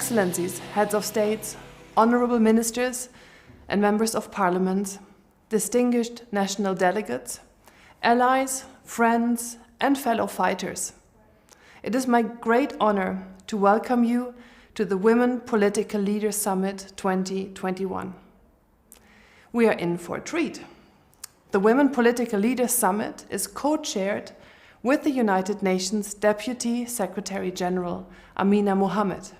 Excellencies, heads of states, honorable ministers and members of parliament, distinguished national delegates, allies, friends, and fellow fighters. It is my great honor to welcome you to the Women Political Leaders Summit 2021. We are in for a treat. The Women Political Leaders Summit is co-chaired with the United Nations Deputy Secretary General, Amina Mohammed.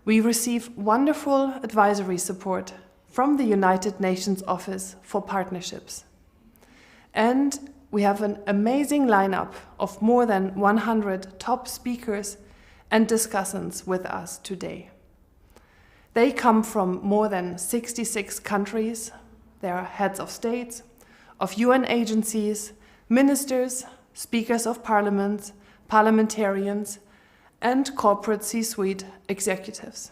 We receive wonderful advisory support from the United Nations Office for Partnerships. And we have an amazing lineup of more than 100 top speakers and discussants with us today. They come from more than 66 countries. They are heads of states, of UN agencies, ministers, speakers of parliament, parliamentarians, and corporate C-suite executives.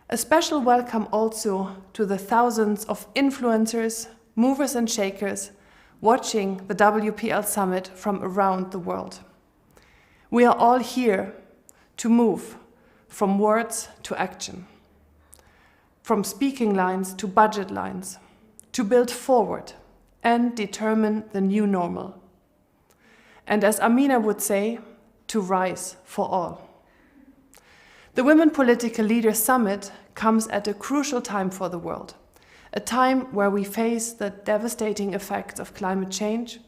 A special welcome also to the thousands of influencers, movers and shakers watching the WPL Summit from around the world. We are all here to move from words to action, from speaking lines to budget lines, to build forward and determine the new normal. And as Amina would say, to rise for all. The Women Political Leaders Summit comes at a crucial time for the world, a time where we face the devastating effects of climate change,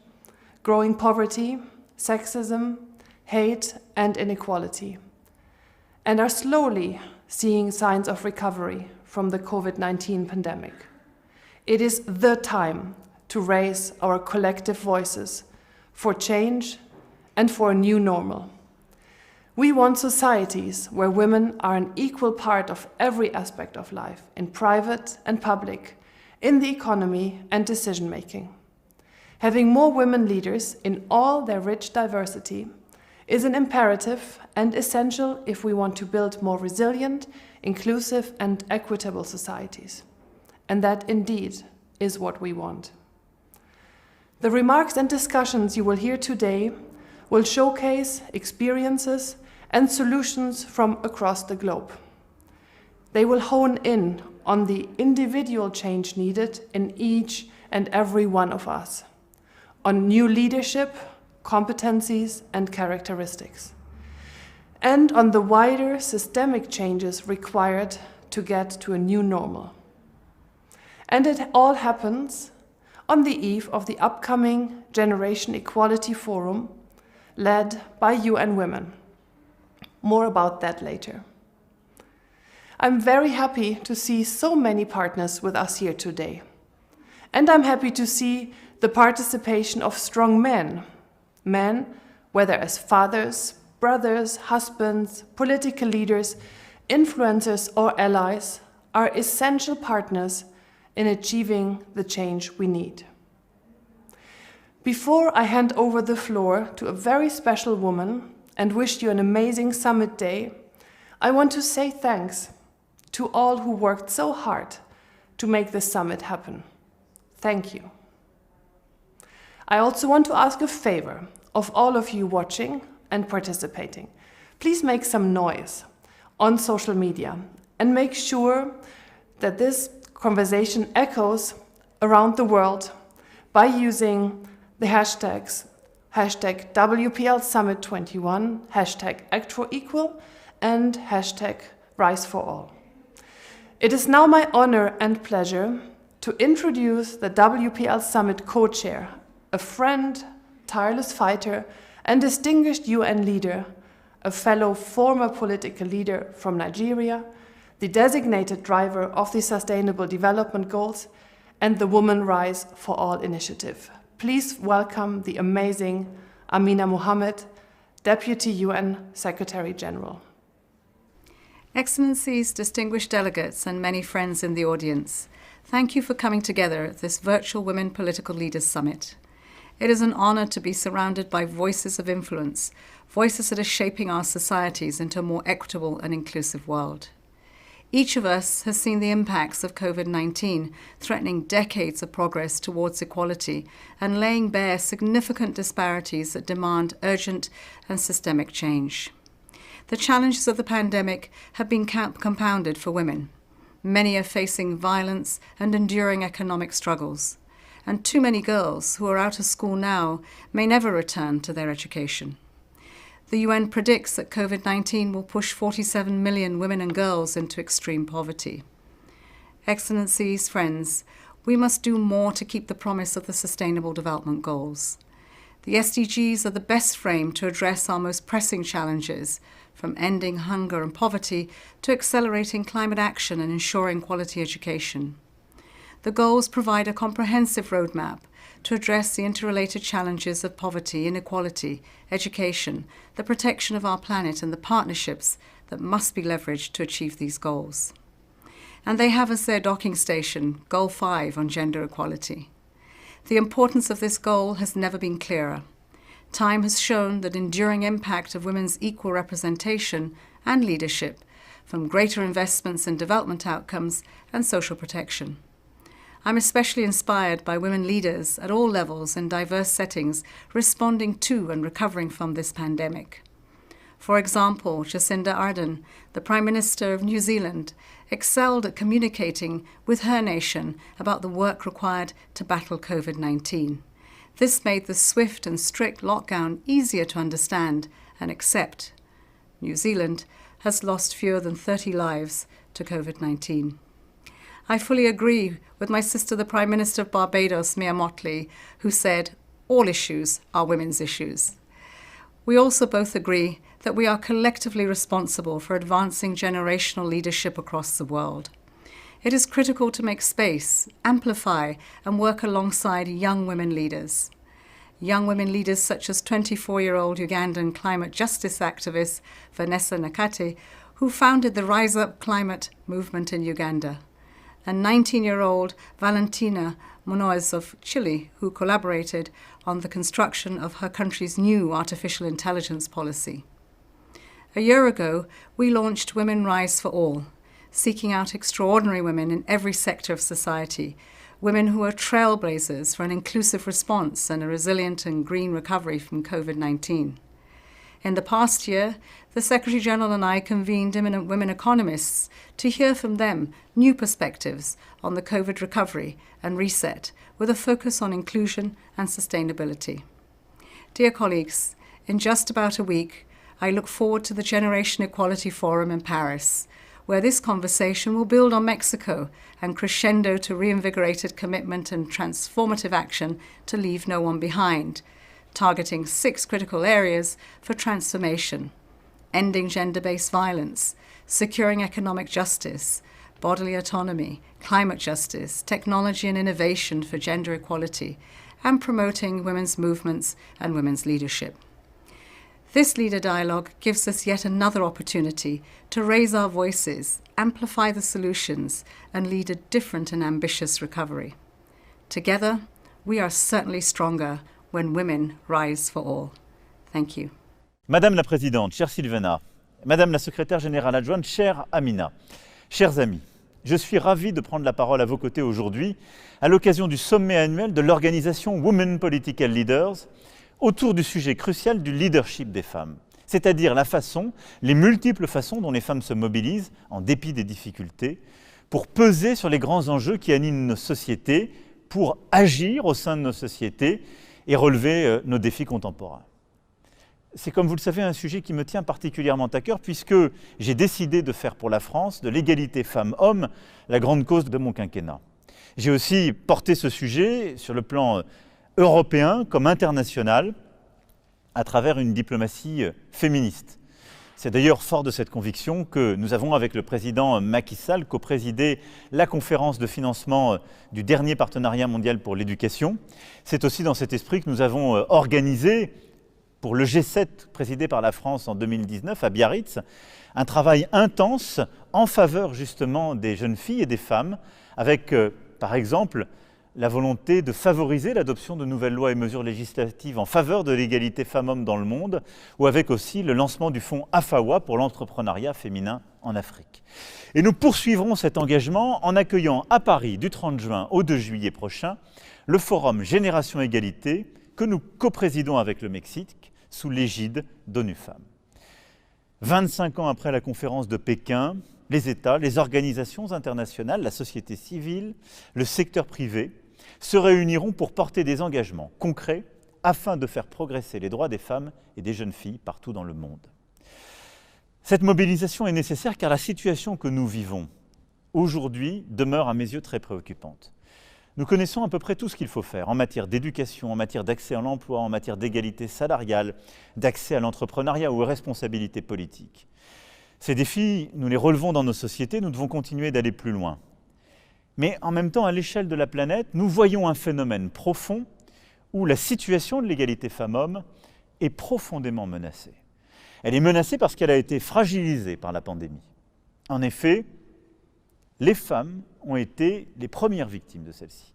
growing poverty, sexism, hate, and inequality, and are slowly seeing signs of recovery from the COVID-19 pandemic. It is the time to raise our collective voices for change and for a new normal. We want societies where women are an equal part of every aspect of life, in private and public, in the economy and decision-making. Having more women leaders in all their rich diversity is an imperative and essential if we want to build more resilient, inclusive and equitable societies. And that indeed is what we want. The remarks and discussions you will hear today will showcase experiences and solutions from across the globe. They will hone in on the individual change needed in each and every one of us, on new leadership, competencies and characteristics, and on the wider systemic changes required to get to a new normal. And it all happens on the eve of the upcoming Generation Equality Forum led by UN Women. More about that later. I'm very happy to see so many partners with us here today. And I'm happy to see the participation of strong men. Men, whether as fathers, brothers, husbands, political leaders, influencers or allies, are essential partners in achieving the change we need. Before I hand over the floor to a very special woman and wish you an amazing summit day, I want to say thanks to all who worked so hard to make this summit happen. Thank you. I also want to ask a favor of all of you watching and participating. Please make some noise on social media and make sure that this conversation echoes around the world by using the hashtags hashtag WPL Summit 21, hashtag Act for Equal, and hashtag Rise for All. It is now my honor and pleasure to introduce the WPL Summit co-chair, a friend, tireless fighter, and distinguished UN leader, a fellow former political leader from Nigeria, the designated driver of the Sustainable Development Goals, and the Women Rise for All initiative. Please welcome the amazing Amina Mohammed, Deputy UN Secretary General. Excellencies, distinguished delegates, and many friends in the audience, thank you for coming together at this virtual Women Political Leaders Summit. It is an honor to be surrounded by voices of influence, voices that are shaping our societies into a more equitable and inclusive world. Each of us has seen the impacts of COVID-19 threatening decades of progress towards equality and laying bare significant disparities that demand urgent and systemic change. The challenges of the pandemic have been compounded for women. Many are facing violence and enduring economic struggles, and too many girls who are out of school now may never return to their education. The UN predicts that COVID-19 will push 47 million women and girls into extreme poverty. Excellencies, friends, we must do more to keep the promise of the Sustainable Development Goals. The SDGs are the best frame to address our most pressing challenges, from ending hunger and poverty to accelerating climate action and ensuring quality education. The goals provide a comprehensive roadmap to address the interrelated challenges of poverty, inequality, education, the protection of our planet, and the partnerships that must be leveraged to achieve these goals. And they have as their docking station Goal 5 on gender equality. The importance of this goal has never been clearer. Time has shown the enduring impact of women's equal representation and leadership, from greater investments in development outcomes and social protection. I'm especially inspired by women leaders at all levels in diverse settings responding to and recovering from this pandemic. For example, Jacinda Ardern, the Prime Minister of New Zealand, excelled at communicating with her nation about the work required to battle COVID-19. This made the swift and strict lockdown easier to understand and accept. New Zealand has lost fewer than 30 lives to COVID-19. I fully agree with my sister, the Prime Minister of Barbados, Mia Mottley, who said, "All issues are women's issues." We also both agree that we are collectively responsible for advancing generational leadership across the world. It is critical to make space, amplify, and work alongside young women leaders. Young women leaders such as 24-year-old Ugandan climate justice activist Vanessa Nakate, who founded the Rise Up Climate movement in Uganda, and 19-year-old Valentina Munoz of Chile, who collaborated on the construction of her country's new artificial intelligence policy. A year ago, we launched Women Rise for All, seeking out extraordinary women in every sector of society, women who are trailblazers for an inclusive response and a resilient and green recovery from COVID-19. In the past year, the Secretary-General and I convened eminent women economists to hear from them new perspectives on the COVID recovery and reset, with a focus on inclusion and sustainability. Dear colleagues, in just about a week, I look forward to the Generation Equality Forum in Paris, where this conversation will build on Mexico and crescendo to reinvigorated commitment and transformative action to leave no one behind, targeting 6 critical areas for transformation: ending gender-based violence, securing economic justice, bodily autonomy, climate justice, technology and innovation for gender equality, and promoting women's movements and women's leadership. This leader dialogue gives us yet another opportunity to raise our voices, amplify the solutions, and lead a different and ambitious recovery. Together, we are certainly stronger when women rise for all. Thank you. Madame la Présidente, chère Sylvana, Madame la Secrétaire Générale Adjointe, chère Amina, chers amis, je suis ravi de prendre la parole à vos côtés aujourd'hui à l'occasion du sommet annuel de l'organisation Women Political Leaders autour du sujet crucial du leadership des femmes, c'est-à-dire les multiples façons dont les femmes se mobilisent, en dépit des difficultés, pour peser sur les grands enjeux qui animent nos sociétés, pour agir au sein de nos sociétés et relever nos défis contemporains. C'est, comme vous le savez, un sujet qui me tient particulièrement à cœur puisque j'ai décidé de faire pour la France de l'égalité femmes-hommes la grande cause de mon quinquennat. J'ai aussi porté ce sujet sur le plan européen comme international à travers une diplomatie féministe. C'est d'ailleurs fort de cette conviction que nous avons, avec le président Macky Sall, coprésidé la conférence de financement du dernier partenariat mondial pour l'éducation. C'est aussi dans cet esprit que nous avons organisé, pour le G7 présidé par la France en 2019 à Biarritz, un travail intense en faveur justement des jeunes filles et des femmes, avec par exemple la volonté de favoriser l'adoption de nouvelles lois et mesures législatives en faveur de l'égalité femmes-hommes dans le monde, ou avec aussi le lancement du fonds AFAWA pour l'entrepreneuriat féminin en Afrique. Et nous poursuivrons cet engagement en accueillant à Paris du 30 juin au 2 juillet prochain le forum Génération Égalité que nous coprésidons avec le Mexique sous l'égide d'ONU Femmes. 25 ans après la conférence de Pékin, les États, les organisations internationales, la société civile, le secteur privé se réuniront pour porter des engagements concrets afin de faire progresser les droits des femmes et des jeunes filles partout dans le monde. Cette mobilisation est nécessaire car la situation que nous vivons aujourd'hui demeure à mes yeux très préoccupante. Nous connaissons à peu près tout ce qu'il faut faire en matière d'éducation, en matière d'accès à l'emploi, en matière d'égalité salariale, d'accès à l'entrepreneuriat ou aux responsabilités politiques. Ces défis, nous les relevons dans nos sociétés, nous devons continuer d'aller plus loin. Mais en même temps, à l'échelle de la planète, nous voyons un phénomène profond où la situation de l'égalité femmes-hommes est profondément menacée. Elle est menacée parce qu'elle a été fragilisée par la pandémie. En effet, les femmes ont été les premières victimes de celle-ci.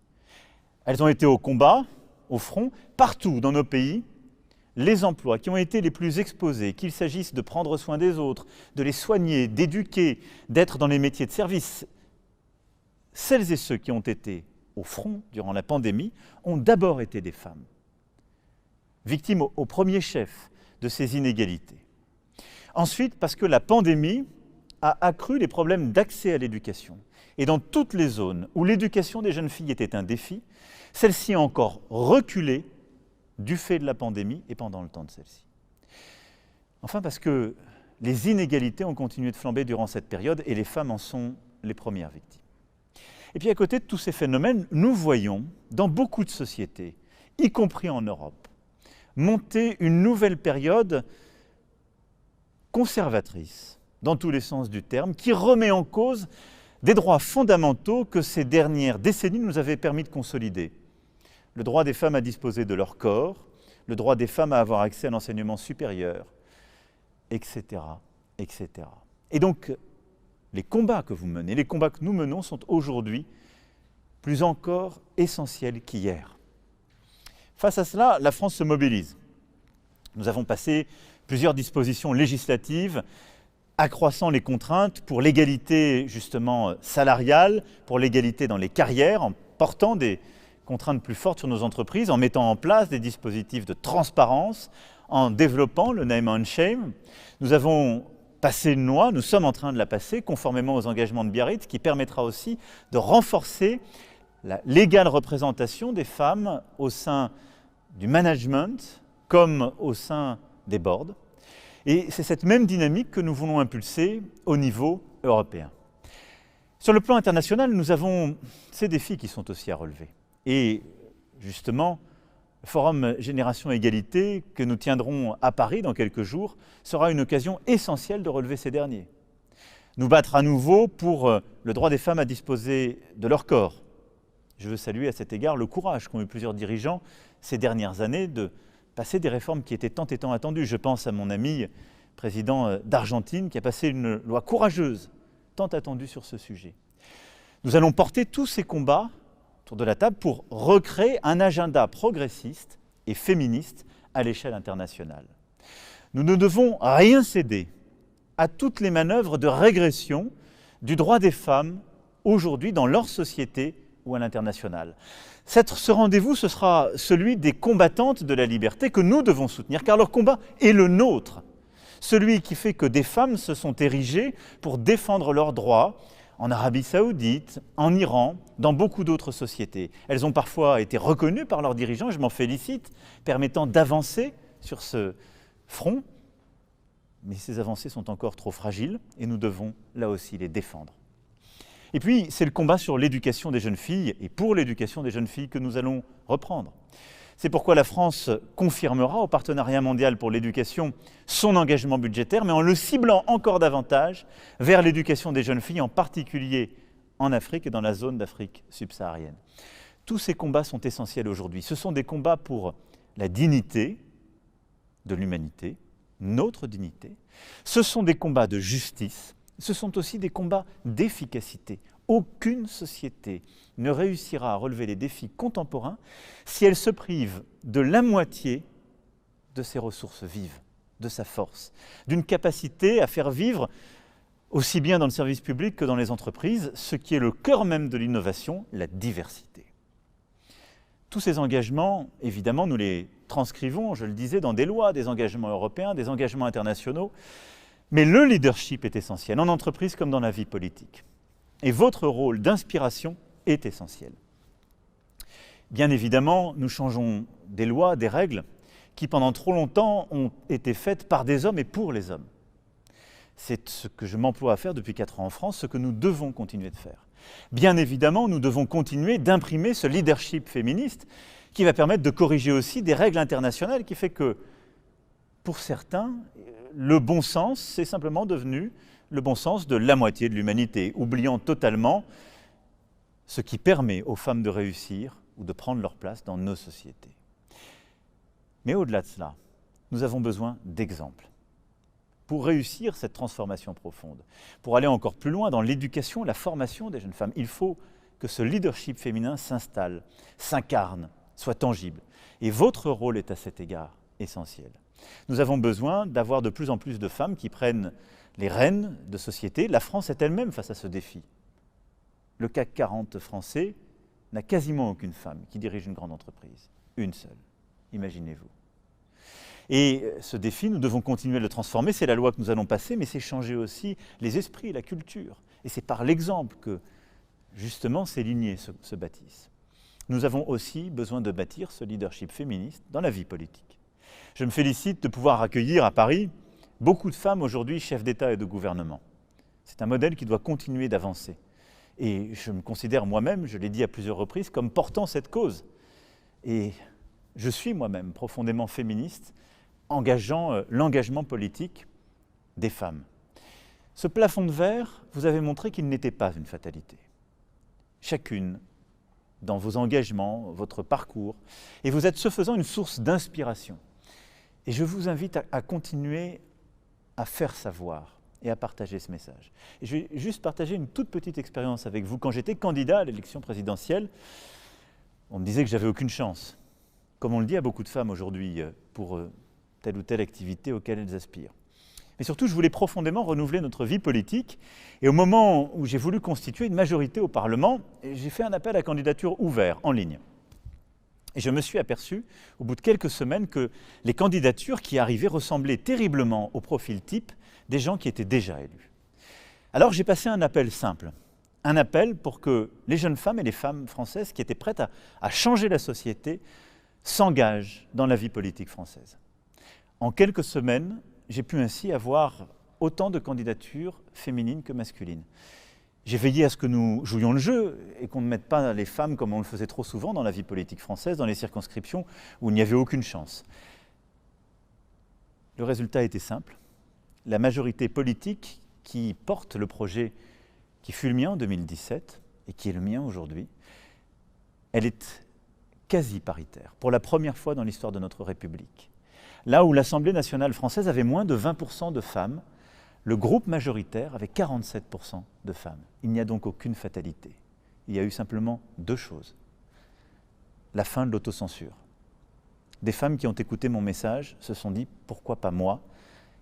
Elles ont été au combat, au front, partout dans nos pays. Les emplois qui ont été les plus exposés, qu'il s'agisse de prendre soin des autres, de les soigner, d'éduquer, d'être dans les métiers de service, celles et ceux qui ont été au front durant la pandémie ont d'abord été des femmes, victimes au premier chef de ces inégalités. Ensuite, parce que la pandémie a accru les problèmes d'accès à l'éducation. Et dans toutes les zones où l'éducation des jeunes filles était un défi, celle-ci a encore reculé du fait de la pandémie et pendant le temps de celle-ci. Enfin, parce que les inégalités ont continué de flamber durant cette période et les femmes en sont les premières victimes. Et puis à côté de tous ces phénomènes, nous voyons dans beaucoup de sociétés, y compris en Europe, monter une nouvelle période conservatrice, dans tous les sens du terme, qui remet en cause des droits fondamentaux que ces dernières décennies nous avaient permis de consolider. Le droit des femmes à disposer de leur corps, le droit des femmes à avoir accès à l'enseignement supérieur, etc., etc. Et donc, les combats que vous menez, les combats que nous menons sont aujourd'hui plus encore essentiels qu'hier. Face à cela, la France se mobilise. Nous avons passé plusieurs dispositions législatives accroissant les contraintes pour l'égalité justement salariale, pour l'égalité dans les carrières, en portant des contraintes plus fortes sur nos entreprises, en mettant en place des dispositifs de transparence, en développant le name and shame. Nous avons passé une loi, nous sommes en train de la passer, conformément aux engagements de Biarritz, qui permettra aussi de renforcer l'égale représentation des femmes au sein du management comme au sein des boards. Et c'est cette même dynamique que nous voulons impulser au niveau européen. Sur le plan international, nous avons ces défis qui sont aussi à relever. Et justement, le Forum Génération Égalité, que nous tiendrons à Paris dans quelques jours, sera une occasion essentielle de relever ces derniers. Nous battre à nouveau pour le droit des femmes à disposer de leur corps. Je veux saluer à cet égard le courage qu'ont eu plusieurs dirigeants ces dernières années de passer des réformes qui étaient tant et tant attendues. Je pense à mon ami président d'Argentine qui a passé une loi courageuse, tant attendue sur ce sujet. Nous allons porter tous ces combats autour de la table pour recréer un agenda progressiste et féministe à l'échelle internationale. Nous ne devons rien céder à toutes les manœuvres de régression du droit des femmes aujourd'hui dans leur société ou à l'international. Ce rendez-vous, ce sera celui des combattantes de la liberté que nous devons soutenir, car leur combat est le nôtre. Celui qui fait que des femmes se sont érigées pour défendre leurs droits en Arabie Saoudite, en Iran, dans beaucoup d'autres sociétés. Elles ont parfois été reconnues par leurs dirigeants, je m'en félicite, permettant d'avancer sur ce front. Mais ces avancées sont encore trop fragiles et nous devons là aussi les défendre. Et puis, c'est le combat sur l'éducation des jeunes filles et pour l'éducation des jeunes filles que nous allons reprendre. C'est pourquoi la France confirmera au Partenariat mondial pour l'éducation son engagement budgétaire, mais en le ciblant encore davantage vers l'éducation des jeunes filles, en particulier en Afrique et dans la zone d'Afrique subsaharienne. Tous ces combats sont essentiels aujourd'hui. Ce sont des combats pour la dignité de l'humanité, notre dignité. Ce sont des combats de justice. Ce sont aussi des combats d'efficacité. Aucune société ne réussira à relever les défis contemporains si elle se prive de la moitié de ses ressources vives, de sa force, d'une capacité à faire vivre, aussi bien dans le service public que dans les entreprises, ce qui est le cœur même de l'innovation, la diversité. Tous ces engagements, évidemment, nous les transcrivons, je le disais, dans des lois, des engagements européens, des engagements internationaux, Mais le leadership est essentiel, en entreprise comme dans la vie politique. Et votre rôle d'inspiration est essentiel. Bien évidemment, nous changeons des lois, des règles, qui pendant trop longtemps ont été faites par des hommes et pour les hommes. C'est ce que je m'emploie à faire depuis 4 ans en France, ce que nous devons continuer de faire. Bien évidemment, nous devons continuer d'imprimer ce leadership féministe qui va permettre de corriger aussi des règles internationales qui fait que, pour certains, le bon sens, c'est simplement devenu le bon sens de la moitié de l'humanité, oubliant totalement ce qui permet aux femmes de réussir ou de prendre leur place dans nos sociétés. Mais au-delà de cela, nous avons besoin d'exemples. Pour réussir cette transformation profonde, pour aller encore plus loin dans l'éducation, la formation des jeunes femmes, il faut que ce leadership féminin s'installe, s'incarne, soit tangible. Et votre rôle est à cet égard essentiel. Nous avons besoin d'avoir de plus en plus de femmes qui prennent les rênes de société. La France est elle-même face à ce défi. Le CAC 40 français n'a quasiment aucune femme qui dirige une grande entreprise. Une seule. Imaginez-vous. Et ce défi, nous devons continuer de le transformer. C'est la loi que nous allons passer, mais c'est changer aussi les esprits, la culture. Et c'est par l'exemple que, justement, ces lignées se bâtissent. Nous avons aussi besoin de bâtir ce leadership féministe dans la vie politique. Je me félicite de pouvoir accueillir à Paris beaucoup de femmes aujourd'hui chefs d'État et de gouvernement. C'est un modèle qui doit continuer d'avancer. Et je me considère moi-même, je l'ai dit à plusieurs reprises, comme portant cette cause. Et je suis moi-même profondément féministe, engageant l'engagement politique des femmes. Ce plafond de verre, vous avez montré qu'il n'était pas une fatalité. Chacune, dans vos engagements, votre parcours, et vous êtes ce faisant une source d'inspiration. Et je vous invite à continuer à faire savoir et à partager ce message. Et je vais juste partager une toute petite expérience avec vous. Quand j'étais candidat à l'élection présidentielle, on me disait que j'avais aucune chance, comme on le dit à beaucoup de femmes aujourd'hui, pour telle ou telle activité auquel elles aspirent. Mais surtout, je voulais profondément renouveler notre vie politique. Et au moment où j'ai voulu constituer une majorité au Parlement, j'ai fait un appel à candidature ouvert, en ligne. Et je me suis aperçu, au bout de quelques semaines, que les candidatures qui arrivaient ressemblaient terriblement au profil type des gens qui étaient déjà élus. Alors j'ai passé un appel simple, un appel pour que les jeunes femmes et les femmes françaises qui étaient prêtes à changer la société s'engagent dans la vie politique française. En quelques semaines, j'ai pu ainsi avoir autant de candidatures féminines que masculines. J'ai veillé à ce que nous jouions le jeu et qu'on ne mette pas les femmes, comme on le faisait trop souvent dans la vie politique française, dans les circonscriptions où il n'y avait aucune chance. Le résultat était simple. La majorité politique qui porte le projet qui fut le mien en 2017 et qui est le mien aujourd'hui, elle est quasi paritaire, pour la première fois dans l'histoire de notre République. Là où l'Assemblée nationale française avait moins de 20% de femmes, le groupe majoritaire avait 47% de femmes. Il n'y a donc aucune fatalité. Il y a eu simplement 2 choses. La fin de l'autocensure. Des femmes qui ont écouté mon message se sont dit « pourquoi pas moi ?»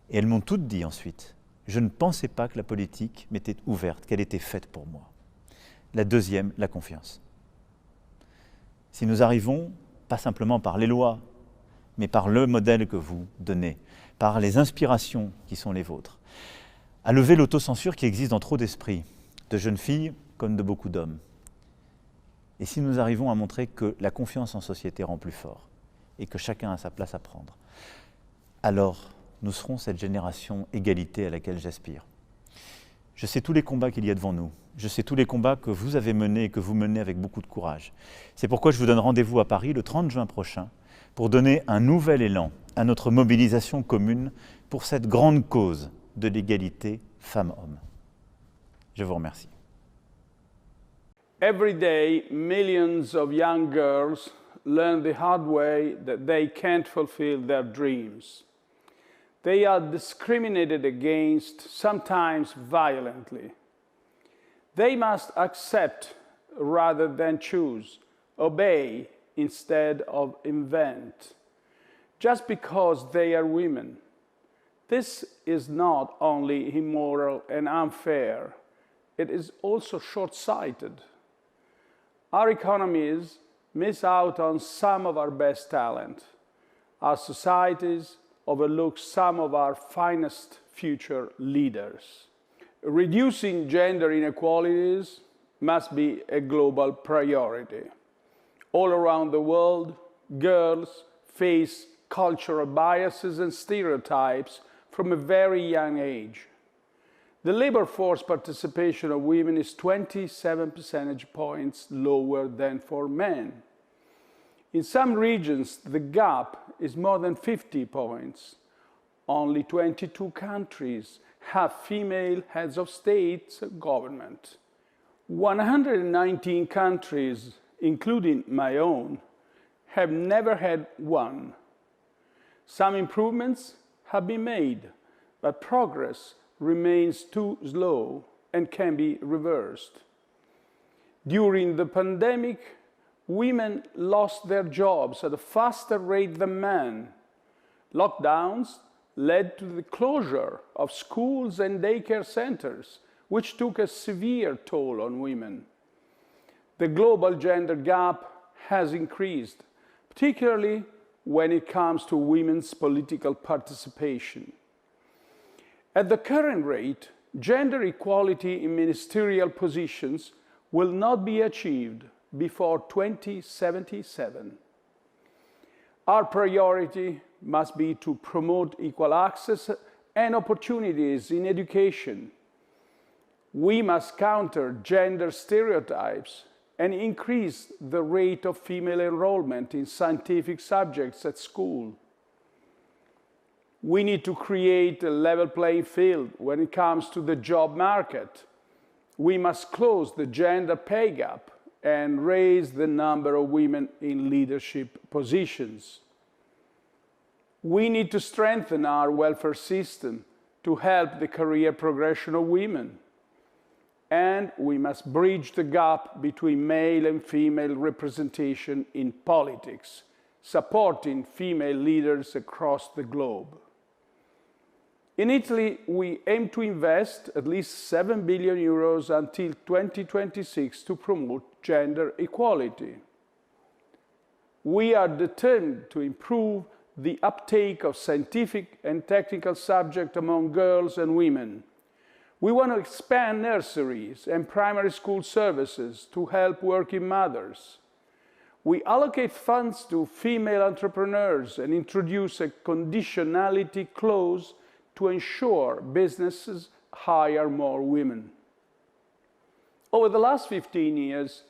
Et elles m'ont toutes dit ensuite « je ne pensais pas que la politique m'était ouverte, qu'elle était faite pour moi ». La deuxième, la confiance. Si nous arrivons, pas simplement par les lois, mais par le modèle que vous donnez, par les inspirations qui sont les vôtres, à lever l'autocensure qui existe dans trop d'esprits, de jeunes filles comme de beaucoup d'hommes. Et si nous arrivons à montrer que la confiance en société rend plus fort et que chacun a sa place à prendre, alors nous serons cette génération égalité à laquelle j'aspire. Je sais tous les combats qu'il y a devant nous. Je sais tous les combats que vous avez menés et que vous menez avec beaucoup de courage. C'est pourquoi je vous donne rendez-vous à Paris le 30 juin prochain pour donner un nouvel élan à notre mobilisation commune pour cette grande cause de l'égalité femmes-hommes. Je vous remercie. Every day, millions of young girls learn the hard way that they can't fulfill their dreams. They are discriminated against, sometimes violently. They must accept rather than choose, obey instead of invent, just because they are women. This is not only immoral and unfair, it is also short-sighted. Our economies miss out on some of our best talent. Our societies overlook some of our finest future leaders. Reducing gender inequalities must be a global priority. All around the world, girls face cultural biases and stereotypes from a very young age. The labor force participation of women is 27 percentage points lower than for men. In some regions, the gap is more than 50 points. Only 22 countries have female heads of state and government. 119 countries, including my own, have never had one. Some improvements have been made, but progress remains too slow and can be reversed. During the pandemic, women lost their jobs at a faster rate than men. Lockdowns led to the closure of schools and daycare centers, which took a severe toll on women. The global gender gap has increased, particularly when it comes to women's political participation. At the current rate, gender equality in ministerial positions will not be achieved before 2077. Our priority must be to promote equal access and opportunities in education. We must counter gender stereotypes and increase the rate of female enrollment in scientific subjects at school. We need to create a level playing field when it comes to the job market. We must close the gender pay gap and raise the number of women in leadership positions. We need to strengthen our welfare system to help the career progression of women. And we must bridge the gap between male and female representation in politics, supporting female leaders across the globe. In Italy, we aim to invest at least 7 billion euros until 2026 to promote gender equality. We are determined to improve the uptake of scientific and technical subjects among girls and women. We want to expand nurseries and primary school services to help working mothers. We allocate funds to female entrepreneurs and introduce a conditionality clause to ensure businesses hire more women. Over the last 15 years,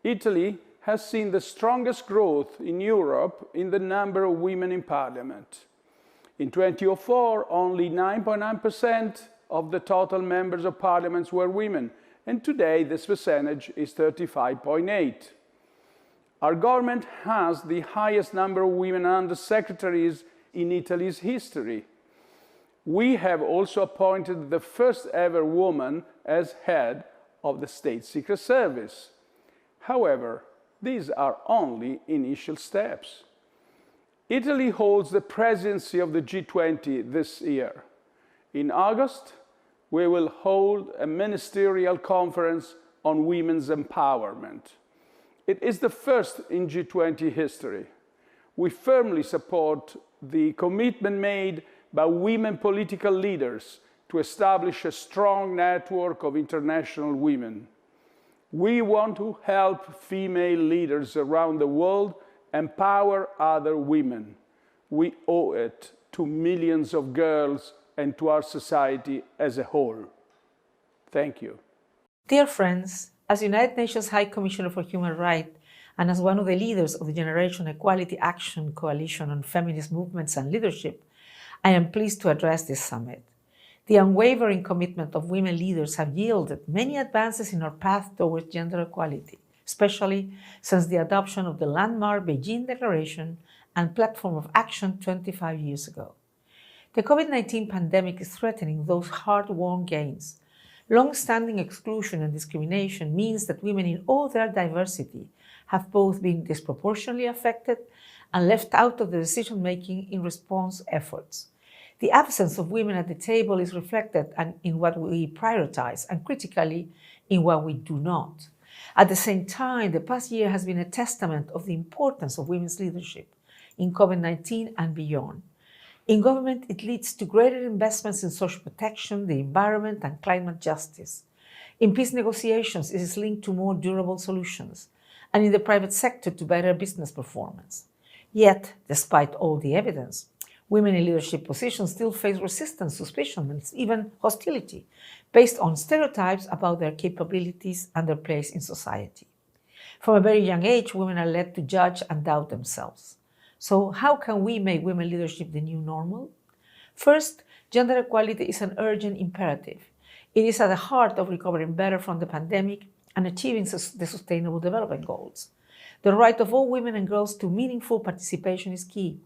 Italy has seen the strongest growth in Europe in the number of women in parliament. In 2004, only 9.9% of the total members of parliaments were women, and today this percentage is 35.8%. Our government has the highest number of women under secretaries in Italy's history. We have also appointed the first ever woman as head of the State Secret Service. However, these are only initial steps. Italy holds the presidency of the G20 this year. In August, we will hold a ministerial conference on women's empowerment. It is the first in G20 history. We firmly support the commitment made by women political leaders to establish a strong network of international women. We want to help female leaders around the world empower other women. We owe it to millions of girls and to our society as a whole. Thank you. Dear friends, as United Nations High Commissioner for Human Rights and as one of the leaders of the Generation Equality Action Coalition on Feminist Movements and Leadership, I am pleased to address this summit. The unwavering commitment of women leaders have yielded many advances in our path towards gender equality, especially since the adoption of the landmark Beijing Declaration and Platform of Action 25 years ago. The COVID-19 pandemic is threatening those hard-won gains. Long-standing exclusion and discrimination means that women in all their diversity have both been disproportionately affected and left out of the decision-making in response efforts. The absence of women at the table is reflected in what we prioritize and critically in what we do not. At the same time, the past year has been a testament of the importance of women's leadership in COVID-19 and beyond. In government, it leads to greater investments in social protection, the environment, and climate justice. In peace negotiations, it is linked to more durable solutions, and in the private sector to better business performance. Yet, despite all the evidence, women in leadership positions still face resistance, suspicion, and even hostility, based on stereotypes about their capabilities and their place in society. From a very young age, women are led to judge and doubt themselves. So how can we make women leadership the new normal? First, gender equality is an urgent imperative. It is at the heart of recovering better from the pandemic and achieving the Sustainable Development Goals. The right of all women and girls to meaningful participation is key.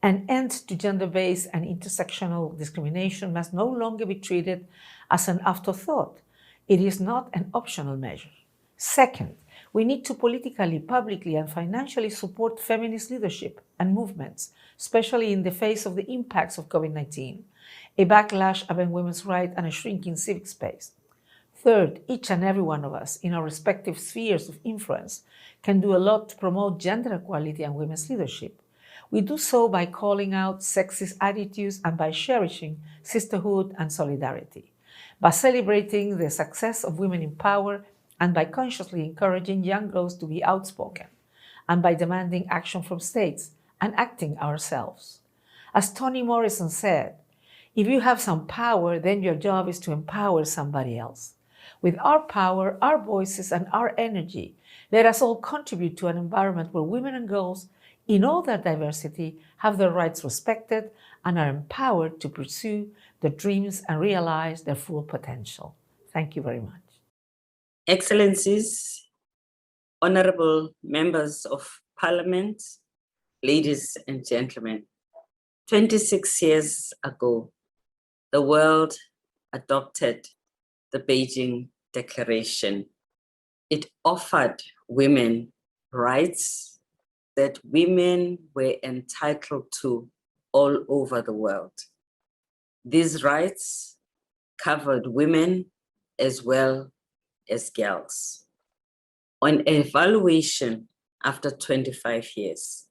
An end to gender-based and intersectional discrimination must no longer be treated as an afterthought. It is not an optional measure. Second, we need to politically, publicly, and financially support feminist leadership and movements, especially in the face of the impacts of COVID-19, a backlash against women's rights, and a shrinking civic space. Third, each and every one of us in our respective spheres of influence can do a lot to promote gender equality and women's leadership. We do so by calling out sexist attitudes and by cherishing sisterhood and solidarity, by celebrating the success of women in power and by consciously encouraging young girls to be outspoken, and by demanding action from states and acting ourselves. As Toni Morrison said, if you have some power, then your job is to empower somebody else. With our power, our voices, and our energy, let us all contribute to an environment where women and girls, in all their diversity, have their rights respected and are empowered to pursue their dreams and realize their full potential. Thank you very much. Excellencies, honorable members of Parliament, ladies and gentlemen, 26 years ago, the world adopted the Beijing Declaration. It offered women rights that women were entitled to all over the world. These rights covered women as well as girls. On evaluation after 25 years,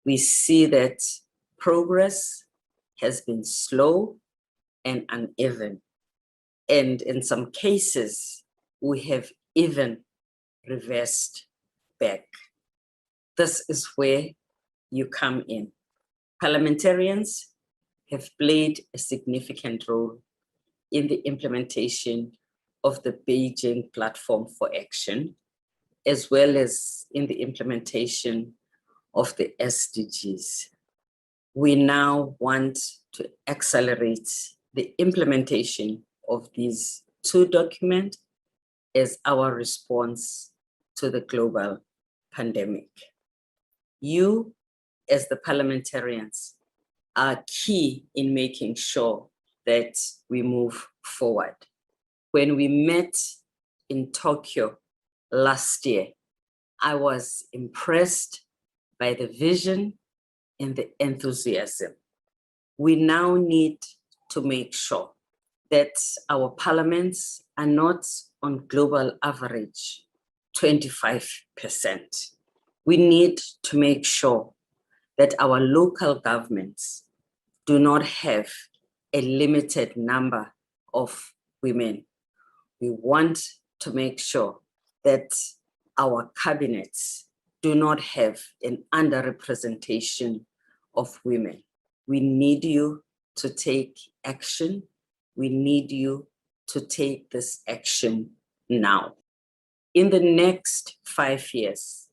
we see that progress has been slow and uneven. And in some cases, we have even reversed back. This is where you come in. Parliamentarians have played a significant role in the implementation of the Beijing Platform for Action, as well as in the implementation of the SDGs. We now want to accelerate the implementation of these two documents as our response to the global pandemic. You, as the parliamentarians, are key in making sure that we move forward. When we met in Tokyo last year, I was impressed by the vision and the enthusiasm. We now need to make sure that our parliaments are not on global average 25%. We need to make sure that our local governments do not have a limited number of women. We want to make sure that our cabinets do not have an underrepresentation of women. We need you to take action. We need you to take this action now. In the next 5 years,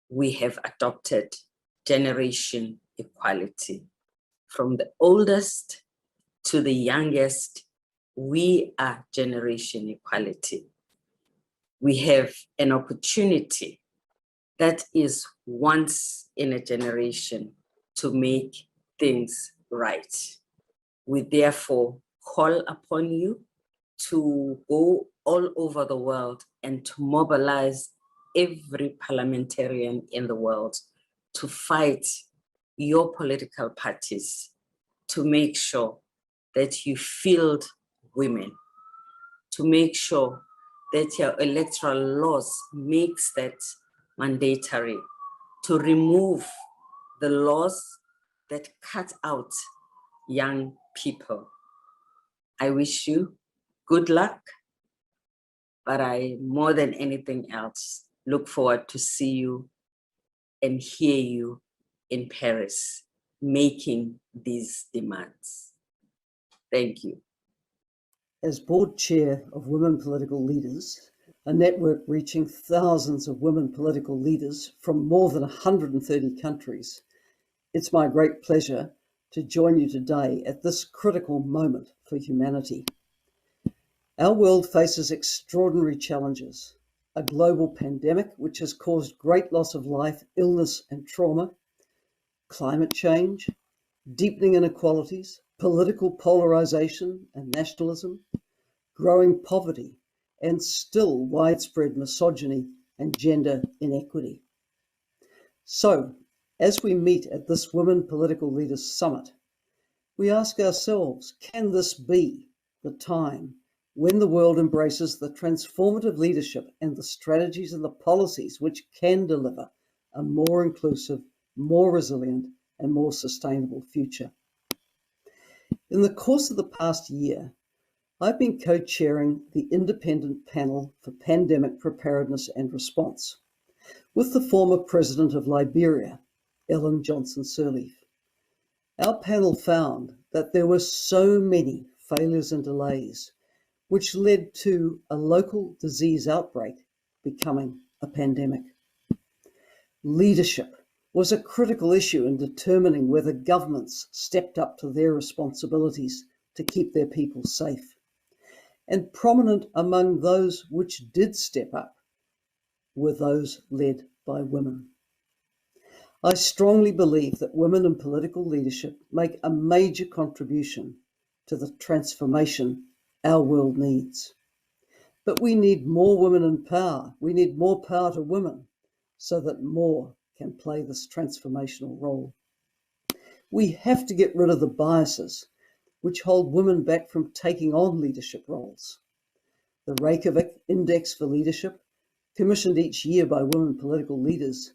we have adopted generation equality. From the oldest to the youngest, we are generation equality. We have an opportunity that is once in a generation to make things right. We therefore call upon you to go all over the world and to mobilize every parliamentarian in the world to fight your political parties to make sure that you field women, to make sure that your electoral laws makes that mandatory, to remove the laws that cut out young people. I wish you good luck, but I, more than anything else, look forward to see you and hear you in Paris making these demands. Thank you. As board chair of Women Political Leaders, a network reaching thousands of women political leaders from more than 130 countries, it's my great pleasure to join you today at this critical moment for humanity. Our world faces extraordinary challenges: a global pandemic which has caused great loss of life, illness and trauma, climate change, deepening inequalities, political polarization and nationalism, growing poverty, and still widespread misogyny and gender inequity. So, as we meet at this Women Political Leaders Summit, we ask ourselves, can this be the time when the world embraces the transformative leadership and the strategies and the policies which can deliver a more inclusive, more resilient, and more sustainable future? In the course of the past year, I've been co-chairing the Independent Panel for Pandemic Preparedness and Response with the former President of Liberia, Ellen Johnson Sirleaf. Our panel found that there were so many failures and delays, which led to a local disease outbreak becoming a pandemic. Leadership was a critical issue in determining whether governments stepped up to their responsibilities to keep their people safe. And prominent among those which did step up were those led by women. I strongly believe that women in political leadership make a major contribution to the transformation our world needs. But we need more women in power. We need more power to women so that more can play this transformational role. We have to get rid of the biases which hold women back from taking on leadership roles. The Reykjavík Index for Leadership, commissioned each year by women political leaders,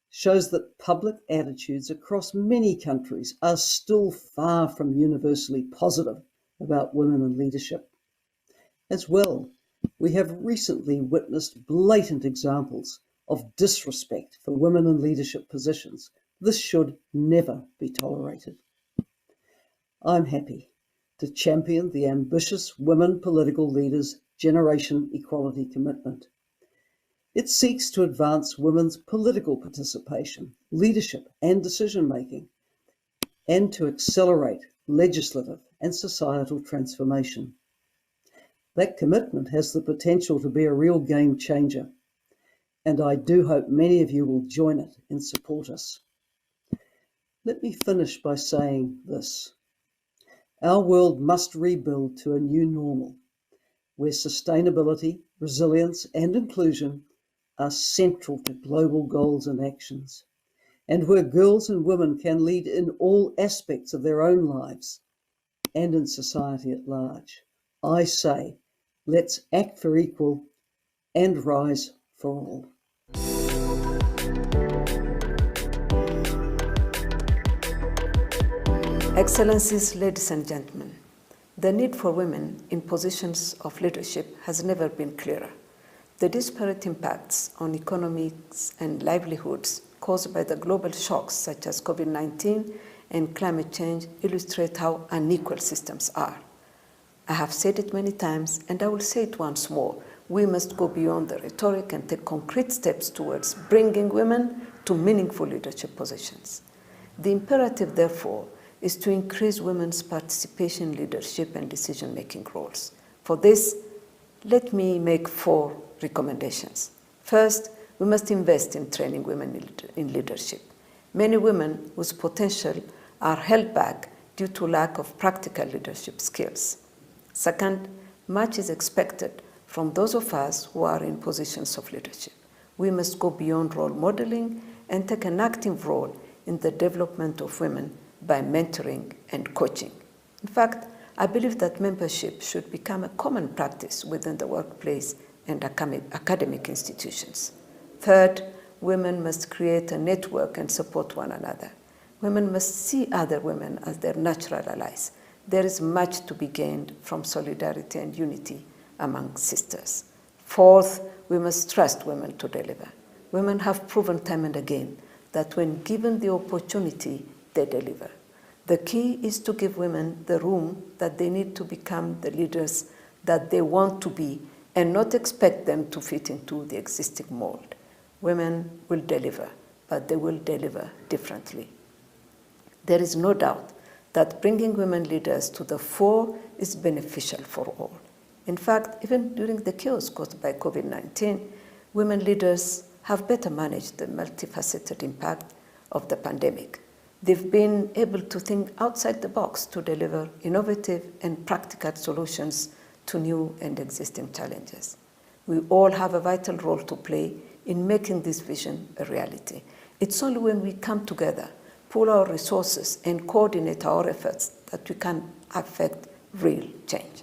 shows that public attitudes across many countries are still far from universally positive about women in leadership. As well, we have recently witnessed blatant examples of disrespect for women in leadership positions. This should never be tolerated. I'm happy to champion the ambitious Women Political Leaders Generation Equality Commitment. It seeks to advance women's political participation, leadership and decision-making, and to accelerate legislative and societal transformation. That commitment has the potential to be a real game changer, and I do hope many of you will join it and support us. Let me finish by saying this. Our world must rebuild to a new normal, where sustainability, resilience, and inclusion are central to global goals and actions, and where girls and women can lead in all aspects of their own lives and in society at large. I say, let's act for equal and rise for all. Excellencies, ladies and gentlemen, the need for women in positions of leadership has never been clearer. The disparate impacts on economics and livelihoods caused by the global shocks such as COVID-19 and climate change illustrate how unequal systems are. I have said it many times, and I will say it once more. We must go beyond the rhetoric and take concrete steps towards bringing women to meaningful leadership positions. The imperative, therefore, is to increase women's participation in leadership and decision-making roles. For this, let me make 4 recommendations. First, we must invest in training women in leadership. Many women whose potential are held back due to lack of practical leadership skills. Second, much is expected from those of us who are in positions of leadership. We must go beyond role modeling and take an active role in the development of women by mentoring and coaching. In fact, I believe that membership should become a common practice within the workplace and academic institutions. Third, women must create a network and support one another. Women must see other women as their natural allies. There is much to be gained from solidarity and unity among sisters. Fourth, we must trust women to deliver. Women have proven time and again that when given the opportunity, they deliver. The key is to give women the room that they need to become the leaders that they want to be and not expect them to fit into the existing mold. Women will deliver, but they will deliver differently. There is no doubt that bringing women leaders to the fore is beneficial for all. In fact, even during the chaos caused by COVID-19, women leaders have better managed the multifaceted impact of the pandemic. They've been able to think outside the box to deliver innovative and practical solutions to new and existing challenges. We all have a vital role to play in making this vision a reality. It's only when we come together, pool our resources, and coordinate our efforts that we can affect real change.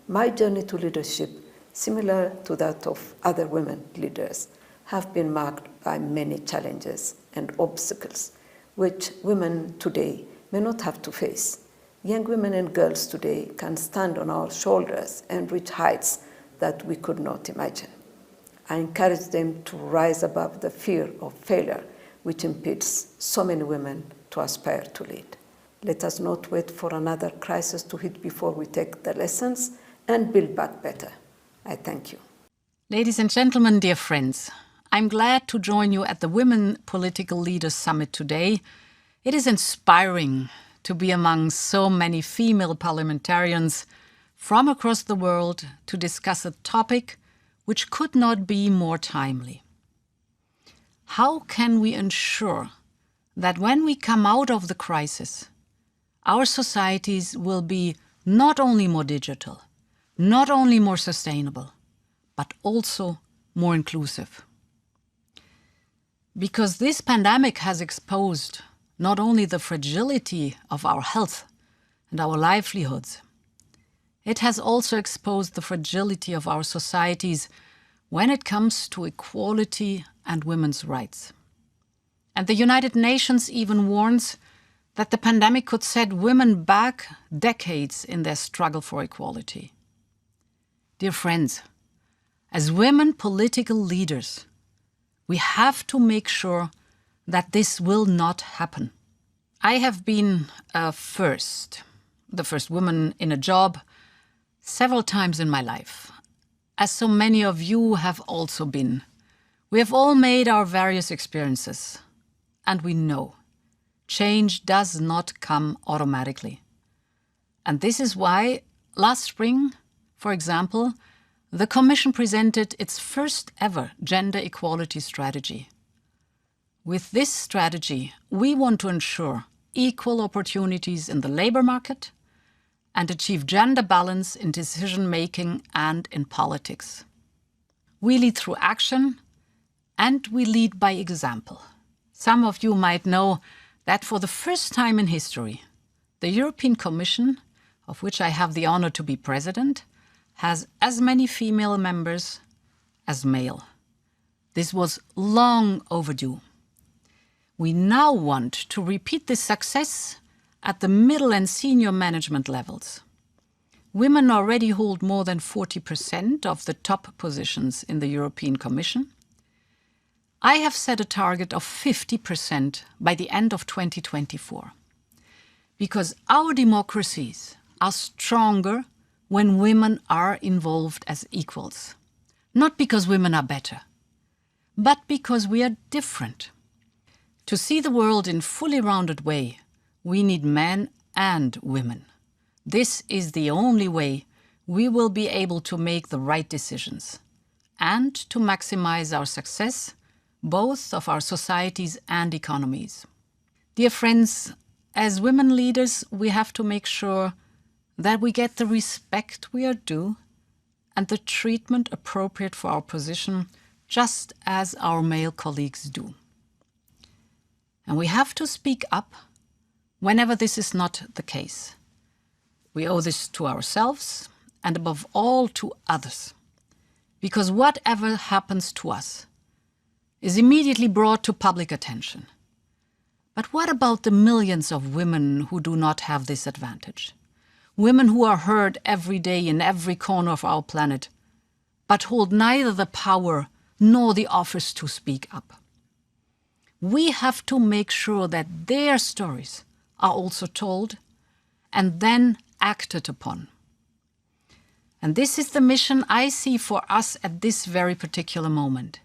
My journey to leadership, similar to that of other women leaders, have been marked by many challenges and obstacles, which women today may not have to face. Young women and girls today can stand on our shoulders and reach heights that we could not imagine. I encourage them to rise above the fear of failure, which impedes so many women to aspire to lead. Let us not wait for another crisis to hit before we take the lessons and build back better. I thank you. Ladies and gentlemen, dear friends, I'm glad to join you at the Women Political Leaders Summit today. It is inspiring to be among so many female parliamentarians from across the world to discuss a topic which could not be more timely. How can we ensure that when we come out of the crisis, our societies will be not only more digital, not only more sustainable, but also more inclusive? Because this pandemic has exposed not only the fragility of our health and our livelihoods, it has also exposed the fragility of our societies when it comes to equality and women's rights. And the United Nations even warns that the pandemic could set women back decades in their struggle for equality. Dear friends, as women political leaders, we have to make sure that this will not happen. I have been the first woman in a job several times in my life, as so many of you have also been. We have all made our various experiences, and we know change does not come automatically. And this is why last spring, for example, the Commission presented its first ever gender equality strategy. With this strategy, we want to ensure equal opportunities in the labor market and achieve gender balance in decision-making and in politics. We lead through action and we lead by example. Some of you might know that for the first time in history, the European Commission, of which I have the honor to be president, has as many female members as male. This was long overdue. We now want to repeat this success at the middle and senior management levels. Women already hold more than 40% of the top positions in the European Commission. I have set a target of 50% by the end of 2024, because our democracies are stronger when women are involved as equals. Not because women are better, but because we are different. To see the world in a fully rounded way, we need men and women. This is the only way we will be able to make the right decisions and to maximize our success, both of our societies and economies. Dear friends, as women leaders, we have to make sure that we get the respect we are due and the treatment appropriate for our position, just as our male colleagues do. And we have to speak up whenever this is not the case. We owe this to ourselves and above all to others, because whatever happens to us is immediately brought to public attention. But what about the millions of women who do not have this advantage? Women who are heard every day in every corner of our planet, but hold neither the power nor the office to speak up. We have to make sure that their stories are also told and then acted upon. And this is the mission I see for us at this very particular moment: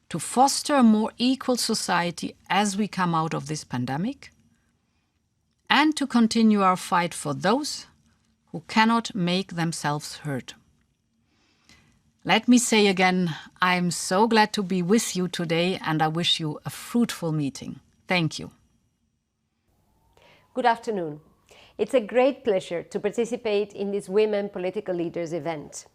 to foster a more equal society as we come out of this pandemic, and to continue our fight for those who cannot make themselves heard. Let me say again, I'm so glad to be with you today, and I wish you a fruitful meeting. Thank you. Good afternoon. It's a great pleasure to participate in this Women Political Leaders event.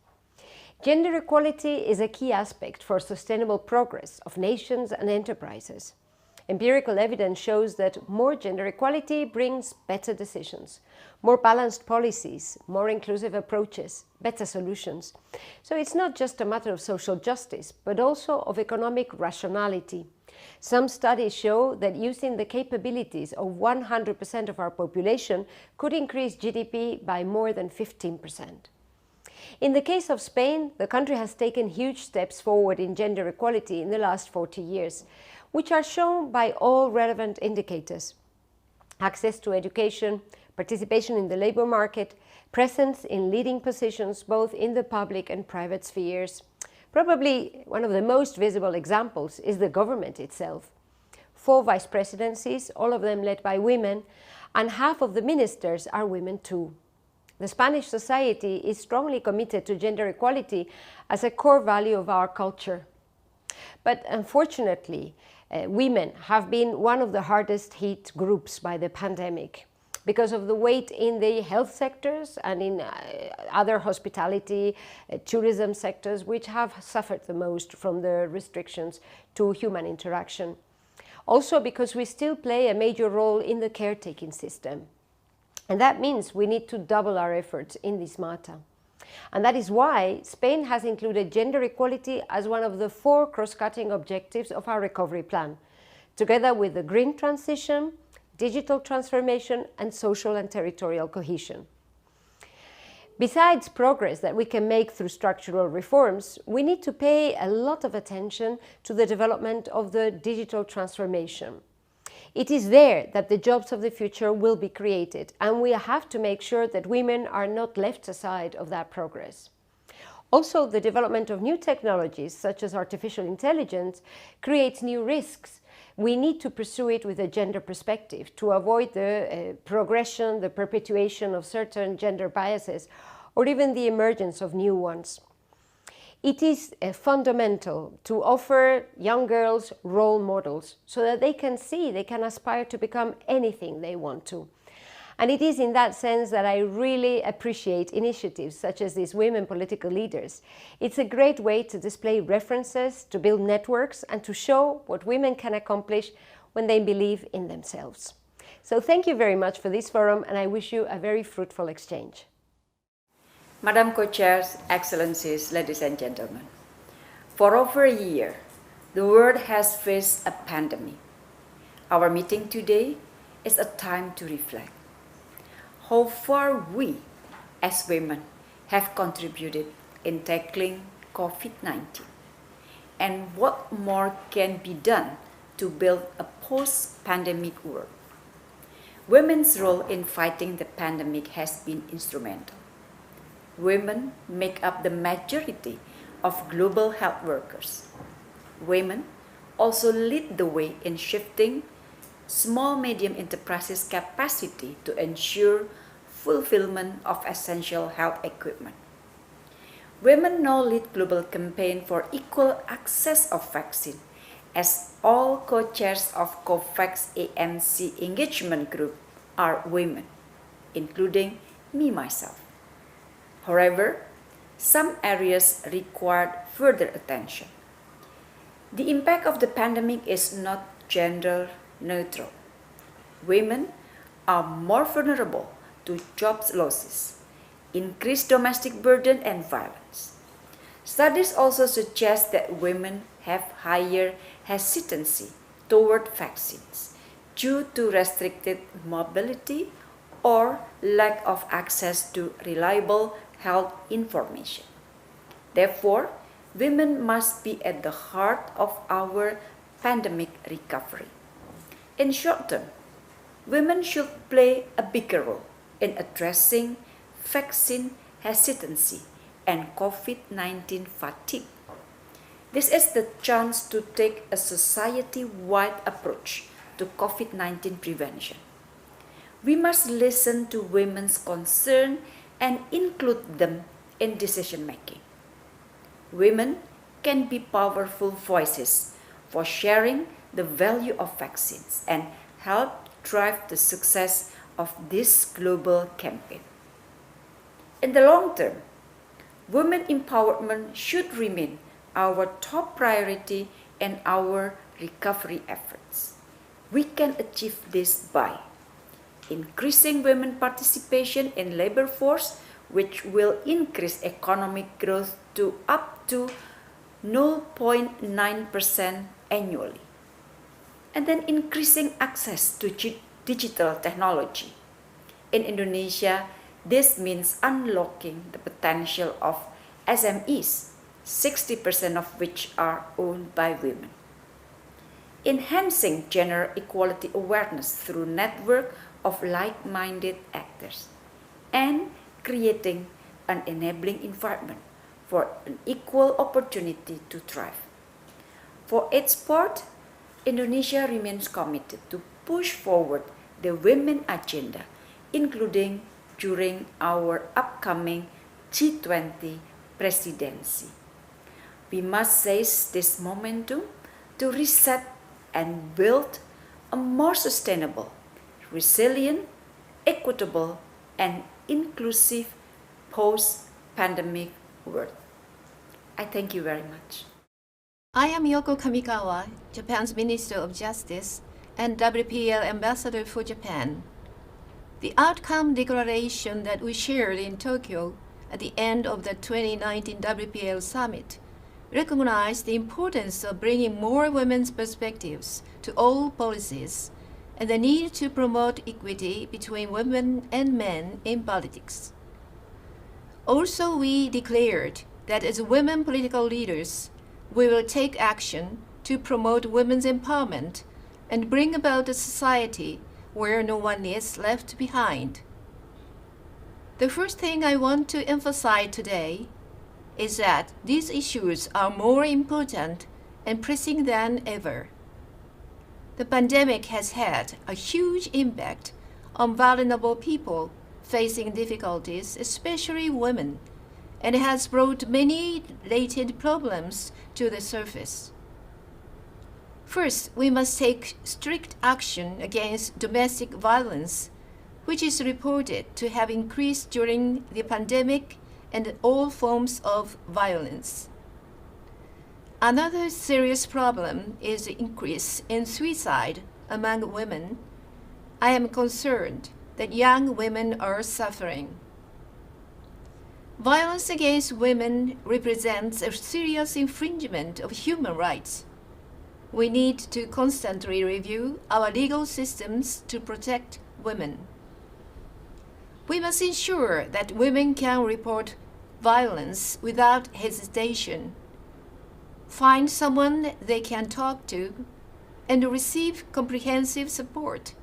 Gender equality is a key aspect for sustainable progress of nations and enterprises. Empirical evidence shows that more gender equality brings better decisions, more balanced policies, more inclusive approaches, better solutions. So it's not just a matter of social justice, but also of economic rationality. Some studies show that using the capabilities of 100% of our population could increase GDP by more than 15%. In the case of Spain, the country has taken huge steps forward in gender equality in the last 40 years, which are shown by all relevant indicators: access to education, participation in the labor market, presence in leading positions both in the public and private spheres. Probably one of the most visible examples is the government itself. 4 vice presidencies, all of them led by women, and half of the ministers are women too. The Spanish society is strongly committed to gender equality as a core value of our culture. But unfortunately, women have been one of the hardest hit groups by the pandemic because of the weight in the health sectors and in other hospitality, tourism sectors, which have suffered the most from the restrictions to human interaction. Also because we still play a major role in the caretaking system. And that means we need to double our efforts in this matter. And that is why Spain has included gender equality as one of the 4 cross-cutting objectives of our recovery plan, together with the green transition, digital transformation, and social and territorial cohesion. Besides progress that we can make through structural reforms, we need to pay a lot of attention to the development of the digital transformation. It is there that the jobs of the future will be created, and we have to make sure that women are not left aside of that progress. Also, the development of new technologies, such as artificial intelligence, creates new risks. We need to pursue it with a gender perspective to avoid the progression, the perpetuation of certain gender biases, or even the emergence of new ones. It is fundamental to offer young girls role models so that they can see, they can aspire to become anything they want to. And it is in that sense that I really appreciate initiatives such as these Women Political Leaders. It's a great way to display references, to build networks, and to show what women can accomplish when they believe in themselves. So thank you very much for this forum, and I wish you a very fruitful exchange. Madam Co-Chairs, Excellencies, ladies and gentlemen, for over a year, the world has faced a pandemic. Our meeting today is a time to reflect how far we, as women, have contributed in tackling COVID-19, and what more can be done to build a post-pandemic world. Women's role in fighting the pandemic has been instrumental. Women make up the majority of global health workers. Women also lead the way in shifting small-medium enterprises' capacity to ensure fulfillment of essential health equipment. Women now lead global campaign for equal access of vaccine, as all co-chairs of COVAX AMC engagement group are women, including me myself. However, some areas require further attention. The impact of the pandemic is not gender neutral. Women are more vulnerable to job losses, increased domestic burden, and violence. Studies also suggest that women have higher hesitancy toward vaccines due to restricted mobility or lack of access to reliable health information. Therefore, women must be at the heart of our pandemic recovery. In short term, women should play a bigger role in addressing vaccine hesitancy and COVID-19 fatigue. This is the chance to take a society-wide approach to COVID-19 prevention. We must listen to women's concern and include them in decision-making. Women can be powerful voices for sharing the value of vaccines and help drive the success of this global campaign. In the long term, women empowerment should remain our top priority in our recovery efforts. We can achieve this by increasing women participation in labor force, which will increase economic growth to up to 0.9% annually. And then increasing access to digital technology. In Indonesia, this means unlocking the potential of SMEs, 60% of which are owned by women. Enhancing gender equality awareness through network of like-minded actors, and creating an enabling environment for an equal opportunity to thrive. For its part, Indonesia remains committed to push forward the women agenda, including during our upcoming G20 presidency. We must seize this momentum to reset and build a more sustainable, resilient, equitable, and inclusive post-pandemic world. I thank you very much. I am Yoko Kamikawa, Japan's Minister of Justice and WPL Ambassador for Japan. The outcome declaration that we shared in Tokyo at the end of the 2019 WPL Summit recognized the importance of bringing more women's perspectives to all policies and the need to promote equity between women and men in politics. Also, we declared that as women political leaders, we will take action to promote women's empowerment and bring about a society where no one is left behind. The first thing I want to emphasize today is that these issues are more important and pressing than ever. The pandemic has had a huge impact on vulnerable people facing difficulties, especially women, and has brought many latent problems to the surface. First, we must take strict action against domestic violence, which is reported to have increased during the pandemic and all forms of violence. Another serious problem is the increase in suicide among women. I am concerned that young women are suffering. Violence against women represents a serious infringement of human rights. We need to constantly review our legal systems to protect women. We must ensure that women can report violence without hesitation, find someone they can talk to, and receive comprehensive support.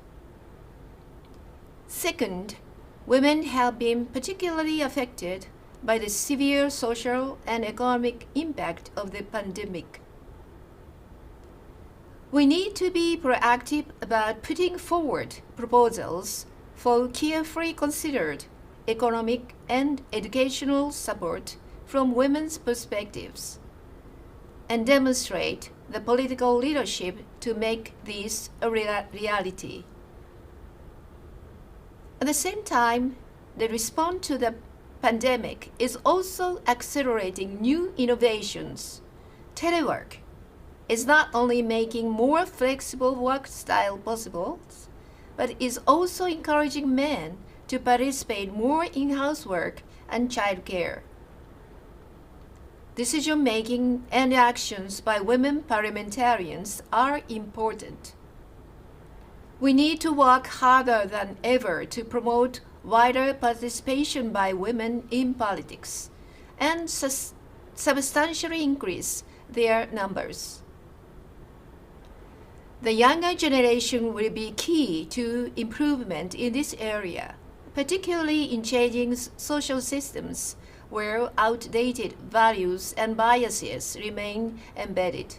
Second, women have been particularly affected by the severe social and economic impact of the pandemic. We need to be proactive about putting forward proposals for carefully considered economic and educational support from women's perspectives, and demonstrate the political leadership to make this a reality. At the same time, the response to the pandemic is also accelerating new innovations. Telework is not only making more flexible work style possible, but is also encouraging men to participate more in housework and childcare. Decision-making and actions by women parliamentarians are important. We need to work harder than ever to promote wider participation by women in politics and substantially increase their numbers. The younger generation will be key to improvement in this area, particularly in changing social systems where outdated values and biases remain embedded.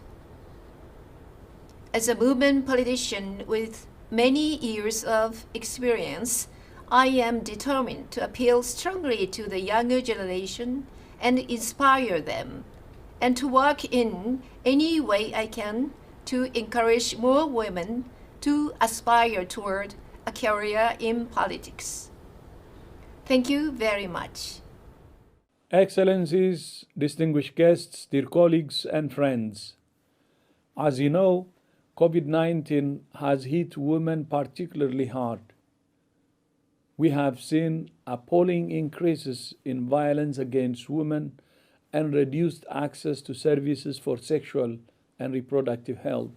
As a movement politician with many years of experience, I am determined to appeal strongly to the younger generation and inspire them, and to work in any way I can to encourage more women to aspire toward a career in politics. Thank you very much. Excellencies, distinguished guests, dear colleagues and friends. As you know, COVID-19 has hit women particularly hard. We have seen appalling increases in violence against women and reduced access to services for sexual and reproductive health.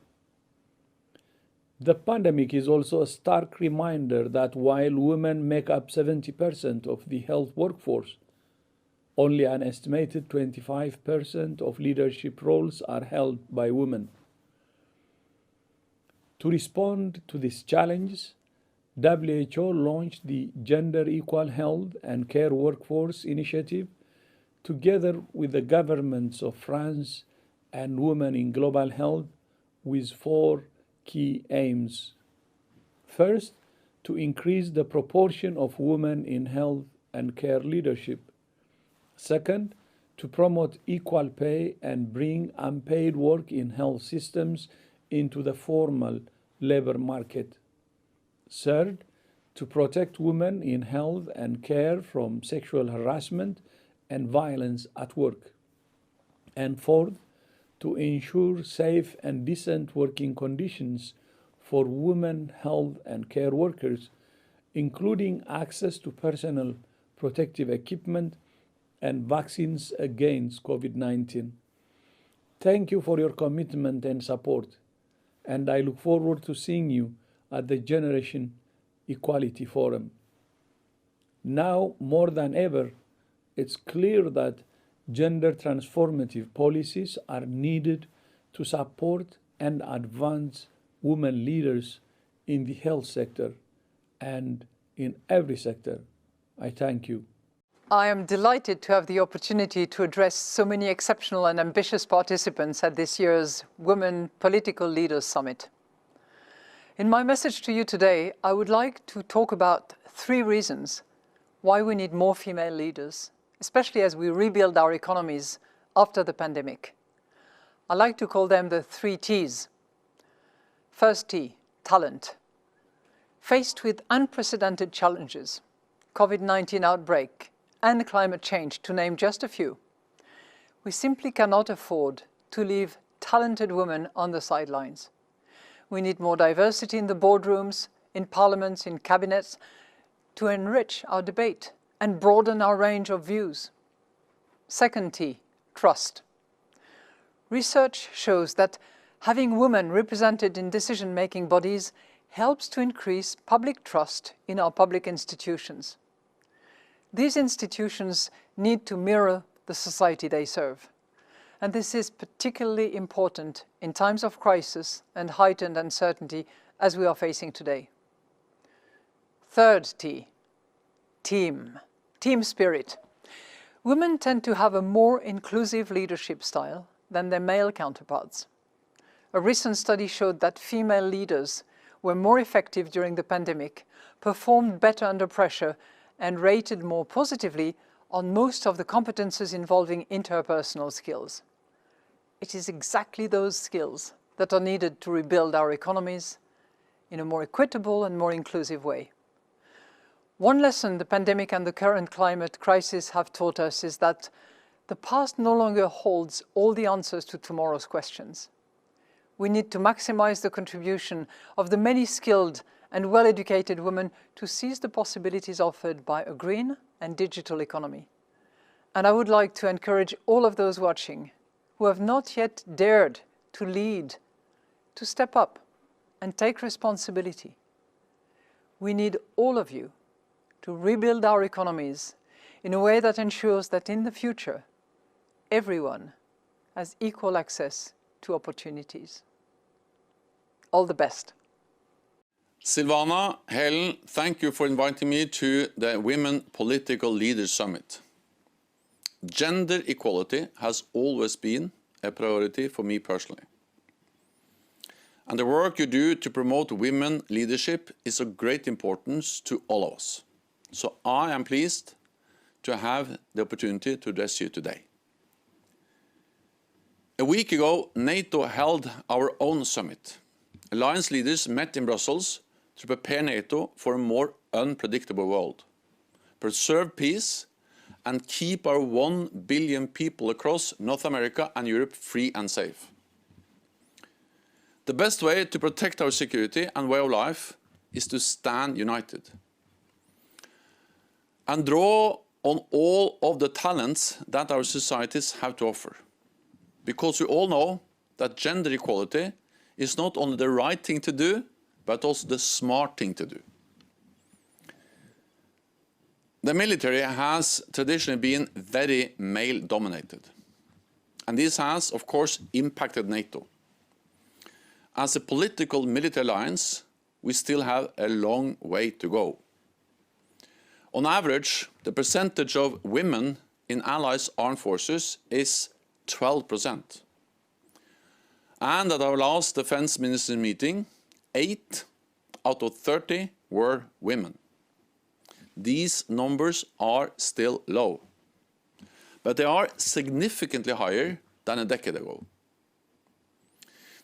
The pandemic is also a stark reminder that while women make up 70% of the health workforce, only an estimated 25% of leadership roles are held by women. To respond to this challenge, WHO launched the Gender Equal Health and Care Workforce Initiative together with the governments of France and Women in Global Health with 4 key aims. First, to increase the proportion of women in health and care leadership. Second, to promote equal pay and bring unpaid work in health systems into the formal labor market. Third, to protect women in health and care from sexual harassment and violence at work. And fourth, to ensure safe and decent working conditions for women health and care workers, including access to personal protective equipment and vaccines against COVID-19. Thank you for your commitment and support, and I look forward to seeing you at the Generation Equality Forum. Now, more than ever, it's clear that gender transformative policies are needed to support and advance women leaders in the health sector and in every sector. I thank you. I am delighted to have the opportunity to address so many exceptional and ambitious participants at this year's Women Political Leaders Summit. In my message to you today, I would like to talk about 3 reasons why we need more female leaders, especially as we rebuild our economies after the pandemic. I like to call them the 3 T's. First T, talent. Faced with unprecedented challenges, COVID-19 outbreak, and climate change, to name just a few, we simply cannot afford to leave talented women on the sidelines. We need more diversity in the boardrooms, in parliaments, in cabinets, to enrich our debate and broaden our range of views. Second T, trust. Research shows that having women represented in decision-making bodies helps to increase public trust in our public institutions. These institutions need to mirror the society they serve. And this is particularly important in times of crisis and heightened uncertainty as we are facing today. Third T, team spirit. Women tend to have a more inclusive leadership style than their male counterparts. A recent study showed that female leaders were more effective during the pandemic, performed better under pressure, and rated more positively on most of the competences involving interpersonal skills. It is exactly those skills that are needed to rebuild our economies in a more equitable and more inclusive way. One lesson the pandemic and the current climate crisis have taught us is that the past no longer holds all the answers to tomorrow's questions. We need to maximize the contribution of the many skilled and well-educated women to seize the possibilities offered by a green and digital economy. And I would like to encourage all of those watching who have not yet dared to lead, to step up and take responsibility We need all of you to rebuild our economies in a way that ensures that in the future, everyone has equal access to opportunities. All the best. Silvana, Helen, thank you for inviting me to the Women Political Leaders Summit. Gender equality has always been a priority for me personally. And the work you do to promote women leadership is of great importance to all of us. So I am pleased to have the opportunity to address you today. A week ago, NATO held our own summit. Alliance leaders met in Brussels to prepare NATO for a more unpredictable world, preserve peace, and keep our 1 billion people across North America and Europe free and safe. The best way to protect our security and way of life is to stand united and draw on all of the talents that our societies have to offer. Because we all know that gender equality is not only the right thing to do, but also the smart thing to do. The military has traditionally been very male-dominated. And this has, of course, impacted NATO. As a political military alliance, we still have a long way to go. On average, the percentage of women in allies' armed forces is 12%. And at our last defense minister meeting, 8 out of 30 were women. These numbers are still low, but they are significantly higher than a decade ago.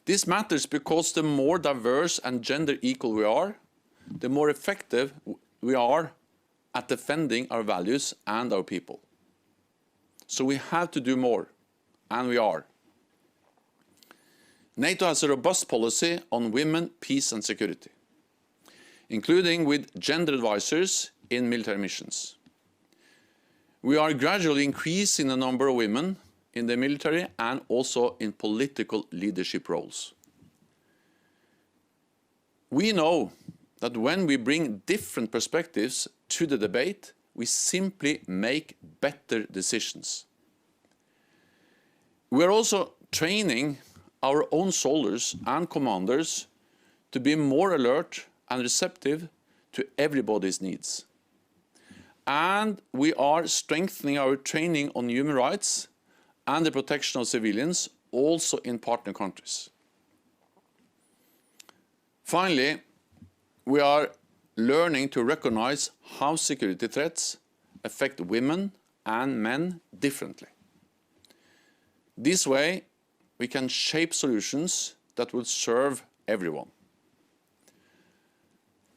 This matters because the more diverse and gender equal we are, the more effective we are at defending our values and our people. So we have to do more, and we are. NATO has a robust policy on women, peace and security, including with gender advisors in military missions. We are gradually increasing the number of women in the military and also in political leadership roles. We know that when we bring different perspectives to the debate, we simply make better decisions. We are also training our own soldiers and commanders to be more alert and receptive to everybody's needs. And we are strengthening our training on human rights and the protection of civilians, also in partner countries. Finally, we are learning to recognize how security threats affect women and men differently. This way, we can shape solutions that will serve everyone.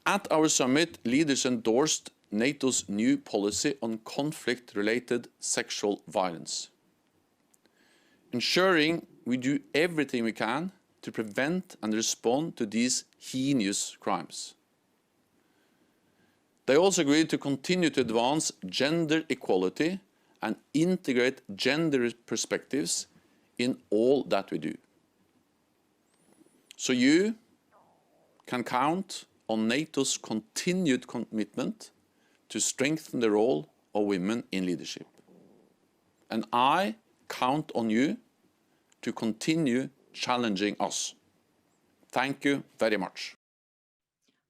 At our summit, leaders endorsed NATO's new policy on conflict-related sexual violence, ensuring we do everything we can to prevent and respond to these heinous crimes. They also agreed to continue to advance gender equality and integrate gender perspectives in all that we do. So you can count on NATO's continued commitment to strengthen the role of women in leadership. And I count on you to continue challenging us. Thank you very much.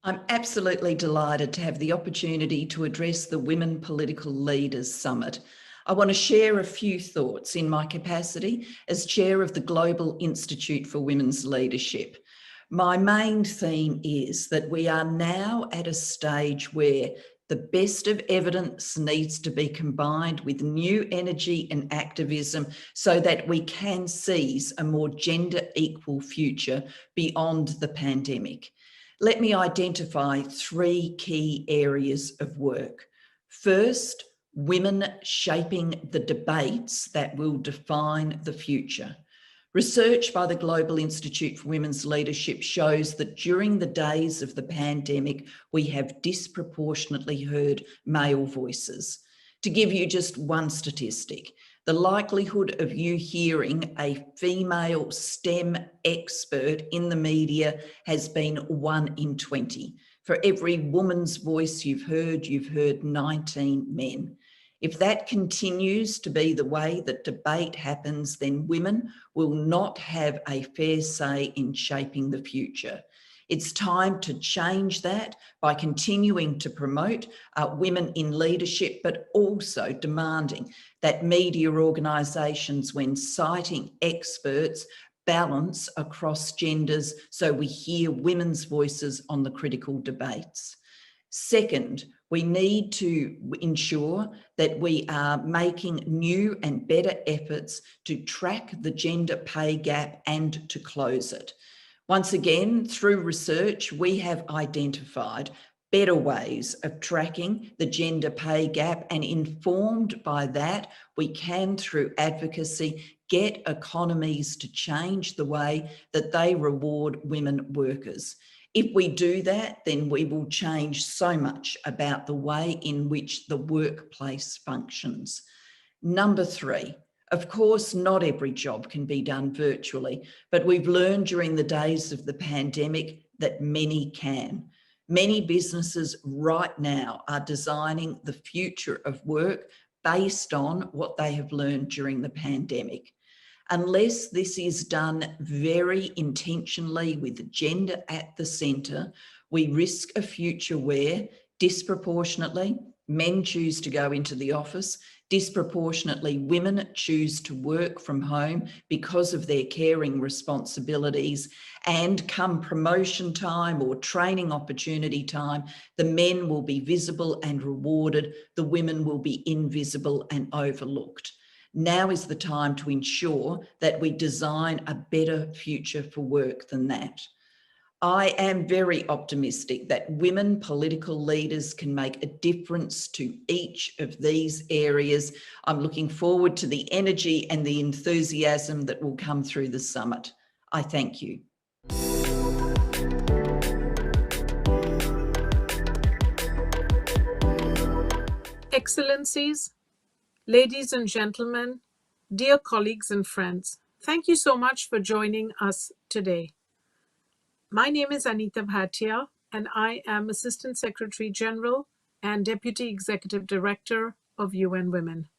I'm absolutely delighted to have the opportunity to address the Women Political Leaders Summit. I want to share a few thoughts in my capacity as chair of the Global Institute for Women's Leadership. My main theme is that we are now at a stage where the best of evidence needs to be combined with new energy and activism so that we can seize a more gender equal future beyond the pandemic. Let me identify 3 key areas of work. First, women shaping the debates that will define the future. Research by the Global Institute for Women's Leadership shows that during the days of the pandemic, we have disproportionately heard male voices. To give you just one statistic, the likelihood of you hearing a female STEM expert in the media has been 1 in 20. For every woman's voice you've heard 19 men. If that continues to be the way that debate happens, then women will not have a fair say in shaping the future. It's time to change that by continuing to promote women in leadership, but also demanding that media organisations, when citing experts, balance across genders so we hear women's voices on the critical debates. Second, we need to ensure that we are making new and better efforts to track the gender pay gap and to close it. Once again, through research, we have identified better ways of tracking the gender pay gap, and informed by that, we can, through advocacy, get economies to change the way that they reward women workers. If we do that, then we will change so much about the way in which the workplace functions. Number three, of course, not every job can be done virtually, but we've learned during the days of the pandemic that many can. Many businesses right now are designing the future of work based on what they have learned during the pandemic. Unless this is done very intentionally with gender at the centre, we risk a future where disproportionately men choose to go into the office, disproportionately women choose to work from home because of their caring responsibilities, and come promotion time or training opportunity time, the men will be visible and rewarded, the women will be invisible and overlooked. Now is the time to ensure that we design a better future for work than that. I am very optimistic that women political leaders can make a difference to each of these areas. I'm looking forward to the energy and the enthusiasm that will come through the summit. I thank you. Excellencies, ladies and gentlemen, dear colleagues and friends, thank you so much for joining us today. My name is Anita Bhatia, and I am Assistant Secretary General and Deputy Executive Director of UN Women.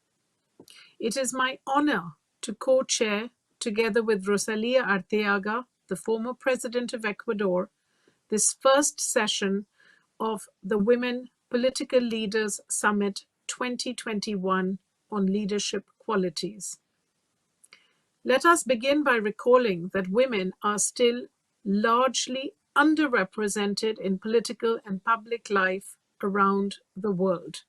It is my honor to co-chair, together with Rosalía Arteaga, the former President of Ecuador, this first session of the Women Political Leaders Summit 2021 on leadership qualities. Let us begin by recalling that women are still largely underrepresented in political and public life around the world.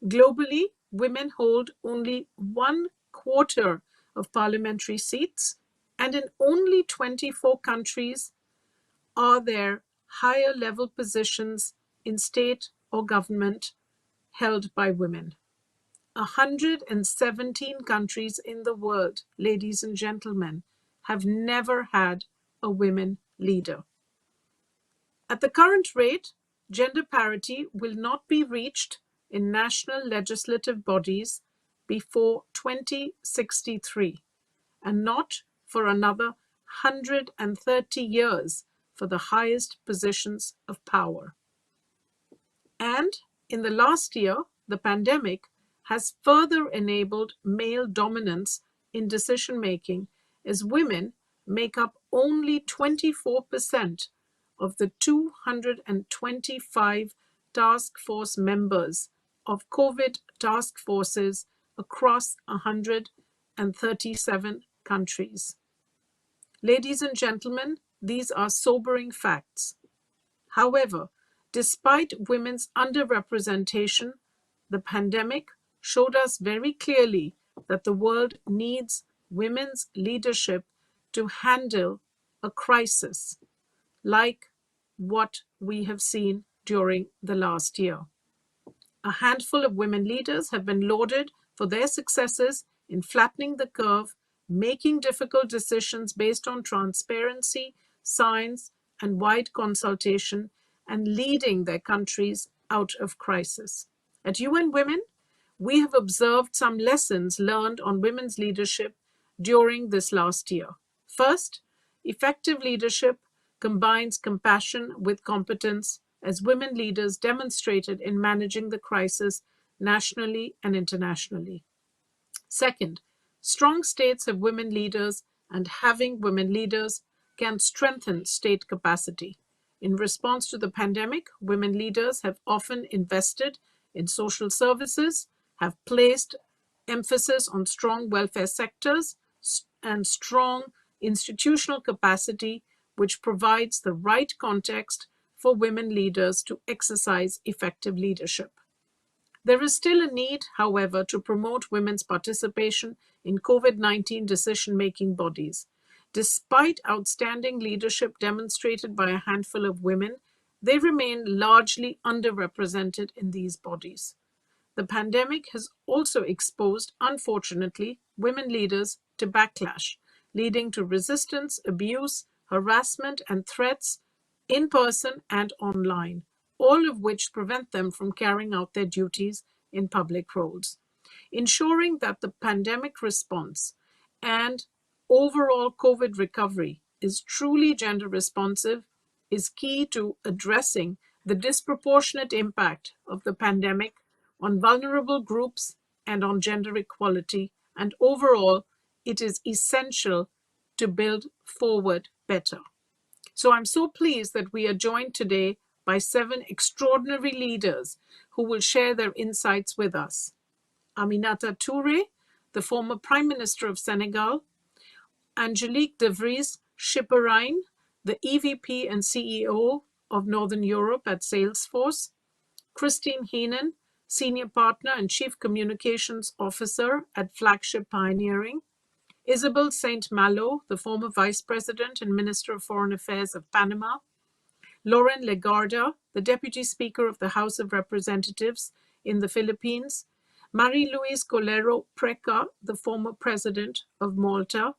Globally, women hold only 1/4 of parliamentary seats, and in only 24 countries are there higher level positions in state or government held by women. 117 countries in the world, ladies and gentlemen, have never had a women leader. At the current rate, gender parity will not be reached in national legislative bodies before 2063, and not for another 130 years for the highest positions of power. And in the last year, the pandemic has further enabled male dominance in decision-making, as women make up only 24% of the 225 task force members of COVID task forces across 137 countries. Ladies and gentlemen, these are sobering facts. However, despite women's underrepresentation, the pandemic showed us very clearly that the world needs women's leadership to handle a crisis like what we have seen during the last year. A handful of women leaders have been lauded for their successes in flattening the curve, making difficult decisions based on transparency, science, and wide consultation, and leading their countries out of crisis. At UN Women, we have observed some lessons learned on women's leadership during this last year. First, effective leadership combines compassion with competence, as women leaders demonstrated in managing the crisis nationally and internationally. Second, strong states have women leaders, and having women leaders can strengthen state capacity. In response to the pandemic, women leaders have often invested in social services, have placed emphasis on strong welfare sectors and strong institutional capacity, which provides the right context for women leaders to exercise effective leadership. There is still a need, however, to promote women's participation in COVID-19 decision-making bodies. Despite outstanding leadership demonstrated by a handful of women, they remain largely underrepresented in these bodies. The pandemic has also exposed, unfortunately, women leaders to backlash, leading to resistance, abuse, harassment, and threats in person and online, all of which prevent them from carrying out their duties in public roles. Ensuring that the pandemic response and overall COVID recovery is truly gender responsive is key to addressing the disproportionate impact of the pandemic on vulnerable groups and on gender equality, and overall, it is essential to build forward better. So I'm so pleased that we are joined today by 7 extraordinary leaders who will share their insights with us. Aminata Touré, the former Prime Minister of Senegal, Angelique de Vries Schipperijn, the EVP and CEO of Northern Europe at Salesforce, Christine Heenan, Senior Partner and Chief Communications Officer at Flagship Pioneering, Isabel Saint Malo, the former Vice President and Minister of Foreign Affairs of Panama, Lauren Legarda, the Deputy Speaker of the House of Representatives in the Philippines, Marie-Louise Colero Preca, the former President of Malta,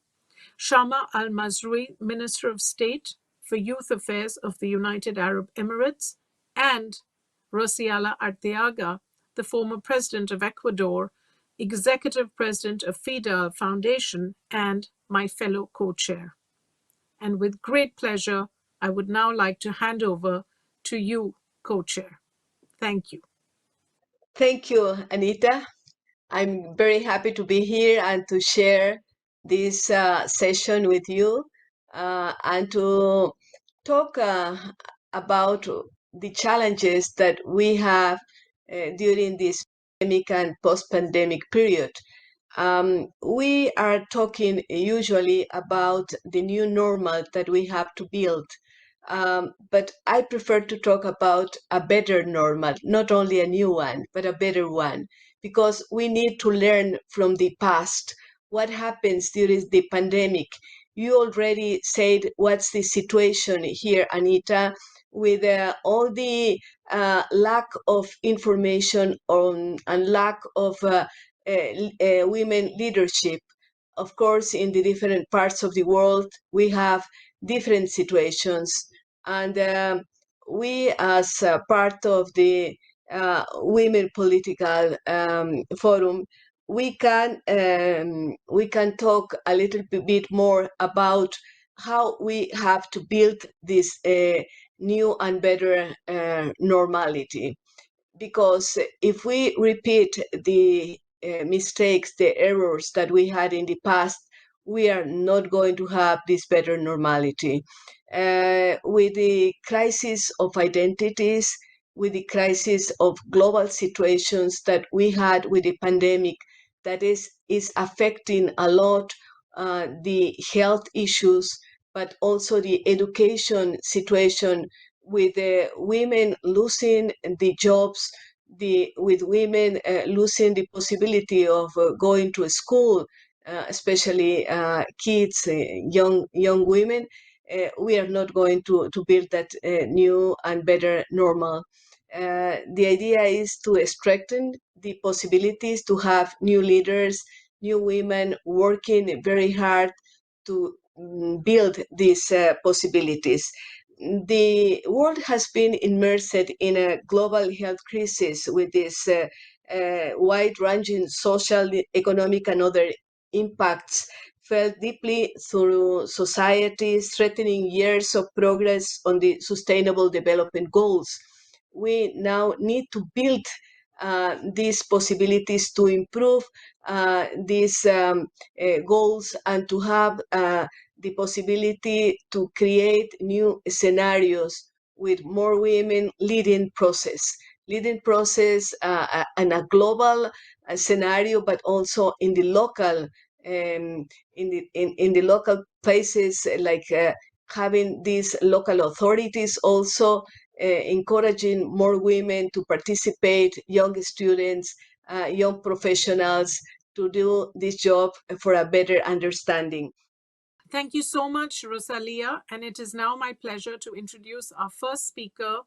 Shama Al-Mazrui, Minister of State for Youth Affairs of the United Arab Emirates, and Rosiala Arteaga, the former President of Ecuador, Executive President of FIDA Foundation, and my fellow co-chair. And with great pleasure, I would now like to hand over to you, co-chair. Thank you. Thank you, Anita. I'm very happy to be here and to share this session with you and to talk about the challenges that we have during this pandemic and post-pandemic period. We are talking usually about the new normal that we have to build. But I prefer to talk about a better normal, not only a new one, but a better one, because we need to learn from the past. What happens during the pandemic? You already said what's the situation here, Anita, with all the lack of information and lack of women leadership. Of course, in the different parts of the world, we have different situations. And we, as part of the Women Political Forum, we can talk a little bit more about how we have to build this new and better normality. Because if we repeat the mistakes, the errors that we had in the past, we are not going to have this better normality. With the crisis of identities, with the crisis of global situations that we had with the pandemic, that is affecting a lot the health issues, but also the education situation, with women losing the jobs, with women losing the possibility of going to school, especially kids, young women. We are not going to build that new and better normal. The idea is to strengthen the possibilities to have new leaders, new women working very hard to build these possibilities. The world has been immersed in a global health crisis with this wide-ranging social, economic, and other impacts felt deeply through society, threatening years of progress on the Sustainable Development Goals. we now need to build these possibilities to improve these goals and to have the possibility to create new scenarios with more women leading process and a global scenario, but also in the local in the local places, like having these local authorities also encouraging more women to participate, young students, young professionals to do this job for a better understanding. Thank you so much, Rosalia. And it is now my pleasure to introduce our first speaker,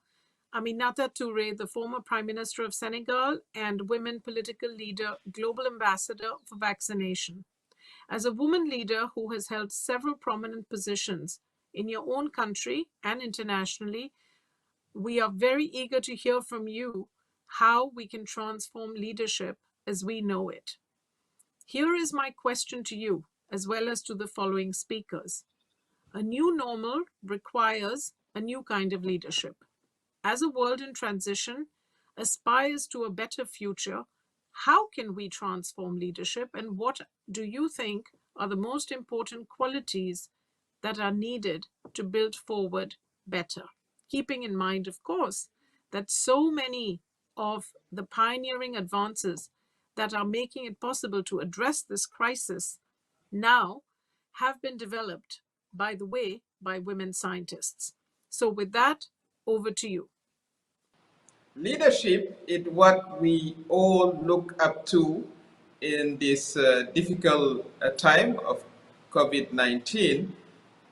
Aminata Touré, the former Prime Minister of Senegal and women political leader, global ambassador for vaccination. As a woman leader who has held several prominent positions in your own country and internationally, we are very eager to hear from you how we can transform leadership as we know it. Here is my question to you, as well as to the following speakers. A new normal requires a new kind of leadership. As a world in transition aspires to a better future, how can we transform leadership, and what do you think are the most important qualities that are needed to build forward better? Keeping in mind, of course, that so many of the pioneering advances that are making it possible to address this crisis now have been developed, by the way, by women scientists. So with that, over to you. Leadership is what we all look up to in this difficult time of COVID-19.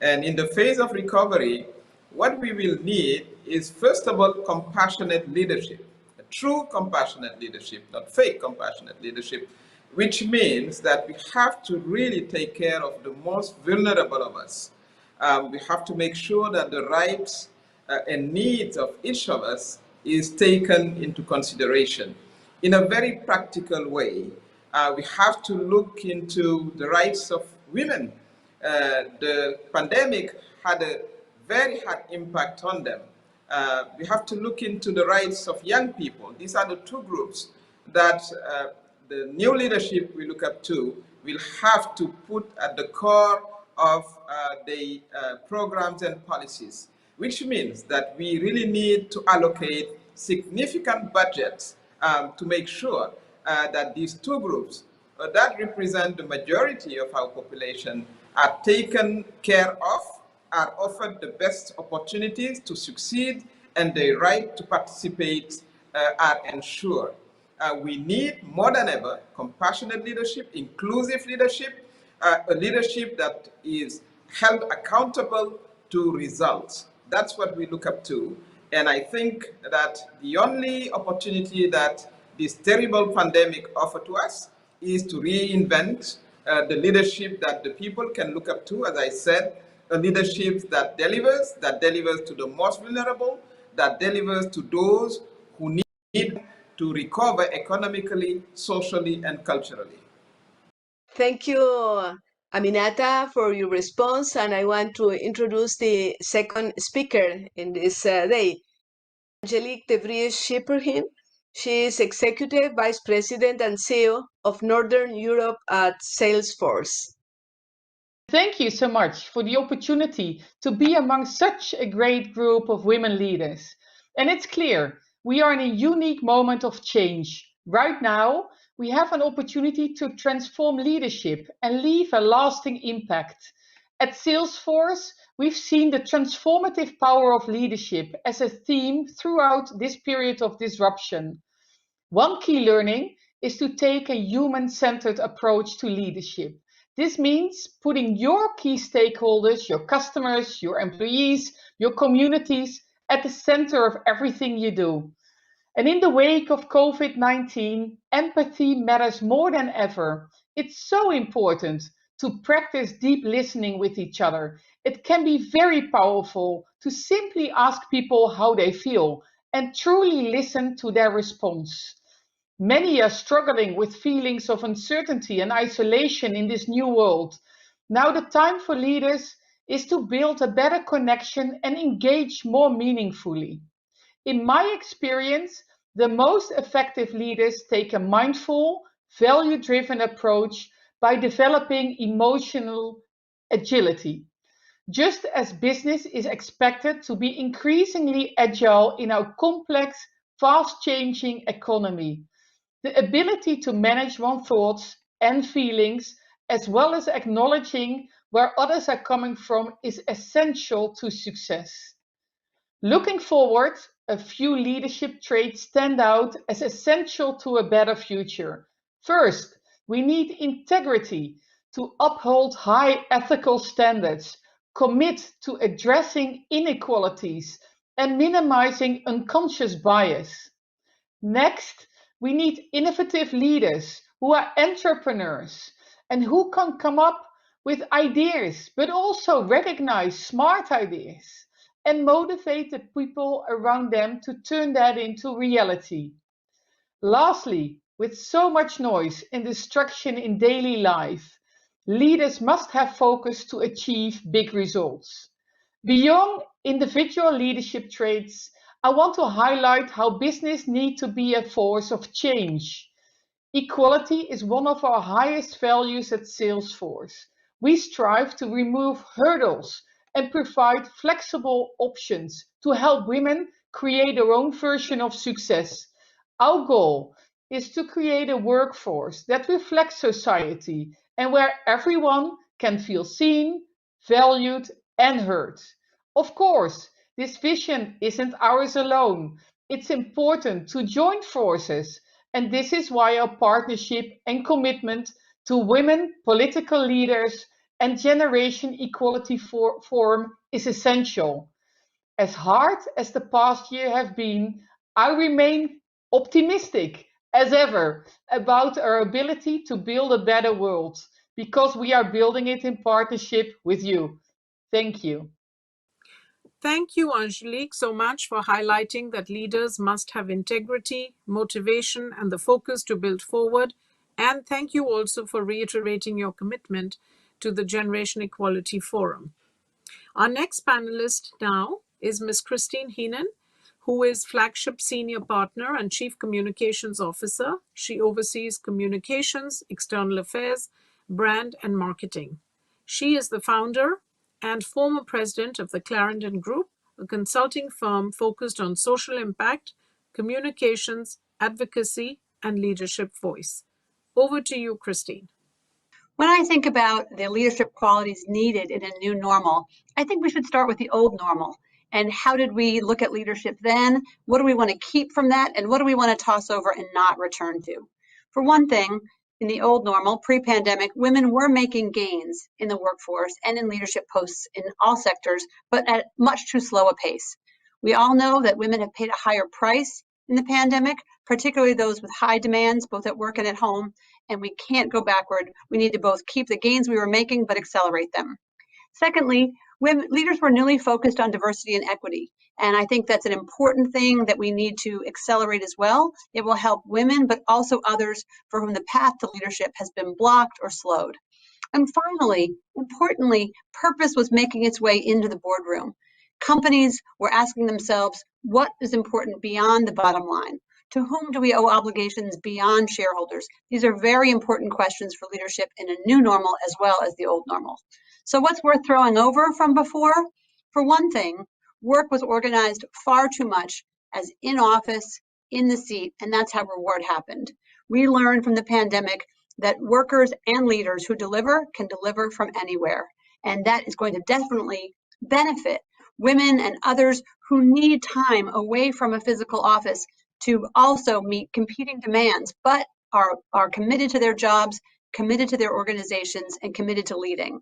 And in the phase of recovery, what we will need is, first of all, compassionate leadership, a true compassionate leadership, not fake compassionate leadership, which means that we have to really take care of the most vulnerable of us. We have to make sure that the rights and needs of each of us is taken into consideration. In a very practical way, we have to look into the rights of women. The pandemic had a very hard impact on them. We have to look into the rights of young people. These are the two groups that the new leadership we look up to will have to put at the core of the programs and policies, which means that we really need to allocate significant budgets to make sure that these two groups that represent the majority of our population are taken care of, are offered the best opportunities to succeed, and their right to participate are ensured. We need more than ever compassionate leadership, inclusive leadership, a leadership that is held accountable to results. That's what we look up to. And I think that the only opportunity that this terrible pandemic offered to us is to reinvent the leadership that the people can look up to. As I said, a leadership that delivers to the most vulnerable, that delivers to those who need to recover economically, socially, and culturally. Thank you, Aminata, for your response. And I want to introduce the second speaker in this day, Angelique de Vries Schipperhin. She is Executive Vice President and CEO of Northern Europe at Salesforce. Thank you so much for the opportunity to be among such a great group of women leaders. And it's clear, we are in a unique moment of change. Right now, we have an opportunity to transform leadership and leave a lasting impact. At Salesforce, we've seen the transformative power of leadership as a theme throughout this period of disruption. One key learning is to take a human-centered approach to leadership. This means putting your key stakeholders, your customers, your employees, your communities at the center of everything you do. And in the wake of COVID-19, empathy matters more than ever. It's so important to practice deep listening with each other. It can be very powerful to simply ask people how they feel and truly listen to their response. Many are struggling with feelings of uncertainty and isolation in this new world. Now the time for leaders is to build a better connection and engage more meaningfully. In my experience, the most effective leaders take a mindful, value-driven approach by developing emotional agility. Just as business is expected to be increasingly agile in our complex, fast-changing economy, the ability to manage one's thoughts and feelings, as well as acknowledging where others are coming from, is essential to success. Looking forward, a few leadership traits stand out as essential to a better future. First, we need integrity to uphold high ethical standards, commit to addressing inequalities, and minimizing unconscious bias. Next, we need innovative leaders who are entrepreneurs and who can come up with ideas, but also recognize smart ideas and motivate the people around them to turn that into reality. Lastly, with so much noise and distraction in daily life, leaders must have focus to achieve big results. Beyond individual leadership traits, I want to highlight how business needs to be a force of change. Equality is one of our highest values at Salesforce. We strive to remove hurdles and provide flexible options to help women create their own version of success. Our goal is to create a workforce that reflects society and where everyone can feel seen, valued, and heard. Of course, this vision isn't ours alone. It's important to join forces, and this is why our partnership and commitment to women political leaders and Generation Equality Forum is essential. As hard as the past year have been, I remain optimistic as ever about our ability to build a better world because we are building it in partnership with you. Thank you. Thank you, Angelique, so much for highlighting that leaders must have integrity, motivation, and the focus to build forward. And thank you also for reiterating your commitment to the Generation Equality Forum. Our next panelist now is Ms. Christine Heenan, who is Flagship Senior Partner and Chief Communications Officer. She oversees communications, external affairs, brand, and marketing. She is the founder and former president of the Clarendon Group, a consulting firm focused on social impact, communications, advocacy, and leadership voice. Over to you, Christine. When I think about the leadership qualities needed in a new normal, I think we should start with the old normal. And how did we look at leadership then? What do we want to keep from that? And what do we want to toss over and not return to? For one thing, in the old normal, pre-pandemic, women were making gains in the workforce and in leadership posts in all sectors, but at much too slow a pace. We all know that women have paid a higher price in the pandemic, particularly those with high demands, both at work and at home, and we can't go backward. We need to both keep the gains we were making, but accelerate them. Secondly, leaders were newly focused on diversity and equity. And I think that's an important thing that we need to accelerate as well. It will help women, but also others for whom the path to leadership has been blocked or slowed. And finally, importantly, purpose was making its way into the boardroom. Companies were asking themselves, what is important beyond the bottom line? To whom do we owe obligations beyond shareholders? These are very important questions for leadership in a new normal as well as the old normal. So what's worth throwing over from before? For one thing, work was organized far too much as in office, in the seat, and that's how reward happened. We learned from the pandemic that workers and leaders who deliver can deliver from anywhere. And that is going to definitely benefit women and others who need time away from a physical office to also meet competing demands, but are committed to their jobs, committed to their organizations, and committed to leading.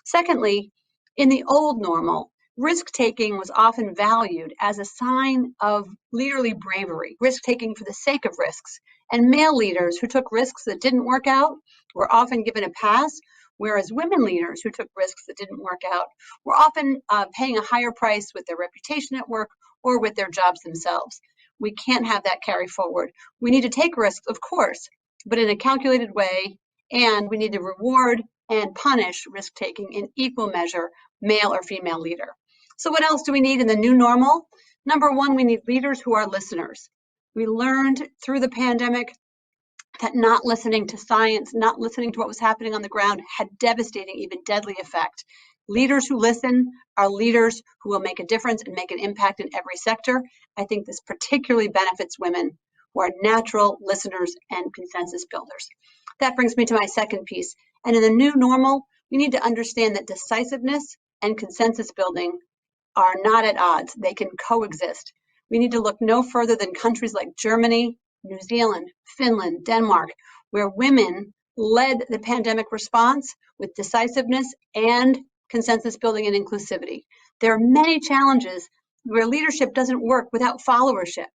Secondly, in the old normal, risk-taking was often valued as a sign of leaderly bravery, risk-taking for the sake of risks. And male leaders who took risks that didn't work out were often given a pass, whereas women leaders who took risks that didn't work out were often paying a higher price with their reputation at work or with their jobs themselves. We can't have that carry forward. We need to take risks, of course, but in a calculated way, and we need to reward and punish risk-taking in equal measure, male or female leader. So what else do we need in the new normal? Number one, we need leaders who are listeners. We learned through the pandemic that not listening to science, not listening to what was happening on the ground had devastating, even deadly effect. Leaders who listen are leaders who will make a difference and make an impact in every sector. I think this particularly benefits women who are natural listeners and consensus builders. That brings me to my second piece. And in the new normal, we need to understand that decisiveness and consensus building are not at odds. They can coexist. We need to look no further than countries like Germany, New Zealand, Finland, Denmark, where women led the pandemic response with decisiveness and consensus building and inclusivity. There are many challenges where leadership doesn't work without followership.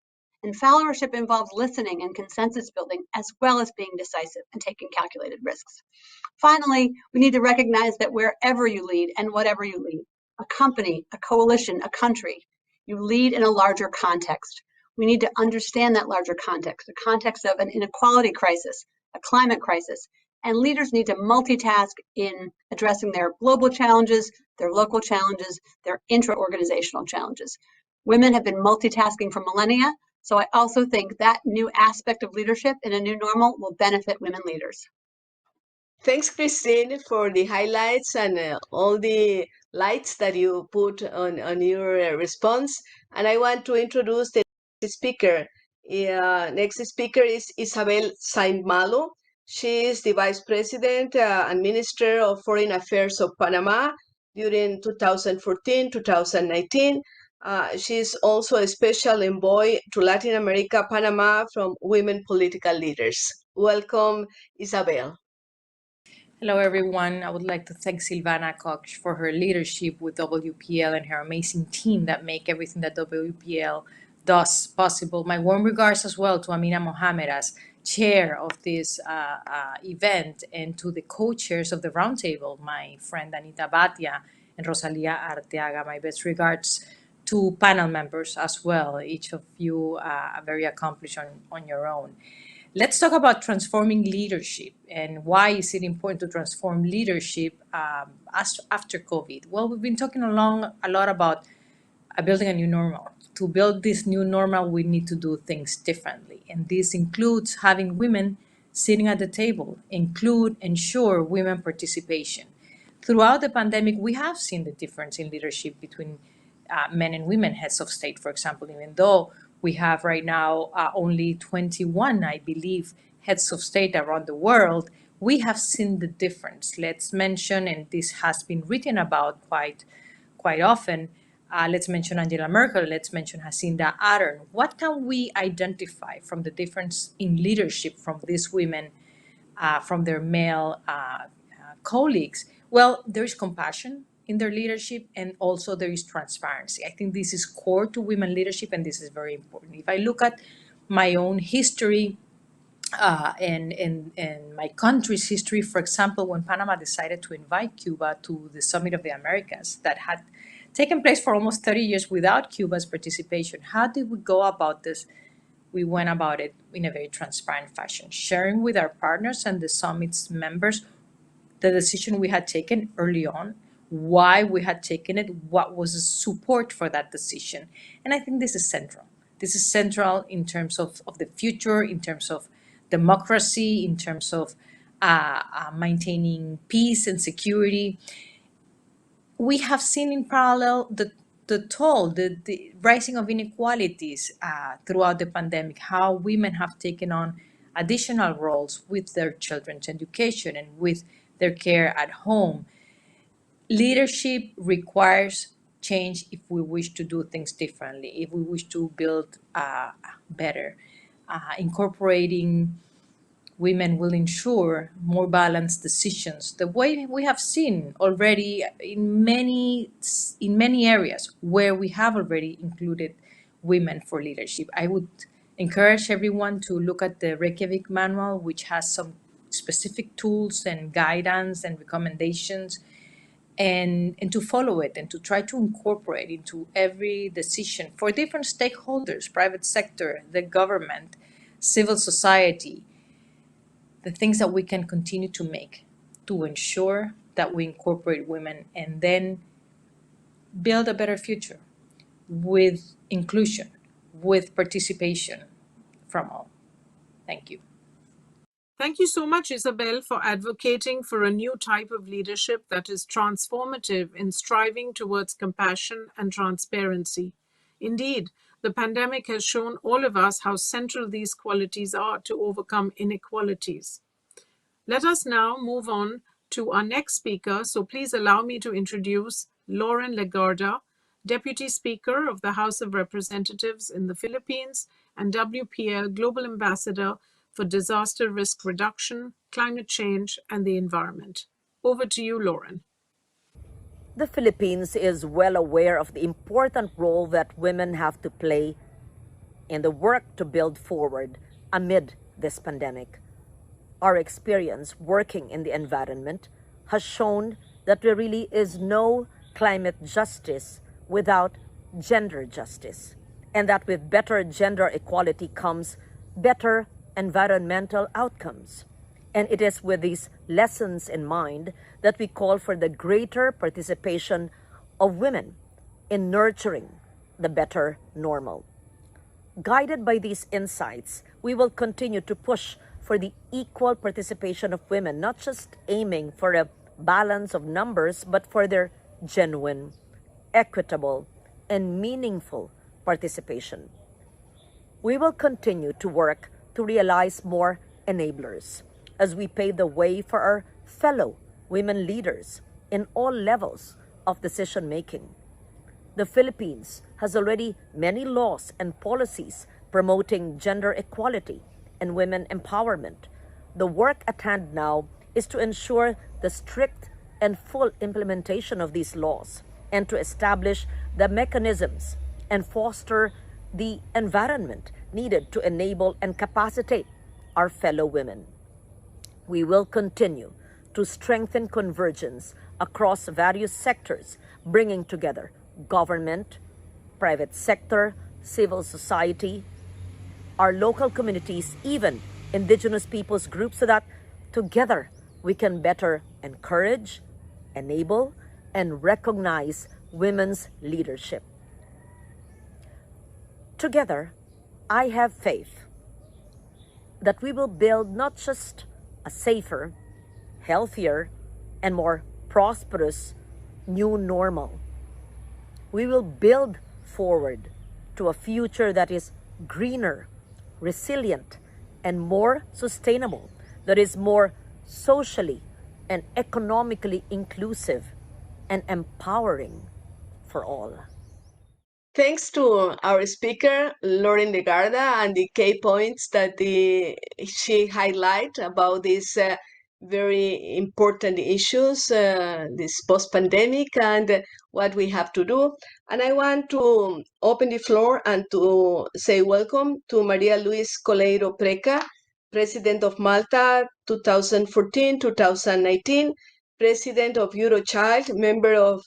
And followership involves listening and consensus building, as well as being decisive and taking calculated risks. Finally, we need to recognize that wherever you lead and whatever you lead, a company, a coalition, a country, you lead in a larger context. We need to understand that larger context, the context of an inequality crisis, a climate crisis, and leaders need to multitask in addressing their global challenges, their local challenges, their intra-organizational challenges. Women have been multitasking for millennia, so I also think that new aspect of leadership in a new normal will benefit women leaders. Thanks, Christine, for the highlights and all the lights that you put on your response. And I want to introduce the next speaker. Next speaker is Isabel Saint-Malo. She is the Vice President and Minister of Foreign Affairs of Panama during 2014-2019. She is also a special envoy to Latin America, Panama from Women Political Leaders. Welcome, Isabel. Hello, everyone. I would like to thank Silvana Koch for her leadership with WPL and her amazing team that make everything that WPL does possible. My warm regards as well to Amina Mohammed as chair of this event, and to the co-chairs of the Roundtable, my friend Anita Bhatia and Rosalia Arteaga. My best regards to panel members as well. Each of you are very accomplished on your own. Let's talk about transforming leadership and why is it important to transform leadership after COVID? Well, we've been talking a lot about building a new normal. To build this new normal, we need to do things differently. And this includes having women sitting at the table, ensure women participation. Throughout the pandemic, we have seen the difference in leadership between men and women heads of state, for example, even though we have right now only 21, I believe, heads of state around the world. We have seen the difference. Let's mention, and this has been written about quite often, let's mention Angela Merkel, let's mention Jacinda Ardern. What can we identify from the difference in leadership from these women, from their male colleagues? Well, there is compassion in their leadership, and also there is transparency. I think this is core to women leadership, and this is very important. If I look at my own history and my country's history, for example, when Panama decided to invite Cuba to the Summit of the Americas that had taken place for almost 30 years without Cuba's participation, how did we go about this? We went about it in a very transparent fashion, sharing with our partners and the summit's members the decision we had taken early on, why we had taken it, what was the support for that decision. And I think this is central. This is central in terms of the future, in terms of democracy, in terms of maintaining peace and security. We have seen in parallel the rising of inequalities throughout the pandemic, how women have taken on additional roles with their children's education and with their care at home. Leadership requires change if we wish to do things differently, if we wish to build better. Incorporating women will ensure more balanced decisions, the way we have seen already in many areas where we have already included women for leadership. I would encourage everyone to look at the Reykjavík Manual, which has some specific tools and guidance and recommendations, and to follow it and to try to incorporate into every decision for different stakeholders, private sector, the government, civil society, the things that we can continue to make to ensure that we incorporate women and then build a better future. with inclusion, with participation from all. Thank you. Thank you so much, Isabel, for advocating for a new type of leadership that is transformative in striving towards compassion and transparency. Indeed, the pandemic has shown all of us how central these qualities are to overcome inequalities. Let us now move on to our next speaker, so please allow me to introduce Lauren Legarda, Deputy Speaker of the House of Representatives in the Philippines and WPL Global Ambassador for Disaster Risk Reduction, Climate Change, and the Environment. Over to you, Lauren. The Philippines is well aware of the important role that women have to play in the work to build forward amid this pandemic. Our experience working in the environment has shown that there really is no climate justice without gender justice, and that with better gender equality comes better environmental outcomes. And it is with these lessons in mind that we call for the greater participation of women in nurturing the better normal. Guided by these insights, we will continue to push for the equal participation of women, not just aiming for a balance of numbers, but for their genuine, equitable, and meaningful participation. We will continue to work to realize more enablers as we pave the way for our fellow women leaders in all levels of decision making. The Philippines has already many laws and policies promoting gender equality and women empowerment. The work at hand now is to ensure the strict and full implementation of these laws and to establish the mechanisms and foster the environment needed to enable and capacitate our fellow women. We will continue to strengthen convergence across various sectors, bringing together government, private sector, civil society, our local communities, even indigenous peoples groups, so that together we can better encourage, enable, and recognize women's leadership. Together, I have faith that we will build not just a safer, healthier, and more prosperous new normal. We will build forward to a future that is greener, resilient, and more sustainable, that is more socially and economically inclusive and empowering for all. Thanks to our speaker, Lauren Legarda, and the key points that she highlight about these very important issues, this post-pandemic and what we have to do. And I want to open the floor and to say welcome to Maria Luis Coleiro Preca, President of Malta 2014-2019, President of Eurochild, member of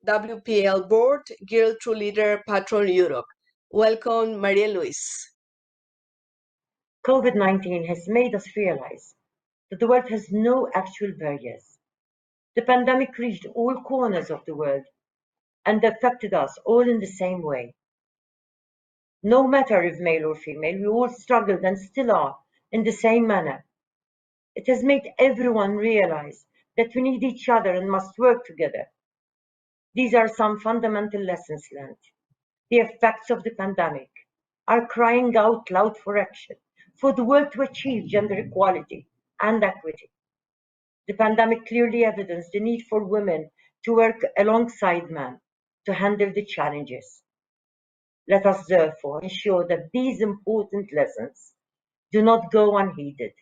WPL Board, Girl True Leader Patron Europe. Welcome, Maria Luis. COVID-19 has made us realize that the world has no actual barriers. The pandemic reached all corners of the world and affected us all in the same way. No matter if male or female, we all struggled and still are in the same manner. It has made everyone realize that we need each other and must work together. These are some fundamental lessons learned. The effects of the pandemic are crying out loud for action, for the world to achieve gender equality and equity. The pandemic clearly evidenced the need for women to work alongside men to handle the challenges. Let us therefore ensure that these important lessons do not go unheeded.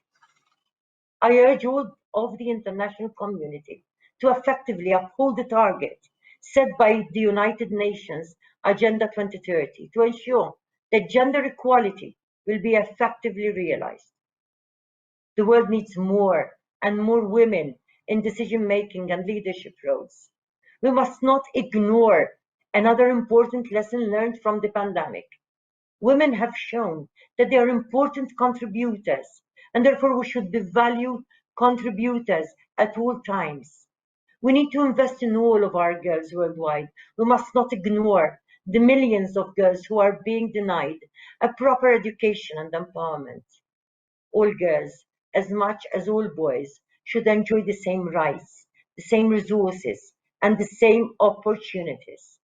I urge all of the international community to effectively uphold the target set by the United Nations Agenda 2030 to ensure that gender equality will be effectively realized. The world needs more and more women in decision-making and leadership roles. We must not ignore another important lesson learned from the pandemic. Women have shown that they are important contributors, and therefore we should be valued contributors at all times. We need to invest in all of our girls worldwide. We must not ignore the millions of girls who are being denied a proper education and empowerment. All girls, as much as all boys, should enjoy the same rights, the same resources, and the same opportunities.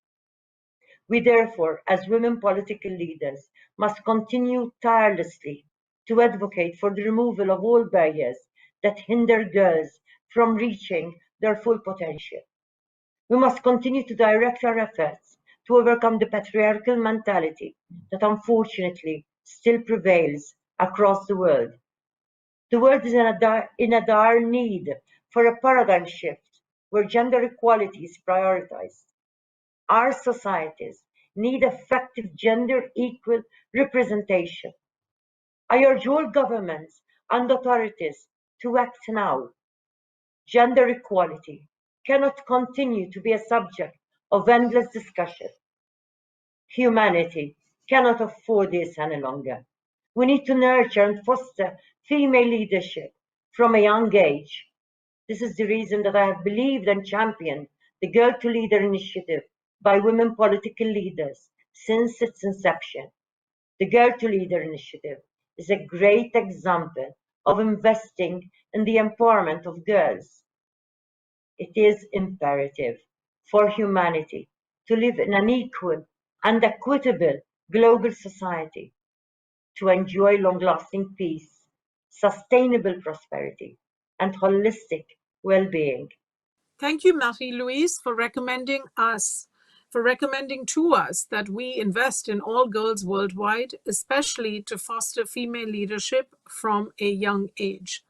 We therefore, as women political leaders, must continue tirelessly to advocate for the removal of all barriers that hinder girls from reaching their full potential. We must continue to direct our efforts to overcome the patriarchal mentality that unfortunately still prevails across the world. The world is in a dire need for a paradigm shift where gender equality is prioritized. Our societies need effective gender equal representation. I urge all governments and authorities to act now. Gender equality cannot continue to be a subject of endless discussion. Humanity cannot afford this any longer. We need to nurture and foster female leadership from a young age. This is the reason that I have believed and championed the Girl to Leader initiative by women political leaders since its inception. The Girl to Leader initiative is a great example of investing in the empowerment of girls. It is imperative for humanity to live in an equal and equitable global society, to enjoy long-lasting peace, sustainable prosperity, and holistic well-being. Thank you, Marie-Louise, for recommending to us that we invest in all girls worldwide, especially to foster female leadership from a young age.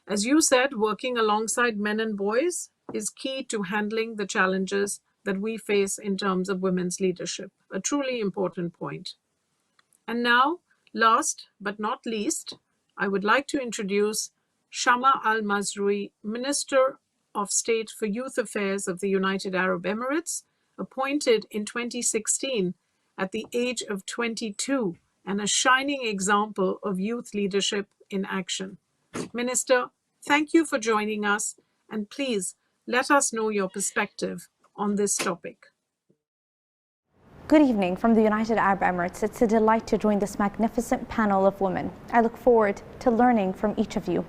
As you said, working alongside men and boys is key to handling the challenges that we face in terms of women's leadership, a truly important point. And now, last but not least, I would like to introduce Shama Al-Mazrui, Minister of State for Youth Affairs of the United Arab Emirates, appointed in 2016 at the age of 22 and a shining example of youth leadership in action. Minister, thank you for joining us, and please let us know your perspective on this topic. Good evening from the United Arab Emirates. It's a delight to join this magnificent panel of women. I look forward to learning from each of you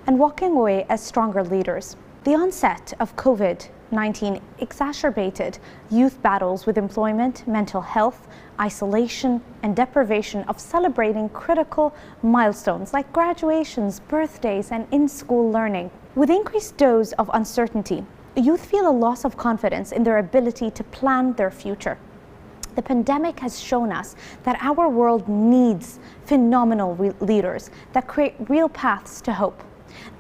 and walking away as stronger leaders. The onset of COVID-19 exacerbated youth battles with employment, mental health, isolation, and deprivation of celebrating critical milestones like graduations, birthdays, and in-school learning. With increased dose of uncertainty, youth feel a loss of confidence in their ability to plan their future. The pandemic has shown us that our world needs phenomenal leaders that create real paths to hope.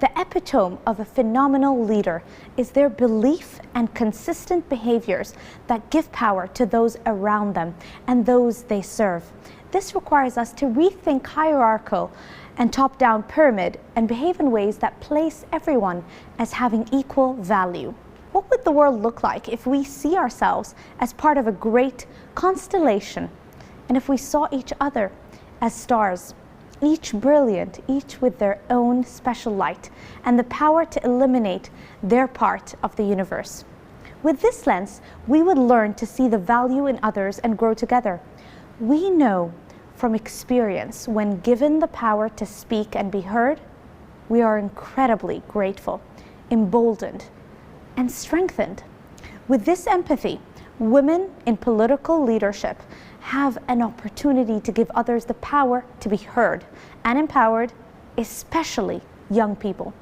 The epitome of a phenomenal leader is their belief and consistent behaviors that give power to those around them and those they serve. This requires us to rethink hierarchical and top-down pyramid and behave in ways that place everyone as having equal value. What would the world look like if we see ourselves as part of a great constellation, and if we saw each other as stars, each brilliant, each with their own special light and the power to illuminate their part of the universe? With this lens, we would learn to see the value in others and grow together. We know from experience, when given the power to speak and be heard, we are incredibly grateful, emboldened, and strengthened. With this empathy, women in political leadership have an opportunity to give others the power to be heard and empowered, especially young people.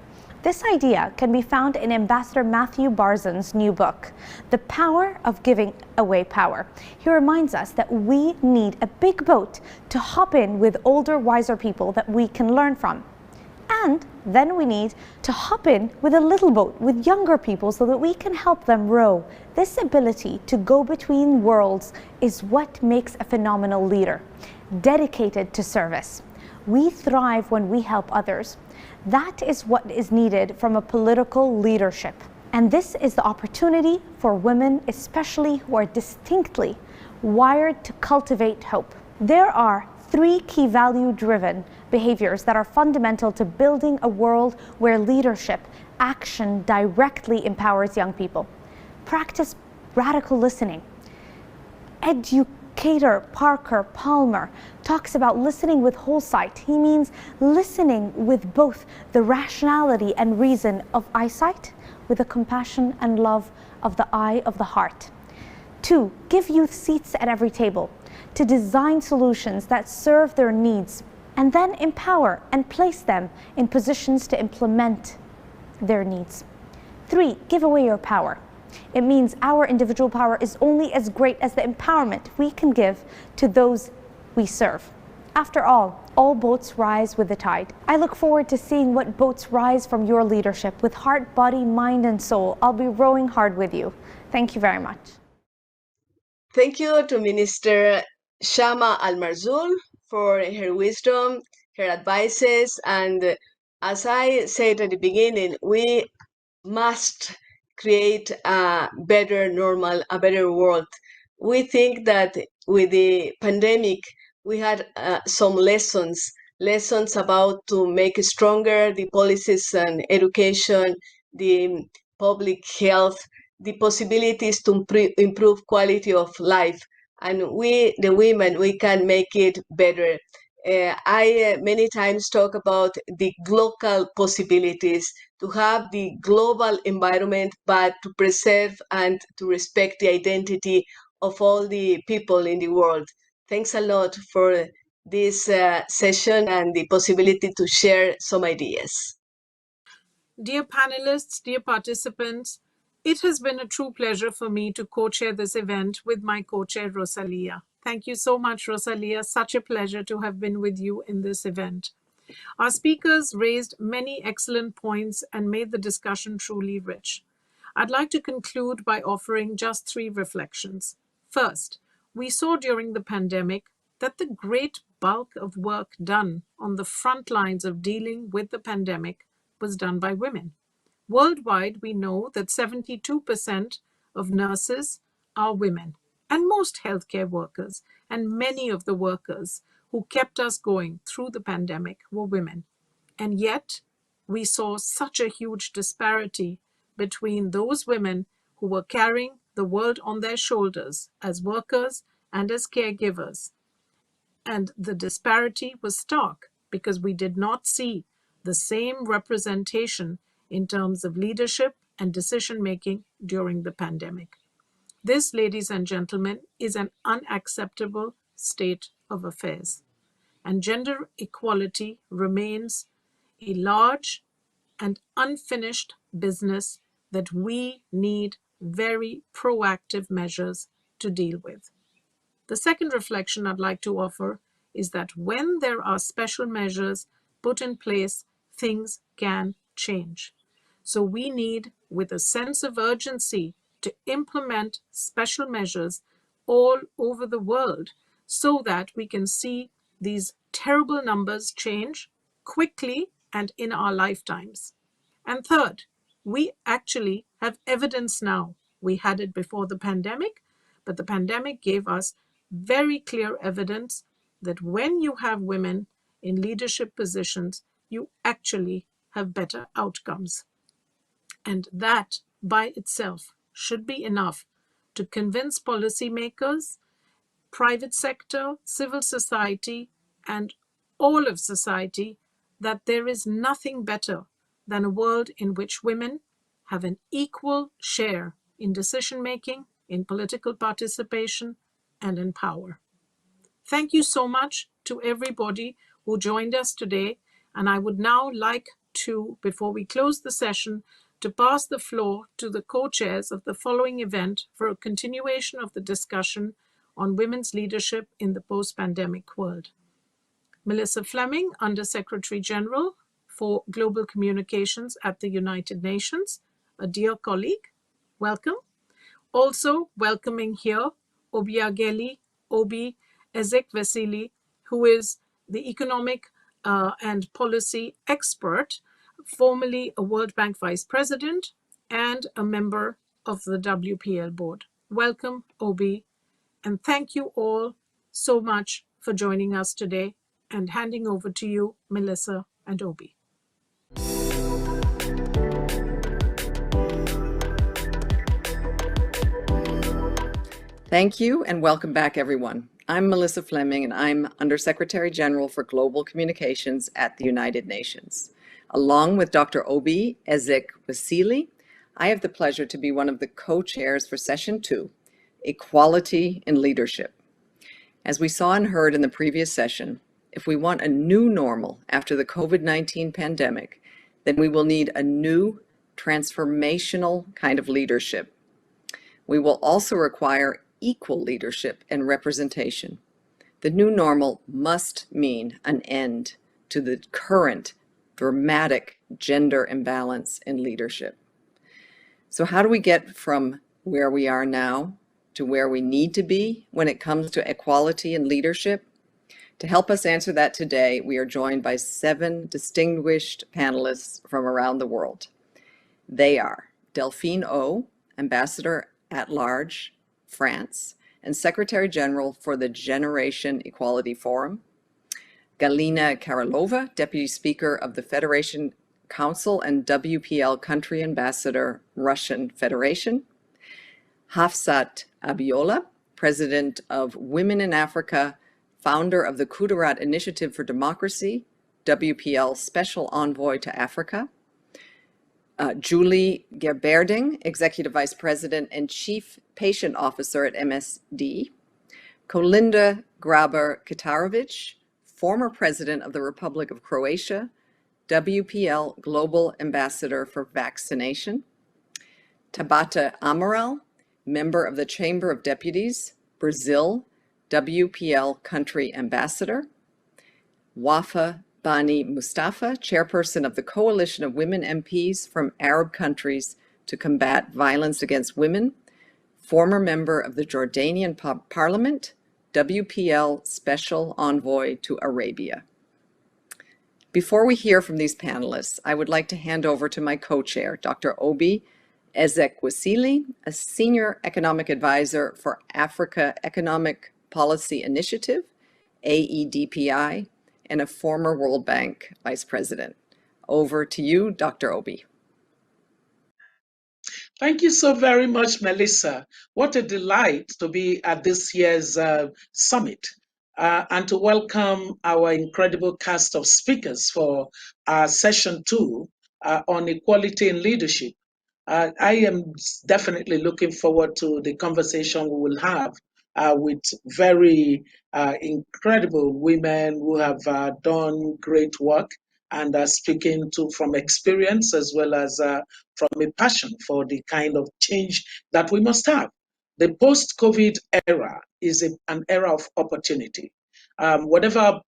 This idea can be found in Ambassador Matthew Barzan's new book, The Power of Giving Away Power. He reminds us that we need a big boat to hop in with older, wiser people that we can learn from. And then we need to hop in with a little boat with younger people so that we can help them row. This ability to go between worlds is what makes a phenomenal leader, dedicated to service. We thrive when we help others. That is what is needed from a political leadership. And this is the opportunity for women, especially who are distinctly wired to cultivate hope. There are 3 key value-driven behaviors that are fundamental to building a world where leadership action directly empowers young people. Practice radical listening. Cater, Parker, Palmer talks about listening with whole sight. He means listening with both the rationality and reason of eyesight, with the compassion and love of the eye of the heart. 2, give youth seats at every table to design solutions that serve their needs, and then empower and place them in positions to implement their needs. 3, give away your power. It means our individual power is only as great as the empowerment we can give to those we serve. After all boats rise with the tide. I look forward to seeing what boats rise from your leadership with heart, body, mind, and soul. I'll be rowing hard with you. Thank you very much. Thank you to Minister Shama Al-Marzul for her wisdom, her advices, and as I said at the beginning, we must create a better normal, a better world. We think that with the pandemic, we had some lessons about to make stronger the policies and education, the public health, the possibilities to improve quality of life. And we, the women, we can make it better. I many times talk about the local possibilities to have the global environment, but to preserve and to respect the identity of all the people in the world. Thanks a lot for this session and the possibility to share some ideas. Dear panelists, dear participants, it has been a true pleasure for me to co-chair this event with my co-chair, Rosalia. Thank you so much, Rosalia. Such a pleasure to have been with you in this event. Our speakers raised many excellent points and made the discussion truly rich. I'd like to conclude by offering just 3 reflections. First, we saw during the pandemic that the great bulk of work done on the front lines of dealing with the pandemic was done by women. Worldwide, we know that 72% of nurses are women, and most healthcare workers and many of the workers who kept us going through the pandemic were women. And yet, we saw such a huge disparity between those women who were carrying the world on their shoulders as workers and as caregivers. And the disparity was stark because we did not see the same representation in terms of leadership and decision-making during the pandemic. This, ladies and gentlemen, is an unacceptable state of affairs. And gender equality remains a large and unfinished business that we need very proactive measures to deal with. The second reflection I'd like to offer is that when there are special measures put in place, things can change. So we need, with a sense of urgency, to implement special measures all over the world so that we can see these terrible numbers change quickly and in our lifetimes. And third, we actually have evidence now. We had it before the pandemic, but the pandemic gave us very clear evidence that when you have women in leadership positions, you actually have better outcomes. And that by itself should be enough to convince policymakers, private sector, civil society, and all of society that there is nothing better than a world in which women have an equal share in decision-making, in political participation, and in power. Thank you so much to everybody who joined us today. And I would now like to, before we close the session, to pass the floor to the co-chairs of the following event for a continuation of the discussion on women's leadership in the post-pandemic world. Melissa Fleming, Under-Secretary General for Global Communications at the United Nations, a dear colleague. Welcome. Also welcoming here Obiageli Obi Ezek-Vesili, who is the economic and policy expert, formerly a World Bank Vice President and a member of the WPL board. Welcome, Obi, and thank you all so much for joining us today, and handing over to you, Melissa and Obi. Thank you and welcome back, everyone. I'm Melissa Fleming and I'm Undersecretary General for Global Communications at the United Nations. Along with Dr. Obi Ezek-Wasili, I have the pleasure to be one of the co-chairs for Session 2, Equality in Leadership. As we saw and heard in the previous session, if we want a new normal after the COVID-19 pandemic, then we will need a new transformational kind of leadership. We will also require equal leadership and representation. The new normal must mean an end to the current dramatic gender imbalance in leadership. So how do we get from where we are now to where we need to be when it comes to equality in leadership? To help us answer that today, we are joined by 7 distinguished panelists from around the world. They are Delphine O, Ambassador at Large, France, and Secretary General for the Generation Equality Forum. Galina Karolova, Deputy Speaker of the Federation Council and WPL Country Ambassador, Russian Federation. Hafsat Abiola, President of Women in Africa, founder of the Kudarat Initiative for Democracy, WPL Special Envoy to Africa. Julie Gerberding, Executive Vice President and Chief Patient Officer at MSD. Kolinda Grabar-Kitarovic, former President of the Republic of Croatia, WPL Global Ambassador for Vaccination. Tabata Amaral, member of the Chamber of Deputies, Brazil, WPL Country Ambassador. Wafa Bani Mustafa, chairperson of the Coalition of Women MPs from Arab Countries to Combat Violence Against Women, former member of the Jordanian Parliament, WPL Special Envoy to Arabia. Before we hear from these panelists, I would like to hand over to my co-chair, Dr. Obi Ezek-Wasili, a senior economic advisor for Africa Economic Policy Initiative, AEDPI, and a former World Bank Vice President. Over to you, Dr. Obi. Thank you so very much, Melissa. What a delight to be at this year's summit and to welcome our incredible cast of speakers for session 2 on equality in leadership. I am definitely looking forward to the conversation we will have with very incredible women who have done great work and are speaking from experience as well as from a passion for the kind of change that we must have. The post-COVID era is an era of opportunity. Whatever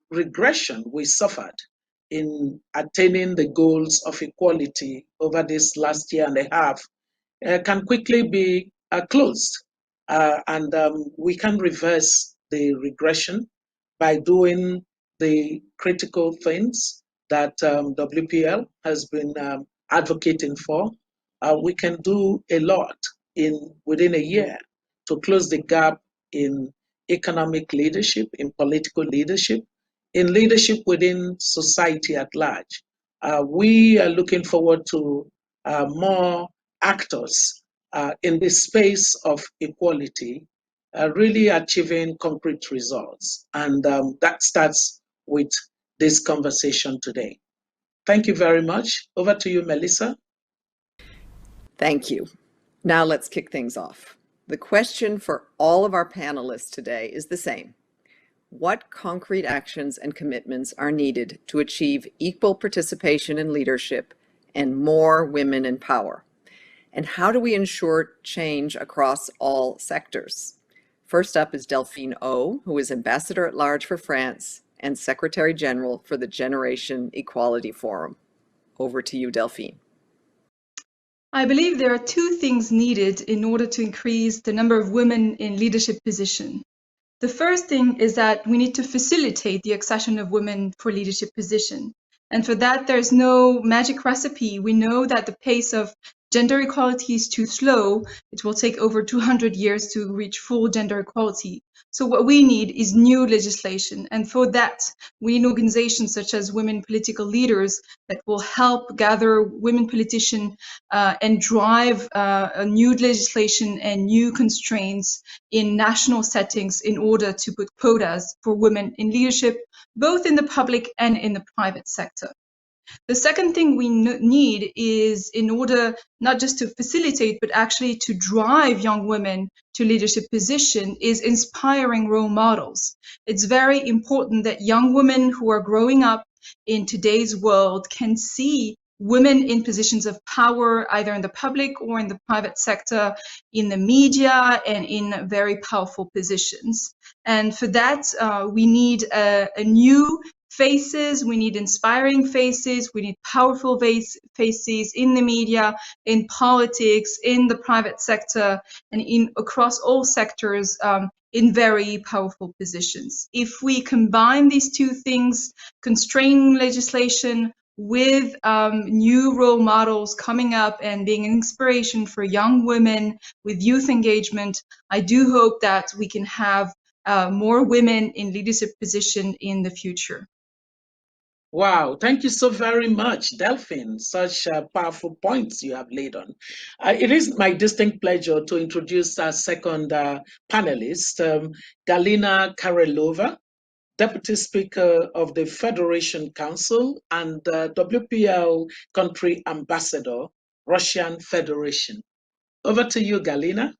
regression we suffered in attaining the goals of equality over this last year and a half can quickly be closed. And we can reverse the regression by doing the critical things that WPL has been advocating for. We can do a lot within a year to close the gap in economic leadership, in political leadership, in leadership within society at large. We are looking forward to more actors in this space of equality, really achieving concrete results. And that starts with this conversation today. Thank you very much. Over to you, Melissa. Thank you. Now let's kick things off. The question for all of our panelists today is the same. What concrete actions and commitments are needed to achieve equal participation in leadership and more women in power? And how do we ensure change across all sectors? First up is Delphine O, who is Ambassador at Large for France and Secretary General for the Generation Equality Forum. Over to you, Delphine. I believe there are 2 things needed in order to increase the number of women in leadership positions. The first thing is that we need to facilitate the accession of women for leadership positions. And for that, there's no magic recipe. We know that the pace of Gender equality is too slow. It will take over 200 years to reach full gender equality. So what we need is new legislation. And for that, we need organizations such as Women Political Leaders that will help gather women politicians and drive a new legislation and new constraints in national settings in order to put quotas for women in leadership, both in the public and in the private sector. The second thing we need is, in order not just to facilitate, but actually to drive young women to leadership position, is inspiring role models. It's very important that young women who are growing up in today's world can see women in positions of power, either in the public or in the private sector, in the media, and in very powerful positions. And for that, we need a new faces, we need inspiring faces, we need powerful faces in the media, in politics, in the private sector, and across all sectors in very powerful positions. If we combine these two things, constraining legislation with new role models coming up and being an inspiration for young women with youth engagement, I do hope that we can have more women in leadership position in the future. Wow, thank you so very much, Delphine. Such powerful points you have laid on. It is my distinct pleasure to introduce our second panelist, Galina Karelova, Deputy Speaker of the Federation Council and WPL Country Ambassador, Russian Federation. Over to you, Galina.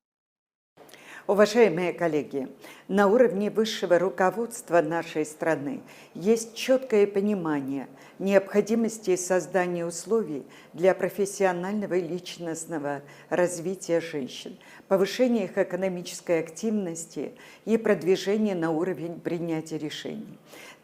Уважаемые коллеги, на уровне высшего руководства нашей страны есть четкое понимание необходимости создания условий для профессионального и личностного развития женщин, повышения их экономической активности и продвижения на уровень принятия решений.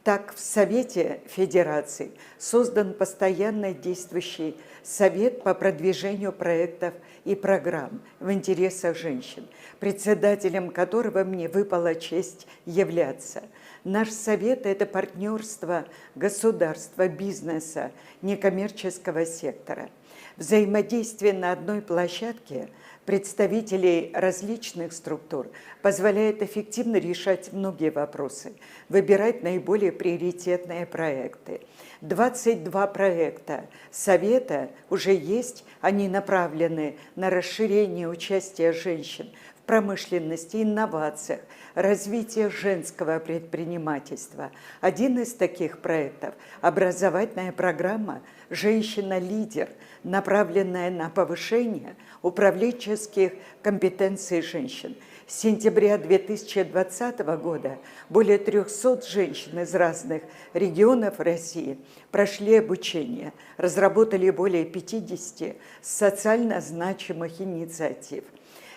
Так, в Совете Федерации создан постоянно действующий Совет по продвижению проектов и программ в интересах женщин, председателем которого мне выпала честь являться. Наш Совет – это партнерство государства, бизнеса, некоммерческого сектора. Взаимодействие на одной площадке представителей различных структур позволяет эффективно решать многие вопросы, выбирать наиболее приоритетные проекты. 22 проекта Совета уже есть, они направлены на расширение участия женщин в промышленности, инновациях, развитие женского предпринимательства. Один из таких проектов – образовательная программа «Женщина-лидер», направленная на повышение управленческих компетенций женщин. С сентября 2020 года более 300 женщин из разных регионов России прошли обучение, разработали более 50 социально значимых инициатив.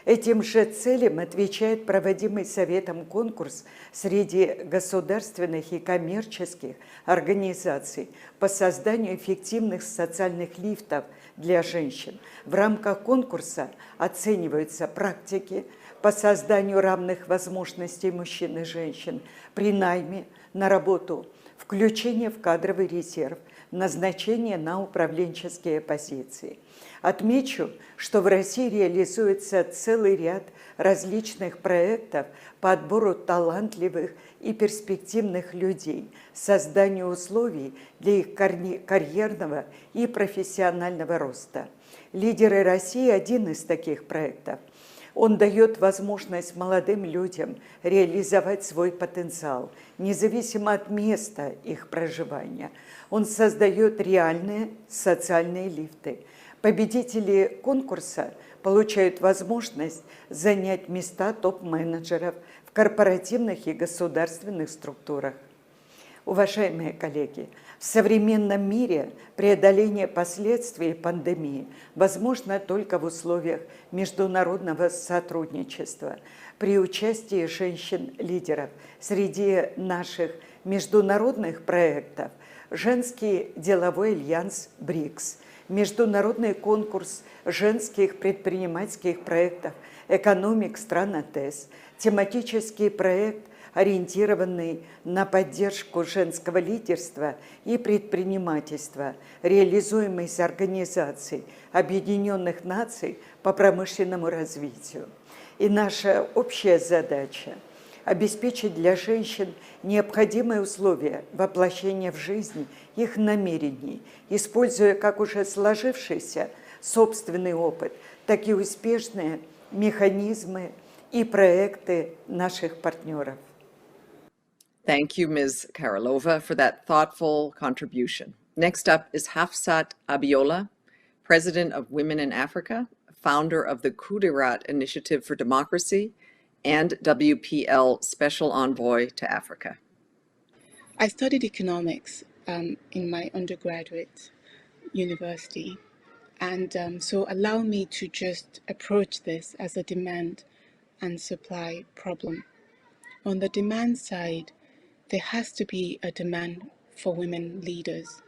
Этим же целям отвечает проводимый Советом конкурс среди государственных и коммерческих организаций по созданию эффективных социальных лифтов для женщин. В рамках конкурса оцениваются практики по созданию равных возможностей мужчин и женщин при найме на работу, включение в кадровый резерв, назначение на управленческие позиции. Отмечу, что в России реализуется целый ряд различных проектов по отбору талантливых и перспективных людей, созданию условий для их карьерного и профессионального роста. «Лидеры России» – один из таких проектов. Он дает возможность молодым людям реализовать свой потенциал, независимо от места их проживания. Он создает реальные социальные лифты. Победители конкурса получают возможность занять места топ-менеджеров в корпоративных и государственных структурах. Уважаемые коллеги, в современном мире преодоление последствий пандемии возможно только в условиях международного сотрудничества. При участии женщин-лидеров среди наших международных проектов Женский деловой альянс БРИКС, Международный конкурс женских предпринимательских проектов «Экономик стран АТЭС», тематический проект ориентированный на поддержку женского лидерства и предпринимательства, реализуемый с Организацией Объединенных Наций по промышленному развитию. И наша общая задача – обеспечить для женщин необходимые условия воплощения в жизнь их намерений, используя как уже сложившийся собственный опыт, так и успешные механизмы и проекты наших партнеров. Thank you, Ms. Karalova, for that thoughtful contribution. Next up is Hafsat Abiola, President of Women in Africa, founder of the Kudirat Initiative for Democracy, and WPL Special Envoy to Africa. I studied economics in my undergraduate university, and so allow me to just approach this as a demand and supply problem. On the demand side, there has to be a demand for women leaders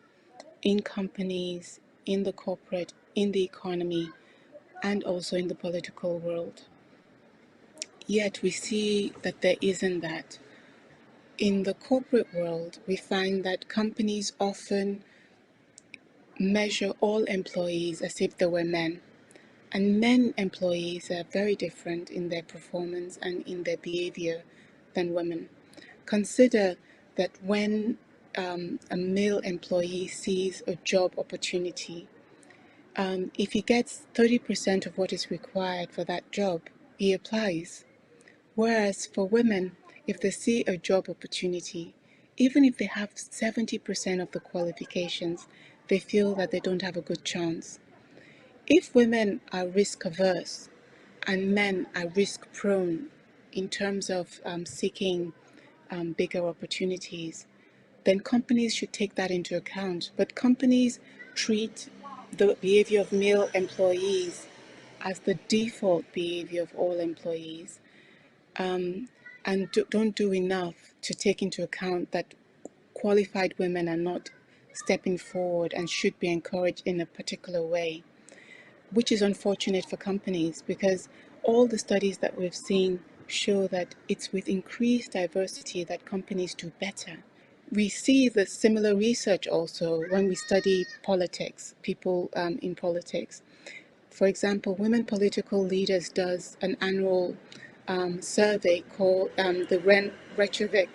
in companies, in the corporate, in the economy, and also in the political world. Yet we see that there isn't that. In the corporate world, we find that companies often measure all employees as if they were men. And men employees are very different in their performance and in their behavior than women. Consider that when a male employee sees a job opportunity, if he gets 30% of what is required for that job, he applies. Whereas for women, if they see a job opportunity, even if they have 70% of the qualifications, they feel that they don't have a good chance. If women are risk averse and men are risk prone in terms of seeking bigger opportunities, then companies should take that into account. But companies treat the behavior of male employees as the default behavior of all employees, and don't do enough to take into account that qualified women are not stepping forward and should be encouraged in a particular way, which is unfortunate for companies because all the studies that we've seen show that it's with increased diversity that companies do better. We see the similar research also when we study politics, people in politics. For example, Women Political Leaders does an annual survey called the Reykjavík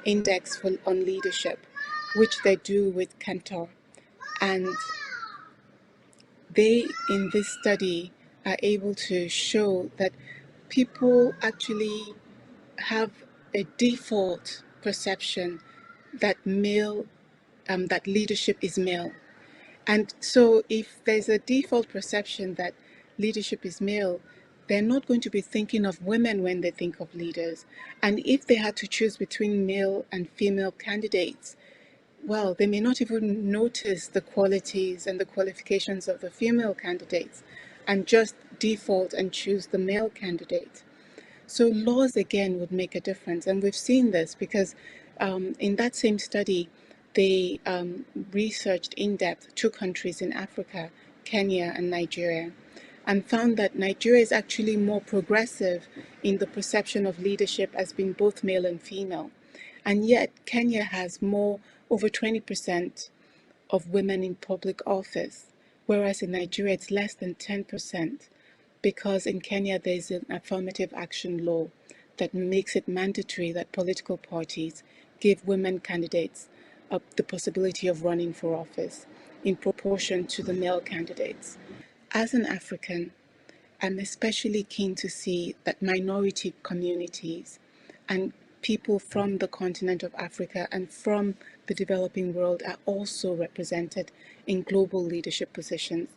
Index on Leadership, which they do with Cantor. And they, in this study, are able to show that people actually have a default perception that that leadership is male. And so if there's a default perception that leadership is male, they're not going to be thinking of women when they think of leaders. And if they had to choose between male and female candidates, well, they may not even notice the qualities and the qualifications of the female candidates and just default and choose the male candidate. So laws, again, would make a difference. And we've seen this because in that same study, they researched in depth 2 countries in Africa, Kenya and Nigeria, and found that Nigeria is actually more progressive in the perception of leadership as being both male and female. And yet Kenya has over 20% of women in public office, whereas in Nigeria it's less than 10%, because in Kenya there's an affirmative action law that makes it mandatory that political parties give women candidates the possibility of running for office in proportion to the male candidates. As an African, I'm especially keen to see that minority communities and people from the continent of Africa and from the developing world are also represented in global leadership positions.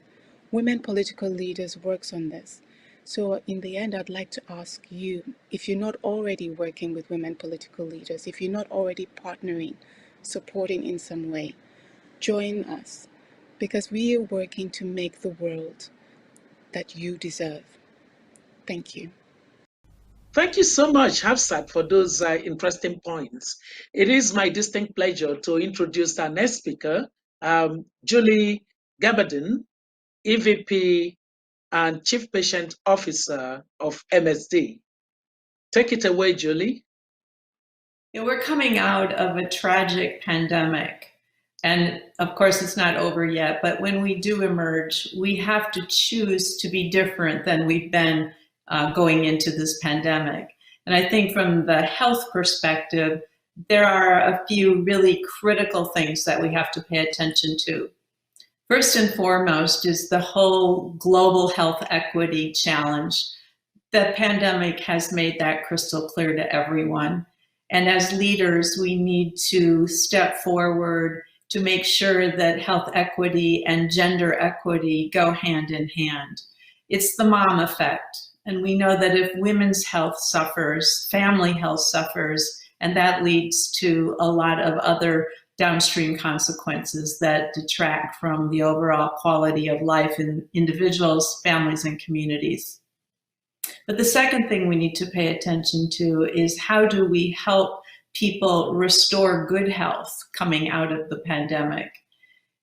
Women Political Leaders works on this. So in the end, I'd like to ask you, if you're not already working with women political leaders, if you're not already partnering, supporting in some way, join us, because we are working to make the world that you deserve. Thank you. Thank you so much, Hafsat, for those interesting points. It is my distinct pleasure to introduce our next speaker, Julie Gabardine, EVP and Chief Patient Officer of MSD. Take it away, Julie. We're coming out of a tragic pandemic. And of course, it's not over yet, but when we do emerge, we have to choose to be different than we've been going into this pandemic. And I think from the health perspective, there are a few really critical things that we have to pay attention to. First and foremost is the whole global health equity challenge. The pandemic has made that crystal clear to everyone. And as leaders, we need to step forward to make sure that health equity and gender equity go hand in hand. It's the mom effect. And we know that if women's health suffers, family health suffers, and that leads to a lot of other downstream consequences that detract from the overall quality of life in individuals, families, and communities. But the second thing we need to pay attention to is how do we help people restore good health coming out of the pandemic?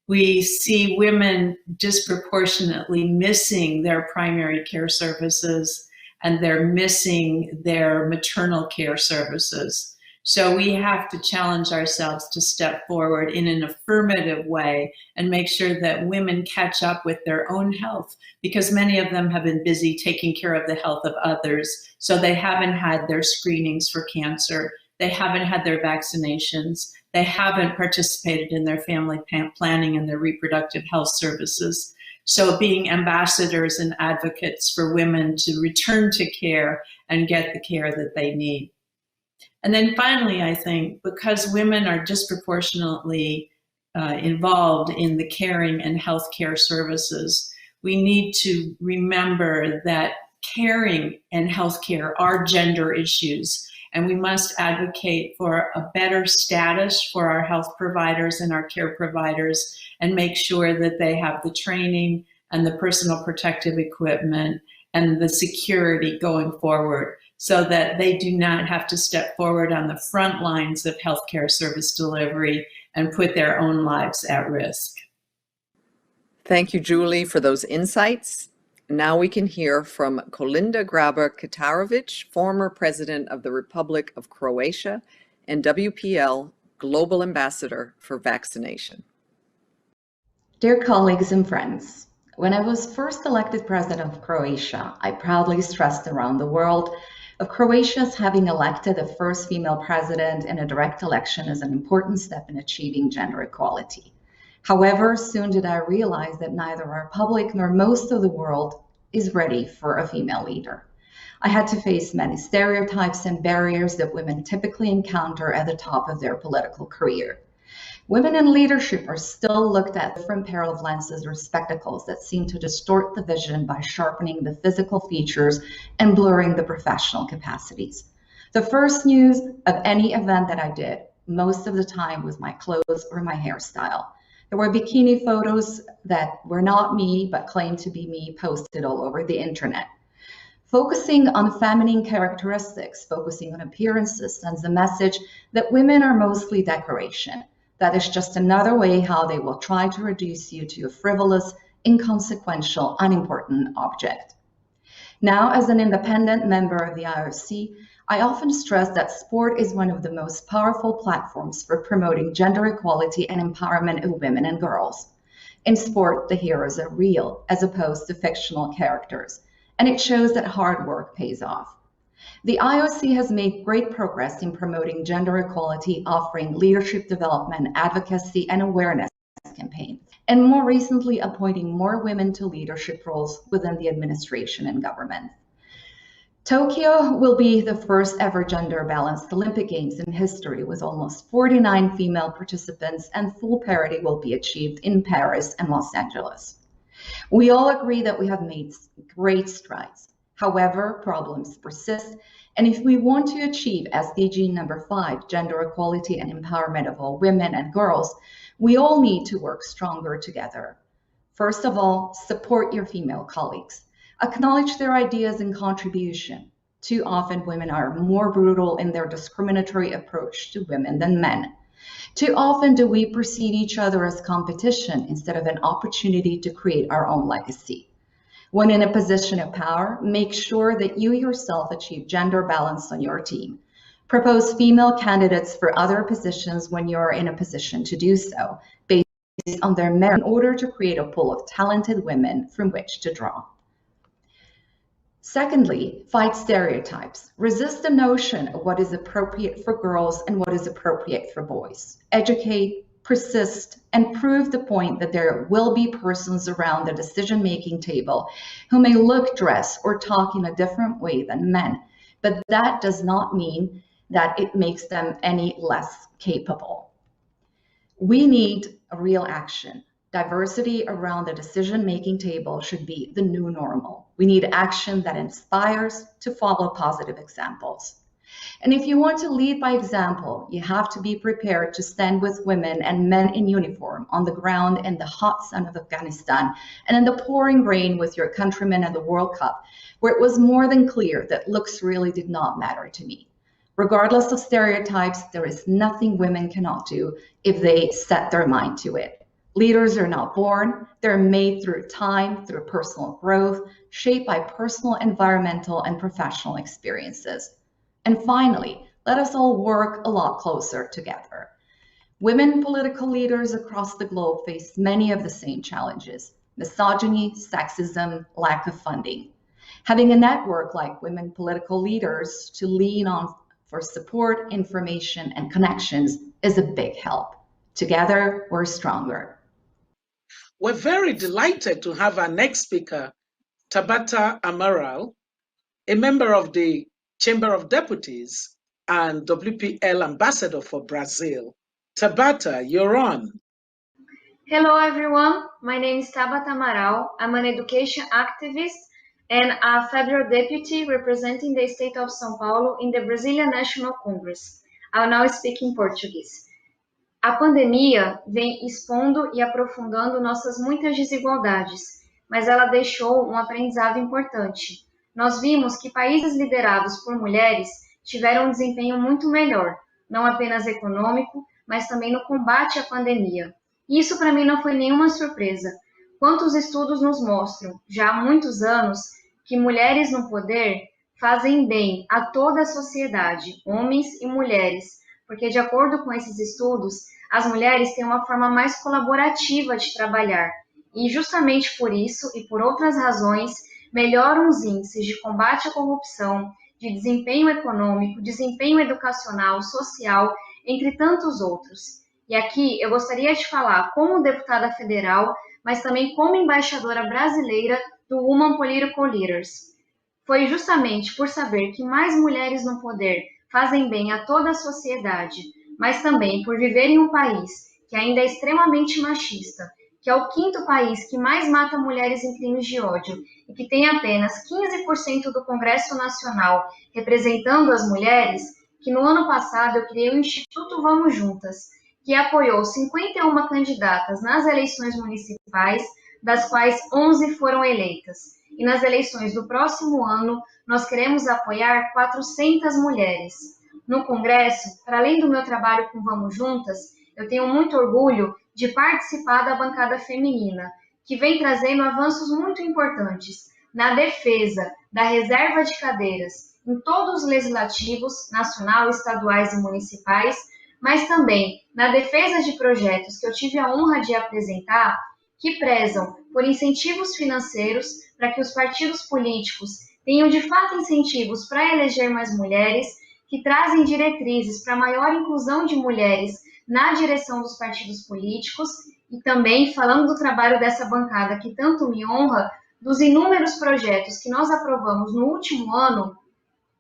We see women disproportionately missing their primary care services, and they're missing their maternal care services. So we have to challenge ourselves to step forward in an affirmative way and make sure that women catch up with their own health, because many of them have been busy taking care of the health of others. So they haven't had their screenings for cancer. They haven't had their vaccinations. They haven't participated in their family planning and their reproductive health services. So being ambassadors and advocates for women to return to care and get the care that they need. And then finally, I think because women are disproportionately involved in the caring and healthcare services, we need to remember that caring and healthcare are gender issues, and we must advocate for a better status for our health providers and our care providers and make sure that they have the training and the personal protective equipment and the security going forward, so that they do not have to step forward on the front lines of healthcare service delivery and put their own lives at risk. Thank you, Julie, for those insights. Now we can hear from Kolinda Grabar-Kitarovic, former president of the Republic of Croatia and WPL Global Ambassador for Vaccination. Dear colleagues and friends, when I was first elected president of Croatia, I proudly stressed around the world of Croatia's having elected the first female president in a direct election as an important step in achieving gender equality. However, soon did I realize that neither our public nor most of the world is ready for a female leader. I had to face many stereotypes and barriers that women typically encounter at the top of their political career. Women in leadership are still looked at different pair of lenses or spectacles that seem to distort the vision by sharpening the physical features and blurring the professional capacities. The first news of any event that I did, most of the time, was my clothes or my hairstyle. There were bikini photos that were not me, but claimed to be me, posted all over the internet. Focusing on feminine characteristics, focusing on appearances, sends the message that women are mostly decoration. That is just another way how they will try to reduce you to a frivolous, inconsequential, unimportant object. Now, as an independent member of the IOC, I often stress that sport is one of the most powerful platforms for promoting gender equality and empowerment of women and girls. In sport, the heroes are real, as opposed to fictional characters, and it shows that hard work pays off. The IOC has made great progress in promoting gender equality, offering leadership development, advocacy, and awareness campaigns, and more recently appointing more women to leadership roles within the administration and government. Tokyo will be the first ever gender-balanced Olympic Games in history, with almost 49 female participants, and full parity will be achieved in Paris and Los Angeles. We all agree that we have made great strides. However, problems persist, and if we want to achieve SDG number 5, gender equality and empowerment of all women and girls, we all need to work stronger together. First of all, support your female colleagues. Acknowledge their ideas and contribution. Too often, women are more brutal in their discriminatory approach to women than men. Too often do we perceive each other as competition instead of an opportunity to create our own legacy. When in a position of power, make sure that you yourself achieve gender balance on your team. Propose female candidates for other positions when you're in a position to do so, based on their merit, in order to create a pool of talented women from which to draw. Secondly, fight stereotypes. Resist the notion of what is appropriate for girls and what is appropriate for boys. Educate, persist, and prove the point that there will be persons around the decision-making table who may look, dress, or talk in a different way than men, but that does not mean that it makes them any less capable. We need a real action. Diversity around the decision-making table should be the new normal. We need action that inspires to follow positive examples. And if you want to lead by example, you have to be prepared to stand with women and men in uniform on the ground in the hot sun of Afghanistan and in the pouring rain with your countrymen at the World Cup, where it was more than clear that looks really did not matter to me. Regardless of stereotypes, there is nothing women cannot do if they set their mind to it. Leaders are not born, they're made through time, through personal growth, shaped by personal, environmental, and professional experiences. And finally, let us all work a lot closer together. Women political leaders across the globe face many of the same challenges: misogyny, sexism, lack of funding. Having a network like women political leaders to lean on for support, information, and connections is a big help. Together, we're stronger. We're very delighted to have our next speaker, Tabata Amaral, a member of the Chamber of Deputies and WPL Ambassador for Brazil. Tabata, you're on. Hello, everyone. My name is Tabata Amaral. I'm an education activist and a federal deputy representing the state of São Paulo in the Brazilian National Congress. I'll now speak in Portuguese. A pandemia vem expondo e aprofundando nossas muitas desigualdades, mas ela deixou um aprendizado importante. Nós vimos que países liderados por mulheres tiveram um desempenho muito melhor, não apenas econômico, mas também no combate à pandemia. E isso para mim não foi nenhuma surpresa. Quantos estudos nos mostram, já há muitos anos, que mulheres no poder fazem bem a toda a sociedade, homens e mulheres, porque de acordo com esses estudos, as mulheres têm uma forma mais colaborativa de trabalhar e justamente por isso e por outras razões melhoram os índices de combate à corrupção, de desempenho econômico, desempenho educacional, social, entre tantos outros. E aqui eu gostaria de falar como deputada federal, mas também como embaixadora brasileira do Women Political Leaders. Foi justamente por saber que mais mulheres no poder fazem bem a toda a sociedade, mas também por viver em um país que ainda é extremamente machista, que é o 5º país que mais mata mulheres em crimes de ódio e que tem apenas 15% do Congresso Nacional representando as mulheres, que no ano passado eu criei o Instituto Vamos Juntas, que apoiou 51 candidatas nas eleições municipais, das quais 11 foram eleitas. E nas eleições do próximo ano, nós queremos apoiar 400 mulheres. No Congresso, para além do meu trabalho com Vamos Juntas, eu tenho muito orgulho de participar da bancada feminina, que vem trazendo avanços muito importantes na defesa da reserva de cadeiras em todos os legislativos, nacional, estaduais e municipais, mas também na defesa de projetos que eu tive a honra de apresentar, que prezam por incentivos financeiros para que os partidos políticos tenham de fato incentivos para eleger mais mulheres, que trazem diretrizes para maior inclusão de mulheres na direção dos partidos políticos e também, falando do trabalho dessa bancada que tanto me honra, dos inúmeros projetos que nós aprovamos no último ano,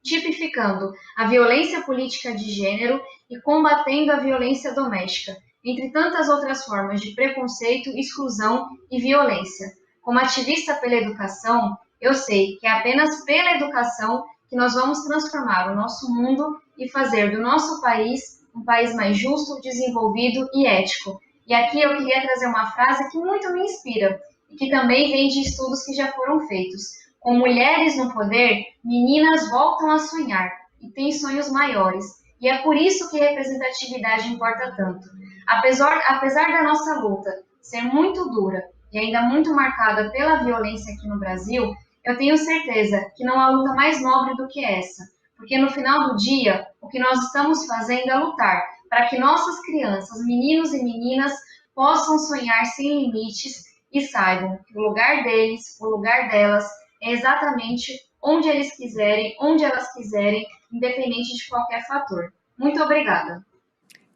tipificando a violência política de gênero e combatendo a violência doméstica, entre tantas outras formas de preconceito, exclusão e violência. Como ativista pela educação, eu sei que é apenas pela educação que nós vamos transformar o nosso mundo e fazer do nosso país um país mais justo, desenvolvido e ético. E aqui eu queria trazer uma frase que muito me inspira e que também vem de estudos que já foram feitos. Com mulheres no poder, meninas voltam a sonhar e têm sonhos maiores. E é por isso que representatividade importa tanto. Apesar da nossa luta ser muito dura e ainda muito marcada pela violência aqui no Brasil, eu tenho certeza que não há luta mais nobre do que essa, porque no final do dia, o que nós estamos fazendo é lutar para que nossas crianças, meninos e meninas, possam sonhar sem limites e saibam que o lugar deles, o lugar delas, é exatamente onde eles quiserem, onde elas quiserem, independente de qualquer fator. Muito obrigada.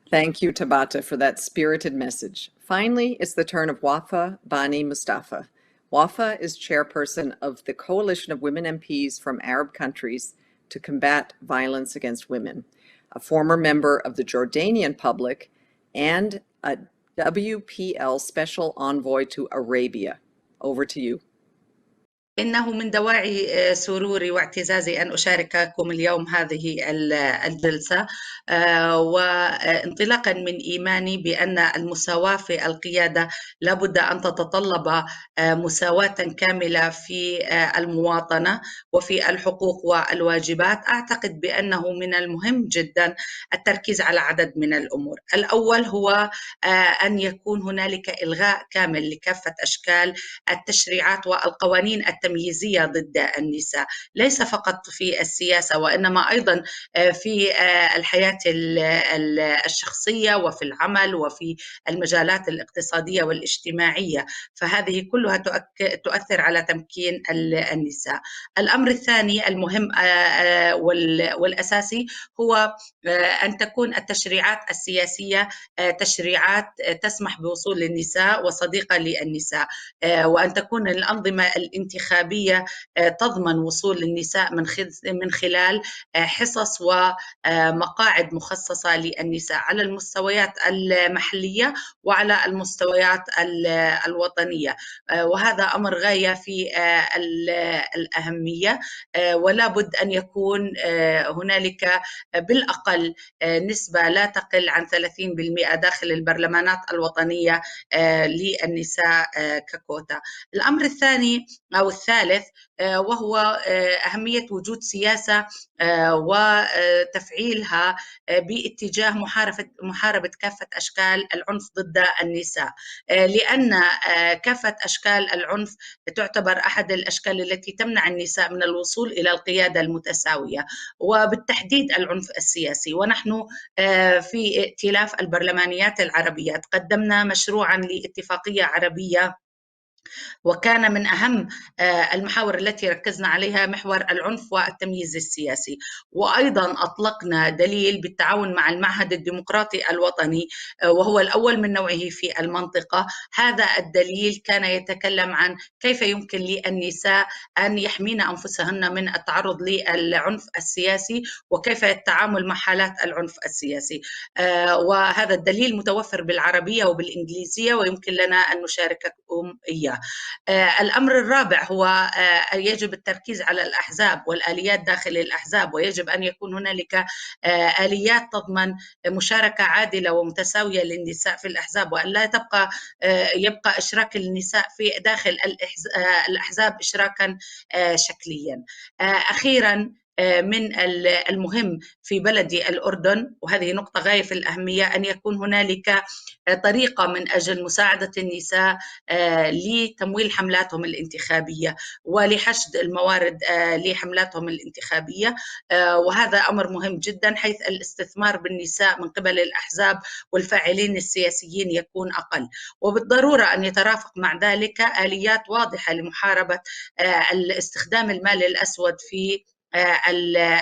Thank you, Tabata, for that spirited message. Finally, it's the turn of Wafa Bani Mustafa. Wafa is chairperson of the Coalition of Women MPs from Arab Countries to Combat Violence Against Women, a former member of the Jordanian Public, and a WPL Special Envoy to Arabia. Over to you. إنه من دواعي سروري واعتزازي أن أشارككم اليوم هذه الجلسة وانطلاقا من إيماني بأن المساواة في القيادة لابد أن تتطلب مساواة كاملة في المواطنة وفي الحقوق والواجبات. أعتقد بأنه من المهم جدا التركيز على عدد من الأمور. الأول هو أن يكون هنالك إلغاء كامل لكافة أشكال التشريعات والقوانين التمييزية ضد النساء، ليس فقط في السياسة وإنما أيضا في الحياة الشخصية وفي العمل وفي المجالات الاقتصادية والاجتماعية، فهذه كلها تؤثر على تمكين النساء. الأمر الثاني المهم والأساسي هو أن تكون التشريعات السياسية تشريعات تسمح بوصول النساء وصديقة للنساء، وأن تكون الأنظمة الانتخابية تضمن وصول النساء من خلال حصص ومقاعد مخصصة للنساء على المستويات المحلية وعلى المستويات الوطنية، وهذا أمر غاية في الأهمية، ولا بد أن يكون هنالك بالأقل نسبة لا تقل عن 30% داخل البرلمانات الوطنية للنساء ككوتا. الأمر الثاني أو الثالث وهو أهمية وجود سياسة وتفعيلها باتجاه محاربة كافة أشكال العنف ضد النساء، لأن كافة أشكال العنف تعتبر أحد الأشكال التي تمنع النساء من الوصول إلى القيادة المتساوية، وبالتحديد العنف السياسي. ونحن في ائتلاف البرلمانيات العربيات قدمنا مشروعا لاتفاقية عربية، وكان من أهم المحاور التي ركزنا عليها محور العنف والتمييز السياسي، وأيضا أطلقنا دليل بالتعاون مع المعهد الديمقراطي الوطني وهو الأول من نوعه في المنطقة. هذا الدليل كان يتكلم عن كيف يمكن للنساء أن يحمين أنفسهن من التعرض للعنف السياسي وكيف التعامل مع حالات العنف السياسي، وهذا الدليل متوفر بالعربية وبالإنجليزية ويمكن لنا أن نشارككم إياه. الأمر الرابع هو يجب التركيز على الأحزاب والآليات داخل الأحزاب، ويجب أن يكون هنالك آليات تضمن مشاركة عادلة ومتساوية للنساء في الأحزاب، وأن لا يبقى إشراك النساء في داخل الأحزاب إشراكا شكليا. أخيرا من المهم في بلدي الأردن، وهذه نقطة غاية في الأهمية، أن يكون هنالك طريقة من أجل مساعدة النساء لتمويل حملاتهم الانتخابية ولحشد الموارد لحملاتهم الانتخابية، وهذا أمر مهم جدا حيث الاستثمار بالنساء من قبل الأحزاب والفاعلين السياسيين يكون أقل، وبالضرورة أن يترافق مع ذلك آليات واضحة لمحاربة استخدام المال الأسود في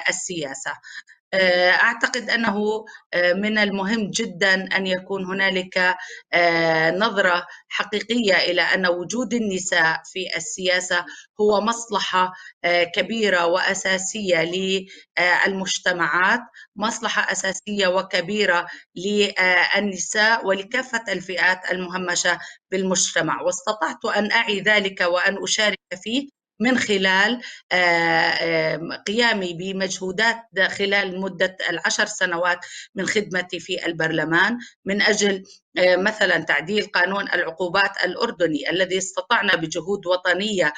السياسة. أعتقد أنه من المهم جدا أن يكون هنالك نظرة حقيقية إلى أن وجود النساء في السياسة هو مصلحة كبيرة وأساسية للمجتمعات، مصلحة أساسية وكبيرة للنساء ولكافة الفئات المهمشة بالمجتمع، واستطعت أن أعي ذلك وأن أشارك فيه من خلال قيامي بمجهودات خلال مدة 10 سنوات من خدمتي في البرلمان من أجل مثلا تعديل قانون العقوبات الأردني الذي استطعنا بجهود وطنية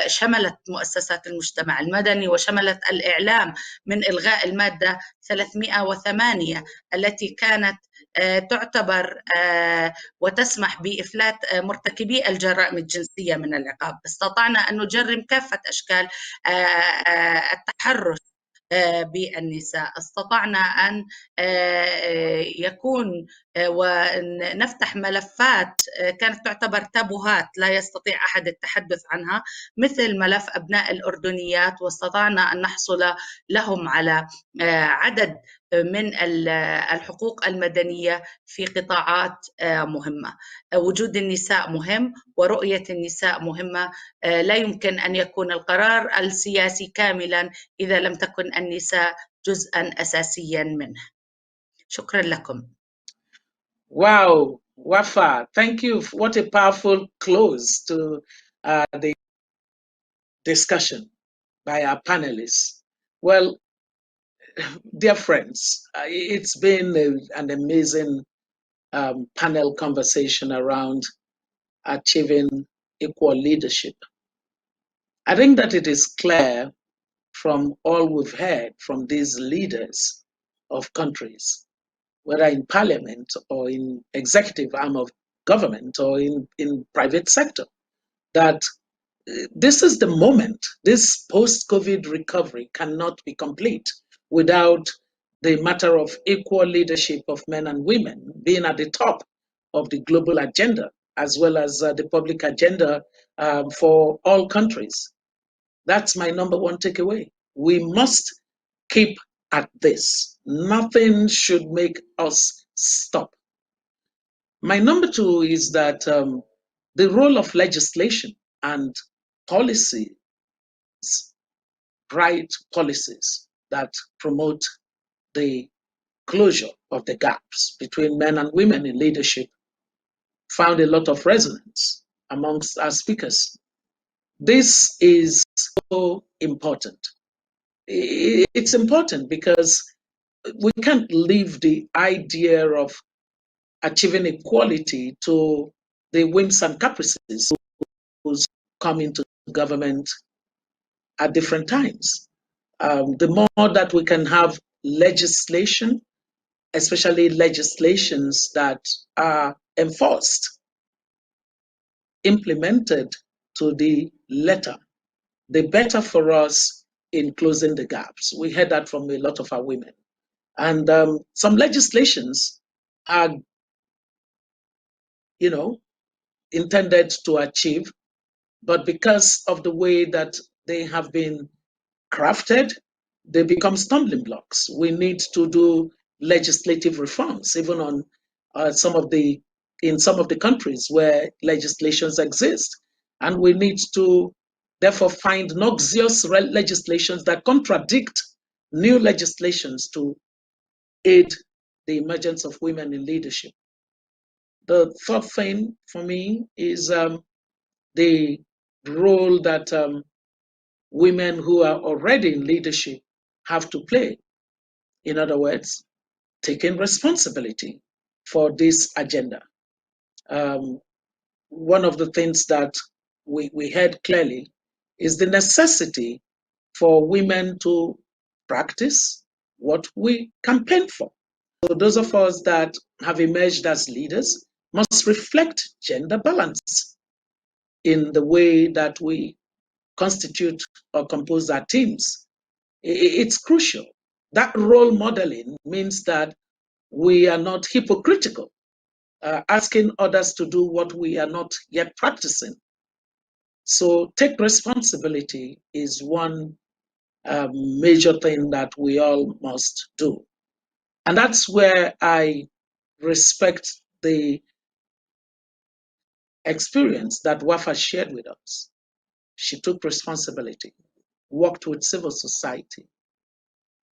شملت مؤسسات المجتمع المدني وشملت الإعلام من إلغاء المادة 308 التي كانت تعتبر وتسمح بإفلات مرتكبي الجرائم الجنسية من العقاب. استطعنا أن نجرم كافة أشكال التحرش بالنساء. استطعنا أن يكون ونفتح ملفات كانت تعتبر تابوهات لا يستطيع أحد التحدث عنها، مثل ملف أبناء الأردنيات، واستطعنا أن نحصل لهم على عدد من الحقوق المدنية في قطاعات مهمة. وجود النساء مهم ورؤية النساء مهمة. لا يمكن أن يكون القرار السياسي كاملا إذا لم تكن النساء جزءا أساسيا منه. شكرا لكم. Wow, Wafa, thank you. What a powerful close to the discussion by our panelists. Well, dear friends, it's been an amazing panel conversation around achieving equal leadership. I think that it is clear from all we've heard from these leaders of countries, whether in parliament or in executive arm of government or in private sector, that this is the moment. This post-COVID recovery cannot be complete without the matter of equal leadership of men and women being at the top of the global agenda, as well as the public agenda for all countries. That's my number one takeaway. We must keep at this. Nothing should make us stop. My number two is that the role of legislation and policies, right policies that promote the closure of the gaps between men and women in leadership, found a lot of resonance amongst our speakers. This is so important. It's important because we can't leave the idea of achieving equality to the whims and caprices who's come into government at different times. The more that we can have legislation, especially legislations that are enforced, implemented to the letter, the better for us in closing the gaps. We heard that from a lot of our women. And some legislations are, intended to achieve, but because of the way that they have been crafted, they become stumbling blocks. We need to do legislative reforms, even on in some of the countries where legislations exist. And we need to therefore find noxious legislations that contradict new legislations to aid the emergence of women in leadership. The third thing for me is the role that women who are already in leadership have to play. In other words, taking responsibility for this agenda. One of the things that we heard clearly is the necessity for women to practice what we campaign for. So those of us that have emerged as leaders must reflect gender balance in the way that we constitute or compose our teams. It's crucial. That role modeling means that we are not hypocritical, asking others to do what we are not yet practicing. So take responsibility is one major thing that we all must do. And that's where I respect the experience that Wafa shared with us. She took responsibility, worked with civil society,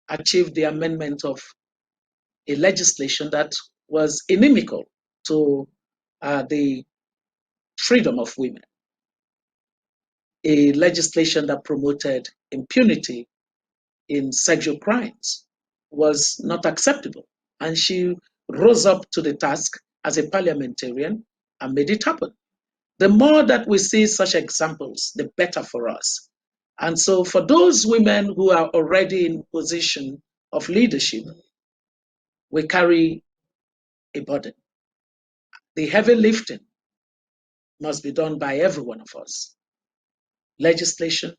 achieved the amendment of a legislation that was inimical to the freedom of women, a legislation that promoted impunity in sexual crimes was not acceptable. And she rose up to the task as a parliamentarian and made it happen. The more that we see such examples, the better for us. And so for those women who are already in position of leadership, we carry a burden. The heavy lifting must be done by every one of us. Legislation,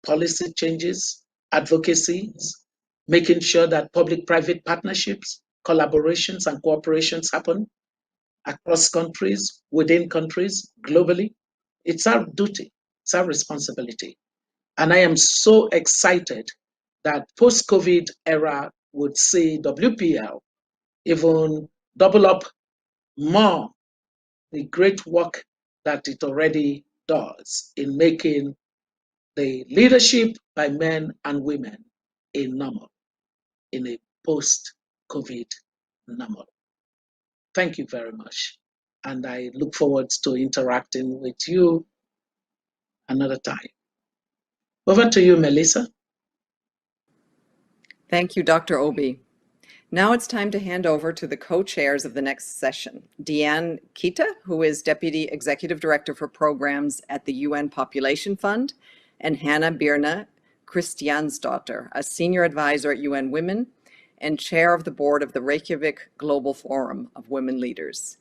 policy changes, advocacies, making sure that public-private partnerships, collaborations, and cooperations happen across countries, within countries, globally. It's our duty, it's our responsibility. And I am so excited that post-COVID era would see WPL even double up more the great work that it already does in making the leadership by men and women a normal in a post-COVID normal. Thank you very much. And I look forward to interacting with you another time. Over to you, Melissa. Thank you, Dr. Obi. Now it's time to hand over to the co-chairs of the next session, Deanne Kita, who is Deputy Executive Director for Programs at the UN Population Fund, and Hannah Birna Christiansdottir, a Senior Advisor at UN Women and Chair of the Board of the Reykjavík Global Forum of Women Leaders.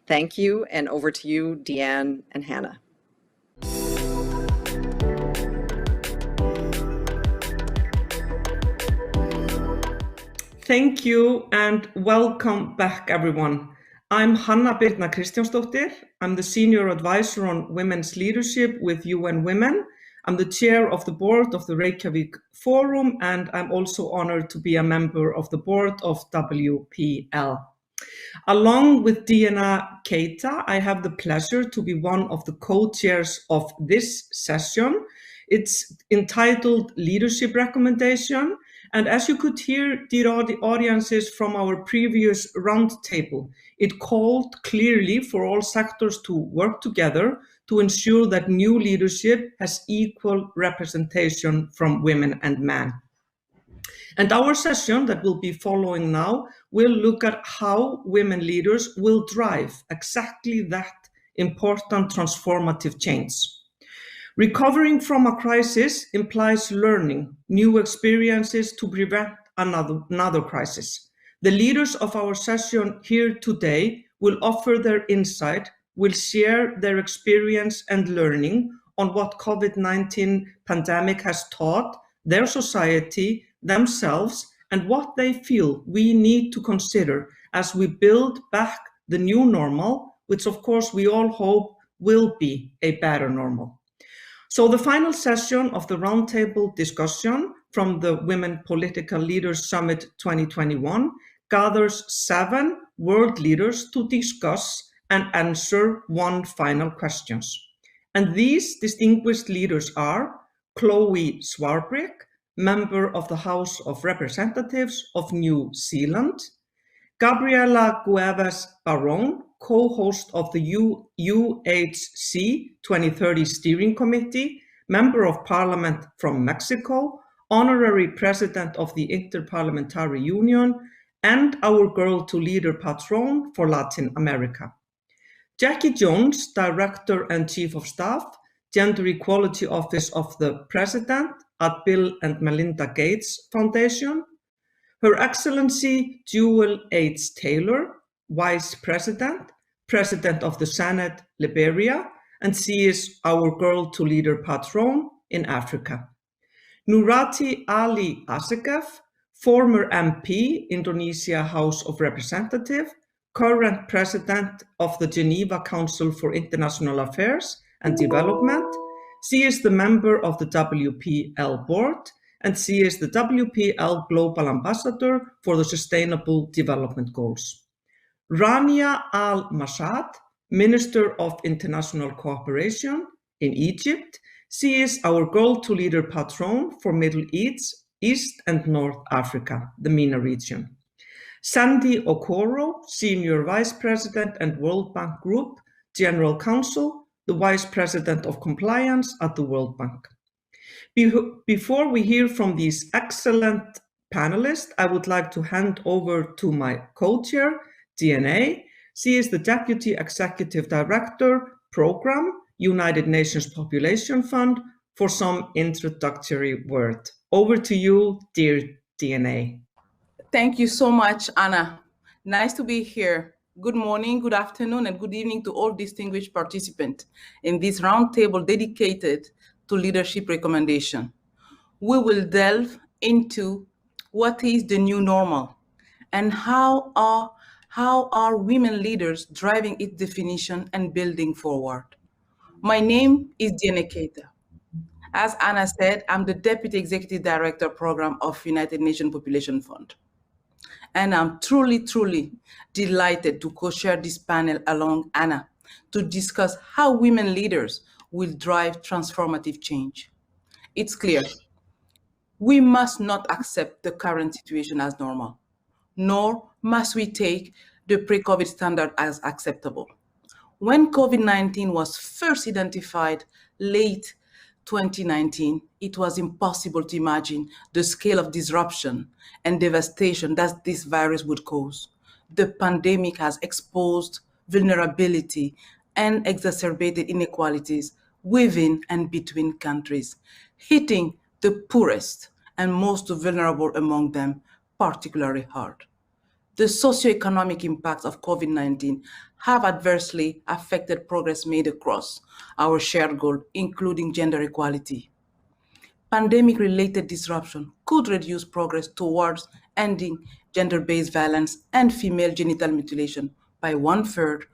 Thank you, and over to you, Deanne and Hannah. Thank you and welcome back, everyone. I'm Hanna Birna Kristjánsdóttir. I'm the Senior Advisor on Women's Leadership with UN Women. I'm the Chair of the Board of the Reykjavík Forum, and I'm also honored to be a member of the Board of WPL. Along with Deanna Keita, I have the pleasure to be one of the co-chairs of this session. It's entitled Leadership Recommendation. And as you could hear, dear audiences, from our previous roundtable, it called clearly for all sectors to work together to ensure that new leadership has equal representation from women and men. And our session that will be following now will look at how women leaders will drive exactly that important transformative change. Recovering from a crisis implies learning new experiences to prevent another crisis. The leaders of our session here today will offer their insight, will share their experience and learning on what COVID-19 pandemic has taught their society, themselves, and what they feel we need to consider as we build back the new normal, which of course we all hope will be a better normal. So the final session of the roundtable discussion from the Women Political Leaders Summit 2021 gathers 7 world leaders to discuss and answer one final question. And these distinguished leaders are Chloe Swarbrick, member of the House of Representatives of New Zealand, Gabriela Gueves Barón, co-host of the UHC 2030 Steering Committee, Member of Parliament from Mexico, Honorary President of the Interparliamentary Union, and our Girl to Leader Patron for Latin America. Jackie Jones, Director and Chief of Staff, Gender Equality Office of the President at Bill and Melinda Gates Foundation, Her Excellency Jewel H. Taylor, Vice President, President of the Senate, Liberia, and she is our Girl to Leader Patron in Africa. Nurati Ali Asseghef, former MP, Indonesia House of Representatives, current President of the Geneva Council for International Affairs and Development. She is the member of the WPL board, and she is the WPL Global Ambassador for the Sustainable Development Goals. Rania Al-Mashad, Minister of International Cooperation in Egypt. She is our Girl to Leader Patron for Middle East and North Africa, the MENA region. Sandy Okoro, Senior Vice President and World Bank Group General Counsel, the Vice President of Compliance at the World Bank. Before we hear from these excellent panelists, I would like to hand over to my co-chair, DNA. She is the Deputy Executive Director, Program, United Nations Population Fund, for some introductory word. Over to you, dear DNA. Thank you so much, Anna. Nice to be here. Good morning, good afternoon, and good evening to all distinguished participants in this roundtable dedicated to leadership recommendation. We will delve into What is the new normal? And how are women leaders driving its definition and building forward? My name is Diana Keita. As Anna said, I'm the Deputy Executive Director Program of United Nations Population Fund. And I'm truly delighted to co-chair this panel along Anna to discuss how women leaders will drive transformative change. It's clear, we must not accept the current situation as normal, nor must we take the pre-COVID standard as acceptable. When COVID-19 was first identified late 2019, it was impossible to imagine the scale of disruption and devastation that this virus would cause. The pandemic has exposed vulnerability and exacerbated inequalities within and between countries, hitting the poorest and most vulnerable among them particularly hard. The socioeconomic impacts of COVID-19 have adversely affected progress made across our shared goal, including gender equality. Pandemic-related disruption could reduce progress towards ending gender-based violence and female genital mutilation by 1/3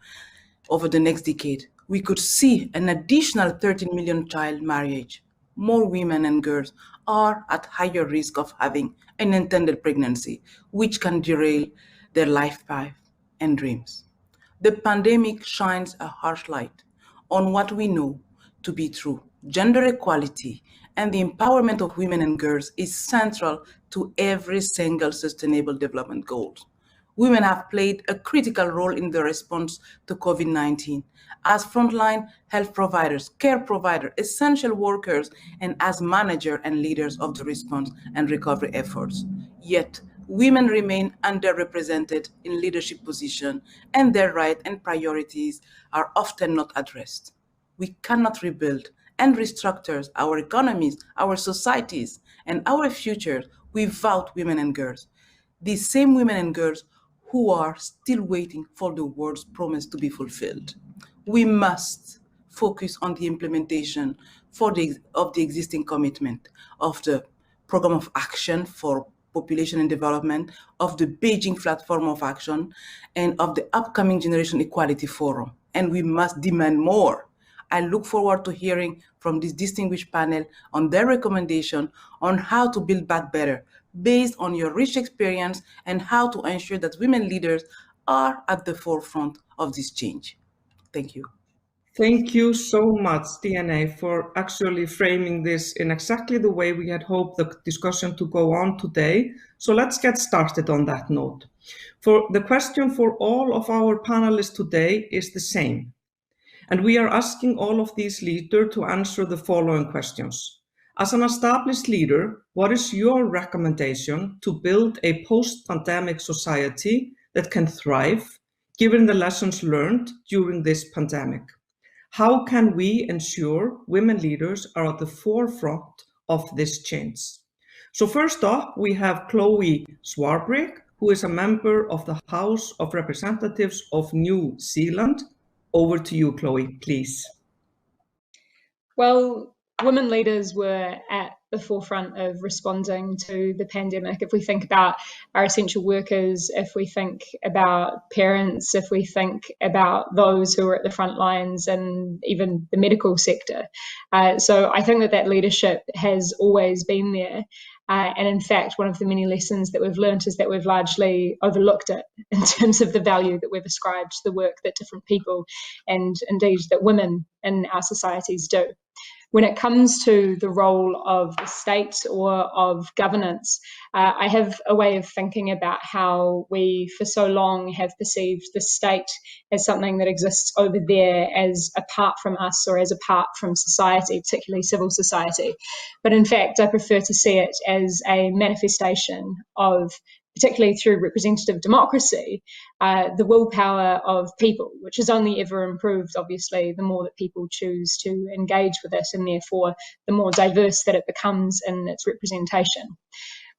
over the next decade. We could see an additional 13 million child marriage. More women and girls are at higher risk of having an unintended pregnancy, which can derail their life path and dreams. The pandemic shines a harsh light on what we know to be true. Gender equality and the empowerment of women and girls is central to every single sustainable development goal. Women have played a critical role in the response to COVID-19 as frontline health providers, care providers, essential workers, and as managers and leaders of the response and recovery efforts. Yet, women remain underrepresented in leadership positions, and their rights and priorities are often not addressed. We cannot rebuild and restructure our economies, our societies, and our futures without women and girls. These same women and girls who are still waiting for the world's promise to be fulfilled. We must focus on the implementation of the existing commitment of the Program of Action for Population and Development, of the Beijing Platform of Action, and of the upcoming Generation Equality Forum. And we must demand more. I look forward to hearing from this distinguished panel on their recommendation on how to build back better, based on your rich experience, and how to ensure that women leaders are at the forefront of this change. Thank you. Thank you so much, DNA, for actually framing this in exactly the way we had hoped the discussion to go on today. So let's get started on that note. For the question for all of our panelists today is the same. And we are asking all of these leaders to answer the following questions. As an established leader, what is your recommendation to build a post-pandemic society that can thrive, given the lessons learned during this pandemic? How can we ensure women leaders are at the forefront of this change? So first up, we have Chloe Swarbrick, who is a member of the House of Representatives of New Zealand. Over to you, Chloe, please. Well, women leaders were at the forefront of responding to the pandemic. If we think about our essential workers, if we think about parents, if we think about those who are at the front lines and even the medical sector. So I think that leadership has always been there. And in fact, one of the many lessons that we've learned is that we've largely overlooked it in terms of the value that we've ascribed to the work that different people and indeed that women in our societies do. When it comes to the role of the state or of governance, I have a way of thinking about how we for so long have perceived the state as something that exists over there as apart from us or as apart from society, particularly civil society. But in fact, I prefer to see it as a manifestation of, particularly through representative democracy, the willpower of people, which has only ever improved, obviously, the more that people choose to engage with it, and therefore the more diverse that it becomes in its representation.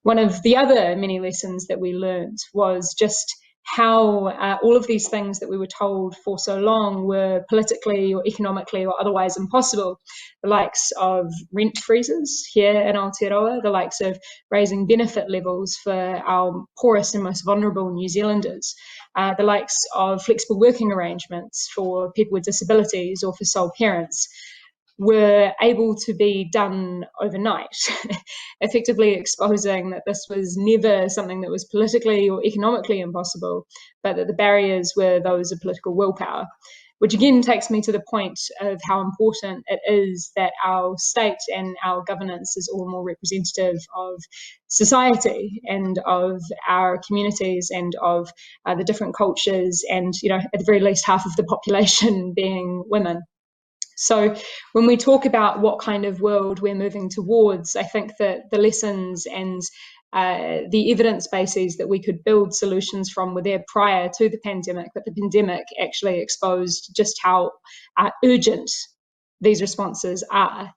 One of the other many lessons that we learned was just how all of these things that we were told for so long were politically or economically or otherwise impossible. The likes of rent freezes here in Aotearoa, the likes of raising benefit levels for our poorest and most vulnerable New Zealanders, the likes of flexible working arrangements for people with disabilities or for sole parents, were able to be done overnight, effectively exposing that this was never something that was politically or economically impossible, but that the barriers were those of political willpower. Which again takes me to the point of how important it is that our state and our governance is all more representative of society and of our communities and of the different cultures and, you know, at the very least half of the population being women. So when we talk about what kind of world we're moving towards, I think that the lessons and the evidence bases that we could build solutions from were there prior to the pandemic, but the pandemic actually exposed just how urgent these responses are.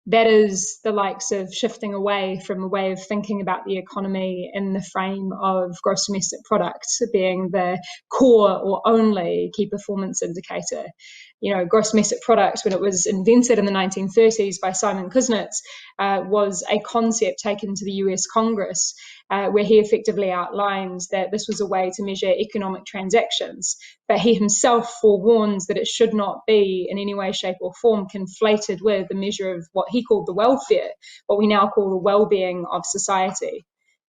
That is the likes of shifting away from a way of thinking about the economy in the frame of gross domestic product being the core or only key performance indicator. You know, gross domestic product, when it was invented in the 1930s by Simon Kuznets, was a concept taken to the US Congress, where he effectively outlined that this was a way to measure economic transactions. But he himself forewarns that it should not be in any way, shape or form conflated with the measure of what he called the welfare, what we now call the well-being of society.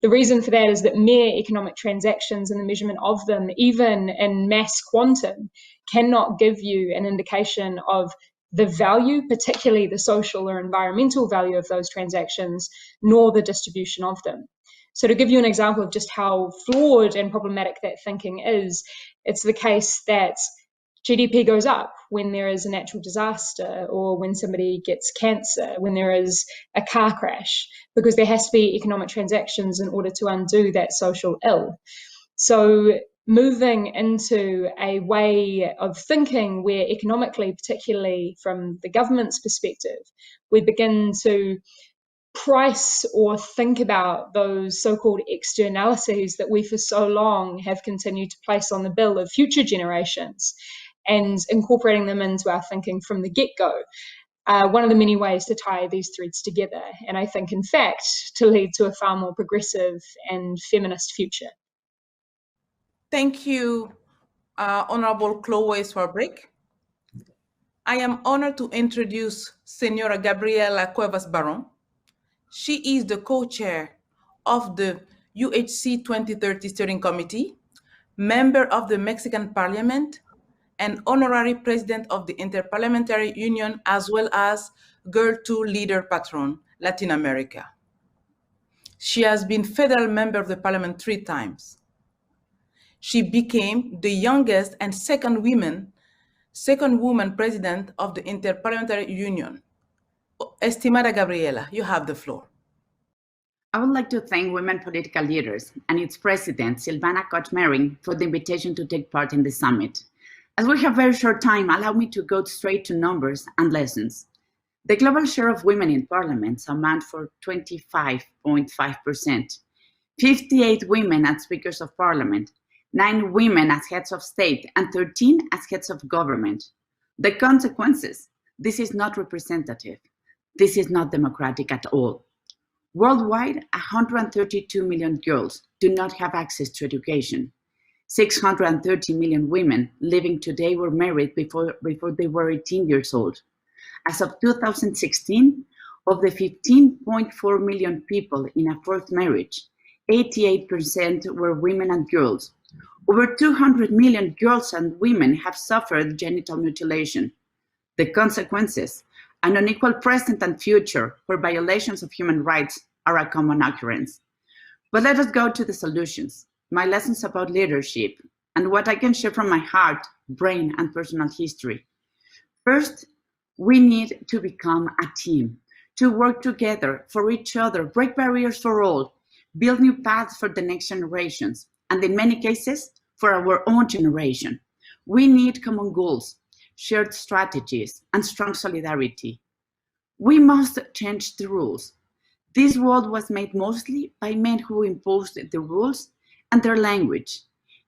The reason for that is that mere economic transactions and the measurement of them, even in mass quantum, cannot give you an indication of the value, particularly the social or environmental value of those transactions, nor the distribution of them. So to give you an example of just how flawed and problematic that thinking is, it's the case that GDP goes up when there is a natural disaster or when somebody gets cancer, when there is a car crash, because there has to be economic transactions in order to undo that social ill. So moving into a way of thinking where economically, particularly from the government's perspective, we begin to price or think about those so-called externalities that we for so long have continued to place on the bill of future generations and incorporating them into our thinking from the get-go. One of the many ways to tie these threads together, and I think, in fact, to lead to a far more progressive and feminist future. Thank you, Honorable Chloe Swarbrick. I am honored to introduce Senora Gabriela Cuevas Baron. She is the co-chair of the UHC 2030 Steering Committee, member of the Mexican Parliament, and honorary president of the Interparliamentary Union, as well as Girl 2 Leader Patron, Latin America. She has been federal member of the parliament 3 times. She became the youngest and second woman president of the Interparliamentary Union. Estimada Gabriela, you have the floor. I would like to thank Women Political Leaders and its president, Silvana Koch-Mering, for the invitation to take part in the summit. As we have very short time, allow me to go straight to numbers and lessons. The global share of women in parliaments amount for 25.5%, 58 women as speakers of parliament, 9 women as heads of state, and 13 as heads of government. The consequences: this is not representative. This is not democratic at all. Worldwide, 132 million girls do not have access to education. 630 million women living today were married before they were 18 years old. As of 2016, of the 15.4 million people in a fourth marriage, 88% were women and girls. Over 200 million girls and women have suffered genital mutilation. The consequences: an unequal present and future where violations of human rights are a common occurrence. But let us go to the solutions, my lessons about leadership, and what I can share from my heart, brain, and personal history. First, we need to become a team, to work together for each other, break barriers for all, build new paths for the next generations, and in many cases, for our own generation. We need common goals, shared strategies, and strong solidarity. We must change the rules. This world was made mostly by men who imposed the rules and their language.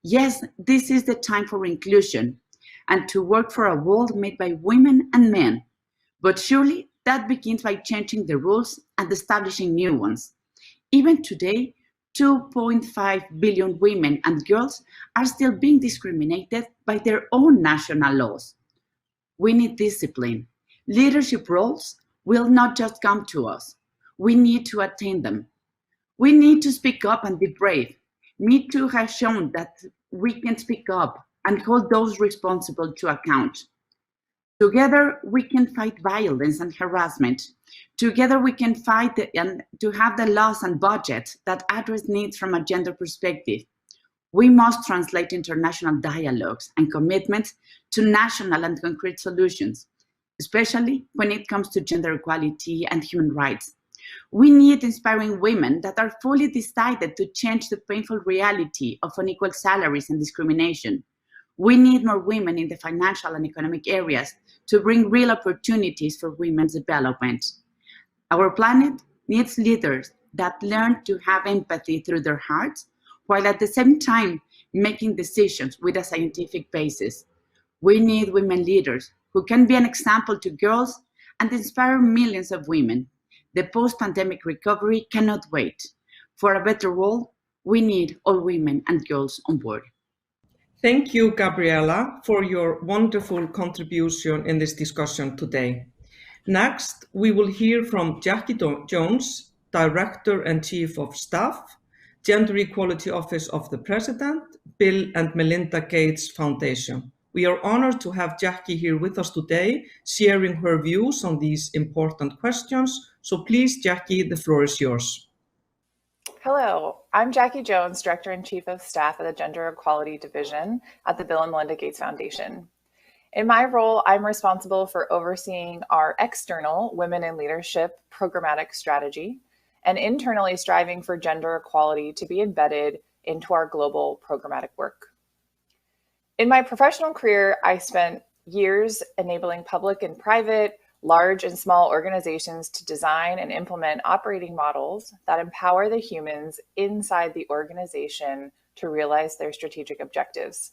Yes, this is the time for inclusion and to work for a world made by women and men. But surely that begins by changing the rules and establishing new ones. Even today, 2.5 billion women and girls are still being discriminated by their own national laws. We need discipline. Leadership roles will not just come to us. We need to attain them. We need to speak up and be brave. Me Too has shown that we can speak up and hold those responsible to account. Together, we can fight violence and harassment. Together, we can fight and to have the laws and budgets that address needs from a gender perspective. We must translate international dialogues and commitments to national and concrete solutions, especially when it comes to gender equality and human rights. We need inspiring women that are fully decided to change the painful reality of unequal salaries and discrimination. We need more women in the financial and economic areas to bring real opportunities for women's development. Our planet needs leaders that learn to have empathy through their hearts, while at the same time making decisions with a scientific basis. We need women leaders who can be an example to girls and inspire millions of women. The post-pandemic recovery cannot wait. For a better world, we need all women and girls on board. Thank you, Gabriela, for your wonderful contribution in this discussion today. Next, we will hear from Jackie Jones, Director and Chief of Staff, Gender Equality Office of the President, Bill and Melinda Gates Foundation. We are honored to have Jackie here with us today, sharing her views on these important questions. So please, Jackie, the floor is yours. Hello, I'm Jackie Jones, Director and Chief of Staff at the Gender Equality Division at the Bill and Melinda Gates Foundation. In my role, I'm responsible for overseeing our external Women in Leadership programmatic strategy and internally striving for gender equality to be embedded into our global programmatic work. In my professional career, I spent years enabling public and private, large and small organizations to design and implement operating models that empower the humans inside the organization to realize their strategic objectives.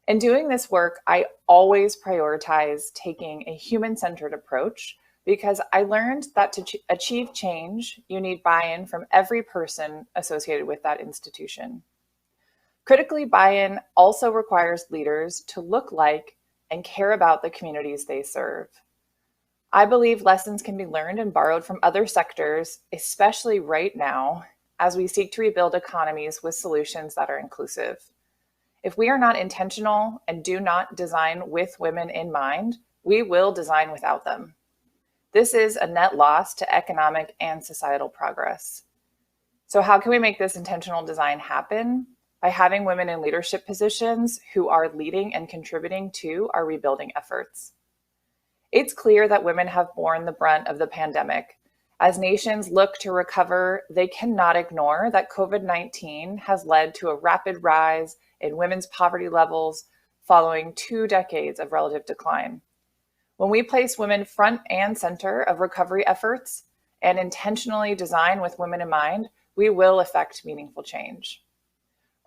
In doing this work, I always prioritize taking a human-centered approach because I learned that to achieve change, you need buy-in from every person associated with that institution. Critically, buy-in also requires leaders to look like and care about the communities they serve. I believe lessons can be learned and borrowed from other sectors, especially right now, as we seek to rebuild economies with solutions that are inclusive. If we are not intentional and do not design with women in mind, we will design without them. This is a net loss to economic and societal progress. So how can we make this intentional design happen? By having women in leadership positions who are leading and contributing to our rebuilding efforts. It's clear that women have borne the brunt of the pandemic. As nations look to recover, they cannot ignore that COVID-19 has led to a rapid rise in women's poverty levels following 2 decades of relative decline. When we place women front and center of recovery efforts and intentionally design with women in mind, we will effect meaningful change.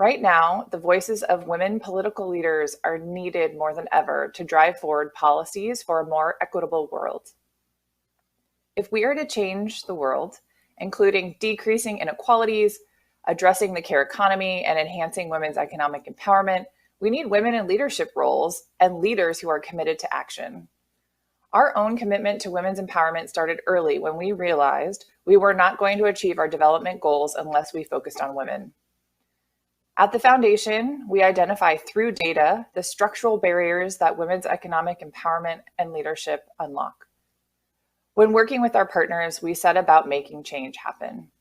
Right now, the voices of women political leaders are needed more than ever to drive forward policies for a more equitable world. If we are to change the world, including decreasing inequalities, addressing the care economy, and enhancing women's economic empowerment, we need women in leadership roles and leaders who are committed to action. Our own commitment to women's empowerment started early when we realized we were not going to achieve our development goals unless we focused on women. At the Foundation, we identify through data the structural barriers that women's economic empowerment and leadership unlock. When working with our partners, we set about making change happen.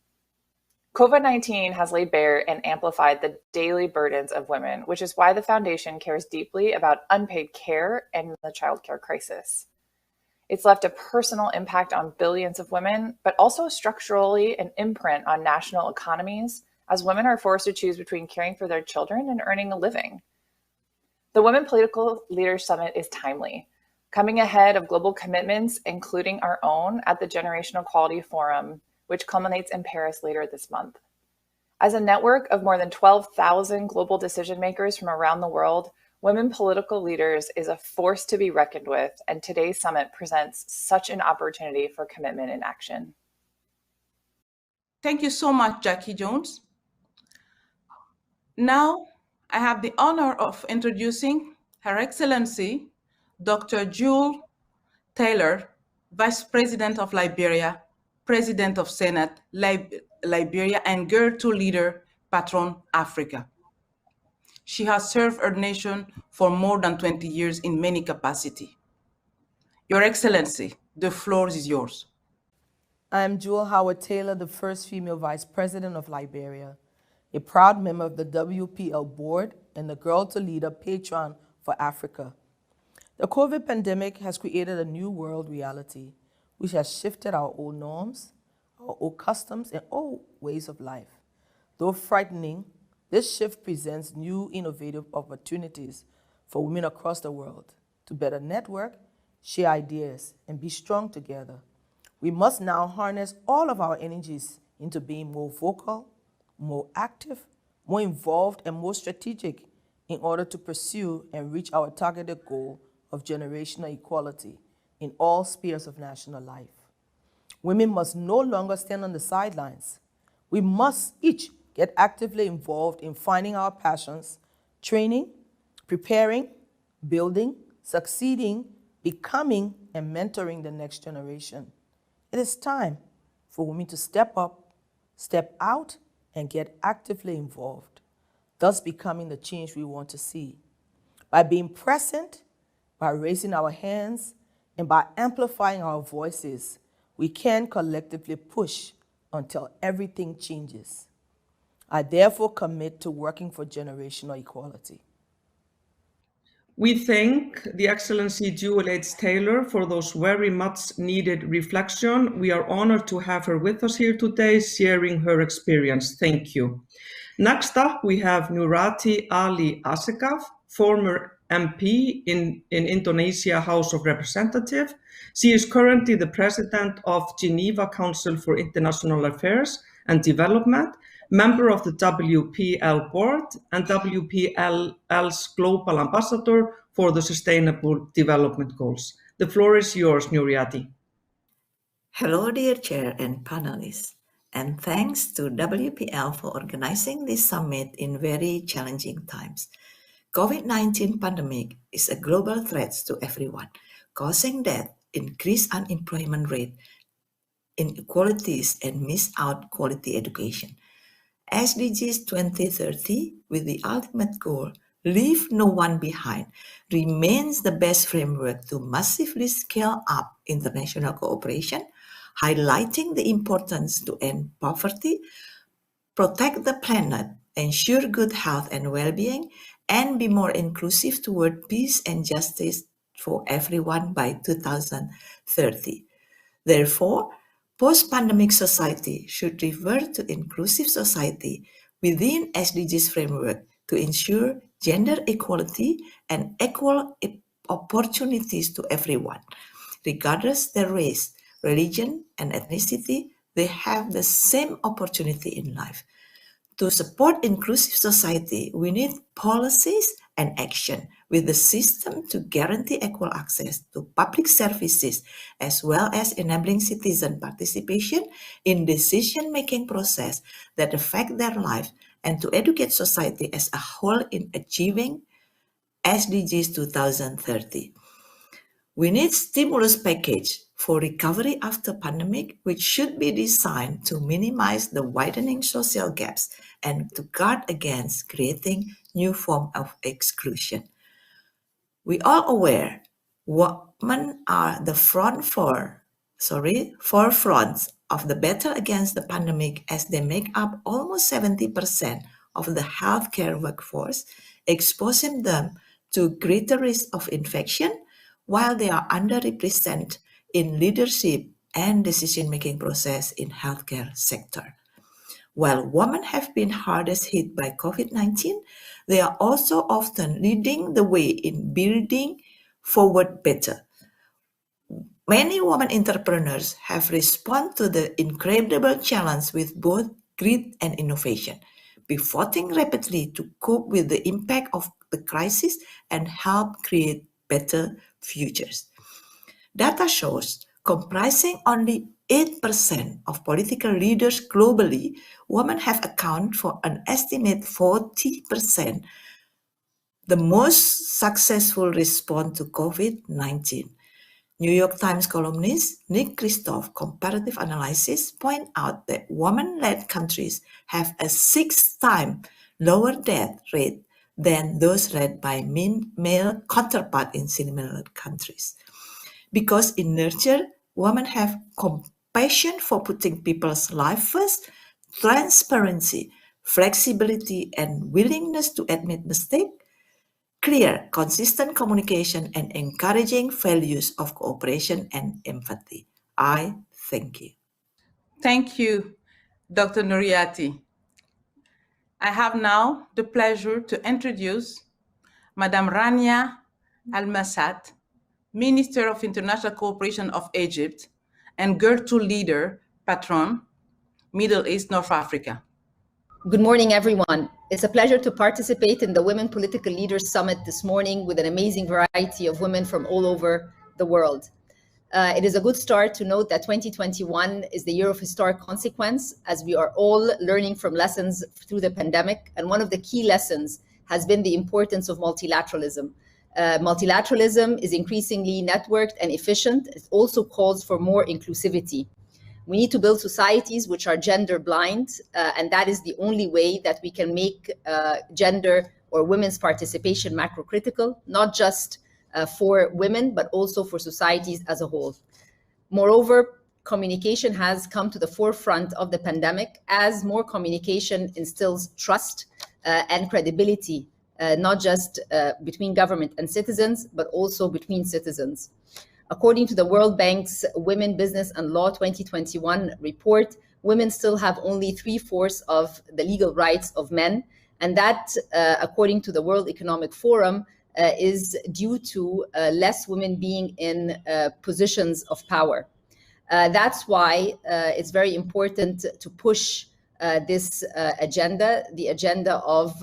COVID-19 has laid bare and amplified the daily burdens of women, which is why the Foundation cares deeply about unpaid care and the childcare crisis. It's left a personal impact on billions of women, but also structurally an imprint on national economies, as women are forced to choose between caring for their children and earning a living. The Women Political Leaders Summit is timely, coming ahead of global commitments, including our own at the Generational Equality Forum, which culminates in Paris later this month. As a network of more than 12,000 global decision makers from around the world, Women Political Leaders is a force to be reckoned with, and today's summit presents such an opportunity for commitment and action. Thank you so much, Jackie Jones. Now, I have the honor of introducing Her Excellency, Dr. Jewel Taylor, Vice President of Liberia, President of Senate, Liberia, and Girl 2 Leader, Patron Africa. She has served her nation for more than 20 years in many capacities. Your Excellency, the floor is yours. I am Jewel Howard Taylor, the first female Vice President of Liberia, a proud member of the WPL Board and the Girl to Leader Patron for Africa. The COVID pandemic has created a new world reality, which has shifted our old norms, our old customs, and old ways of life. Though frightening, this shift presents new innovative opportunities for women across the world to better network, share ideas, and be strong together. We must now harness all of our energies into being more vocal, more active, more involved, and more strategic in order to pursue and reach our targeted goal of generational equality in all spheres of national life. Women must no longer stand on the sidelines. We must each get actively involved in finding our passions, training, preparing, building, succeeding, becoming, and mentoring the next generation. It is time for women to step up, step out, and get actively involved, thus becoming the change we want to see. By being present, by raising our hands, and by amplifying our voices, we can collectively push until everything changes. I therefore commit to working for generational equality. We thank the Excellency Jewel H. Taylor for those very much needed reflection. We are honored to have her with us here today, sharing her experience. Thank you. Next up, we have Nurati Ali Asseghaf, former MP in Indonesia House of Representatives. She is currently the president of Geneva Council for International Affairs and Development, member of the WPL board, and WPL's global ambassador for the Sustainable Development Goals. The floor is yours, Nurati. Hello, dear chair and panelists, and thanks to WPL for organizing this summit in very challenging times. COVID-19 pandemic is a global threat to everyone, causing death, increased unemployment rate, inequalities, and missed out quality education. SDGs 2030, with the ultimate goal, leave no one behind, remains the best framework to massively scale up international cooperation, highlighting the importance to end poverty, protect the planet, ensure good health and well-being, and be more inclusive toward peace and justice for everyone by 2030. Therefore, post-pandemic society should revert to inclusive society within SDGs framework to ensure gender equality and equal opportunities to everyone. Regardless their race, religion, and ethnicity, they have the same opportunity in life. To support inclusive society, we need policies and action with the system to guarantee equal access to public services, as well as enabling citizen participation in decision-making process that affect their life, and to educate society as a whole in achieving SDGs 2030. We need stimulus package for recovery after pandemic, which should be designed to minimize the widening social gaps and to guard against creating new form of exclusion. We are aware women are the forefronts of the battle against the pandemic, as they make up almost 70% of the healthcare workforce, exposing them to greater risk of infection, while they are underrepresented in leadership and decision-making process in healthcare sector. While women have been hardest hit by COVID-19, they are also often leading the way in building forward better. Many women entrepreneurs have responded to the incredible challenge with both grit, and innovation, pivoting rapidly to cope with the impact of the crisis and help create better futures. Data shows, comprising only 8% of political leaders globally, women have accounted for an estimated 40%, the most successful response to COVID-19. New York Times columnist Nick Kristof comparative analysis point out that women-led countries have a 6-time lower death rate than those led by male counterpart in similar countries. Because in nurture, women have compassion for putting people's life first, transparency, flexibility, and willingness to admit mistake, clear, consistent communication, and encouraging values of cooperation and empathy. I thank you. Thank you, Dr. Nuriati. I have now the pleasure to introduce Madame Rania Al-Massat, Minister of International Cooperation of Egypt and Girl2 Leader Patron, Middle East, North Africa. Good morning, everyone. It's a pleasure to participate in the Women Political Leaders Summit this morning with an amazing variety of women from all over the world. It is a good start to note that 2021 is the year of historic consequence, as we are all learning from lessons through the pandemic. And one of the key lessons has been the importance of multilateralism. Multilateralism is increasingly networked and efficient. It also calls for more inclusivity. We need to build societies which are gender blind, and that is the only way that we can make gender or women's participation macro-critical, not just for women, but also for societies as a whole. Moreover, communication has come to the forefront of the pandemic as more communication instills trust and credibility, not just between government and citizens, but also between citizens. According to the World Bank's Women, Business and Law 2021 report, women still have only 3/4 of the legal rights of men. And that, according to the World Economic Forum, is due to less women being in positions of power. That's why it's very important to push this agenda, the agenda of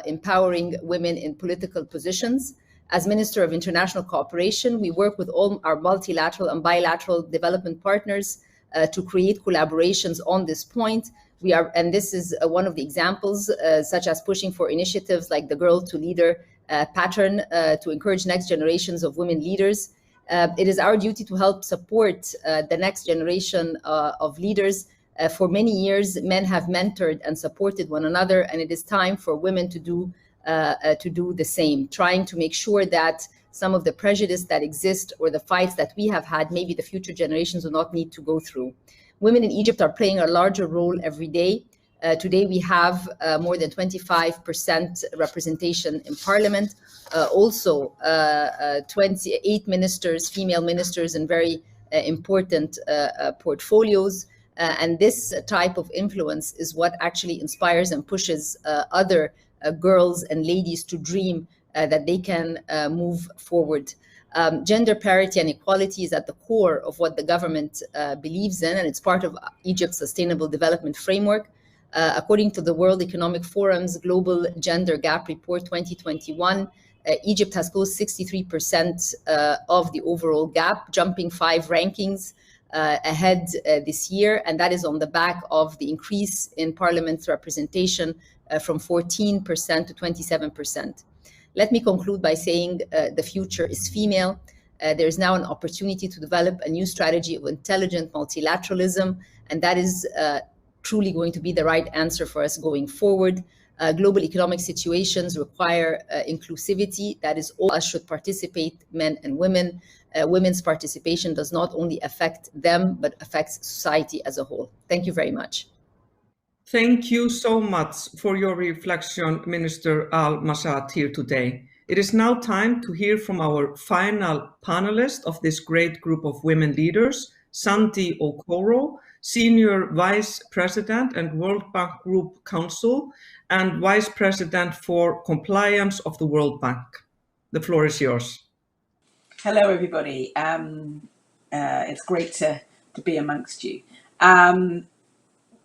empowering women in political positions. As Minister of International Cooperation, we work with all our multilateral and bilateral development partners to create collaborations on this point. And this is one of the examples, such as pushing for initiatives like the Girl2 Leader pattern to encourage next generations of women leaders. It is our duty to help support the next generation of leaders. For many years, men have mentored and supported one another, and it is time for women to do the same, trying to make sure that some of the prejudice that exists or the fights that we have had, maybe the future generations will not need to go through. Women in Egypt are playing a larger role every day. Today, we have more than 25% representation in parliament. Also, 28 ministers, female ministers, in very important portfolios. And this type of influence is what actually inspires and pushes other girls and ladies to dream that they can move forward. Gender parity and equality is at the core of what the government believes in, and it's part of Egypt's Sustainable Development Framework. According to the World Economic Forum's Global Gender Gap Report 2021, Egypt has closed 63% of the overall gap, jumping 5 rankings ahead this year, and that is on the back of the increase in parliament's representation from 14% to 27%. Let me conclude by saying the future is female. There is now an opportunity to develop a new strategy of intelligent multilateralism, and that is truly going to be the right answer for us going forward. Global economic situations require inclusivity. That is, all of us should participate, men and women. Women's participation does not only affect them, but affects society as a whole. Thank you very much. Thank you so much for your reflection, Minister Al-Massat, here today. It is now time to hear from our final panelist of this great group of women leaders, Sandy Okoro, Senior Vice President and World Bank Group Council and Vice President for Compliance of the World Bank. The floor is yours. Hello, everybody. It's great to be amongst you.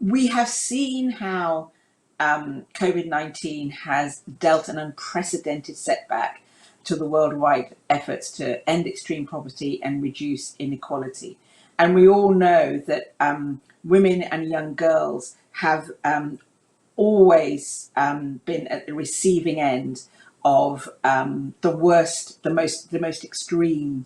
We have seen how COVID-19 has dealt an unprecedented setback to the worldwide efforts to end extreme poverty and reduce inequality. And we all know that women and young girls have always been at the receiving end of the worst, the most extreme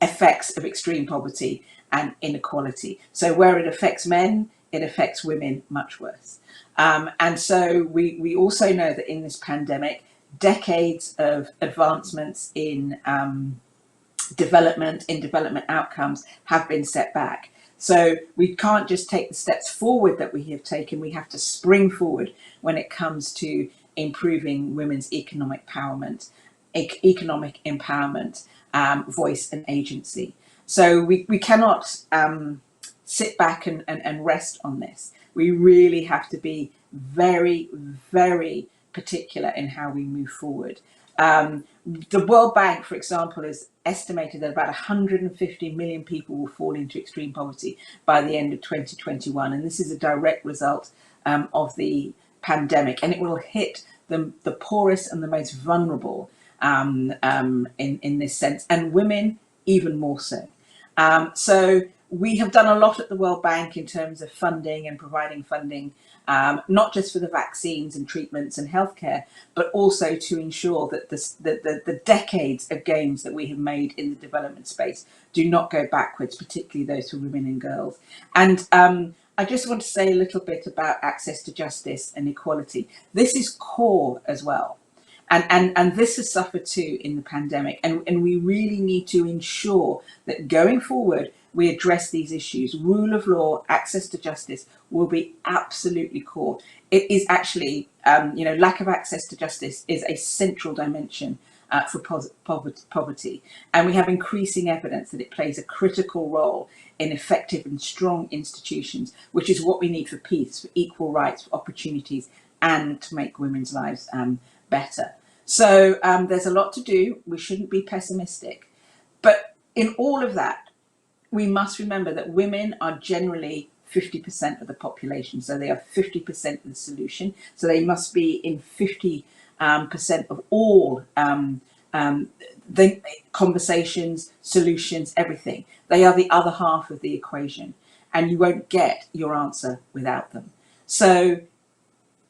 effects of extreme poverty and inequality. So where it affects men, it affects women much worse. And so we also know that in this pandemic, decades of advancements in development outcomes have been set back. So we can't just take the steps forward that we have taken, we have to spring forward when it comes to improving women's economic empowerment, voice and agency. So we cannot sit back and rest on this. We really have to be very, very particular in how we move forward. The World Bank, for example, has estimated that about 150 million people will fall into extreme poverty by the end of 2021. And this is a direct result of the pandemic, and it will hit the poorest and the most vulnerable in this sense, and women even more so. So we have done a lot at the World Bank in terms of funding and providing funding, not just for the vaccines and treatments and healthcare, but also to ensure that the decades of gains that we have made in the development space do not go backwards, particularly those for women and girls. And I just want to say a little bit about access to justice and equality. This is core as well. And this has suffered too in the pandemic. And we really need to ensure that going forward, we address these issues. Rule of law, access to justice will be absolutely core. It is actually, lack of access to justice is a central dimension for poverty. And we have increasing evidence that it plays a critical role in effective and strong institutions, which is what we need for peace, for equal rights, for opportunities, and to make women's lives better. So there's a lot to do. We shouldn't be pessimistic. But in all of that, we must remember that women are generally 50% of the population. So they are 50% of the solution. So they must be in 50% of all the conversations, solutions, everything. They are the other half of the equation. And you won't get your answer without them. So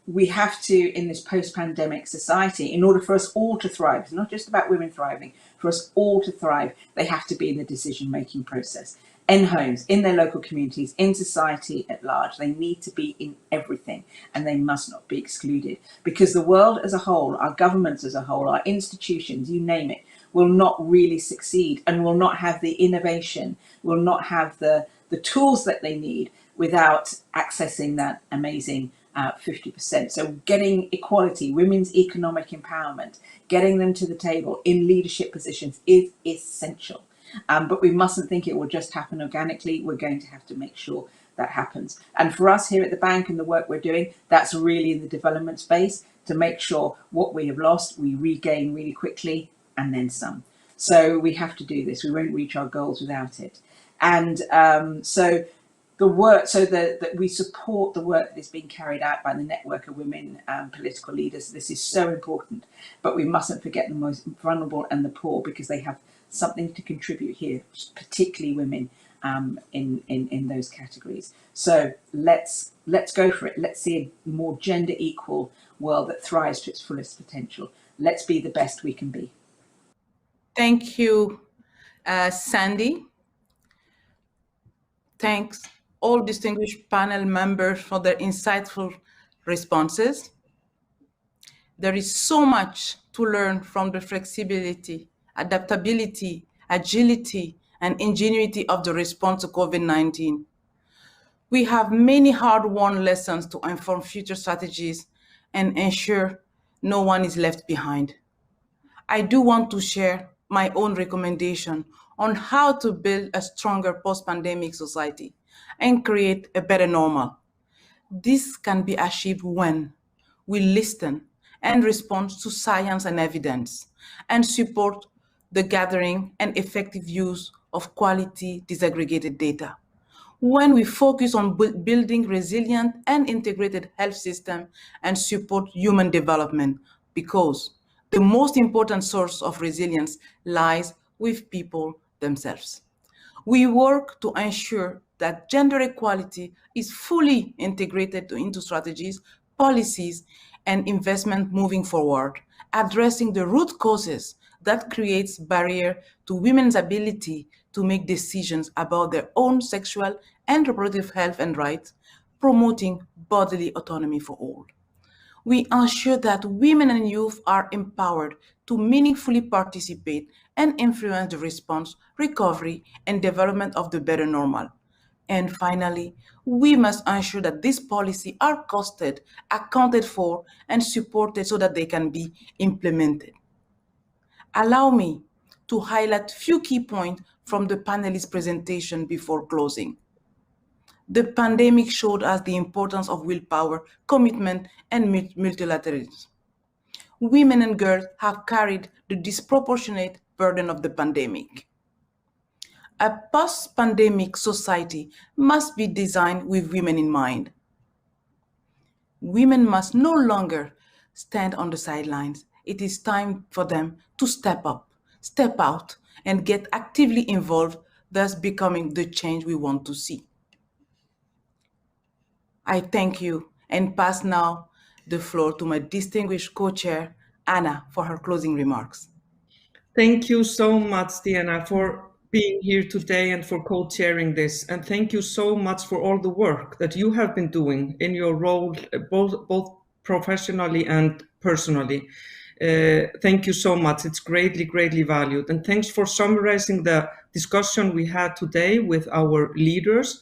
we have to, in this post-pandemic society, in order for us all to thrive, it's not just about women thriving, for us all to thrive, they have to be in the decision-making process, in homes, in their local communities, in society at large. They need to be in everything, and they must not be excluded, because the world as a whole, our governments as a whole, our institutions, you name it, will not really succeed and will not have the innovation, will not have the tools that they need without accessing that amazing 50%. So getting equality, women's economic empowerment, getting them to the table in leadership positions is essential. But we mustn't think it will just happen organically. We're going to have to make sure that happens. And for us here at the bank and the work we're doing, that's really in the development space to make sure what we have lost, we regain really quickly and then some. So we have to do this. We won't reach our goals without it. And so the work, so that we support the work that is being carried out by the network of women political leaders. This is so important, but we mustn't forget the most vulnerable and the poor, because they have something to contribute here, particularly women in those categories. So let's go for it. Let's see a more gender equal world that thrives to its fullest potential. Let's be the best we can be. Thank you, Sandy. Thanks all distinguished panel members for their insightful responses. There is so much to learn from the flexibility, adaptability, agility, and ingenuity of the response to COVID-19. We have many hard-won lessons to inform future strategies and ensure no one is left behind. I do want to share my own recommendation on how to build a stronger post-pandemic society and create a better normal. This can be achieved when we listen and respond to science and evidence and support the gathering and effective use of quality disaggregated data. when we focus on building resilient and integrated health system and support human development, because the most important source of resilience lies with people themselves. We work to ensure that gender equality is fully integrated into strategies, policies, and investment moving forward, addressing the root causes that creates barrier to women's ability to make decisions about their own sexual and reproductive health and rights, promoting bodily autonomy for all. We ensure that women and youth are empowered to meaningfully participate and influence the response, recovery, and development of the better normal. And finally, we must ensure that these policies are costed, accounted for, and supported so that they can be implemented. Allow me to highlight few key points from the panelists' presentation before closing. The pandemic showed us the importance of willpower, commitment, and multilateralism. Women and girls have carried the disproportionate burden of the pandemic. A post-pandemic society must be designed with women in mind. Women must no longer stand on the sidelines. It is time for them to step up, step out, and get actively involved, thus becoming the change we want to see. I thank you and pass now the floor to my distinguished co-chair, Anna, for her closing remarks. Thank you so much, Diana, for being here today and for co-chairing this. And thank you so much for all the work that you have been doing in your role, both professionally and personally. Thank you so much. It's greatly, greatly valued. And thanks for summarizing the discussion we had today with our leaders.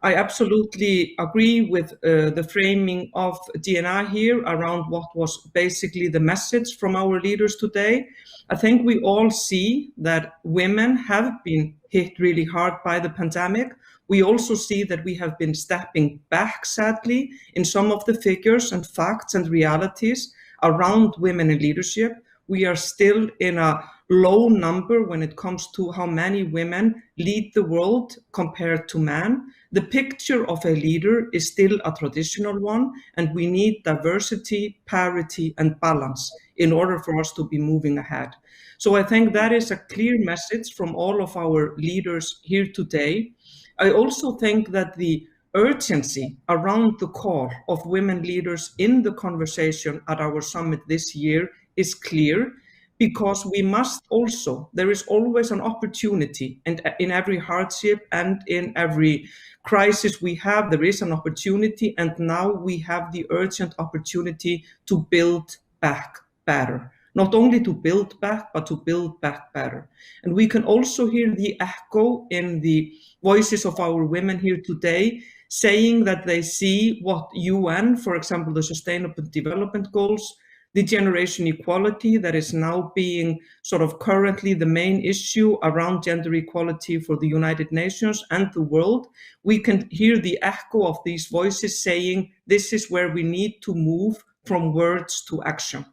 I absolutely agree with the framing of Diana here around what was basically the message from our leaders today. I think we all see that women have been hit really hard by the pandemic. We also see that we have been stepping back, sadly, in some of the figures and facts and realities around women in leadership. We are still in a low number when it comes to how many women lead the world compared to men. The picture of a leader is still a traditional one, and we need diversity, parity, and balance in order for us to be moving ahead. So I think that is a clear message from all of our leaders here today. I also think that the urgency around the call of women leaders in the conversation at our summit this year is clear, because we must also, there is always an opportunity, and in every hardship and in every crisis we have, there is an opportunity, and now we have the urgent opportunity to build back better. Not only to build back, but to build back better. And we can also hear the echo in the voices of our women here today, saying that they see what UN, for example, the Sustainable Development Goals, the generation equality that is now being sort of currently the main issue around gender equality for the United Nations and the world. We can hear the echo of these voices saying this is where we need to move from words to action.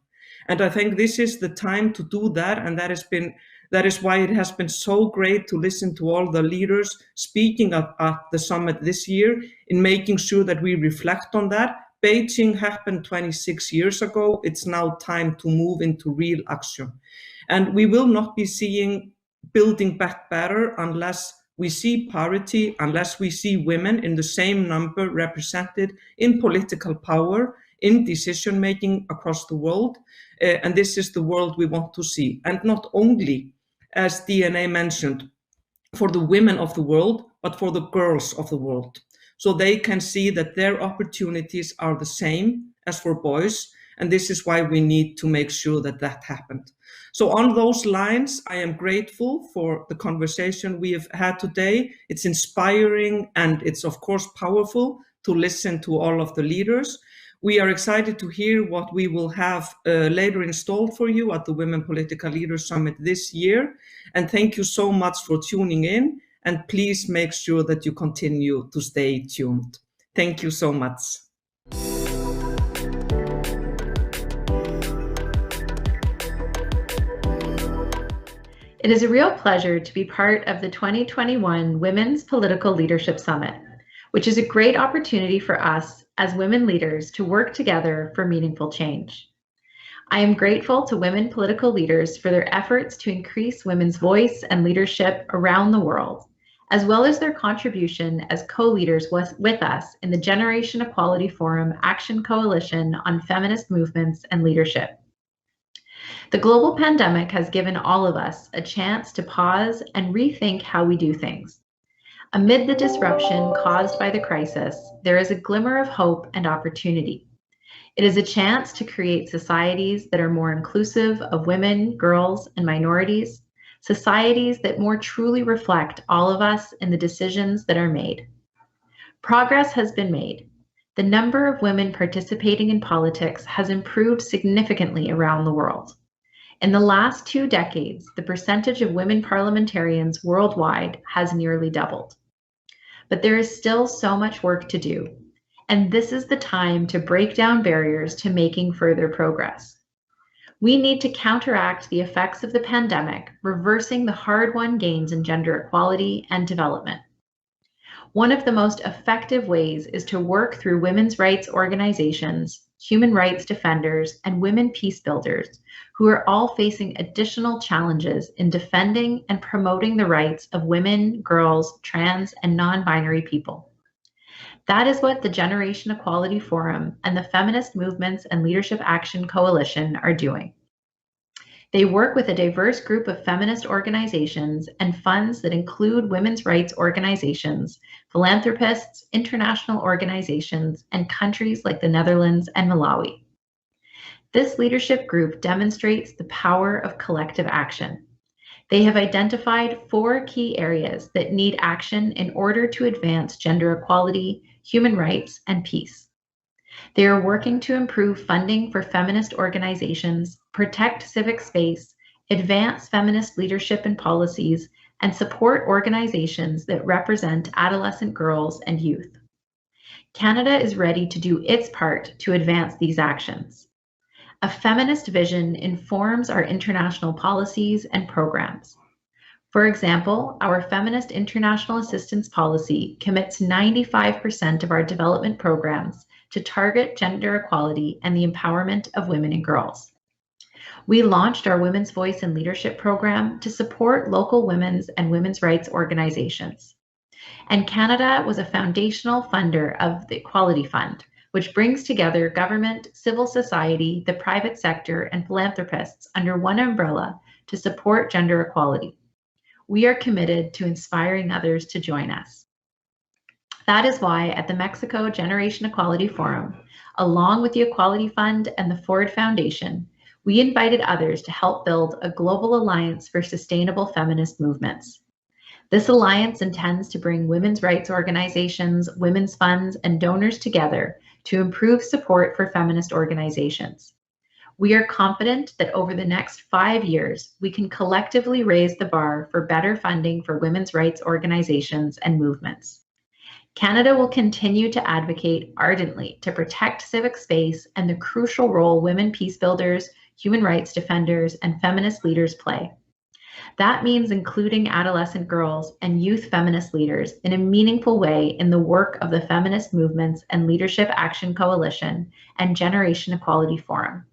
And I think this is the time to do that, and that is why it has been so great to listen to all the leaders speaking at the summit this year, in making sure that we reflect on that. Beijing happened 26 years ago. It's now time to move into real action. And we will not be seeing building back better unless we see parity, unless we see women in the same number represented in political power, in decision-making across the world. And this is the world we want to see. And not only, as DNA mentioned, for the women of the world, but for the girls of the world. So they can see that their opportunities are the same as for boys. And this is why we need to make sure that that happened. So on those lines, I am grateful for the conversation we have had today. It's inspiring, and it's of course powerful to listen to all of the leaders. We are excited to hear what we will have later installed for you at the Women Political Leaders Summit this year. And thank you so much for tuning in. And please make sure that you continue to stay tuned. Thank you so much. It is a real pleasure to be part of the 2021 Women's Political Leadership Summit. which is a great opportunity for us as women leaders to work together for meaningful change. I am grateful to women political leaders for their efforts to increase women's voice and leadership around the world, as well as their contribution as co-leaders with us in the Generation Equality Forum Action Coalition on Feminist Movements and Leadership. The global pandemic has given all of us a chance to pause and rethink how we do things. Amid the disruption caused by the crisis, there is a glimmer of hope and opportunity. It is a chance to create societies that are more inclusive of women, girls, and minorities, societies that more truly reflect all of us in the decisions that are made. Progress has been made. The number of women participating in politics has improved significantly around the world. In the last 2 decades, the percentage of women parliamentarians worldwide has nearly doubled. But there is still so much work to do, and this is the time to break down barriers to making further progress. We need to counteract the effects of the pandemic, reversing the hard-won gains in gender equality and development. One of the most effective ways is to work through women's rights organizations, human rights defenders, and women peace builders, who are all facing additional challenges in defending and promoting the rights of women, girls, trans, and non-binary people. That is what the Generation Equality Forum and the Feminist Movements and Leadership Action Coalition are doing. They work with a diverse group of feminist organizations and funds that include women's rights organizations, philanthropists, international organizations, and countries like the Netherlands and Malawi. This leadership group demonstrates the power of collective action. They have identified 4 key areas that need action in order to advance gender equality, human rights, and peace. They are working to improve funding for feminist organizations, protect civic space, advance feminist leadership and policies, and support organizations that represent adolescent girls and youth. Canada is ready to do its part to advance these actions. A feminist vision informs our international policies and programs. For example, our Feminist International Assistance Policy commits 95% of our development programs to target gender equality and the empowerment of women and girls. We launched our Women's Voice and Leadership program to support local women's and women's rights organizations. And Canada was a foundational funder of the Equality Fund, which brings together government, civil society, the private sector, and philanthropists under one umbrella to support gender equality. We are committed to inspiring others to join us. That is why at the Mexico Generation Equality Forum, along with the Equality Fund and the Ford Foundation, we invited others to help build a global alliance for sustainable feminist movements. This alliance intends to bring women's rights organizations, women's funds, and donors together to improve support for feminist organizations. We are confident that over the next 5 years, we can collectively raise the bar for better funding for women's rights organizations and movements. Canada will continue to advocate ardently to protect civic space and the crucial role women peace builders, human rights defenders, and feminist leaders play. That means including adolescent girls and youth feminist leaders in a meaningful way in the work of the Feminist Movements and Leadership Action Coalition and Generation Equality Forum.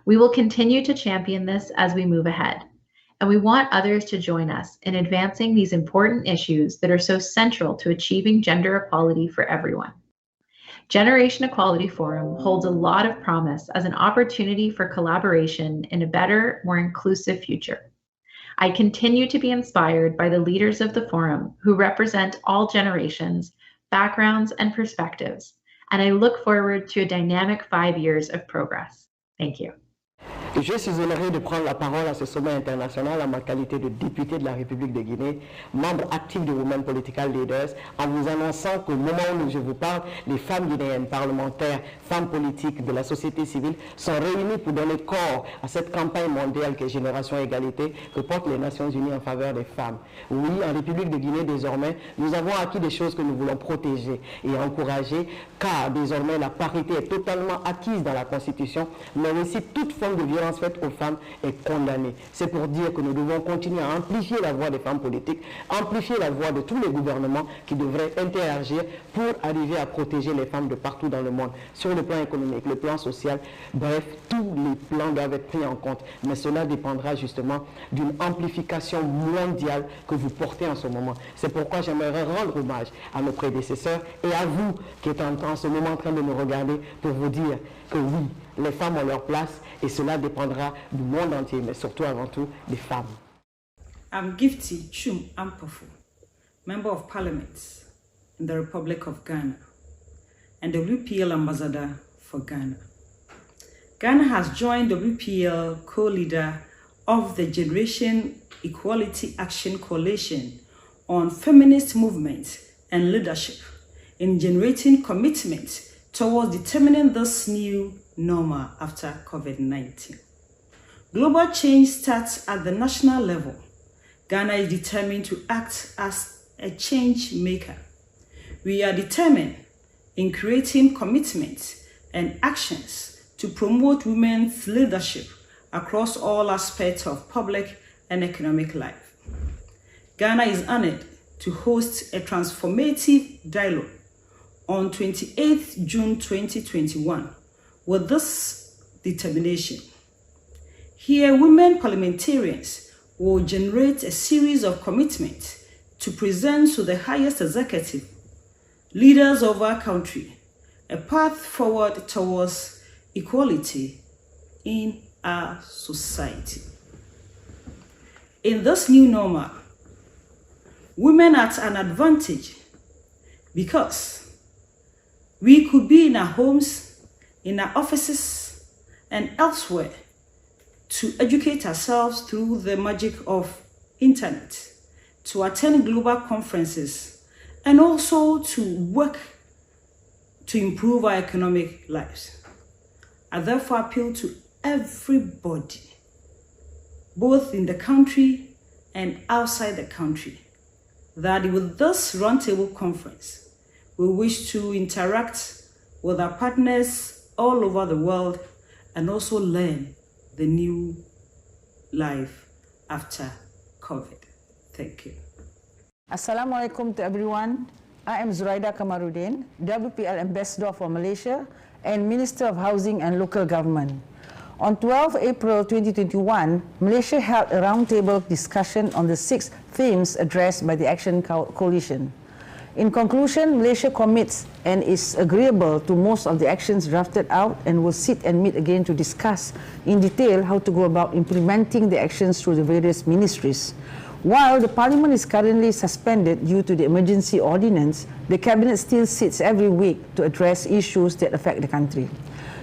We will continue to champion this as we move ahead, and we want others to join us in advancing these important issues that are so central to achieving gender equality for everyone. Generation Equality Forum holds a lot of promise as an opportunity for collaboration in a better, more inclusive future. I continue to be inspired by the leaders of the forum who represent all generations, backgrounds, and perspectives, and I look forward to a dynamic 5 years of progress. Thank you. Je suis honoré de prendre la parole à ce sommet international en ma qualité de député de la République de Guinée, membre actif de Women Political Leaders, en vous annonçant qu'au moment où je vous parle, les femmes guinéennes, parlementaires, femmes politiques de la société civile sont réunies pour donner corps à cette campagne mondiale qui est Génération Égalité que portent les Nations Unies en faveur des femmes. Oui, en République de Guinée, désormais, nous avons acquis des choses que nous voulons protéger et encourager, car désormais la parité est totalement acquise dans la Constitution, mais aussi toute forme de violence violence faite aux femmes est condamnée. C'est pour dire que nous devons continuer à amplifier la voix des femmes politiques, amplifier la voix de tous les gouvernements qui devraient interagir pour arriver à protéger les femmes de partout dans le monde, sur le plan économique, le plan social, bref, tous les plans doivent être pris en compte. Mais cela dépendra justement d'une amplification mondiale que vous portez en ce moment. C'est pourquoi j'aimerais rendre hommage à nos prédécesseurs et à vous qui êtes en ce moment en train de nous regarder pour vous dire que oui, les femmes ont leur place et cela dépendra du monde entier, mais surtout avant tout des femmes. I'm Gifty Chum Ampofo, Member of Parliament in the Republic of Ghana and WPL Ambassador for Ghana. Ghana has joined WPL co-leader of the Generation Equality Action Coalition on feminist movement and leadership in generating commitment towards determining this new normal after COVID-19. Global change starts at the national level. Ghana is determined to act as a change maker. We are determined in creating commitments and actions to promote women's leadership across all aspects of public and economic life. Ghana is honored to host a transformative dialogue on 28th June 2021 with this determination. Here, women parliamentarians will generate a series of commitments to present to the highest executive leaders of our country a path forward towards equality in our society. In this new normal, women are at an advantage because we could be in our homes, in our offices, and elsewhere to educate ourselves through the magic of internet, to attend global conferences, and also to work to improve our economic lives. I therefore appeal to everybody, both in the country and outside the country, that with this Roundtable conference, we wish to interact with our partners all over the world and also learn the new life after COVID. Thank you. Assalamu alaikum to everyone. I am Zuraida Kamaruddin, WPL Ambassador for Malaysia and Minister of Housing and Local Government. On 12 April 2021, Malaysia held a roundtable discussion on the 6 themes addressed by the Action Coalition. In conclusion, Malaysia commits and is agreeable to most of the actions drafted out and will sit and meet again to discuss in detail how to go about implementing the actions through the various ministries. While the Parliament is currently suspended due to the emergency ordinance, the Cabinet still sits every week to address issues that affect the country.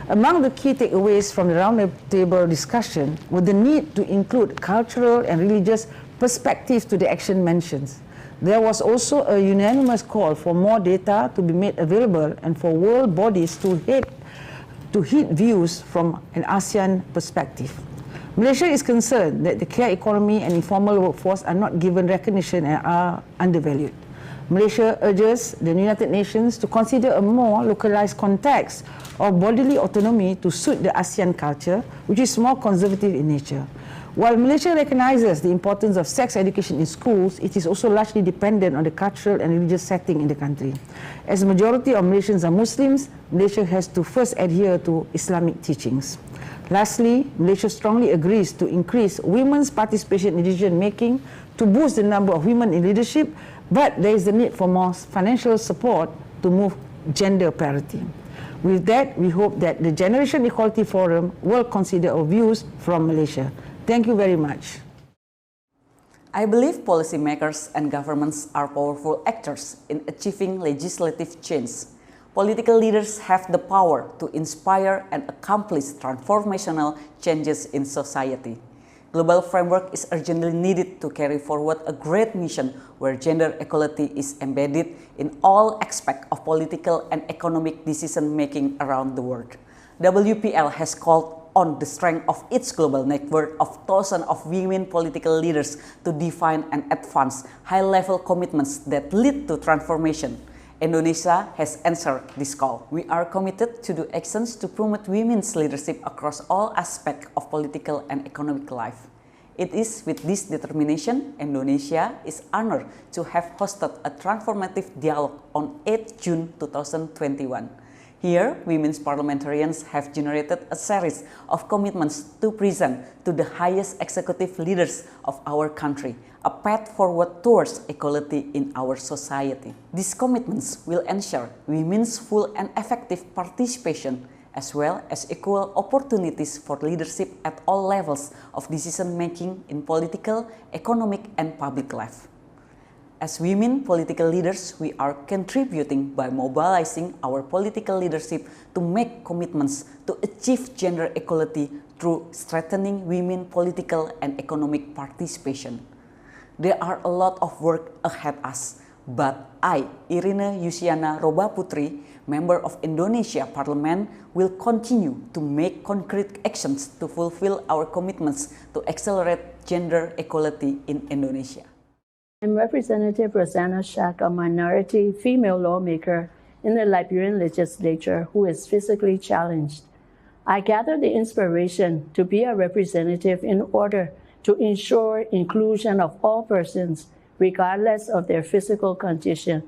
Among the key takeaways from the roundtable discussion were the need to include cultural and religious perspectives to the action mentioned. There was also a unanimous call for more data to be made available and for world bodies to heed views from an ASEAN perspective. Malaysia is concerned that the care economy and informal workforce are not given recognition and are undervalued. Malaysia urges the United Nations to consider a more localized context of bodily autonomy to suit the ASEAN culture, which is more conservative in nature. While Malaysia recognizes the importance of sex education in schools, it is also largely dependent on the cultural and religious setting in the country. As the majority of Malaysians are Muslims, Malaysia has to first adhere to Islamic teachings. Lastly, Malaysia strongly agrees to increase women's participation in decision-making to boost the number of women in leadership, but there is a need for more financial support to move gender parity. With that, we hope that the Generation Equality Forum will consider our views from Malaysia. Thank you very much. I believe policymakers and governments are powerful actors in achieving legislative change. Political leaders have the power to inspire and accomplish transformational changes in society. Global framework is urgently needed to carry forward a great mission where gender equality is embedded in all aspects of political and economic decision-making around the world. WPL has called on the strength of its global network of thousands of women political leaders to define and advance high-level commitments that lead to transformation. Indonesia has answered this call. We are committed to do actions to promote women's leadership across all aspects of political and economic life. It is with this determination, Indonesia is honored to have hosted a transformative dialogue on 8 June 2021. Here, women's parliamentarians have generated a series of commitments to present to the highest executive leaders of our country a path forward towards equality in our society. These commitments will ensure women's full and effective participation as well as equal opportunities for leadership at all levels of decision-making in political, economic, and public life. As women political leaders, we are contributing by mobilizing our political leadership to make commitments to achieve gender equality through strengthening women political and economic participation. There are a lot of work ahead us, but I, Irina Yusiana Robaputri, member of Indonesia Parliament, will continue to make concrete actions to fulfill our commitments to accelerate gender equality in Indonesia. I'm Representative Rosanna Shack, a minority female lawmaker in the Liberian legislature who is physically challenged. I gathered the inspiration to be a representative in order to ensure inclusion of all persons, regardless of their physical condition.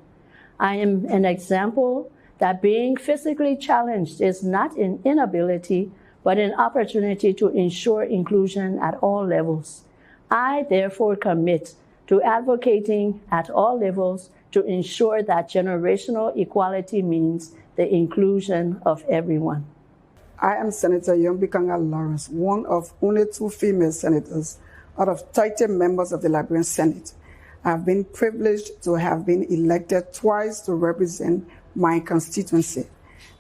I am an example that being physically challenged is not an inability, but an opportunity to ensure inclusion at all levels. I therefore commit to advocating at all levels to ensure that generational equality means the inclusion of everyone. I am Senator Yombikanga Lawrence, one of only 2 female senators out of 30 members of the Liberian Senate. I have been privileged to have been elected twice to represent my constituency.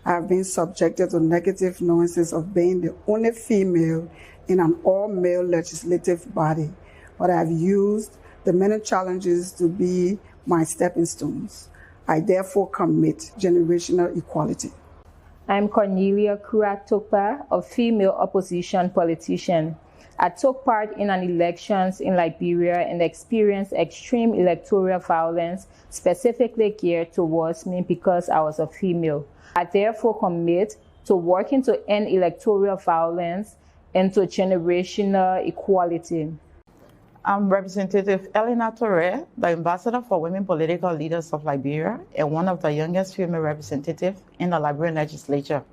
I have been subjected to negative nuances of being the only female in an all-male legislative body, but I have used the many challenges to be my stepping stones. I therefore commit generational equality. I'm Cornelia Kurat-Tokpa, a female opposition politician. I took part in an elections in Liberia and experienced extreme electoral violence specifically geared towards me because I was a female. I therefore commit to working to end electoral violence and to generational equality. I'm Representative Elena Torre, the Ambassador for Women Political Leaders of Liberia and one of the youngest female representatives in the Liberian legislature.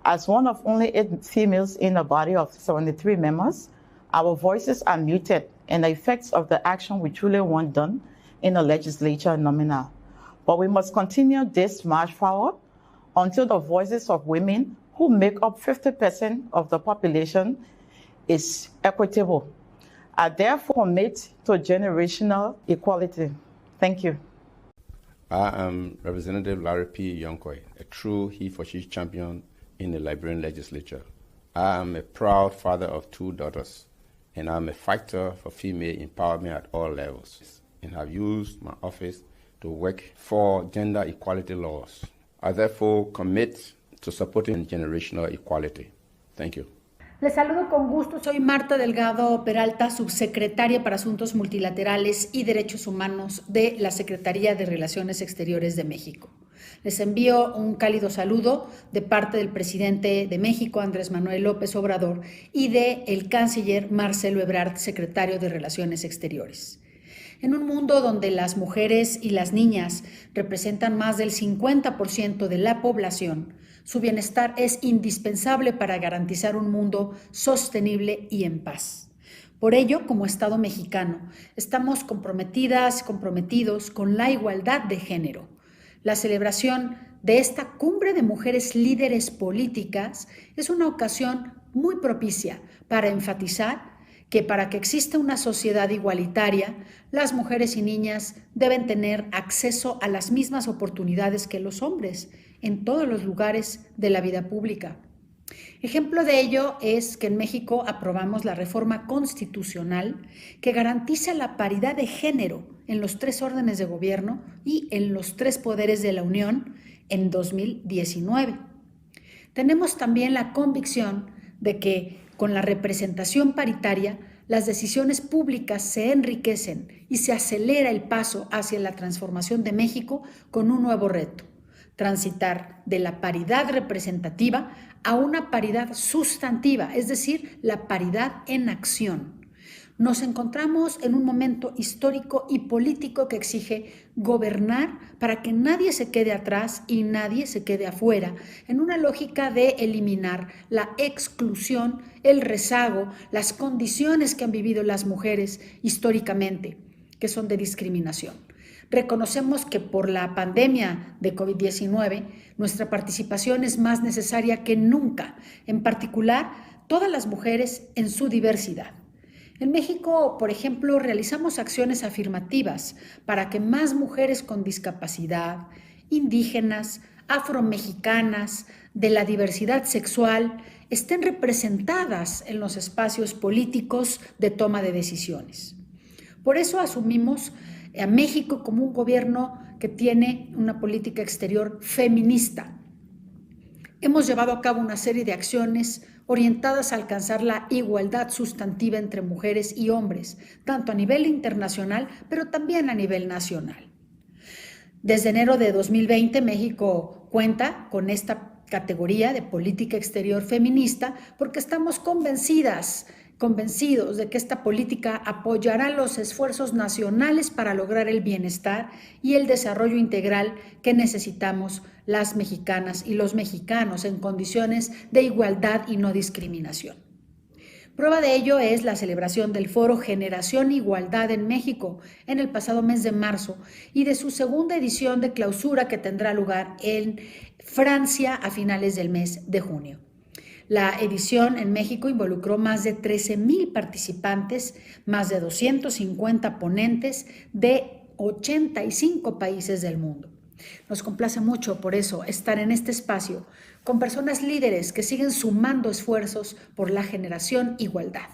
As one of only 8 females in a body of 73 members, our voices are muted and the effects of the action we truly want done in the legislature are nominal. But we must continue this march forward until the voices of women, who make up 50% of the population, is equitable. I therefore commit to generational equality. Thank you. I am Representative Larry P. Yonkoi, a true he-for-she champion in the Liberian legislature. I am a proud father of 2 daughters, and I'm a fighter for female empowerment at all levels, and have used my office to work for gender equality laws. I therefore commit to supporting generational equality. Thank you. Les saludo con gusto, soy Marta Delgado Peralta, subsecretaria para Asuntos Multilaterales y Derechos Humanos de la Secretaría de Relaciones Exteriores de México. Les envío un cálido saludo de parte del presidente de México, Andrés Manuel López Obrador, y del canciller Marcelo Ebrard, secretario de Relaciones Exteriores. En un mundo donde las mujeres y las niñas representan más del 50% de la población, su bienestar es indispensable para garantizar un mundo sostenible y en paz. Por ello, como Estado mexicano, estamos comprometidos con la igualdad de género. La celebración de esta cumbre de mujeres líderes políticas es una ocasión muy propicia para enfatizar que para que exista una sociedad igualitaria, las mujeres y niñas deben tener acceso a las mismas oportunidades que los hombres en todos los lugares de la vida pública. Ejemplo de ello es que en México aprobamos la reforma constitucional que garantiza la paridad de género en los 3 órdenes de gobierno y en los 3 poderes de la Unión en 2019. Tenemos también la convicción de que con la representación paritaria, las decisiones públicas se enriquecen y se acelera el paso hacia la transformación de México con un nuevo reto: transitar de la paridad representativa a una paridad sustantiva, es decir, la paridad en acción. Nos encontramos en un momento histórico y político que exige gobernar para que nadie se quede atrás y nadie se quede afuera, en una lógica de eliminar la exclusión, el rezago, las condiciones que han vivido las mujeres históricamente, que son de discriminación. Reconocemos que por la pandemia de COVID-19, nuestra participación es más necesaria que nunca, en particular todas las mujeres en su diversidad. En México, por ejemplo, realizamos acciones afirmativas para que más mujeres con discapacidad, indígenas, afromexicanas, de la diversidad sexual, estén representadas en los espacios políticos de toma de decisiones. Por eso asumimos a México como un gobierno que tiene una política exterior feminista. Hemos llevado a cabo una serie de acciones orientadas a alcanzar la igualdad sustantiva entre mujeres y hombres, tanto a nivel internacional, pero también a nivel nacional. Desde enero de 2020, México cuenta con esta categoría de política exterior feminista porque estamos convencidos de que esta política apoyará los esfuerzos nacionales para lograr el bienestar y el desarrollo integral que necesitamos las mexicanas y los mexicanos en condiciones de igualdad y no discriminación. Prueba de ello es la celebración del foro Generación Igualdad en México en el pasado mes de marzo y de su segunda edición de clausura que tendrá lugar en Francia a finales del mes de junio. La edición en México involucró más de 13,000 participantes, más de 250 ponentes de 85 países del mundo. Nos complace mucho, por eso, estar en este espacio con personas líderes que siguen sumando esfuerzos por la generación igualdad.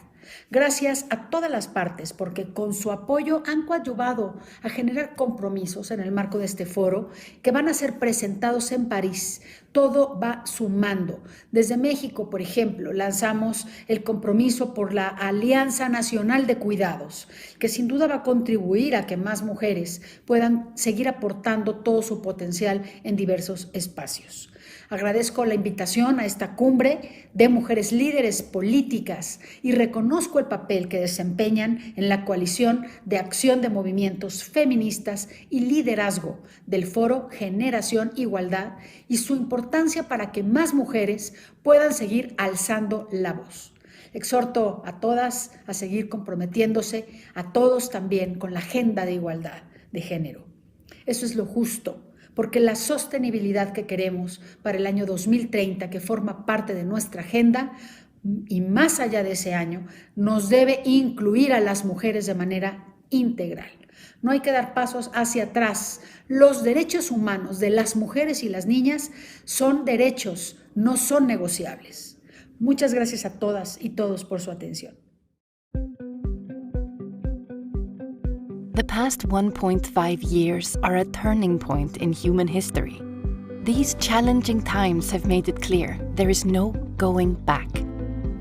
Gracias a todas las partes, porque con su apoyo han coadyuvado a generar compromisos en el marco de este foro que van a ser presentados en París. Todo va sumando. Desde México, por ejemplo, lanzamos el compromiso por la Alianza Nacional de Cuidados, que sin duda va a contribuir a que más mujeres puedan seguir aportando todo su potencial en diversos espacios. Agradezco la invitación a esta cumbre de mujeres líderes políticas y reconozco el papel que desempeñan en la coalición de acción de movimientos feministas y liderazgo del Foro Generación Igualdad y su importancia para que más mujeres puedan seguir alzando la voz. Exhorto a todas a seguir comprometiéndose, a todos también con la agenda de igualdad de género. Eso es lo justo, porque la sostenibilidad que queremos para el año 2030, que forma parte de nuestra agenda, y más allá de ese año, nos debe incluir a las mujeres de manera integral. No hay que dar pasos hacia atrás. Los derechos humanos de las mujeres y las niñas son derechos, no son negociables. Muchas gracias a todas y todos por su atención. The past 1.5 years are a turning point in human history. These challenging times have made it clear there is no going back.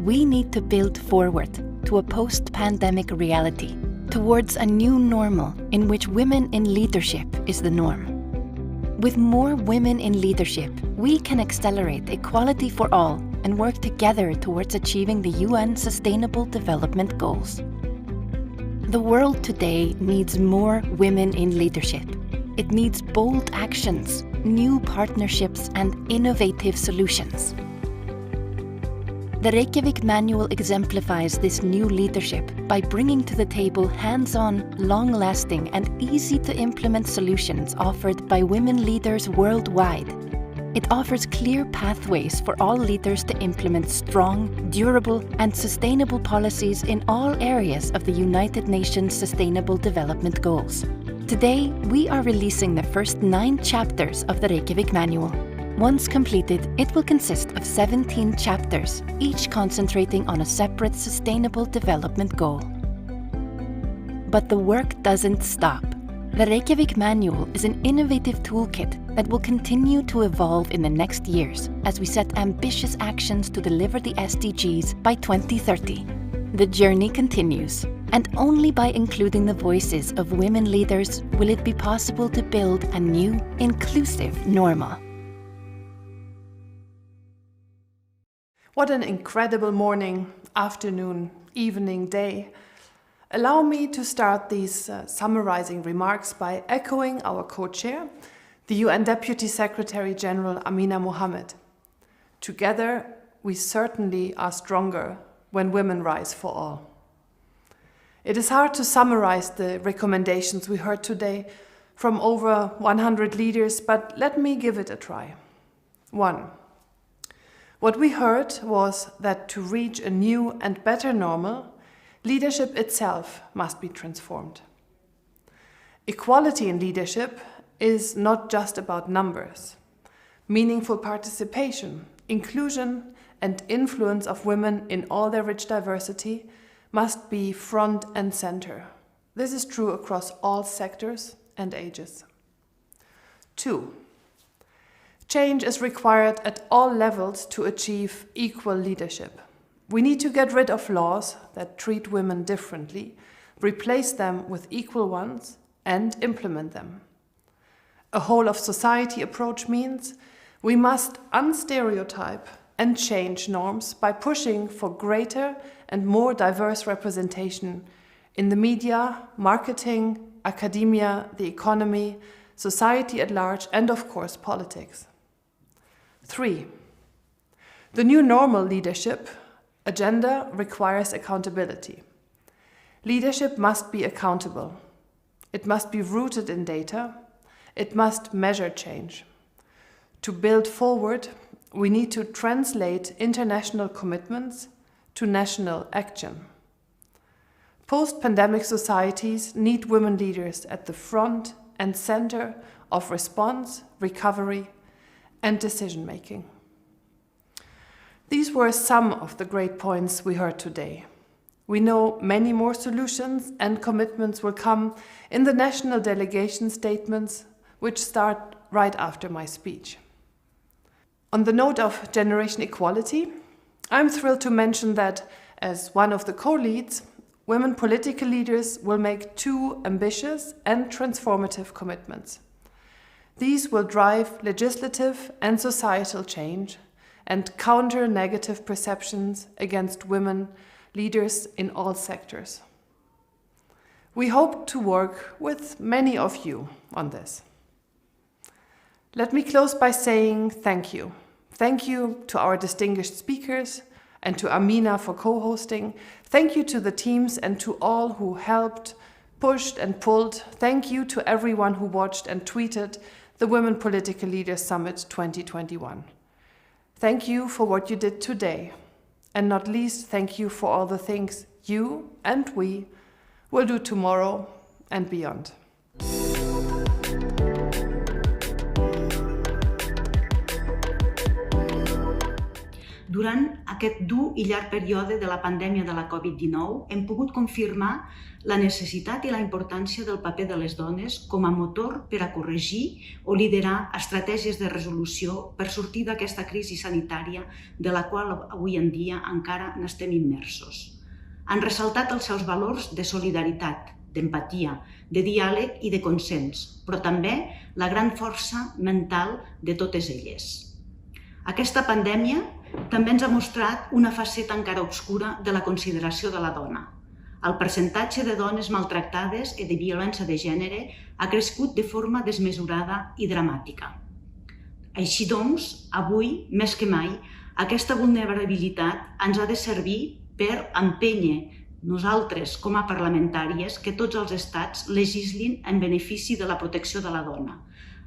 We need to build forward to a post-pandemic reality, towards a new normal in which women in leadership is the norm. With more women in leadership, we can accelerate equality for all and work together towards achieving the UN Sustainable Development Goals. The world today needs more women in leadership. It needs bold actions, new partnerships, and innovative solutions. The Reykjavík Manual exemplifies this new leadership by bringing to the table hands-on, long-lasting, and easy-to-implement solutions offered by women leaders worldwide. It offers clear pathways for all leaders to implement strong, durable, and sustainable policies in all areas of the United Nations Sustainable Development Goals. Today, we are releasing the first 9 chapters of the Reykjavík Manual. Once completed, it will consist of 17 chapters, each concentrating on a separate sustainable development goal. But the work doesn't stop. The Reykjavík Manual is an innovative toolkit that will continue to evolve in the next years as we set ambitious actions to deliver the SDGs by 2030. The journey continues, and only by including the voices of women leaders will it be possible to build a new, inclusive normal. What an incredible morning, afternoon, evening, day. Allow me to start these summarizing remarks by echoing our co-chair, the UN Deputy Secretary General Amina Mohammed. Together, we certainly are stronger when women rise for all. It is hard to summarize the recommendations we heard today from over 100 leaders, but let me give it a try. 1. What we heard was that to reach a new and better normal, leadership itself must be transformed. Equality in leadership is not just about numbers. Meaningful participation, inclusion, and influence of women in all their rich diversity must be front and center. This is true across all sectors and ages. 2. Change is required at all levels to achieve equal leadership. We need to get rid of laws that treat women differently, replace them with equal ones, and implement them. A whole of society approach means we must unstereotype and change norms by pushing for greater and more diverse representation in the media, marketing, academia, the economy, society at large, and of course, politics. 3. The new normal leadership agenda requires accountability. Leadership must be accountable. It must be rooted in data. It must measure change. To build forward, we need to translate international commitments to national action. Post-pandemic societies need women leaders at the front and center of response, recovery, and decision-making. These were some of the great points we heard today. We know many more solutions and commitments will come in the national delegation statements, which start right after my speech. On the note of generation equality, I'm thrilled to mention that, as one of the co-leads, women political leaders will make 2 ambitious and transformative commitments. These will drive legislative and societal change and counter negative perceptions against women leaders in all sectors. We hope to work with many of you on this. Let me close by saying thank you. Thank you to our distinguished speakers and to Amina for co-hosting. Thank you to the teams and to all who helped, pushed and pulled. Thank you to everyone who watched and tweeted the Women Political Leaders Summit 2021. Thank you for what you did today. And not least, thank you for all the things you and we will do tomorrow and beyond. Durant aquest dur i llarg període de la pandèmia de la Covid-19 hem pogut confirmar la necessitat i la importància del paper de les dones com a motor per a corregir o liderar estratègies de resolució per sortir d'aquesta crisi sanitària de la qual avui en dia encara n'estem immersos. Han ressaltat els seus valors de solidaritat, d'empatia, de diàleg i de consens, però també la gran força mental de totes elles. Aquesta pandèmia també ens ha mostrat una faceta encara obscura de la consideració de la dona. El percentatge de dones maltractades i de violència de gènere ha crescut de forma desmesurada i dramàtica. Així doncs, avui, més que mai, aquesta vulnerabilitat ens ha de servir per empènyer nosaltres, com a parlamentàries, que tots els estats legislin en benefici de la protecció de la dona,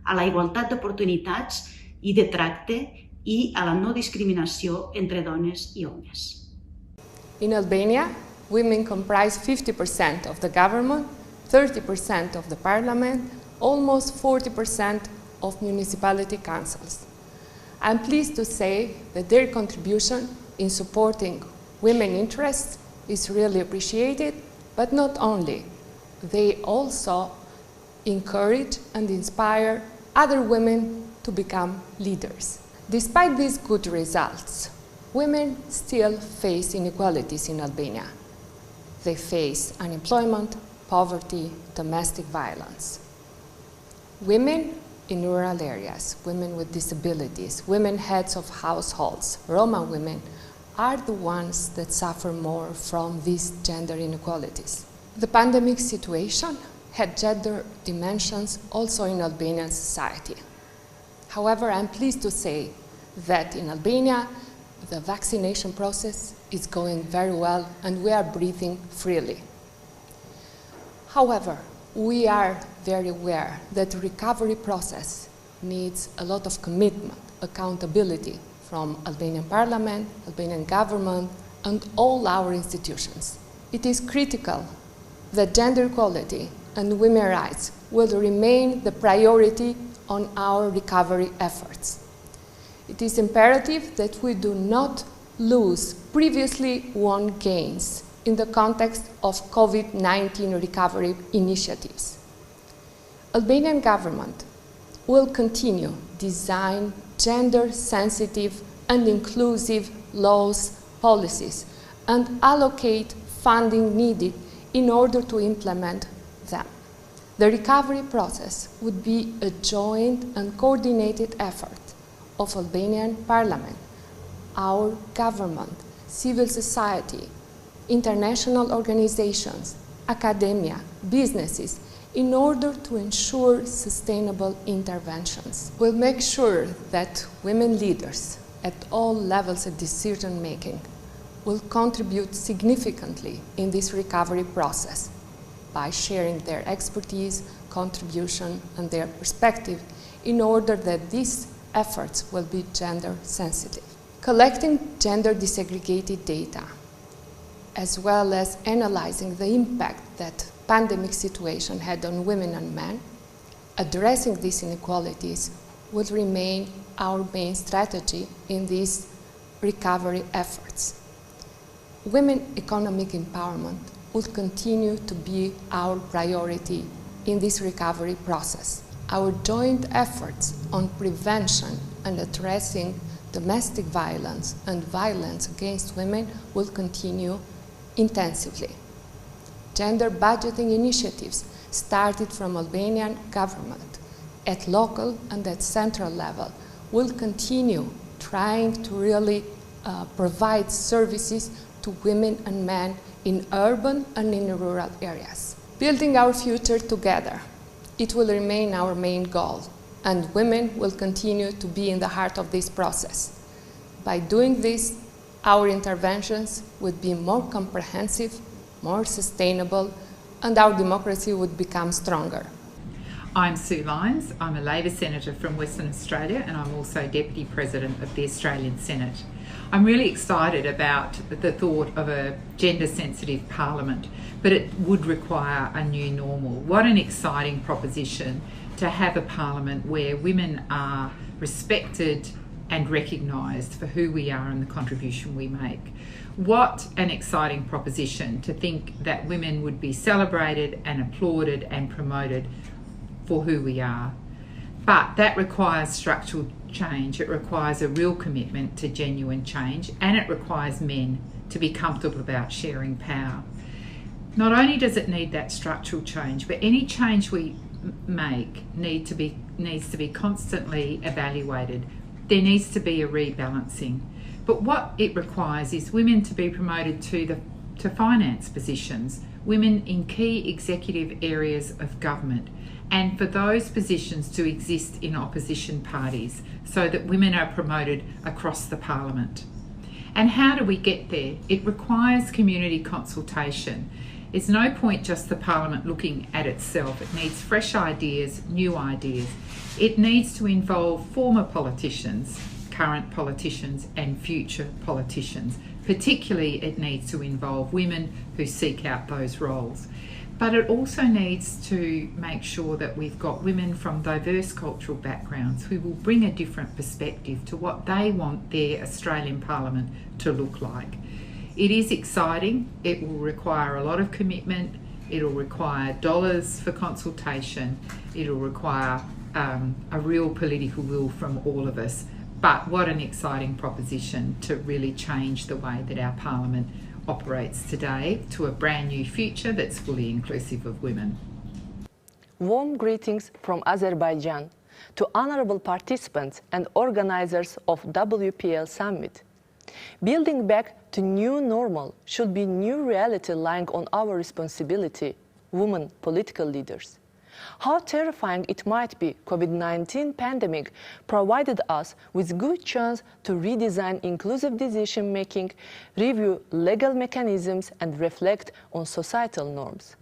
a la igualtat d'oportunitats i de tracte i a la no discriminació entre dones i homes. In Albania, women comprise 50% of the government, 30% of the parliament, almost 40% of municipality councils. I'm pleased to say that their contribution in supporting women's interests is really appreciated, but not only. They also encourage and inspire other women to become leaders. Despite these good results, women still face inequalities in Albania. they face unemployment, poverty, domestic violence. Women in rural areas, women with disabilities, women heads of households, Roma women are the ones that suffer more from these gender inequalities. The pandemic situation had gender dimensions also in Albanian society. However, I'm pleased to say that in Albania, the vaccination process is going very well and we are breathing freely. However, we are very aware that the recovery process needs a lot of commitment, accountability from Albanian Parliament, Albanian government, and all our institutions. It is critical that gender equality and women's rights will remain the priority on our recovery efforts. It is imperative that we do not lose previously won gains in the context of COVID-19 recovery initiatives. Albanian government will continue design gender-sensitive and inclusive laws, policies, and allocate funding needed in order to implement them. The recovery process would be a joint and coordinated effort of Albanian Parliament, our government, civil society, international organizations, academia, businesses, in order to ensure sustainable interventions. We'll make sure that women leaders at all levels of decision making will contribute significantly in this recovery process by sharing their expertise, contribution, and their perspective in order that these efforts will be gender sensitive. Collecting gender disaggregated data, as well as analyzing the impact that pandemic situation had on women and men, addressing these inequalities will remain our main strategy in these recovery efforts. Women economic empowerment will continue to be our priority in this recovery process. Our joint efforts on prevention and addressing domestic violence and violence against women will continue intensively. Gender budgeting initiatives started from Albanian government at local and at central level will continue trying to really provide services to women and men in urban and in rural areas. Building our future together, it will remain our main goal, and women will continue to be in the heart of this process. By doing this, our interventions would be more comprehensive, more sustainable, and our democracy would become stronger. I'm Sue Lyons. I'm a Labor Senator from Western Australia, and I'm also Deputy President of the Australian Senate. I'm really excited about the thought of a gender-sensitive parliament, but it would require a new normal. What an exciting proposition to have a parliament where women are respected and recognised for who we are and the contribution we make. What an exciting proposition to think that women would be celebrated and applauded and promoted for who we are. But that requires structural change. It requires a real commitment to genuine change, and it requires men to be comfortable about sharing power. Not only does it need that structural change, but any change we make needs to be constantly evaluated. There needs to be a rebalancing. But what it requires is women to be promoted to finance positions, women in key executive areas of government, and for those positions to exist in opposition parties so that women are promoted across the parliament. And how do we get there? It requires community consultation. It's no point just the parliament looking at itself. It needs fresh ideas, new ideas. It needs to involve former politicians, current politicians, and future politicians. Particularly, it needs to involve women who seek out those roles. But it also needs to make sure that we've got women from diverse cultural backgrounds who will bring a different perspective to what they want their Australian Parliament to look like. It is exciting. It will require a lot of commitment. It'll require dollars for consultation. It'll require a real political will from all of us. But what an exciting proposition to really change the way that our Parliament operates today to a brand new future that's fully inclusive of women. Warm greetings from Azerbaijan to honorable participants and organizers of WPL Summit. Building back to new normal should be new reality lying on our responsibility, women political leaders. How terrifying it might be, COVID-19 pandemic provided us with good chance to redesign inclusive decision-making, review legal mechanisms, and reflect on societal norms.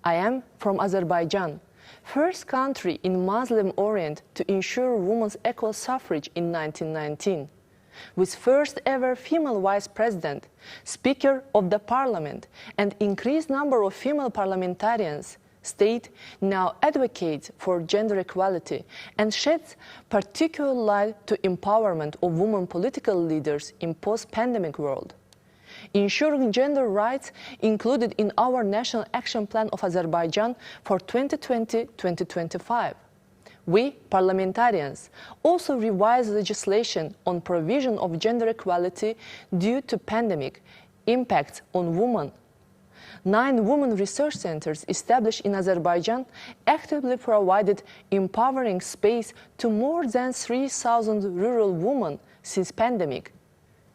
I am from Azerbaijan, first country in Muslim Orient to ensure women's equal suffrage in 1919. With first ever female vice president, speaker of the parliament, and increased number of female parliamentarians, state now advocates for gender equality and sheds particular light to empowerment of women political leaders in post-pandemic world. Ensuring gender rights included in our National Action Plan of Azerbaijan for 2020-2025. We, parliamentarians, also revised legislation on provision of gender equality due to pandemic impacts on women. 9 women research centers established in Azerbaijan actively provided empowering space to more than 3,000 rural women since pandemic.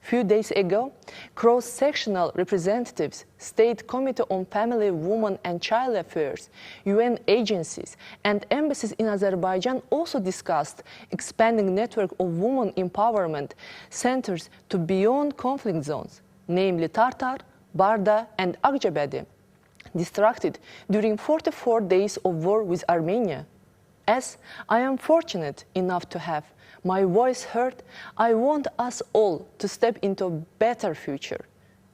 Few days ago, cross-sectional representatives, State Committee on Family, Women and Child Affairs, UN agencies, and embassies in Azerbaijan also discussed expanding network of women empowerment centers to beyond conflict zones, namely Tartar, Barda, and Akjabadi, distracted during 44 days of war with Armenia. As I am fortunate enough to have my voice heard, I want us all to step into a better future.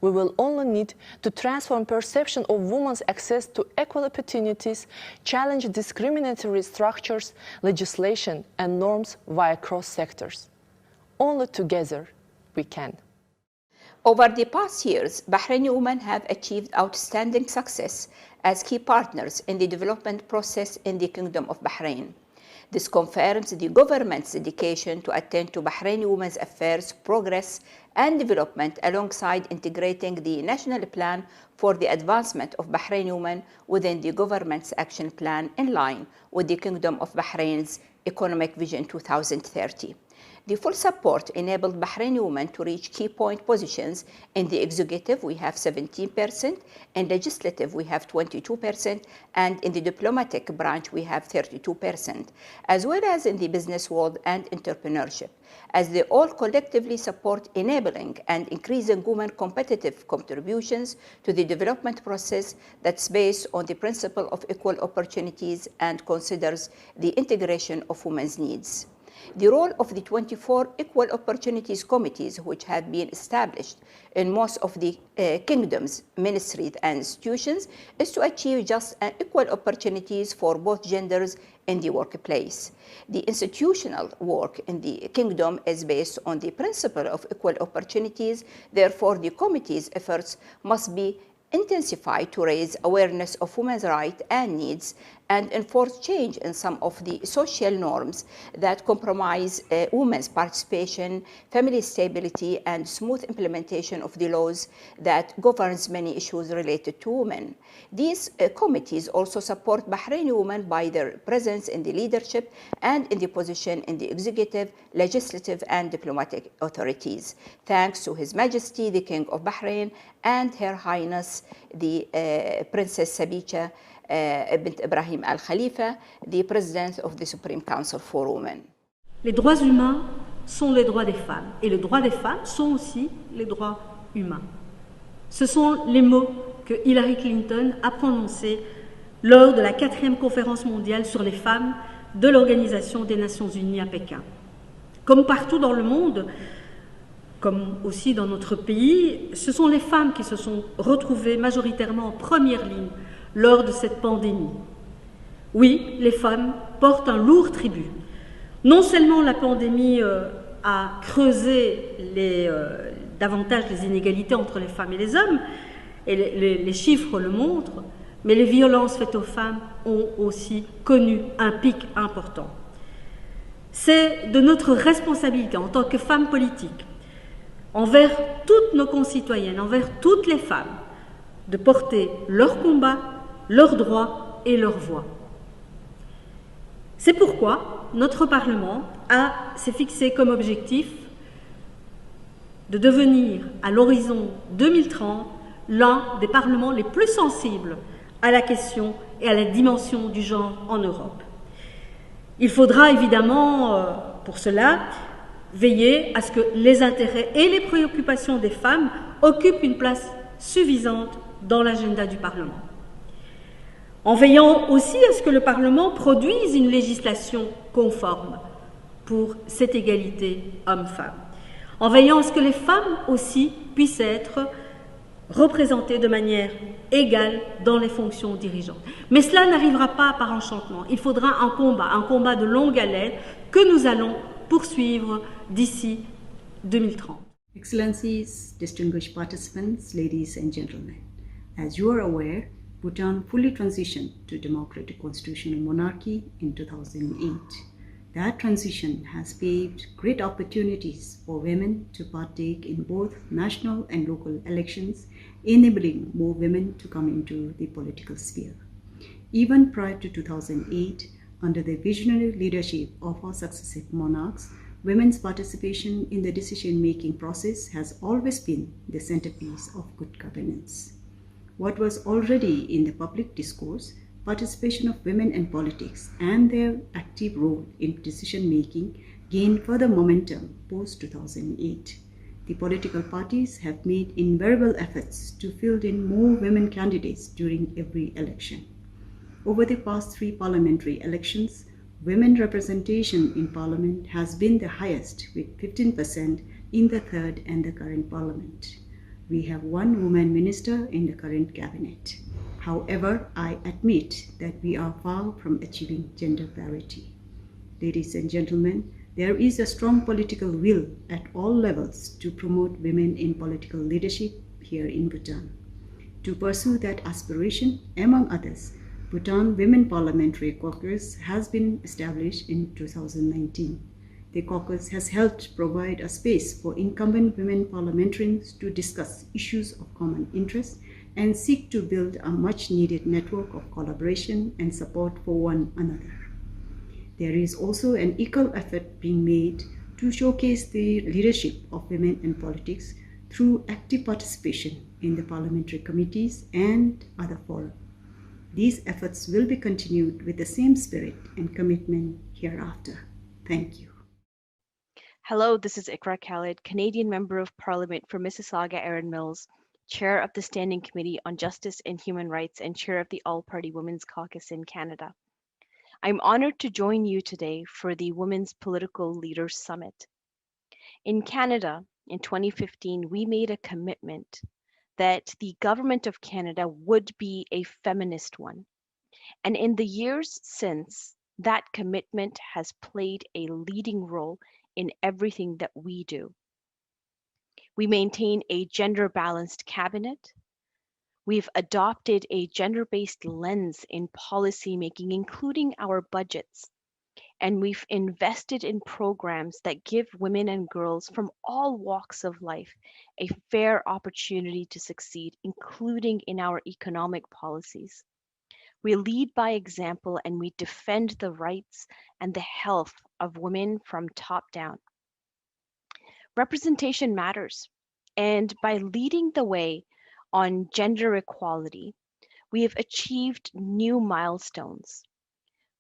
We will only need to transform perception of women's access to equal opportunities, challenge discriminatory structures, legislation, and norms via cross sectors. Only together we can. Over the past years, Bahraini women have achieved outstanding success as key partners in the development process in the Kingdom of Bahrain. This confirms the government's dedication to attend to Bahraini women's affairs, progress, and development alongside integrating the national plan for the advancement of Bahraini women within the government's action plan in line with the Kingdom of Bahrain's Economic Vision 2030. The full support enabled Bahraini women to reach key point positions. In the executive, we have 17%, in legislative, we have 22%, and in the diplomatic branch, we have 32%, as well as in the business world and entrepreneurship, as they all collectively support enabling and increasing women competitive contributions to the development process that's based on the principle of equal opportunities and considers the integration of women's needs. The role of the 24 Equal Opportunities Committees, which have been established in most of the kingdom's ministries and institutions, is to achieve just and equal opportunities for both genders in the workplace. The institutional work in the kingdom is based on the principle of equal opportunities. Therefore, the committee's efforts must be intensified to raise awareness of women's rights and needs and enforce change in some of the social norms that compromise women's participation, family stability, and smooth implementation of the laws that governs many issues related to women. These committees also support Bahraini women by their presence in the leadership and in the position in the executive, legislative, and diplomatic authorities. Thanks to His Majesty, the King of Bahrain, and Her Highness, the Princess Sabiha bint Ibrahim Al Khalifa, the President of the Supreme Council for Women. Les droits humains sont les droits des femmes, et les droits des femmes sont aussi les droits humains. Ce sont les mots que Hillary Clinton a prononcés lors de la 4e conférence mondiale sur les femmes de l'Organisation des Nations Unies à Pékin. Comme partout dans le monde, comme aussi dans notre pays, ce sont les femmes qui se sont retrouvées majoritairement en première ligne lors de cette pandémie. Oui, les femmes portent un lourd tribut. Non seulement la pandémie a creusé davantage les inégalités entre les femmes et les hommes, et les chiffres le montrent, mais les violences faites aux femmes ont aussi connu un pic important. C'est de notre responsabilité en tant que femmes politiques, envers toutes nos concitoyennes, envers toutes les femmes, de porter leur combat, leurs droits et leur voix. C'est pourquoi notre Parlement s'est fixé comme objectif de devenir, à l'horizon 2030, l'un des parlements les plus sensibles à la question et à la dimension du genre en Europe. Il faudra évidemment, pour cela, veiller à ce que les intérêts et les préoccupations des femmes occupent une place suffisante dans l'agenda du Parlement. En veillant aussi à ce que le Parlement produise une législation conforme pour cette égalité homme-femme. En veillant à ce que les femmes aussi puissent être représentées de manière égale dans les fonctions dirigeantes. Mais cela n'arrivera pas par enchantement. Il faudra un combat de longue haleine que nous allons poursuivre d'ici 2030. Excellencies, distinguished participants, ladies and gentlemen, as you are aware, Bhutan fully transitioned to democratic constitutional monarchy in 2008. That transition has paved great opportunities for women to partake in both national and local elections, enabling more women to come into the political sphere. Even prior to 2008, under the visionary leadership of our successive monarchs, women's participation in the decision-making process has always been the centerpiece of good governance. What was already in the public discourse, participation of women in politics and their active role in decision-making gained further momentum post-2008. The political parties have made invariable efforts to field in more women candidates during every election. Over the past 3 parliamentary elections, women representation in parliament has been the highest, with 15% in the third and the current parliament. We have 1 woman minister in the current cabinet. However, I admit that we are far from achieving gender parity. Ladies and gentlemen, there is a strong political will at all levels to promote women in political leadership here in Bhutan. To pursue that aspiration, among others, Bhutan Women Parliamentary Caucus has been established in 2019. The caucus has helped provide a space for incumbent women parliamentarians to discuss issues of common interest and seek to build a much-needed network of collaboration and support for one another. There is also an equal effort being made to showcase the leadership of women in politics through active participation in the parliamentary committees and other fora. These efforts will be continued with the same spirit and commitment hereafter. Thank you. Hello, this is Ikra Khalid, Canadian Member of Parliament for Mississauga Erin Mills, Chair of the Standing Committee on Justice and Human Rights and Chair of the All-Party Women's Caucus in Canada. I'm honored to join you today for the Women's Political Leaders Summit. In Canada, in 2015, we made a commitment that the Government of Canada would be a feminist one. And in the years since, that commitment has played a leading role in everything that we do. We maintain a gender-balanced cabinet. We've adopted a gender-based lens in policymaking, including our budgets. And we've invested in programs that give women and girls from all walks of life a fair opportunity to succeed, including in our economic policies. We lead by example and we defend the rights and the health of women from top down. Representation matters, and by leading the way on gender equality, we have achieved new milestones.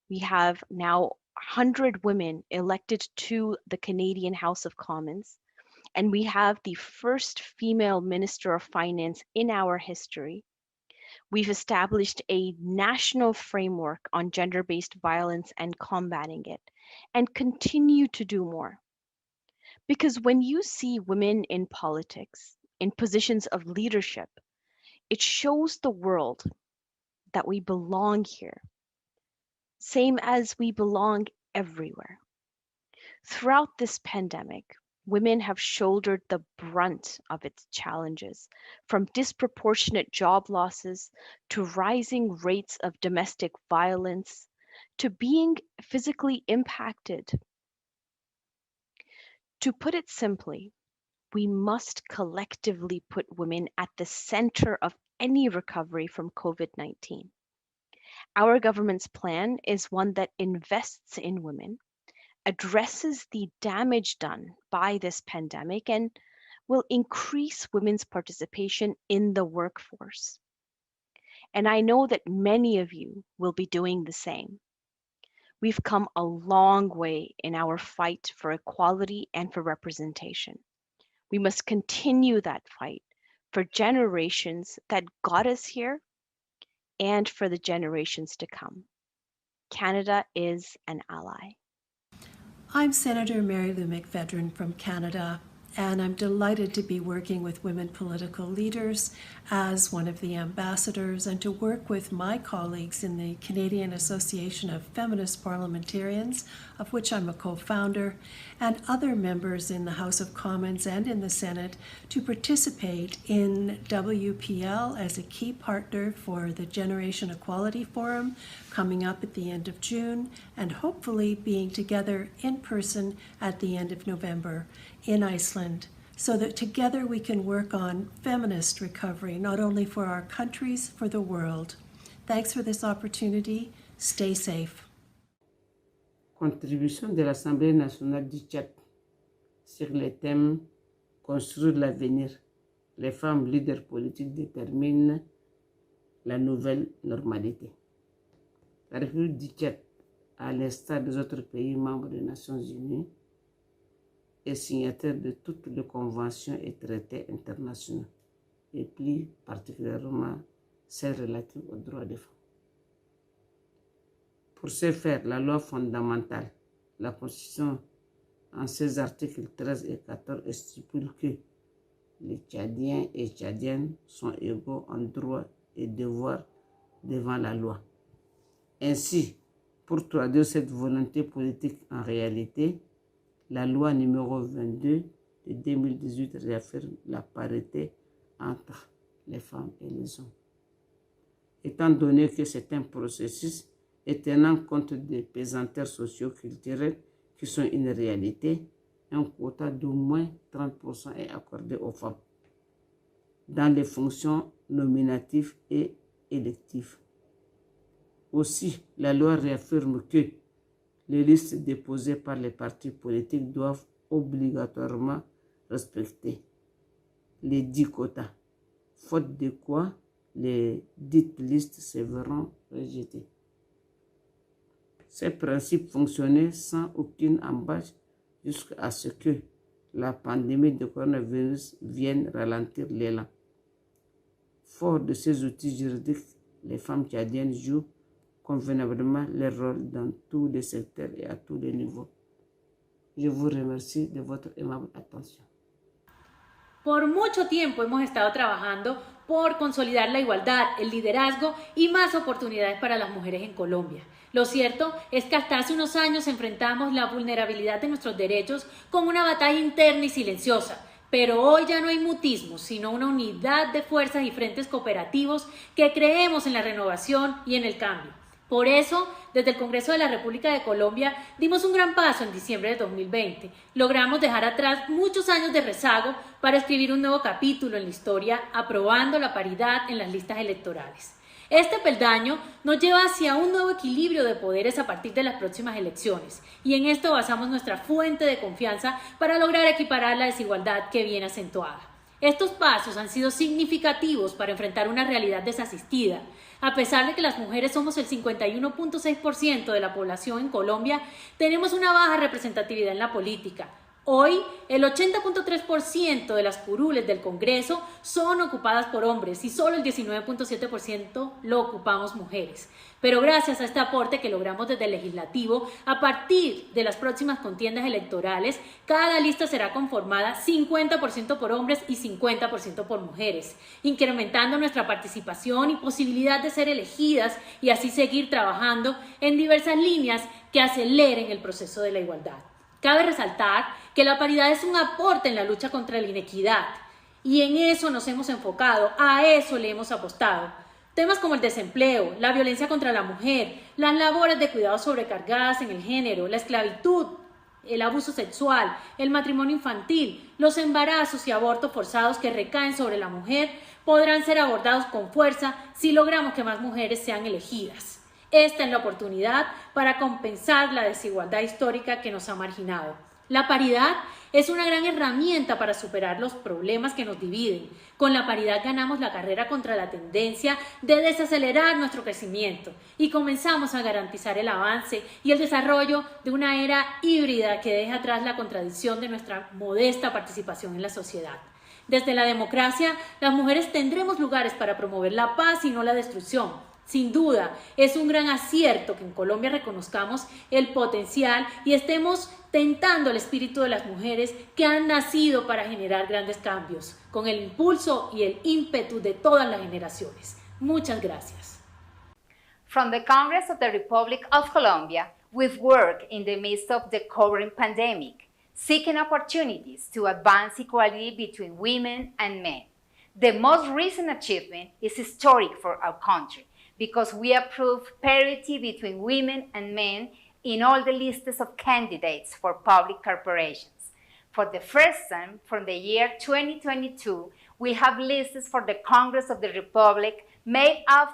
We have now 100 women elected to the Canadian House of Commons, and we have the first female Minister of Finance in our history. We've established a national framework on gender-based violence and combating it, and continue to do more. Because when you see women in politics, in positions of leadership, it shows the world that we belong here, same as we belong everywhere. Throughout this pandemic, women have shouldered the brunt of its challenges, from disproportionate job losses to rising rates of domestic violence to being physically impacted. To put it simply, we must collectively put women at the center of any recovery from COVID-19. Our government's plan is one that invests in women, addresses the damage done by this pandemic, and will increase women's participation in the workforce. And I know that many of you will be doing the same. We've come a long way in our fight for equality and for representation. We must continue that fight for generations that got us here and for the generations to come. Canada is an ally. I'm Senator Mary Lou McPhedran from Canada, and I'm delighted to be working with women political leaders as one of the ambassadors and to work with my colleagues in the Canadian Association of Feminist Parliamentarians, of which I'm a co-founder, and other members in the House of Commons and in the Senate to participate in WPL as a key partner for the Generation Equality Forum coming up at the end of June, and hopefully being together in person at the end of November in Iceland, so that together we can work on feminist recovery, not only for our countries, for the world. Thanks for this opportunity. Stay safe. Contribution de l'Assemblée nationale du Tchad sur les thèmes construire l'avenir. Les femmes leaders politiques déterminent la nouvelle normalité. La République du Tchad, à l'instar des autres pays membres des Nations Unies, est signataire de toutes les conventions et traités internationaux, et plus particulièrement celles relatives aux droits des femmes. Pour ce faire, la loi fondamentale, la Constitution, en ses articles 13 et 14, stipule que les Tchadiens et Tchadiennes sont égaux en droits et devoirs devant la loi. Ainsi, pour traduire cette volonté politique en réalité, la loi numéro 22 de 2018 réaffirme la parité entre les femmes et les hommes. Étant donné que c'est un processus et tenant compte des pesanteurs socio-culturels qui sont une réalité, un quota d'au moins 30% est accordé aux femmes dans les fonctions nominatives et électives. Aussi, la loi réaffirme que les listes déposées par les partis politiques doivent obligatoirement respecter les 10 quotas, faute de quoi les dites listes se verront rejetées. Ces principes fonctionnaient sans aucune embâche jusqu'à ce que la pandémie de coronavirus vienne ralentir l'élan. Fort de ces outils juridiques, les femmes tchadiennes jouent convenablement leur rôle dans tous les secteurs et à tous les niveaux. Je vous remercie de votre aimable attention. Por mucho tiempo hemos estado trabajando por consolidar la igualdad, el liderazgo y más oportunidades para las mujeres en Colombia. Lo cierto es que hasta hace unos años enfrentamos la vulnerabilidad de nuestros derechos con una batalla interna y silenciosa. Pero hoy ya no hay mutismo, sino una unidad de fuerzas y frentes cooperativos que creemos en la renovación y en el cambio. Por eso, desde el Congreso de la República de Colombia, dimos un gran paso en diciembre de 2020. Logramos dejar atrás muchos años de rezago para escribir un nuevo capítulo en la historia, aprobando la paridad en las listas electorales. Este peldaño nos lleva hacia un nuevo equilibrio de poderes a partir de las próximas elecciones, y en esto basamos nuestra fuente de confianza para lograr equiparar la desigualdad que viene acentuada. Estos pasos han sido significativos para enfrentar una realidad desasistida. A pesar de que las mujeres somos el 51.6% de la población en Colombia, tenemos una baja representatividad en la política. Hoy, el 80.3% de las curules del Congreso son ocupadas por hombres y solo el 19.7% lo ocupamos mujeres. Pero gracias a este aporte que logramos desde el Legislativo, a partir de las próximas contiendas electorales, cada lista será conformada 50% por hombres y 50% por mujeres, incrementando nuestra participación y posibilidad de ser elegidas y así seguir trabajando en diversas líneas que aceleren el proceso de la igualdad. Cabe resaltar que la paridad es un aporte en la lucha contra la inequidad y en eso nos hemos enfocado, a eso le hemos apostado. Temas como el desempleo, la violencia contra la mujer, las labores de cuidado sobrecargadas en el género, la esclavitud, el abuso sexual, el matrimonio infantil, los embarazos y abortos forzados que recaen sobre la mujer podrán ser abordados con fuerza si logramos que más mujeres sean elegidas. Esta es la oportunidad para compensar la desigualdad histórica que nos ha marginado. La paridad es una gran herramienta para superar los problemas que nos dividen. Con la paridad ganamos la carrera contra la tendencia de desacelerar nuestro crecimiento y comenzamos a garantizar el avance y el desarrollo de una era híbrida que deja atrás la contradicción de nuestra modesta participación en la sociedad. Desde la democracia, las mujeres tendremos lugares para promover la paz y no la destrucción. Sin duda, es un gran acierto que en Colombia reconozcamos el potencial y estemos tentando el espíritu de las mujeres que han nacido para generar grandes cambios, con el impulso y el ímpetu de todas las generaciones. Muchas gracias. From the Congress of the Republic of Colombia, we've worked in the midst of the current pandemic, seeking opportunities to advance equality between women and men. The most recent achievement is historic for our country, because we approved parity between women and men in all the lists of candidates for public corporations. For the first time from the year 2022, we have lists for the Congress of the Republic made of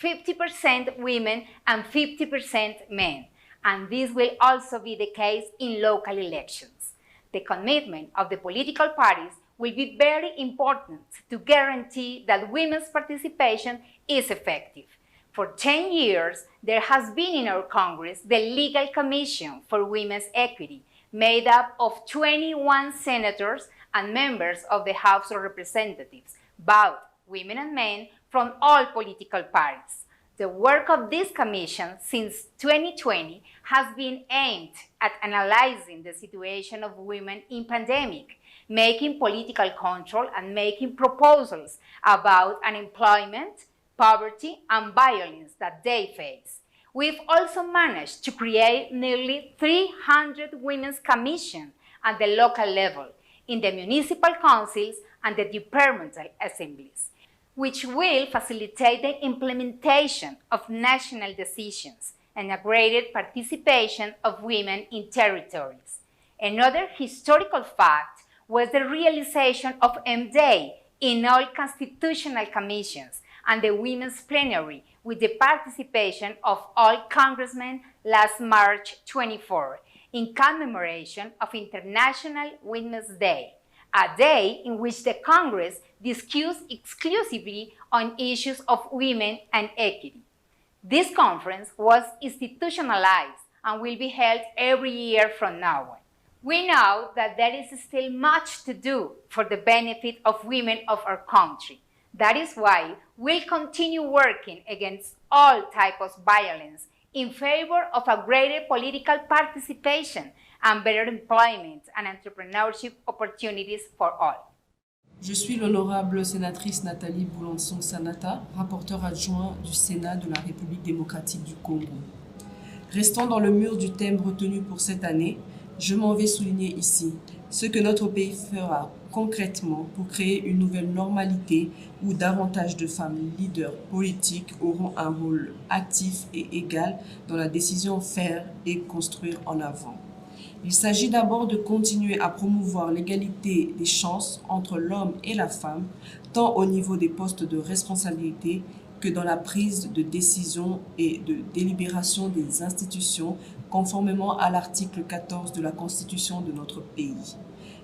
50% women and 50% men, and this will also be the case in local elections. The commitment of the political parties will be very important to guarantee that women's participation is effective. For 10 years, there has been in our Congress the Legal Commission for Women's Equity, made up of 21 senators and members of the House of Representatives, both women and men from all political parties. The work of this commission since 2020 has been aimed at analyzing the situation of women in pandemic, making political control and making proposals about unemployment, poverty, and violence that they face. We've also managed to create nearly 300 women's commissions at the local level, in the municipal councils and the departmental assemblies, which will facilitate the implementation of national decisions and a greater participation of women in territories. Another historical fact was the realization of M-Day in all constitutional commissions and the Women's Plenary, with the participation of all congressmen last March 24, in commemoration of International Women's Day, a day in which the Congress discussed exclusively on issues of women and equity. This conference was institutionalized and will be held every year from now on. We know that there is still much to do for the benefit of women of our country. That is why we'll continue working against all types of violence in favor of a greater political participation and better employment and entrepreneurship opportunities for all. Je suis l'honorable sénatrice Nathalie Boulanson-Sanata, rapporteure adjoint du Sénat de la République démocratique du Congo. Restant dans le mur du thème retenu pour cette année, je m'en vais souligner ici ce que notre pays fera concrètement pour créer une nouvelle normalité où davantage de femmes leaders politiques auront un rôle actif et égal dans la décision faire et construire en avant. Il s'agit d'abord de continuer à promouvoir l'égalité des chances entre l'homme et la femme, tant au niveau des postes de responsabilité que dans la prise de décision et de délibération des institutions, conformément à l'article 14 de la Constitution de notre pays.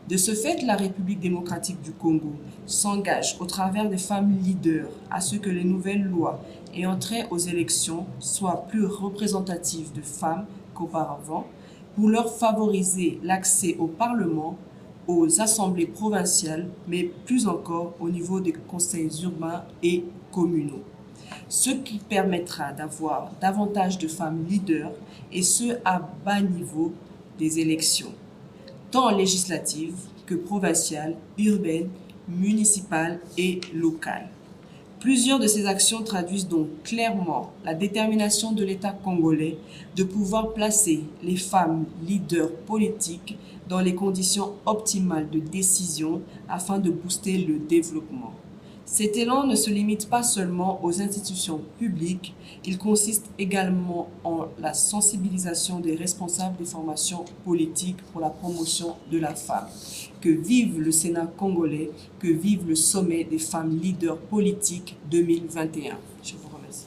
De ce fait, la République démocratique du Congo s'engage au travers des femmes leaders à ce que les nouvelles lois ayant trait aux élections soient plus représentatives de femmes qu'auparavant, pour leur favoriser l'accès au Parlement, aux assemblées provinciales, mais plus encore au niveau des conseils urbains et communaux. Ce qui permettra d'avoir davantage de femmes leaders, et ce à bas niveau des élections, tant législatives que provinciales, urbaines, municipales et locales. Plusieurs de ces actions traduisent donc clairement la détermination de l'État congolais de pouvoir placer les femmes leaders politiques dans les conditions optimales de décision afin de booster le développement. Cet élan ne se limite pas seulement aux institutions publiques, il consiste également en la sensibilisation des responsables des formations politiques pour la promotion de la femme. Que vive le Sénat congolais, que vive le sommet des femmes leaders politiques 2021. Je vous remercie.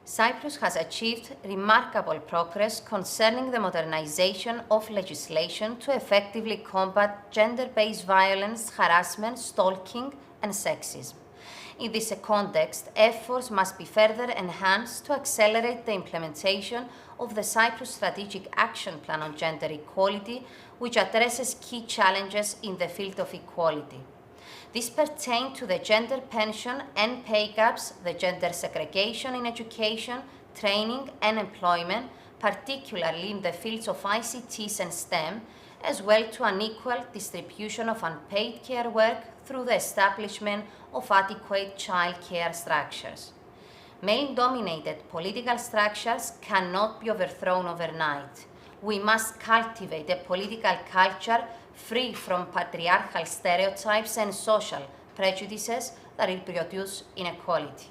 Cyprus has achieved remarkable progress concerning the modernization of legislation to effectively combat gender-based violence, harassment, stalking, and sexism. In this context, efforts must be further enhanced to accelerate the implementation of the Cyprus Strategic Action Plan on Gender Equality, which addresses key challenges in the field of equality. These pertain to the gender pension and pay gaps, the gender segregation in education, training, and employment, particularly in the fields of ICTs and STEM, as well to an equal distribution of unpaid care work through the establishment of adequate child care structures. Male-dominated political structures cannot be overthrown overnight. We must cultivate a political culture free from patriarchal stereotypes and social prejudices that reproduce inequality.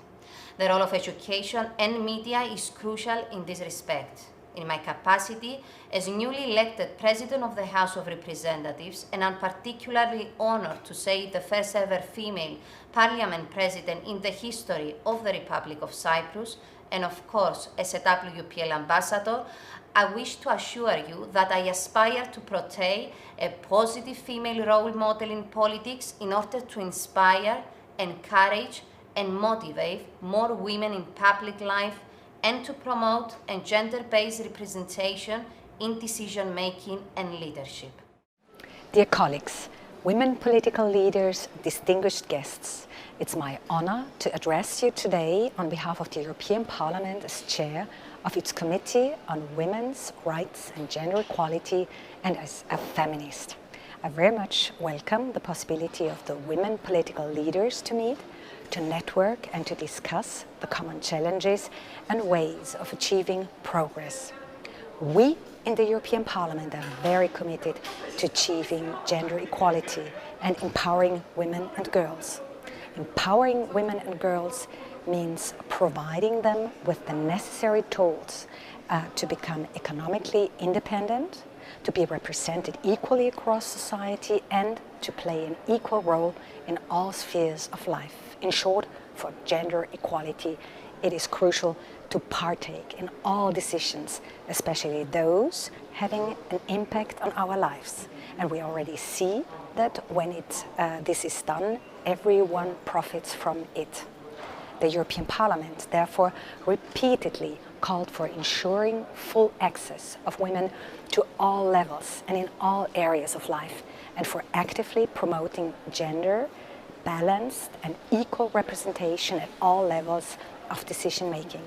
The role of education and media is crucial in this respect. In my capacity as newly elected President of the House of Representatives, and I'm particularly honored to say the first ever female Parliament President in the history of the Republic of Cyprus, and of course as a WPL Ambassador, I wish to assure you that I aspire to portray a positive female role model in politics in order to inspire, encourage, and motivate more women in public life, and to promote a gender-based representation in decision-making and leadership. Dear colleagues, women political leaders, distinguished guests, it's my honor to address you today on behalf of the European Parliament as chair of its Committee on Women's Rights and Gender Equality and as a feminist. I very much welcome the possibility of the women political leaders to meet, to network and to discuss the common challenges and ways of achieving progress. We in the European Parliament are very committed to achieving gender equality and empowering women and girls. Empowering women and girls means providing them with the necessary tools to become economically independent, to be represented equally across society, and to play an equal role in all spheres of life. In short, for gender equality, it is crucial to partake in all decisions, especially those having an impact on our lives. And we already see that when this is done, everyone profits from it. The European Parliament therefore repeatedly called for ensuring full access of women to all levels and in all areas of life, and for actively promoting gender balanced and equal representation at all levels of decision making.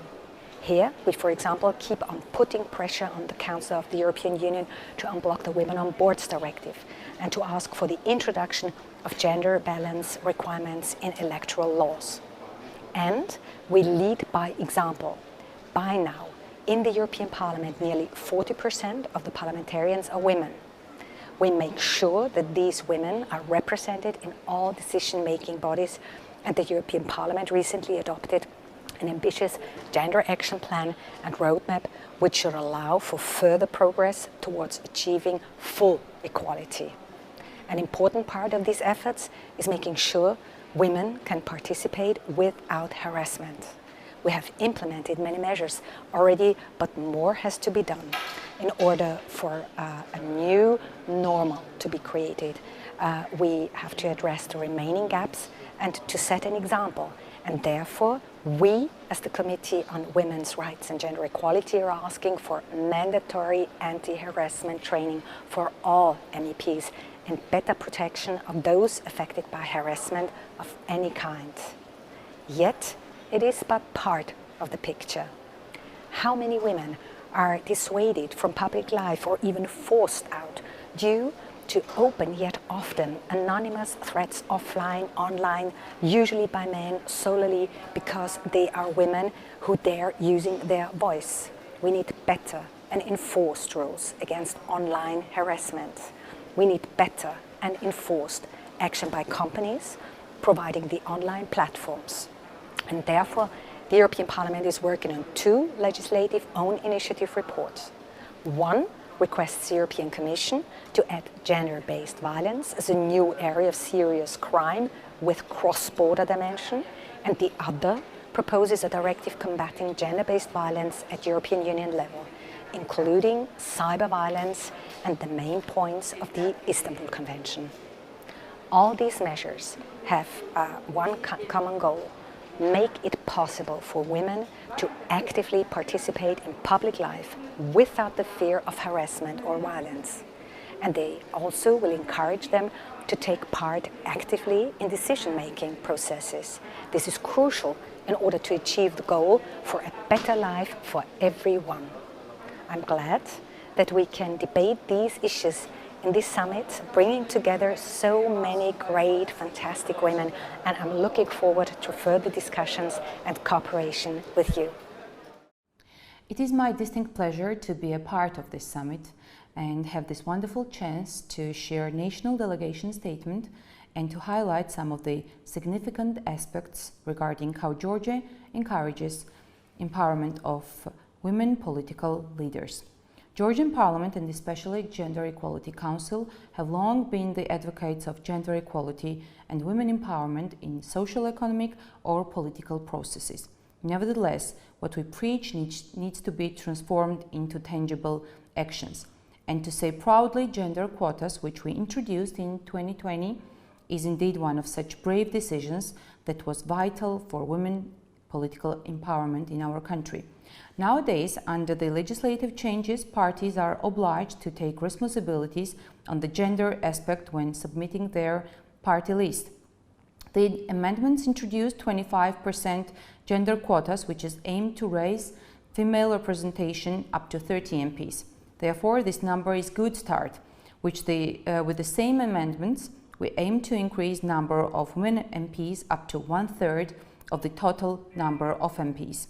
Here, we, for example, keep on putting pressure on the Council of the European Union to unblock the Women on Boards Directive and to ask for the introduction of gender balance requirements in electoral laws. And we lead by example. By now, in the European Parliament, nearly 40% of the parliamentarians are women. We make sure that these women are represented in all decision-making bodies, and the European Parliament recently adopted an ambitious gender action plan and roadmap which should allow for further progress towards achieving full equality. An important part of these efforts is making sure women can participate without harassment. We have implemented many measures already, but more has to be done in order for a new normal to be created. We have to address the remaining gaps and to set an example. And therefore, we, as the Committee on Women's Rights and Gender Equality, are asking for mandatory anti-harassment training for all MEPs and better protection of those affected by harassment of any kind. Yet, it is but part of the picture. How many women are dissuaded from public life or even forced out due to open yet often anonymous threats offline, online, usually by men solely because they are women who dare using their voice? We need better and enforced rules against online harassment. We need better and enforced action by companies, providing the online platforms. And therefore, the European Parliament is working on 2 legislative own initiative reports. One requests the European Commission to add gender-based violence as a new area of serious crime with cross-border dimension, and the other proposes a directive combating gender-based violence at European Union level, including cyber violence and the main points of the Istanbul Convention. All these measures have one common goal: make it possible for women to actively participate in public life without the fear of harassment or violence. And they also will encourage them to take part actively in decision-making processes. This is crucial in order to achieve the goal for a better life for everyone. I'm glad that we can debate these issues in this summit, bringing together so many great, fantastic women, and I'm looking forward to further discussions and cooperation with you. It is my distinct pleasure to be a part of this summit and have this wonderful chance to share national delegation statement and to highlight some of the significant aspects regarding how Georgia encourages empowerment of women political leaders. Georgian Parliament and especially Gender Equality Council have long been the advocates of gender equality and women empowerment in social, economic or political processes. Nevertheless, what we preach needs to be transformed into tangible actions. And to say proudly, gender quotas, which we introduced in 2020, is indeed one of such brave decisions that was vital for women political empowerment in our country. Nowadays, under the legislative changes, parties are obliged to take responsibilities on the gender aspect when submitting their party list. The amendments introduced 25% gender quotas, which is aimed to raise female representation up to 30 MPs. Therefore, this number is a good start, with the same amendments, we aim to increase number of women MPs up to 1/3 of the total number of MPs.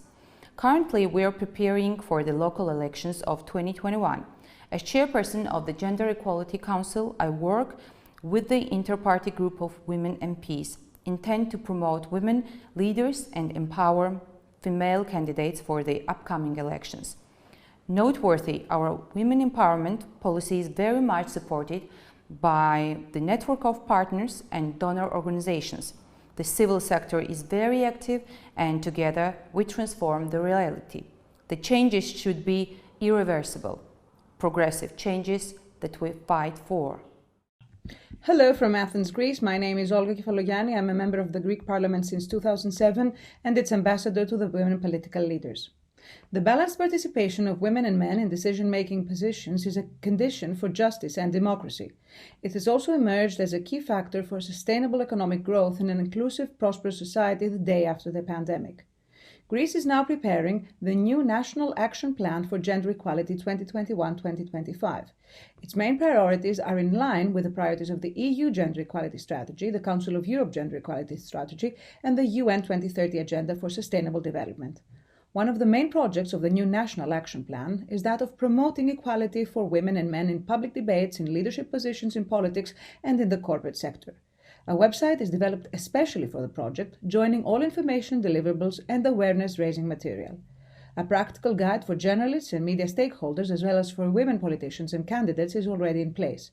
Currently, we are preparing for the local elections of 2021. As chairperson of the Gender Equality Council, I work with the inter-party group of women MPs, intend to promote women leaders and empower female candidates for the upcoming elections. Noteworthy, our women empowerment policy is very much supported by the network of partners and donor organizations. The civil sector is very active, and together we transform the reality. The changes should be irreversible, progressive changes that we fight for. Hello from Athens, Greece. My name is Olga Kefalogianni. I'm a member of the Greek Parliament since 2007 and its ambassador to the women political leaders. The balanced participation of women and men in decision-making positions is a condition for justice and democracy. It has also emerged as a key factor for sustainable economic growth in an inclusive, prosperous society the day after the pandemic. Greece is now preparing the new National Action Plan for Gender Equality 2021-2025. Its main priorities are in line with the priorities of the EU Gender Equality Strategy, the Council of Europe Gender Equality Strategy, and the UN 2030 Agenda for Sustainable Development. One of the main projects of the new National Action Plan is that of promoting equality for women and men in public debates, in leadership positions in politics, and in the corporate sector. A website is developed especially for the project, joining all information, deliverables, and awareness-raising material. A practical guide for journalists and media stakeholders, as well as for women politicians and candidates, is already in place,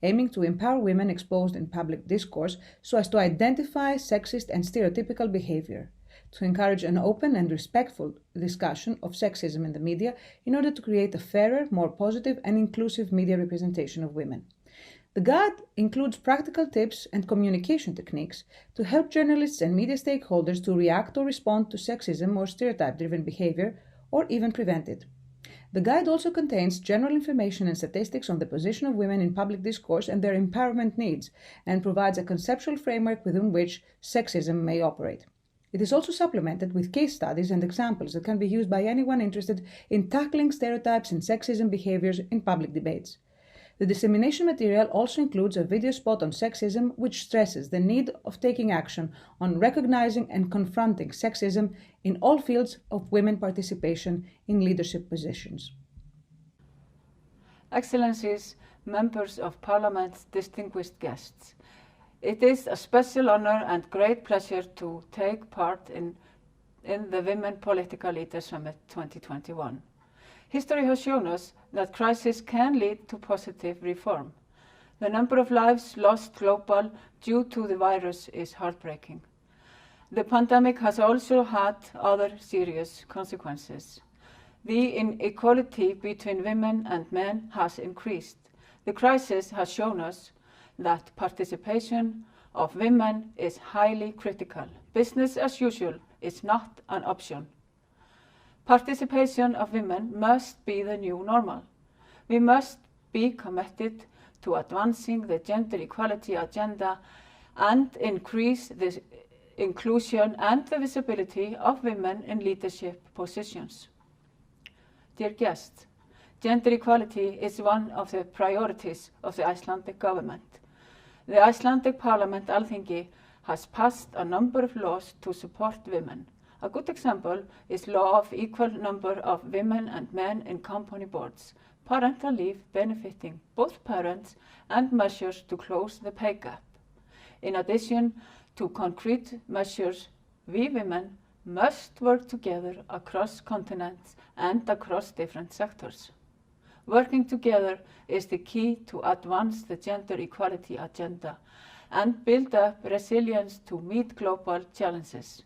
aiming to empower women exposed in public discourse so as to identify sexist and stereotypical behavior, to encourage an open and respectful discussion of sexism in the media in order to create a fairer, more positive and inclusive media representation of women. The guide includes practical tips and communication techniques to help journalists and media stakeholders to react or respond to sexism or stereotype-driven behavior, or even prevent it. The guide also contains general information and statistics on the position of women in public discourse and their empowerment needs, and provides a conceptual framework within which sexism may operate. It is also supplemented with case studies and examples that can be used by anyone interested in tackling stereotypes and sexism behaviors in public debates. The dissemination material also includes a video spot on sexism, which stresses the need of taking action on recognizing and confronting sexism in all fields of women participation in leadership positions. Excellencies, members of Parliament, distinguished guests. It is a special honor and great pleasure to take part in the Women Political Leaders Summit 2021. History has shown us that crisis can lead to positive reform. The number of lives lost global due to the virus is heartbreaking. The pandemic has also had other serious consequences. The inequality between women and men has increased. The crisis has shown us that participation of women is highly critical. Business as usual is not an option. Participation of women must be the new normal. We must be committed to advancing the gender equality agenda and increase the inclusion and the visibility of women in leadership positions. Dear guests, gender equality is one of the priorities of the Icelandic government. The Icelandic Parliament Alþingi has passed a number of laws to support women. A good example is law of equal number of women and men in company boards, parental leave benefiting both parents, and measures to close the pay gap. In addition to concrete measures, we women must work together across continents and across different sectors. Working together is the key to advance the gender equality agenda and build up resilience to meet global challenges.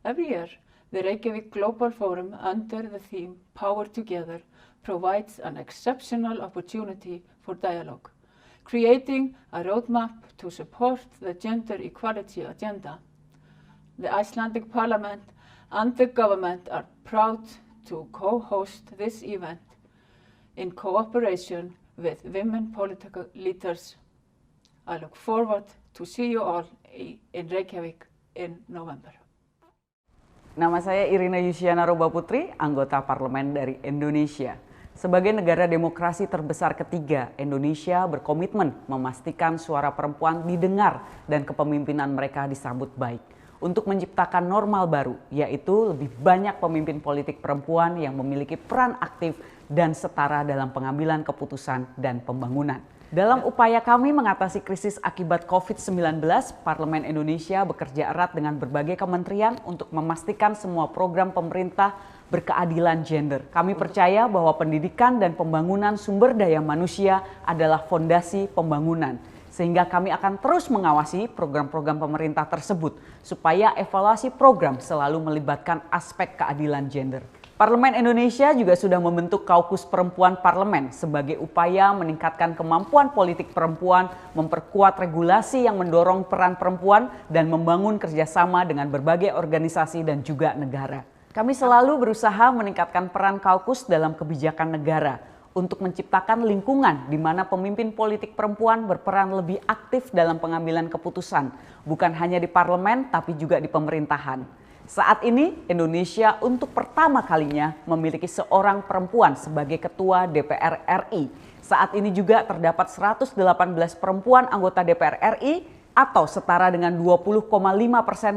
Every year, the Reykjavík Global Forum under the theme Power Together provides an exceptional opportunity for dialogue, creating a roadmap to support the gender equality agenda. The Icelandic Parliament and the government are proud to co-host this event in cooperation with women political leaders. I look forward to see you all in Reykjavik in November. Nama saya Irina Yusiana Roba Putri, anggota parlemen dari Indonesia. Sebagai negara demokrasi terbesar ketiga, Indonesia berkomitmen memastikan suara perempuan didengar dan kepemimpinan mereka disambut baik. Untuk menciptakan normal baru, yaitu lebih banyak pemimpin politik perempuan yang memiliki peran aktif dan setara dalam pengambilan keputusan dan pembangunan. Dalam upaya kami mengatasi krisis akibat COVID-19, Parlemen Indonesia bekerja erat dengan berbagai kementerian untuk memastikan semua program pemerintah berkeadilan gender. Kami percaya bahwa pendidikan dan pembangunan sumber daya manusia adalah fondasi pembangunan. Sehingga kami akan terus mengawasi program-program pemerintah tersebut supaya evaluasi program selalu melibatkan aspek keadilan gender. Parlemen Indonesia juga sudah membentuk Kaukus Perempuan Parlemen sebagai upaya meningkatkan kemampuan politik perempuan, memperkuat regulasi yang mendorong peran perempuan, dan membangun kerjasama dengan berbagai organisasi dan juga negara. Kami selalu berusaha meningkatkan peran Kaukus dalam kebijakan negara untuk menciptakan lingkungan di mana pemimpin politik perempuan berperan lebih aktif dalam pengambilan keputusan, bukan hanya di parlemen tapi juga di pemerintahan. Saat ini Indonesia untuk pertama kalinya memiliki seorang perempuan sebagai ketua DPR RI. Saat ini juga terdapat 118 perempuan anggota DPR RI atau setara dengan 20,5%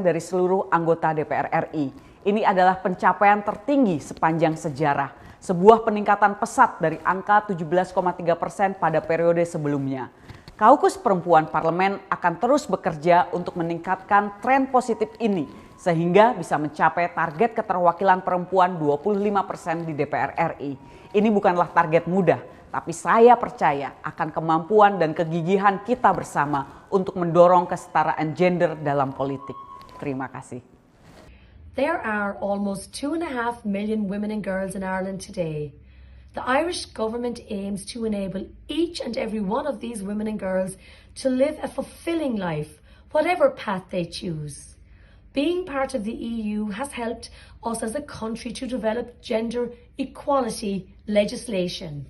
dari seluruh anggota DPR RI. Ini adalah pencapaian tertinggi sepanjang sejarah, sebuah peningkatan pesat dari angka 17,3% pada periode sebelumnya. Kaukus Perempuan Parlemen akan terus bekerja untuk meningkatkan tren positif ini sehingga bisa mencapai target keterwakilan perempuan 25% di DPR RI. Ini bukanlah target mudah, tapi saya percaya akan kemampuan dan kegigihan kita bersama untuk mendorong kesetaraan gender dalam politik. Terima kasih. There are almost 2.5 million women and girls in Ireland today. The Irish government aims to enable each and every one of these women and girls to live a fulfilling life, whatever path they choose. Being part of the EU has helped us as a country to develop gender equality legislation.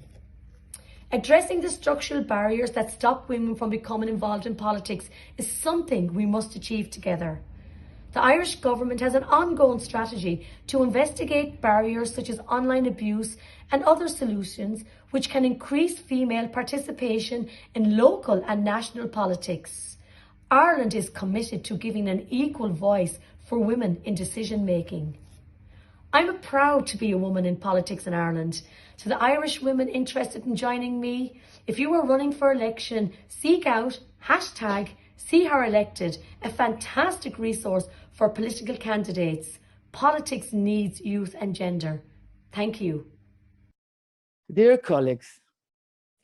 Addressing the structural barriers that stop women from becoming involved in politics is something we must achieve together. The Irish government has an ongoing strategy to investigate barriers such as online abuse and other solutions which can increase female participation in local and national politics. Ireland is committed to giving an equal voice for women in decision making. I'm proud to be a woman in politics in Ireland. To the Irish women interested in joining me, if you are running for election, seek out see her elected a fantastic resource for political candidates. Politics needs youth and gender. Thank you. Dear colleagues,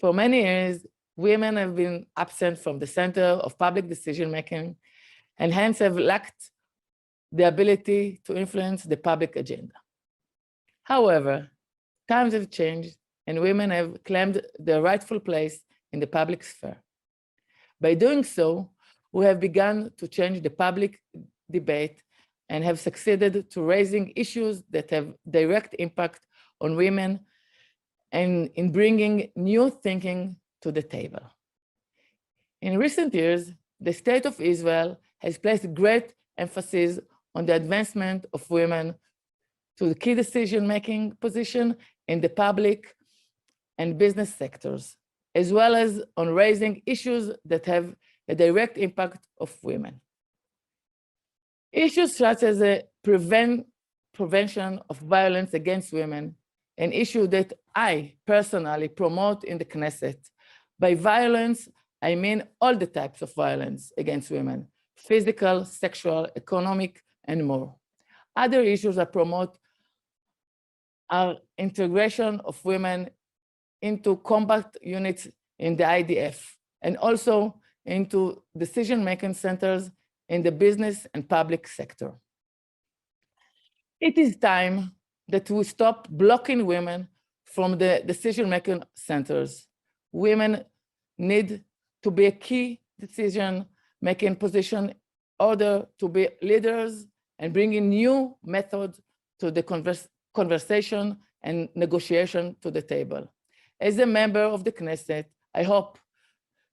for many years, women have been absent from the center of public decision-making and hence have lacked the ability to influence the public agenda. However, times have changed and women have claimed their rightful place in the public sphere. By doing so, we have begun to change the public debate and have succeeded to raising issues that have direct impact on women and in bringing new thinking to the table. In recent years, the State of Israel has placed great emphasis on the advancement of women to the key decision-making position in the public and business sectors, as well as on raising issues that have a direct impact of women. Issues such as the prevention of violence against women, an issue that I personally promote in the Knesset. By violence, I mean all the types of violence against women, physical, sexual, economic, and more. Other issues I promote are integration of women into combat units in the IDF, and also into decision-making centers in the business and public sector. It is time that we stop blocking women from the decision-making centers. Women need to be a key decision-making position in order to be leaders and bringing new methods to the conversation and negotiation to the table. As a member of the Knesset, I hope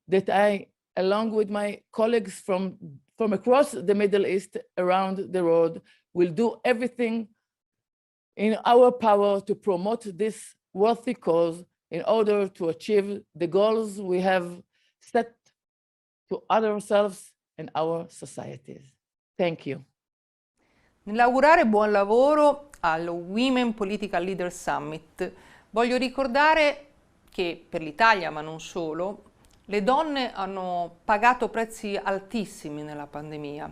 that I, along with my colleagues from across the Middle East around the world, will do everything in our power to promote this worthy cause in order to achieve the goals we have set to ourselves and our societies. Thank you. Nell'augurare buon lavoro al Women Political Leaders Summit, voglio ricordare che per l'Italia, ma non solo, le donne hanno pagato prezzi altissimi nella pandemia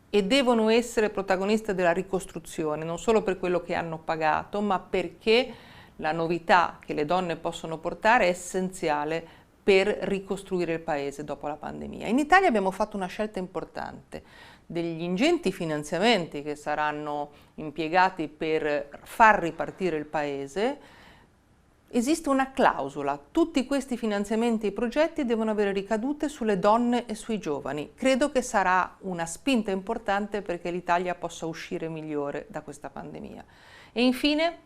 e devono essere protagoniste della ricostruzione, non solo per quello che hanno pagato, ma perché la novità che le donne possono portare è essenziale per ricostruire il paese dopo la pandemia. In Italia abbiamo fatto una scelta importante, degli ingenti finanziamenti che saranno impiegati per far ripartire il paese. Esiste una clausola, tutti questi finanziamenti e progetti devono avere ricadute sulle donne e sui giovani. Credo che sarà una spinta importante perché l'Italia possa uscire migliore da questa pandemia. E infine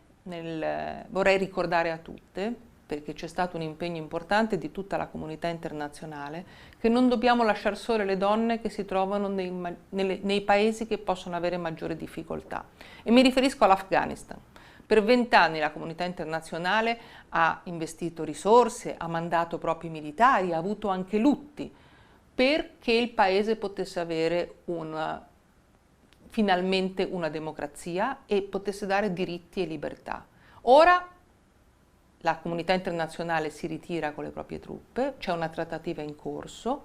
vorrei ricordare a tutte, perché c'è stato un impegno importante di tutta la comunità internazionale, che non dobbiamo lasciare sole le donne che si trovano nei paesi che possono avere maggiore difficoltà. E mi riferisco all'Afghanistan. Per 20 anni la comunità internazionale ha investito risorse, ha mandato propri militari, ha avuto anche lutti perché il paese potesse avere finalmente una democrazia e potesse dare diritti e libertà. Ora la comunità internazionale si ritira con le proprie truppe, c'è una trattativa in corso,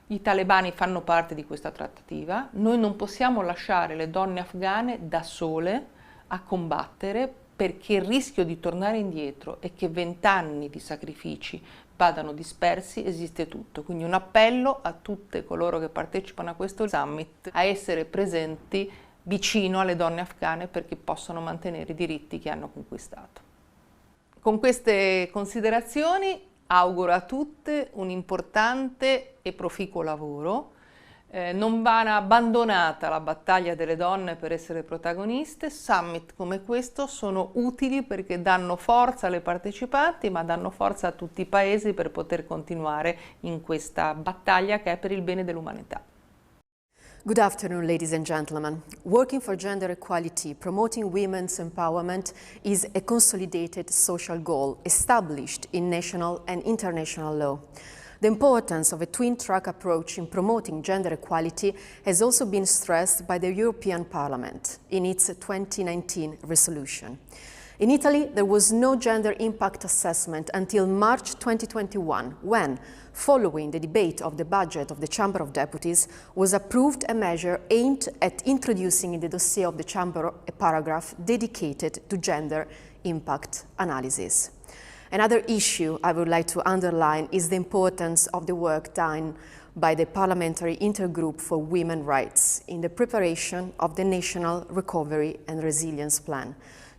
i talebani fanno parte di questa trattativa, noi non possiamo lasciare le donne afghane da sole a combattere perché il rischio di tornare indietro e che 20 anni di sacrifici vadano dispersi esiste tutto. Quindi un appello a tutte coloro che partecipano a questo summit a essere presenti vicino alle donne afghane perché possano mantenere i diritti che hanno conquistato. Con queste considerazioni auguro a tutte un importante e proficuo lavoro. Non va abbandonata la battaglia delle donne per essere protagoniste. Summit come questo sono utili perché danno forza alle partecipanti, ma danno forza a tutti i paesi per poter continuare in questa battaglia che è per il bene dell'umanità. Good afternoon, ladies and gentlemen. Working for gender equality, promoting women's empowerment is a consolidated social goal established in national and international law. The importance of a twin-track approach in promoting gender equality has also been stressed by the European Parliament in its 2019 resolution. In Italy, there was no gender impact assessment until March 2021, when, following the debate of the budget of the Chamber of Deputies, was approved a measure aimed at introducing in the dossier of the Chamber a paragraph dedicated to gender impact analysis. Another issue I would like to underline is the importance of the work done by the Parliamentary Intergroup for Women's Rights in the preparation of the National Recovery and Resilience Plan,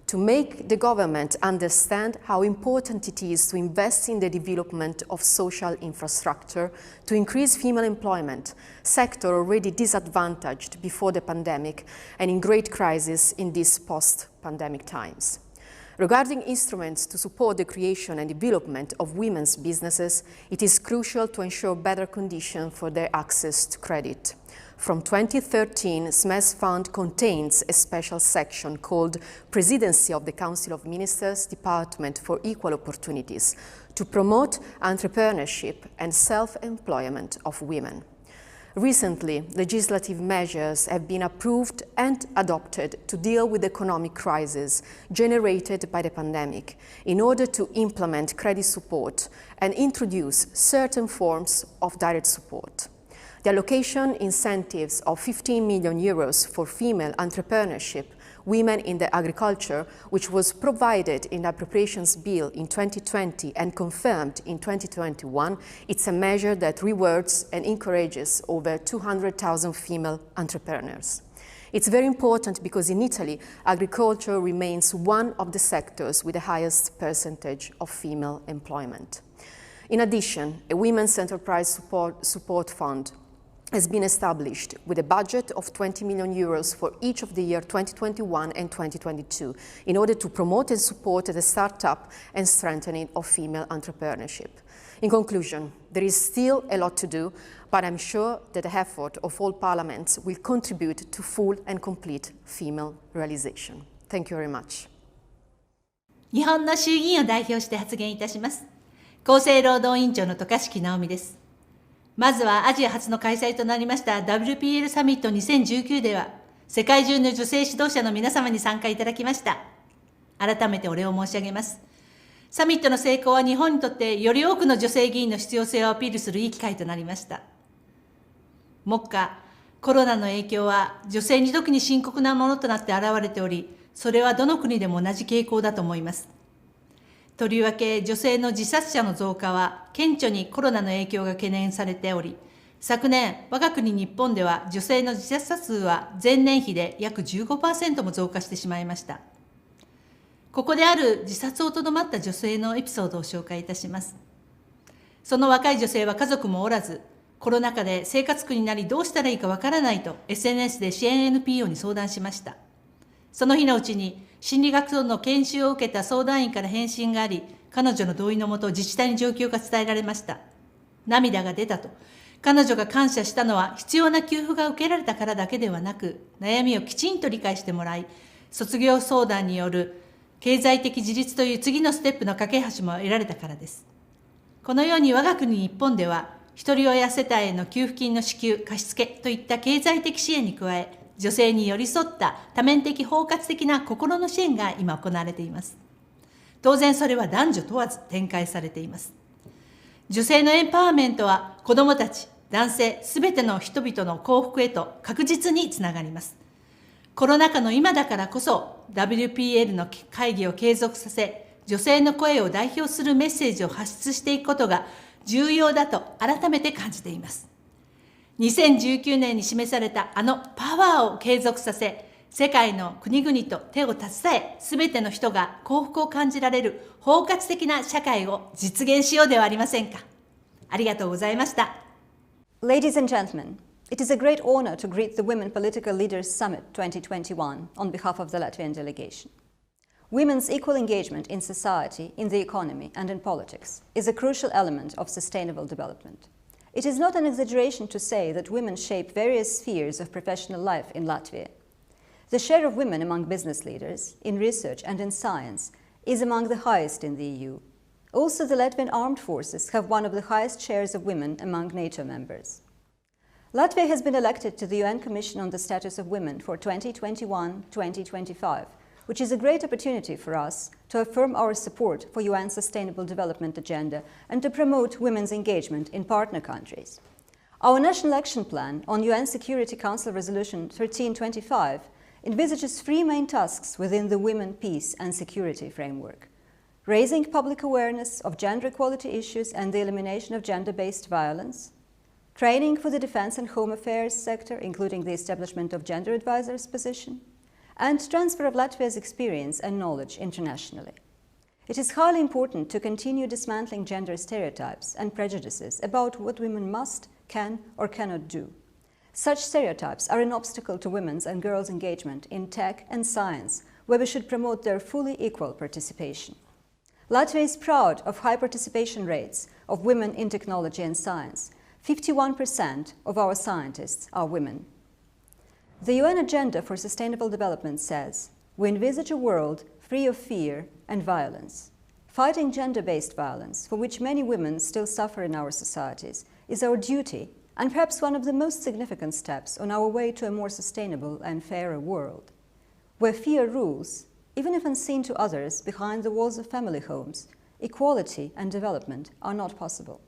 to make the government understand how important it is to invest in the development of social infrastructure to increase female employment, sector already disadvantaged before the pandemic and in great crisis in these post-pandemic times. Regarding instruments to support the creation and development of women's businesses, it is crucial to ensure better conditions for their access to credit. From 2013, SMES Fund contains a special section called Presidency of the Council of Ministers Department for Equal Opportunities to promote entrepreneurship and self-employment of women. Recently, legislative measures have been approved and adopted to deal with the economic crisis generated by the pandemic in order to implement credit support and introduce certain forms of direct support. The allocation incentives of 15 million euros for female entrepreneurship, women in the agriculture, which was provided in the Appropriations Bill in 2020 and confirmed in 2021, it's a measure that rewards and encourages over 200,000 female entrepreneurs. It's very important because in Italy, agriculture remains one of the sectors with the highest percentage of female employment. In addition, a Women's Enterprise Support Fund has been established with a budget of 20 million euros for each of the year 2021 and 2022 in order to promote and support the startup and strengthening of female entrepreneurship. In conclusion, there is still a lot to do, but I'm sure that the effort of all parliaments will contribute to full and complete female realization. Thank you very much. 日本の衆議院を代表して発言いたします。厚生労働委員長の渡嘉敷直美です。まずはアジア初の開催となりました WPL サミット2019では、世界中の女性指導者の皆様に参加いただきました。改めてお礼を申し上げます。サミットの成功は日本にとってより多くの女性議員の必要性をアピールするいい機会となりました。目下、コロナの影響は女性に特に深刻なものとなって現れており、それはどの国でも同じ傾向だと思います。とりわけ女性の自殺者の増加は顕著にコロナの影響が懸念されており、昨年我が国日本では女性の自殺者数は前年比で約 15% も増加してしまいました。ここである自殺をとどまった女性のエピソードを紹介いたします。その若い女性は家族もおらず、コロナ禍で生活苦になりどうしたらいいかわからないと SNS で支援 NPO に相談しました。その日のうちに心理学の研修を受けた相談員から返信があり、彼女の同意のもと自治体に状況が伝えられました。涙が出たと。彼女が感謝したのは必要な給付が受けられたからだけではなく、悩みをきちんと理解してもらい、卒業相談による経済的自立という次のステップの架け橋も得られたからです。このように我が国日本では、一人親世帯への給付金の支給、貸付といった経済的支援に加え、女性に寄り添った多面的包括的な心の支援が今行われています。当然それは男女問わず展開されています。女性のエンパワーメントは子どもたち、男性、すべての人々の幸福へと確実につながります。コロナ禍の今だからこそ WPL の会議を継続させ、女性の声を代表するメッセージを発出していくことが重要だと改めて感じています。2019年に示されたあのパワーを継続させ、世界の国々と手を携え、すべての人が幸福を感じられる包括的な社会を実現しようではありませんか。ありがとうございました。Ladies and gentlemen, it is a great honor to greet the Women Political Leaders Summit 2021 on behalf of the Latvian delegation. Women's equal engagement in society, in the economy, and in politics is a crucial element of sustainable development. It is not an exaggeration to say that women shape various spheres of professional life in Latvia. The share of women among business leaders, in research and in science, is among the highest in the EU. Also, the Latvian armed forces have one of the highest shares of women among NATO members. Latvia has been elected to the UN Commission on the Status of Women for 2021-2025, which is a great opportunity for us to affirm our support for UN's Sustainable Development Agenda and to promote women's engagement in partner countries. Our National Action Plan on UN Security Council Resolution 1325 envisages 3 main tasks within the Women, Peace and Security framework: raising public awareness of gender equality issues and the elimination of gender-based violence, training for the defense and home affairs sector, including the establishment of gender advisors' position, and transfer of Latvia's experience and knowledge internationally. It is highly important to continue dismantling gender stereotypes and prejudices about what women must, can, or cannot do. Such stereotypes are an obstacle to women's and girls' engagement in tech and science, where we should promote their fully equal participation. Latvia is proud of high participation rates of women in technology and science. 51% of our scientists are women. The UN Agenda for Sustainable Development says, we envisage a world free of fear and violence. Fighting gender-based violence, for which many women still suffer in our societies, is our duty and perhaps one of the most significant steps on our way to a more sustainable and fairer world. Where fear rules, even if unseen to others behind the walls of family homes, equality and development are not possible.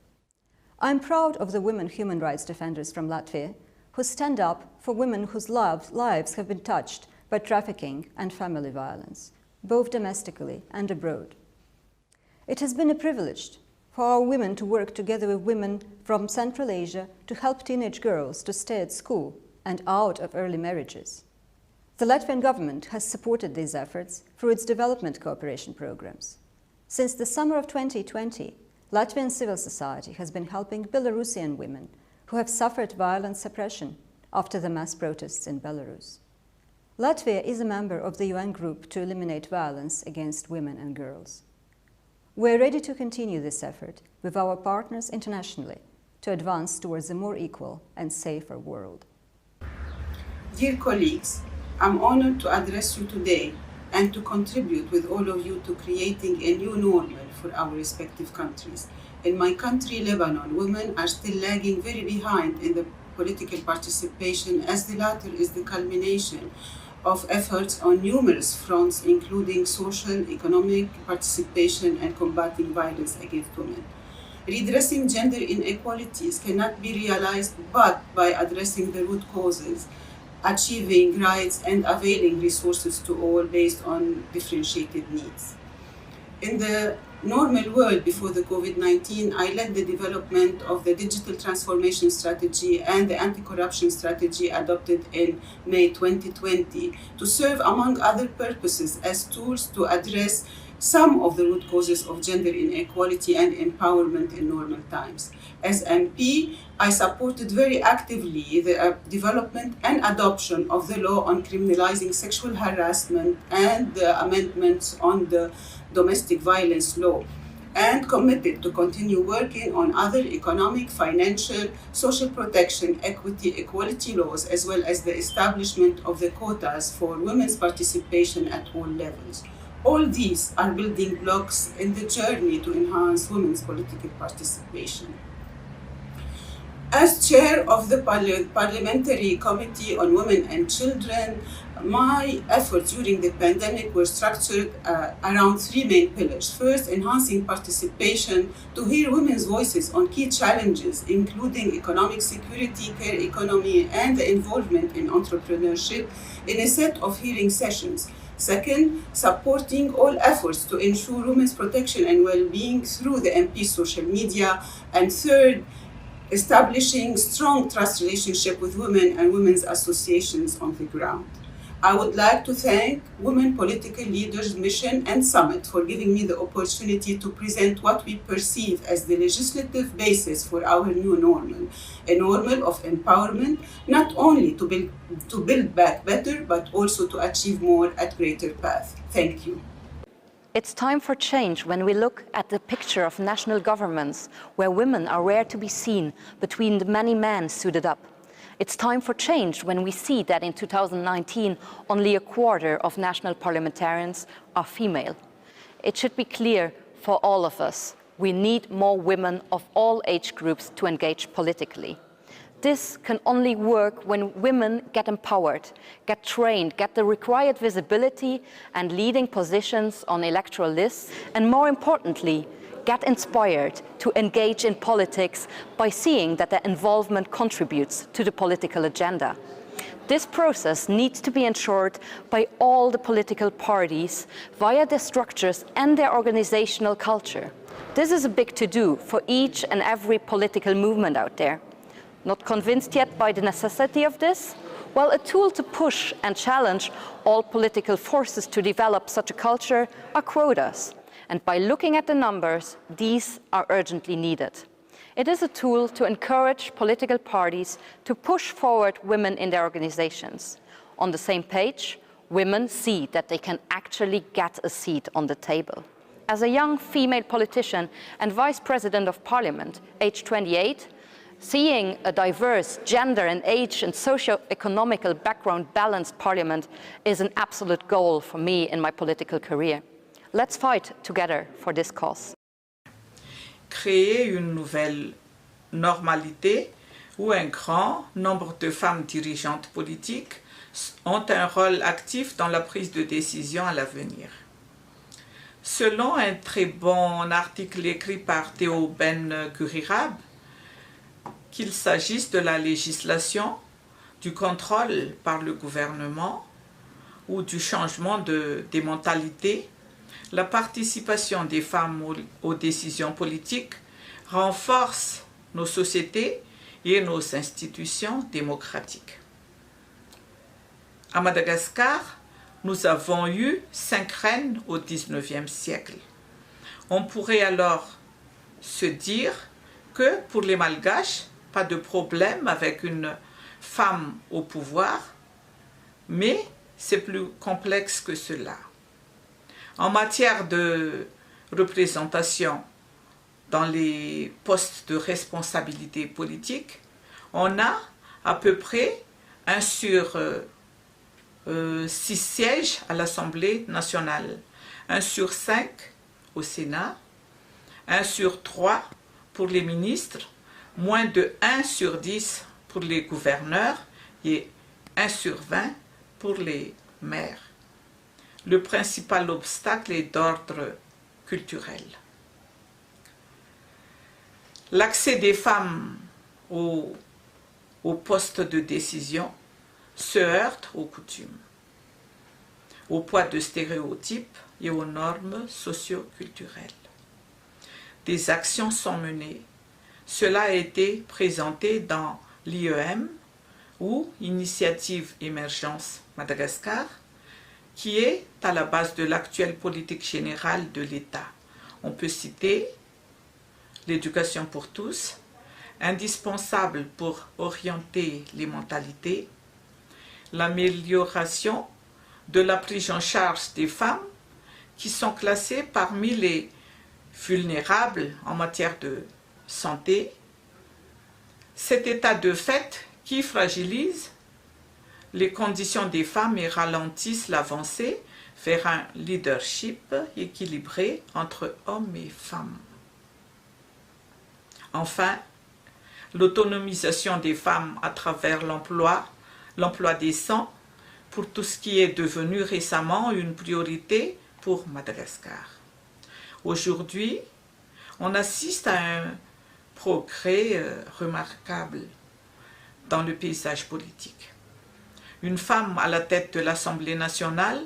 I'm proud of the women human rights defenders from Latvia who stand up for women whose lives have been touched by trafficking and family violence, both domestically and abroad. It has been a privilege for our women to work together with women from Central Asia to help teenage girls to stay at school and out of early marriages. The Latvian government has supported these efforts through its development cooperation programs. Since the summer of 2020, Latvian civil society has been helping Belarusian women who have suffered violent suppression after the mass protests in Belarus. Latvia is a member of the UN group to eliminate violence against women and girls. We are ready to continue this effort with our partners internationally to advance towards a more equal and safer world. Dear colleagues, I'm honored to address you today and to contribute with all of you to creating a new normal for our respective countries. In my country, Lebanon, women are still lagging very behind in the political participation, as the latter is the culmination of efforts on numerous fronts, including social, economic participation, and combating violence against women. Redressing gender inequalities cannot be realized but by addressing the root causes, achieving rights, and availing resources to all based on differentiated needs. In the normal world before the COVID-19, I led the development of the digital transformation strategy and the anti-corruption strategy adopted in May 2020 to serve, among other purposes, as tools to address some of the root causes of gender inequality and empowerment in normal times. As MP, I supported very actively the development and adoption of the law on criminalizing sexual harassment and the amendments on the domestic violence law, and committed to continue working on other economic, financial, social protection, equity, equality laws, as well as the establishment of the quotas for women's participation at all levels. All these are building blocks in the journey to enhance women's political participation. As chair of the Parliamentary Committee on Women and Children, my efforts during the pandemic were structured around 3 main pillars. First, enhancing participation to hear women's voices on key challenges, including economic security, care economy, and the involvement in entrepreneurship in a set of hearing sessions. Second, supporting all efforts to ensure women's protection and well-being through the MP social media. And third, establishing strong trust relationship with women and women's associations on the ground. I would like to thank Women Political Leaders Mission and Summit for giving me the opportunity to present what we perceive as the legislative basis for our new normal, a normal of empowerment, not only to build back better, but also to achieve more at greater path. Thank you. It's time for change when we look at the picture of national governments where women are rare to be seen between the many men suited up. It's time for change when we see that in 2019, only a quarter of national parliamentarians are female. It should be clear for all of us, we need more women of all age groups to engage politically. This can only work when women get empowered, get trained, get the required visibility and leading positions on electoral lists, and more importantly, get inspired to engage in politics by seeing that their involvement contributes to the political agenda. This process needs to be ensured by all the political parties via their structures and their organizational culture. This is a big to-do for each and every political movement out there. Not convinced yet by the necessity of this? Well, a tool to push and challenge all political forces to develop such a culture are quotas. And by looking at the numbers, these are urgently needed. It is a tool to encourage political parties to push forward women in their organizations. On the same page, women see that they can actually get a seat on the table. As a young female politician and vice president of parliament, age 28, seeing a diverse gender and age and socio-economical background balanced parliament is an absolute goal for me in my political career. Let's fight together for this cause. Créer une nouvelle normalité où un grand nombre de femmes dirigeantes politiques ont un rôle actif dans la prise de décision à l'avenir. Selon un très bon article écrit par Théo Ben-Gurirab, qu'il s'agisse de la législation, du contrôle par le gouvernement ou du changement des mentalités, la participation des femmes aux décisions politiques renforce nos sociétés et nos institutions démocratiques. À Madagascar, nous avons eu 5 reines au XIXe siècle. On pourrait alors se dire que pour les Malgaches, pas de problème avec une femme au pouvoir, mais c'est plus complexe que cela. En matière de représentation dans les postes de responsabilité politique, on a à peu près 1 sur 6 sièges à l'Assemblée nationale, 1 sur 5 au Sénat, 1 sur 3 pour les ministres, moins de 1 sur 10 pour les gouverneurs et 1 sur 20 pour les maires. Le principal obstacle est d'ordre culturel. L'accès des femmes aux postes de décision se heurte aux coutumes, au poids de stéréotypes et aux normes socio-culturelles. Des actions sont menées. Cela a été présenté dans l'IEM ou Initiative Émergence Madagascar, qui est à la base de l'actuelle politique générale de l'État. On peut citer l'éducation pour tous, indispensable pour orienter les mentalités, l'amélioration de la prise en charge des femmes qui sont classées parmi les vulnérables en matière de santé, cet état de fait qui fragilise les conditions des femmes et ralentissent l'avancée vers un leadership équilibré entre hommes et femmes. Enfin, l'autonomisation des femmes à travers l'emploi décent, pour tout ce qui est devenu récemment une priorité pour Madagascar. Aujourd'hui, on assiste à un progrès remarquable dans le paysage politique. Une femme à la tête de l'Assemblée nationale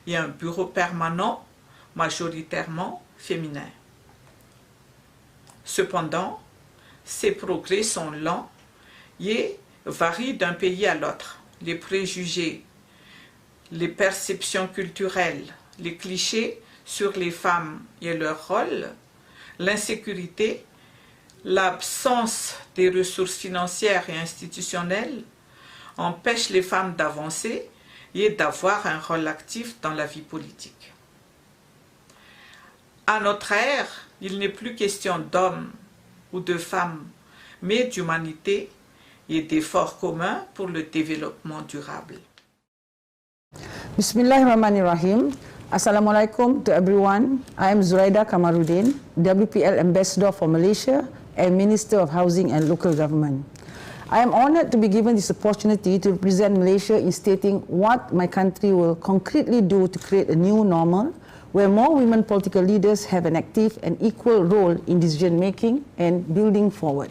et un bureau permanent majoritairement féminin. Cependant, ces progrès sont lents et varient d'un pays à l'autre. Les préjugés, les perceptions culturelles, les clichés sur les femmes et leur rôle, l'insécurité, l'absence des ressources financières et institutionnelles empêchent les femmes d'avancer et d'avoir un rôle actif dans la vie politique. À notre ère, il n'est plus question d'hommes ou de femmes, mais d'humanité et d'efforts communs pour le développement durable. Bismillahirrahmanirrahim. Assalamualaikum to everyone. I am Zuraida Kamarudin, WPL Ambassador for Malaysia and Minister of Housing and Local Government. I am honored to be given this opportunity to represent Malaysia in stating what my country will concretely do to create a new normal where more women political leaders have an active and equal role in decision making and building forward.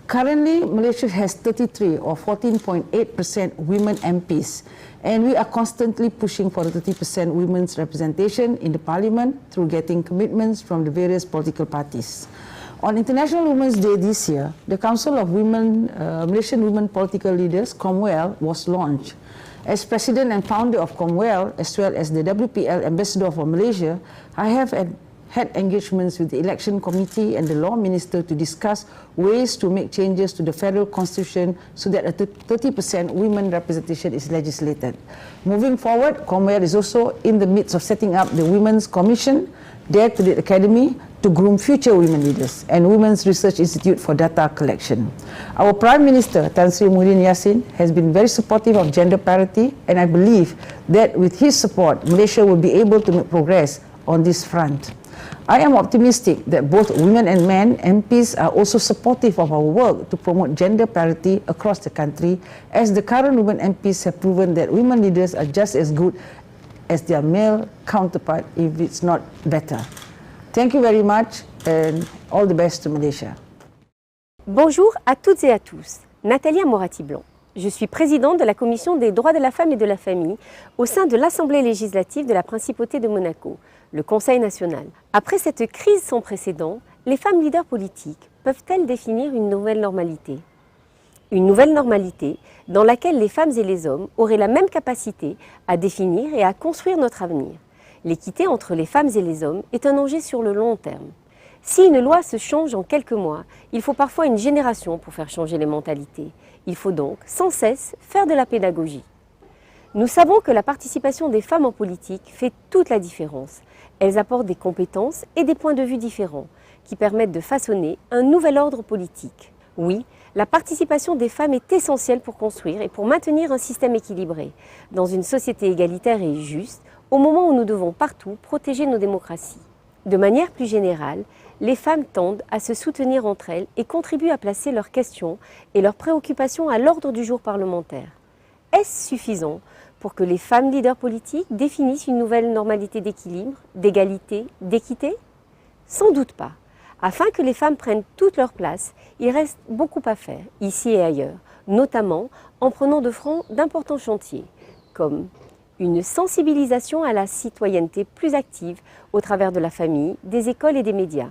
Currently, Malaysia has 33 or 14.8% women MPs, and we are constantly pushing for 30% women's representation in the parliament through getting commitments from the various political parties. On International Women's Day this year, the Council of Malaysian Women Political Leaders, COMWEL, was launched. As president and founder of COMWEL, as well as the WPL ambassador for Malaysia, I have had engagements with the election committee and the law minister to discuss ways to make changes to the federal constitution so that a 30% women representation is legislated. Moving forward, COMWEL is also in the midst of setting up the Women's Commission, Dare to Lead Academy, to groom future women leaders, and Women's Research Institute for data collection. Our Prime Minister, Tan Sri Muhyiddin Yassin, has been very supportive of gender parity, and I believe that with his support, Malaysia will be able to make progress on this front. I am optimistic that both women and men MPs are also supportive of our work to promote gender parity across the country, as the current women MPs have proven that women leaders are just as good as their male counterpart, if it's not better. Thank you very much and all the best to Malaysia. Bonjour à toutes et à tous. Nathalie Morati-Blanc. Je suis présidente de la Commission des droits de la femme et de la famille au sein de l'Assemblée législative de la Principauté de Monaco, le Conseil national. Après cette crise sans précédent, les femmes leaders politiques peuvent-elles définir une nouvelle normalité? Une nouvelle normalité dans laquelle les femmes et les hommes auraient la même capacité à définir et à construire notre avenir. L'équité entre les femmes et les hommes est un enjeu sur le long terme. Si une loi se change en quelques mois, il faut parfois une génération pour faire changer les mentalités. Il faut donc, sans cesse, faire de la pédagogie. Nous savons que la participation des femmes en politique fait toute la différence. Elles apportent des compétences et des points de vue différents qui permettent de façonner un nouvel ordre politique. Oui, la participation des femmes est essentielle pour construire et pour maintenir un système équilibré, dans une société égalitaire et juste, au moment où nous devons partout protéger nos démocraties. De manière plus générale, les femmes tendent à se soutenir entre elles et contribuent à placer leurs questions et leurs préoccupations à l'ordre du jour parlementaire. Est-ce suffisant pour que les femmes leaders politiques définissent une nouvelle normalité d'équilibre, d'égalité, d'équité? Sans doute pas. Afin que les femmes prennent toute leur place, il reste beaucoup à faire, ici et ailleurs, notamment en prenant de front d'importants chantiers, comme une sensibilisation à la citoyenneté plus active au travers de la famille, des écoles et des médias.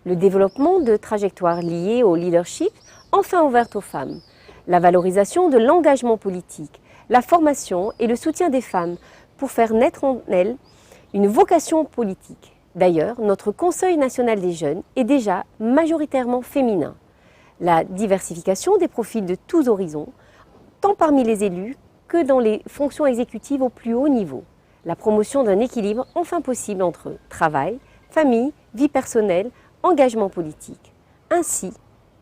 Le développement de trajectoires liées au leadership, enfin ouvertes aux femmes. La valorisation de l'engagement politique, la formation et le soutien des femmes pour faire naître en elles une vocation politique. D'ailleurs, notre Conseil national des jeunes est déjà majoritairement féminin. La diversification des profils de tous horizons, tant parmi les élus que dans les fonctions exécutives au plus haut niveau. La promotion d'un équilibre enfin possible entre travail, famille, vie personnelle, engagement politique. Ainsi,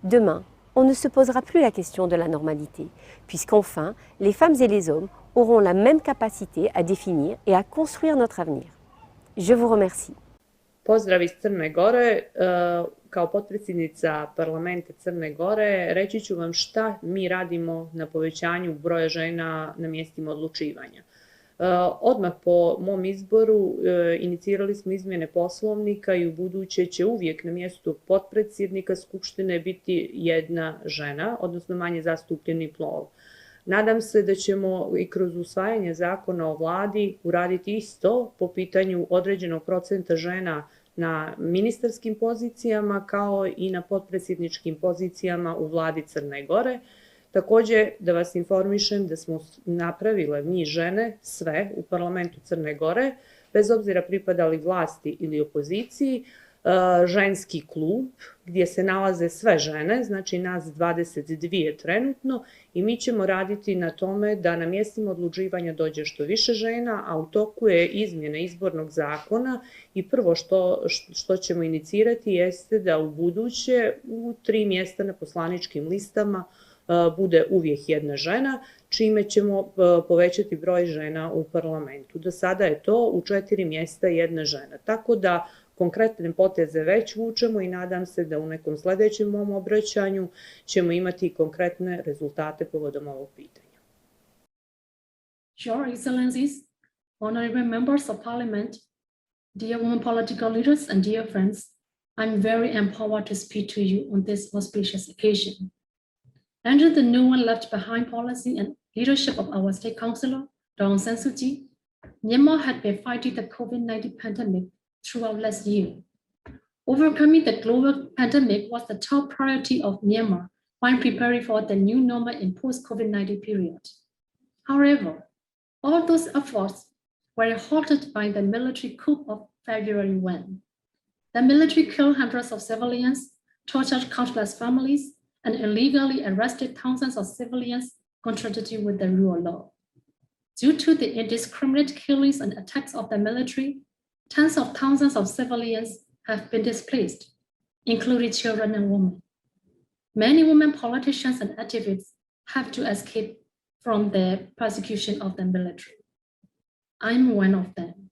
demain, on ne se posera plus la question de la normalité, puisqu'enfin, les femmes et les hommes auront la même capacité à définir et à construire notre avenir. Je vous remercie. Pozdrav iz Crne Gore. Kao potpredsjednica parlamenta Crne Gore reći ću vam šta mi radimo na povećanju broja žena na mjestima odlučivanja. Odmah po mom izboru inicirali smo izmjene poslovnika i u buduće će uvijek na mjestu potpredsjednika Skupštine biti jedna žena, odnosno manje zastupljeni pol. Nadam se da ćemo i kroz usvajanje zakona o vladi uraditi isto po pitanju određenog procenta žena na ministarskim pozicijama kao i na potpredsjedničkim pozicijama u vladi Crne Gore. Također da vas informišem da smo napravile mi žene sve u parlamentu Crne Gore, bez obzira pripadali vlasti ili opoziciji, ženski klub gdje se nalaze sve žene, znači nas 22 trenutno, i mi ćemo raditi na tome da na mjestima odlučivanja dođe što više žena, a u toku je izmjena izbornog zakona i prvo što ćemo inicirati jeste da u buduće u 3 mjesta na poslaničkim listama bude uvijek jedna žena, čime ćemo povećati broj žena u parlamentu. Do sada je to u 4 mjesta jedna žena. Tako da konkretne poteze već vučemo i nadam se da u nekom sljedećem mom obraćanju ćemo imati konkretne rezultate povodom ovog pitanja. Your Excellencies, honorable members of Parliament, dear women political leaders and dear friends, I'm very empowered to speak to you on this auspicious occasion. Under the no one left behind policy and leadership of our State Councillor, Aung San Suu Kyi, Myanmar had been fighting the COVID-19 pandemic throughout last year. Overcoming the global pandemic was the top priority of Myanmar while preparing for the new normal in post-COVID-19 period. However, all those efforts were halted by the military coup of February 1. The military killed hundreds of civilians, tortured countless families, and illegally arrested thousands of civilians contradicting with the rule of law. Due to the indiscriminate killings and attacks of the military, tens of thousands of civilians have been displaced, including children and women. Many women politicians and activists have to escape from the persecution of the military. I'm one of them.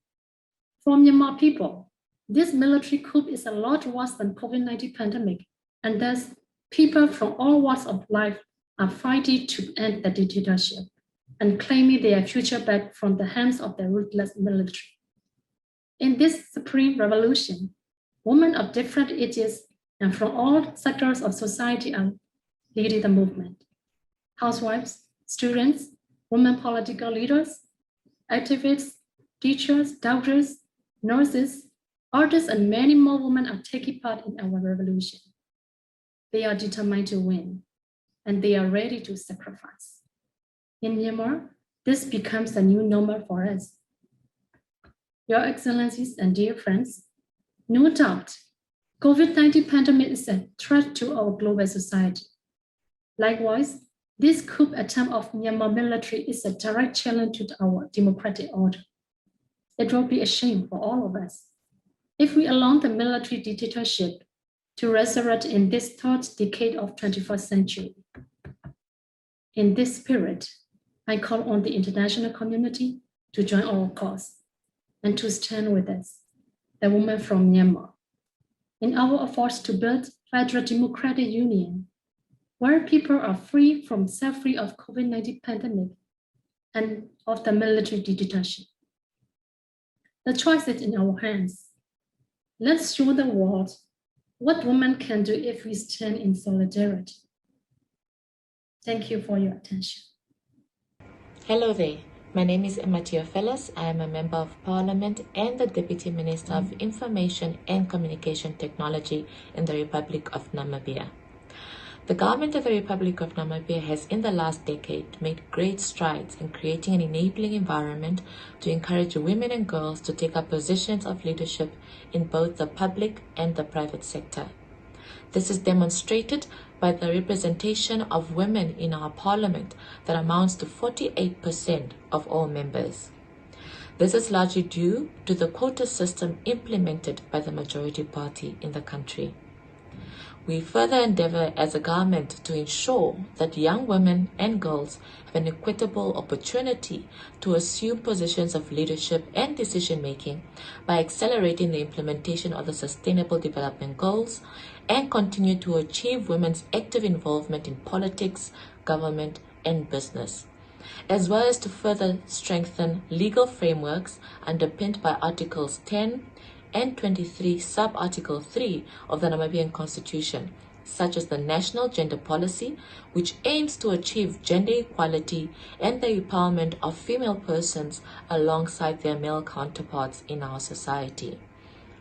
For Myanmar people, this military coup is a lot worse than COVID-19 pandemic, and thus people from all walks of life are fighting to end the dictatorship and claiming their future back from the hands of the ruthless military. In this supreme revolution, women of different ages and from all sectors of society are leading the movement. Housewives, students, women political leaders, activists, teachers, doctors, nurses, artists, and many more women are taking part in our revolution. They are determined to win, and they are ready to sacrifice. In Myanmar, this becomes the new normal for us. Your Excellencies and dear friends, no doubt, COVID-19 pandemic is a threat to our global society. Likewise, this coup attempt of Myanmar military is a direct challenge to our democratic order. It will be a shame for all of us if we allow the military dictatorship to resurrect in this third decade of 21st century. In this spirit, I call on the international community to join our cause and to stand with us, the women from Myanmar, in our efforts to build federal democratic union, where people are free from suffering of COVID-19 pandemic and of the military dictatorship. The choice is in our hands. Let's show the world what women can do if we stand in solidarity. Thank you for your attention. Hello there. My name is Amina J. I am a Member of Parliament and the Deputy Minister of Information and Communication Technology in the Republic of Namibia. The government of the Republic of Namibia has in the last decade made great strides in creating an enabling environment to encourage women and girls to take up positions of leadership in both the public and the private sector. This is demonstrated by the representation of women in our parliament that amounts to 48% of all members. This is largely due to the quota system implemented by the majority party in the country. We further endeavor as a government to ensure that young women and girls have an equitable opportunity to assume positions of leadership and decision-making by accelerating the implementation of the Sustainable Development Goals and continue to achieve women's active involvement in politics, government, and business, as well as to further strengthen legal frameworks underpinned by Articles 10 and 23 sub-Article 3 of the Namibian Constitution, such as the National Gender Policy, which aims to achieve gender equality and the empowerment of female persons alongside their male counterparts in our society.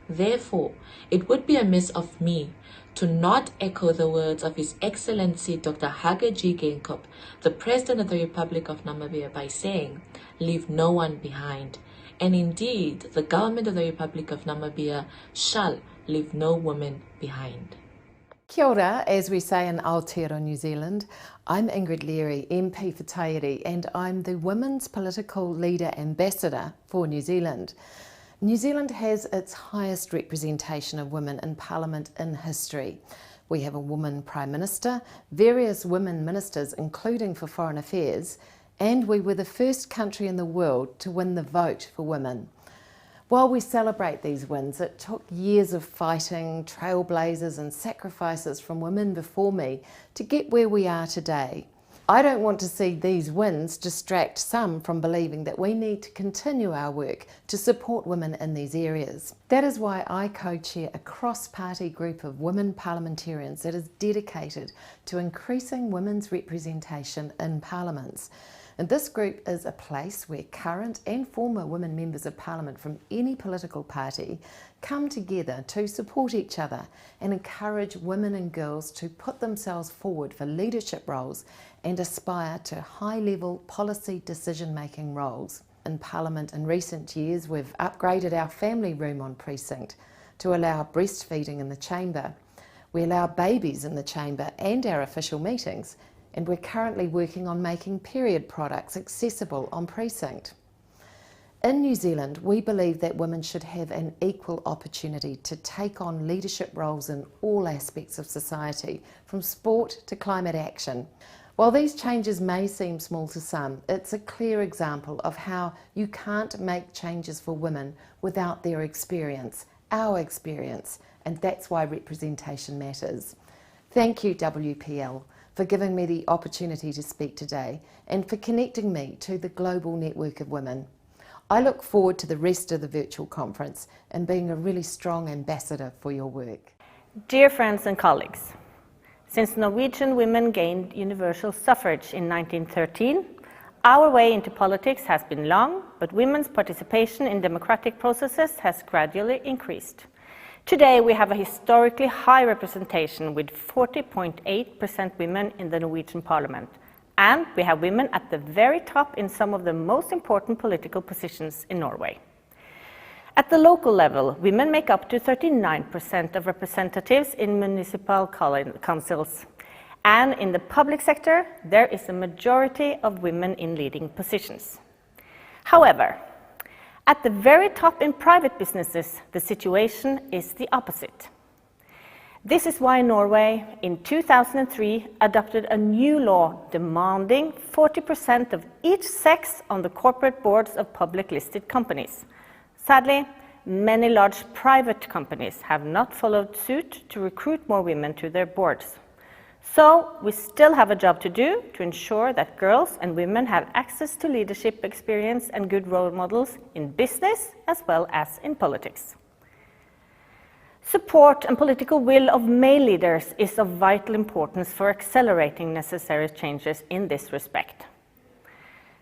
Therefore, it would be amiss of me to not echo the words of His Excellency Dr. Hage G. Geingob, the President of the Republic of Namibia, by saying, "Leave no one behind." And indeed, the government of the Republic of Namibia shall leave no woman behind. Kia ora, as we say in Aotearoa, New Zealand. I'm Ingrid Leary, MP for Tairi, and I'm the Women's Political Leader Ambassador for New Zealand. New Zealand has its highest representation of women in Parliament in history. We have a woman Prime Minister, various women ministers, including for Foreign Affairs, and we were the first country in the world to win the vote for women. While we celebrate these wins, it took years of fighting, trailblazers and sacrifices from women before me to get where we are today. I don't want to see these wins distract some from believing that we need to continue our work to support women in these areas. That is why I co-chair a cross-party group of women parliamentarians that is dedicated to increasing women's representation in parliaments. And this group is a place where current and former women members of parliament from any political party come together to support each other and encourage women and girls to put themselves forward for leadership roles and aspire to high-level policy decision-making roles. In Parliament in recent years, we've upgraded our family room on precinct to allow breastfeeding in the chamber. We allow babies in the chamber and our official meetings, and we're currently working on making period products accessible on precinct. In New Zealand, we believe that women should have an equal opportunity to take on leadership roles in all aspects of society, from sport to climate action. While these changes may seem small to some, it's a clear example of how you can't make changes for women without their experience, our experience, and that's why representation matters. Thank you, WPL, for giving me the opportunity to speak today and for connecting me to the global network of women. I look forward to the rest of the virtual conference and being a really strong ambassador for your work. Dear friends and colleagues, since Norwegian women gained universal suffrage in 1913, our way into politics has been long, but women's participation in democratic processes has gradually increased. Today, we have a historically high representation with 40.8% women in the Norwegian parliament. And we have women at the very top in some of the most important political positions in Norway. At the local level, women make up to 39% of representatives in municipal councils. And in the public sector, there is a majority of women in leading positions. However, at the very top in private businesses, the situation is the opposite. This is why Norway, in 2003, adopted a new law demanding 40% of each sex on the corporate boards of public listed companies. Sadly, many large private companies have not followed suit to recruit more women to their boards. So we still have a job to do to ensure that girls and women have access to leadership experience and good role models in business as well as in politics. Support and political will of male leaders is of vital importance for accelerating necessary changes in this respect.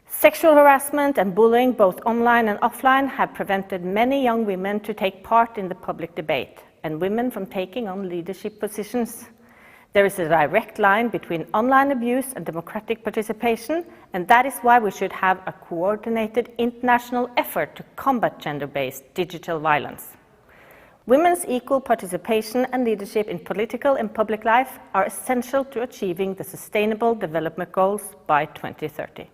Sexual harassment and bullying, both online and offline, have prevented many young women to take part in the public debate and women from taking on leadership positions. There is a direct line between online abuse and democratic participation, and that is why we should have a coordinated international effort to combat gender-based digital violence. Women's equal participation and leadership in political and public life are essential to achieving the Sustainable Development Goals by 2030.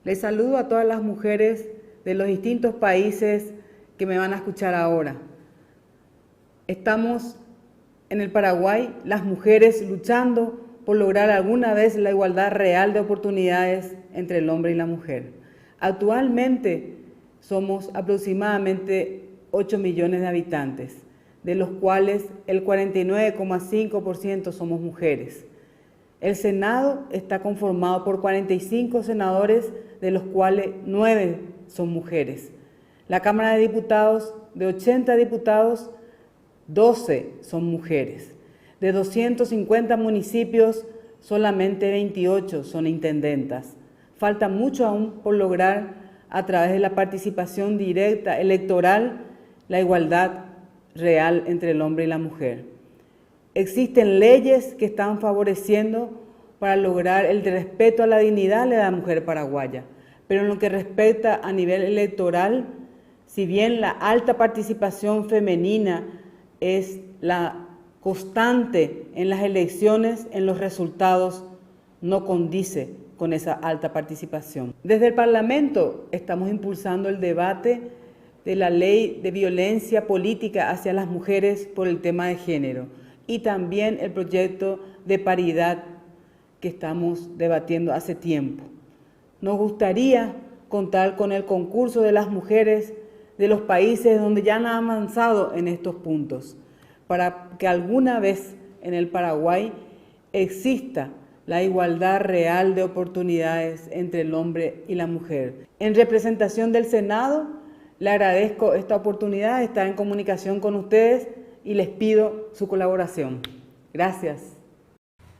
Les saludo a todas las mujeres de los distintos países que me van a escuchar ahora. Estamos en el Paraguay, las mujeres luchando por lograr alguna vez la igualdad real de oportunidades entre el hombre y la mujer. Actualmente somos aproximadamente 8 millones de habitantes, de los cuales el 49,5% somos mujeres. El Senado está conformado por 45 senadores, de los cuales 9 son mujeres. La Cámara de Diputados, de 80 diputados, 12 son mujeres. De 250 municipios, solamente 28 son intendentas. Falta mucho aún por lograr, a través de la participación directa electoral, la igualdad real entre el hombre y la mujer. Existen leyes que están favoreciendo para lograr el respeto a la dignidad de la mujer paraguaya, pero en lo que respecta a nivel electoral, si bien la alta participación femenina es la constante en las elecciones, en los resultados no condice con esa alta participación. Desde el Parlamento estamos impulsando el debate de la ley de violencia política hacia las mujeres por el tema de género y también el proyecto de paridad que estamos debatiendo hace tiempo. Nos gustaría contar con el concurso de las mujeres de los países donde ya han avanzado en estos puntos, para que alguna vez en el Paraguay exista la igualdad real de oportunidades entre el hombre y la mujer. En representación del Senado, le agradezco esta oportunidad de estar en comunicación con ustedes y les pido su colaboración. Gracias.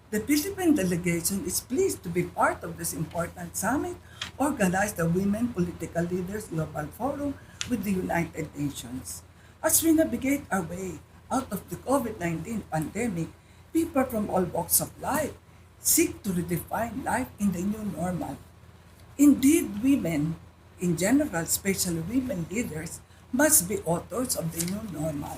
The Philippine delegation is pleased to be part of this important summit organized the Women Political Leaders Global Forum with the United Nations. As we navigate our way out of the COVID-19 pandemic, people from all walks of life seek to redefine life in the new normal. Indeed, women, in general, especially women leaders, must be authors of the new normal.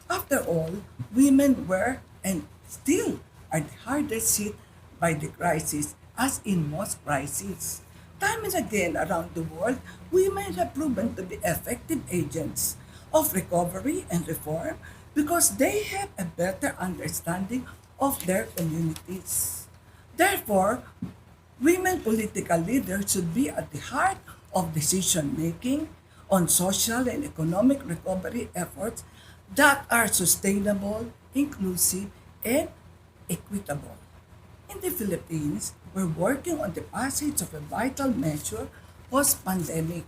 After all, women were and still are the hardest hit by the crisis, as in most crises. Time and again around the world, women have proven to be effective agents of recovery and reform because they have a better understanding of their communities. Therefore, women political leaders should be at the heart of decision-making on social and economic recovery efforts that are sustainable, inclusive, and equitable. In the Philippines, we're working on the passage of a vital measure post-pandemic,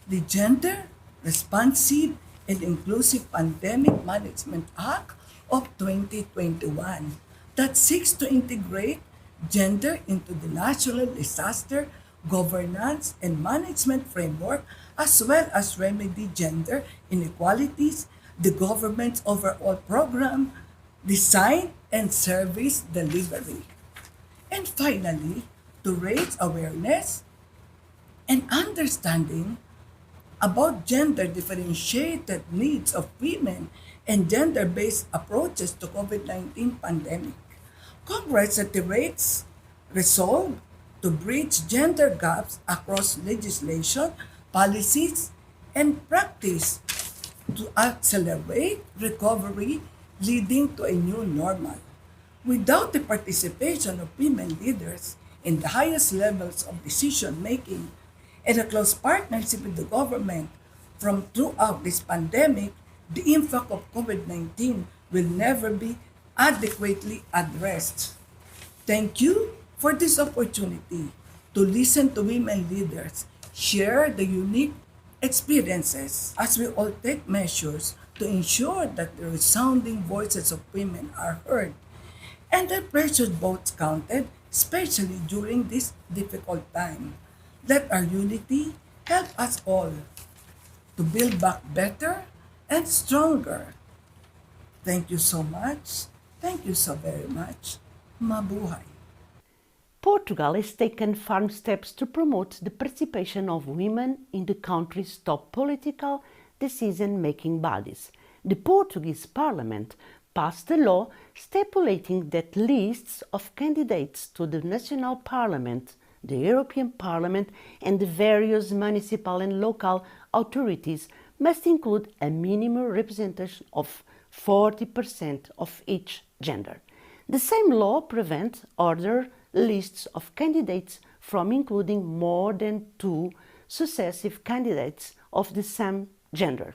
the Gender Responsive and Inclusive Pandemic Management Act of 2021 that seeks to integrate gender into the national disaster governance and management framework, as well as remedy gender inequalities, the government's overall program, design, and service delivery. And finally, to raise awareness and understanding about gender differentiated needs of women and gender-based approaches to COVID-19 pandemic. Congress reiterates resolve to bridge gender gaps across legislation, policies, and practice to accelerate recovery leading to a new normal. Without the participation of women leaders in the highest levels of decision-making and a close partnership with the government from throughout this pandemic, the impact of COVID-19 will never be adequately addressed. Thank you for this opportunity to listen to women leaders share the unique experiences as we all take measures to ensure that the resounding voices of women are heard and their precious votes counted, especially during this difficult time. Let our unity help us all to build back better and stronger. Thank you so much. Thank you so very much. Mabuhay. Portugal has taken firm steps to promote the participation of women in the country's top political decision-making bodies. The Portuguese Parliament passed a law stipulating that lists of candidates to the national parliament, the European Parliament, and the various municipal and local authorities must include a minimum representation of 40% of each gender. The same law prevents other lists of candidates from including more than 2 successive candidates of the same gender.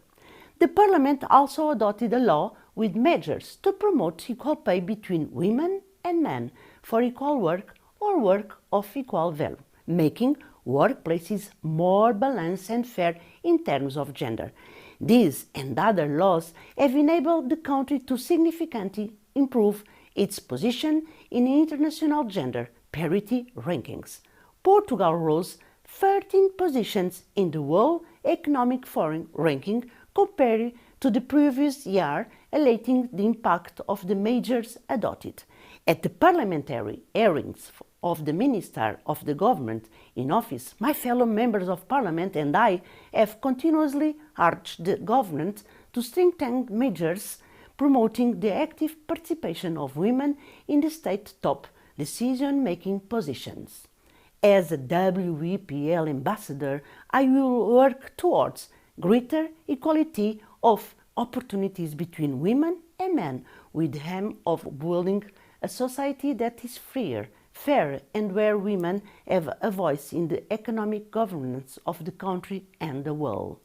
The Parliament also adopted a law with measures to promote equal pay between women and men for equal work or work of equal value, making workplaces more balanced and fair in terms of gender. These and other laws have enabled the country to significantly improve its position in international gender parity rankings. Portugal rose 13 positions in the World Economic Forum ranking compared to the previous year, highlighting the impact of the measures adopted. At the parliamentary hearings of the Minister of the Government in office, my fellow members of Parliament and I have continuously urged the government to strengthen measures promoting the active participation of women in the state top decision-making positions. As a WPL ambassador, I will work towards greater equality of opportunities between women and men with the aim of building a society that is freer, fair, and where women have a voice in the economic governance of the country and the world.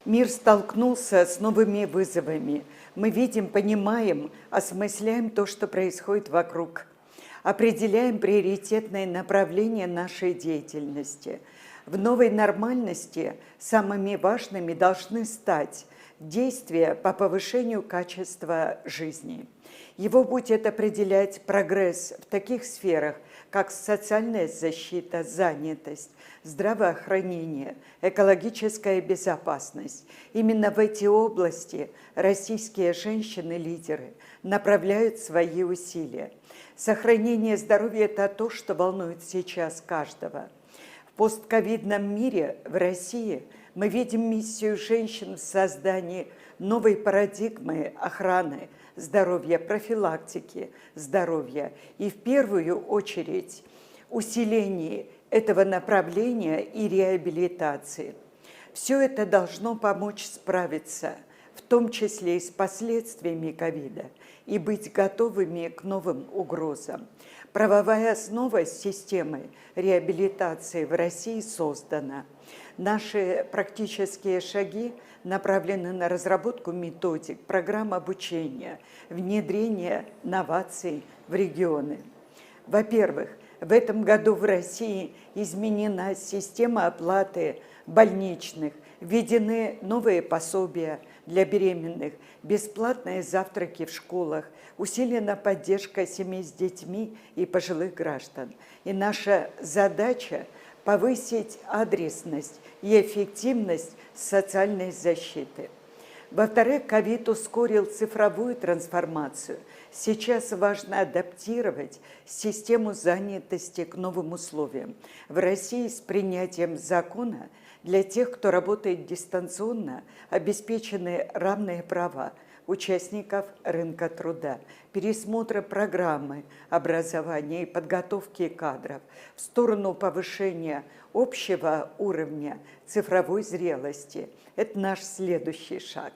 Мир столкнулся с новыми вызовами. Мы видим, понимаем, осмысляем то, что происходит вокруг. Определяем приоритетные направления нашей деятельности. В новой нормальности самыми важными должны стать действия по повышению качества жизни. Его будет определять прогресс в таких сферах, как социальная защита, занятость, здравоохранение, экологическая безопасность. Именно в эти области российские женщины-лидеры направляют свои усилия. Сохранение здоровья – это то, что волнует сейчас каждого. В постковидном мире в России мы видим миссию женщин в создании новой парадигмы охраны здоровья, профилактики здоровья и в первую очередь усиление этого направления и реабилитации. Все это должно помочь справиться, в том числе и с последствиями ковида, и быть готовыми к новым угрозам. Правовая основа системы реабилитации в России создана. Наши практические шаги направлены на разработку методик, программ обучения, внедрение новаций в регионы. Во-первых, в этом году в России изменена система оплаты больничных, введены новые пособия для беременных, бесплатные завтраки в школах, усилена поддержка семей с детьми и пожилых граждан. И наша задача – повысить адресность и эффективность социальной защиты. Во-вторых, ковид ускорил цифровую трансформацию. Сейчас важно адаптировать систему занятости к новым условиям. В России с принятием закона для тех, кто работает дистанционно, обеспечены равные права участников рынка труда, пересмотра программы образования и подготовки кадров в сторону повышения общего уровня цифровой зрелости. Это наш следующий шаг.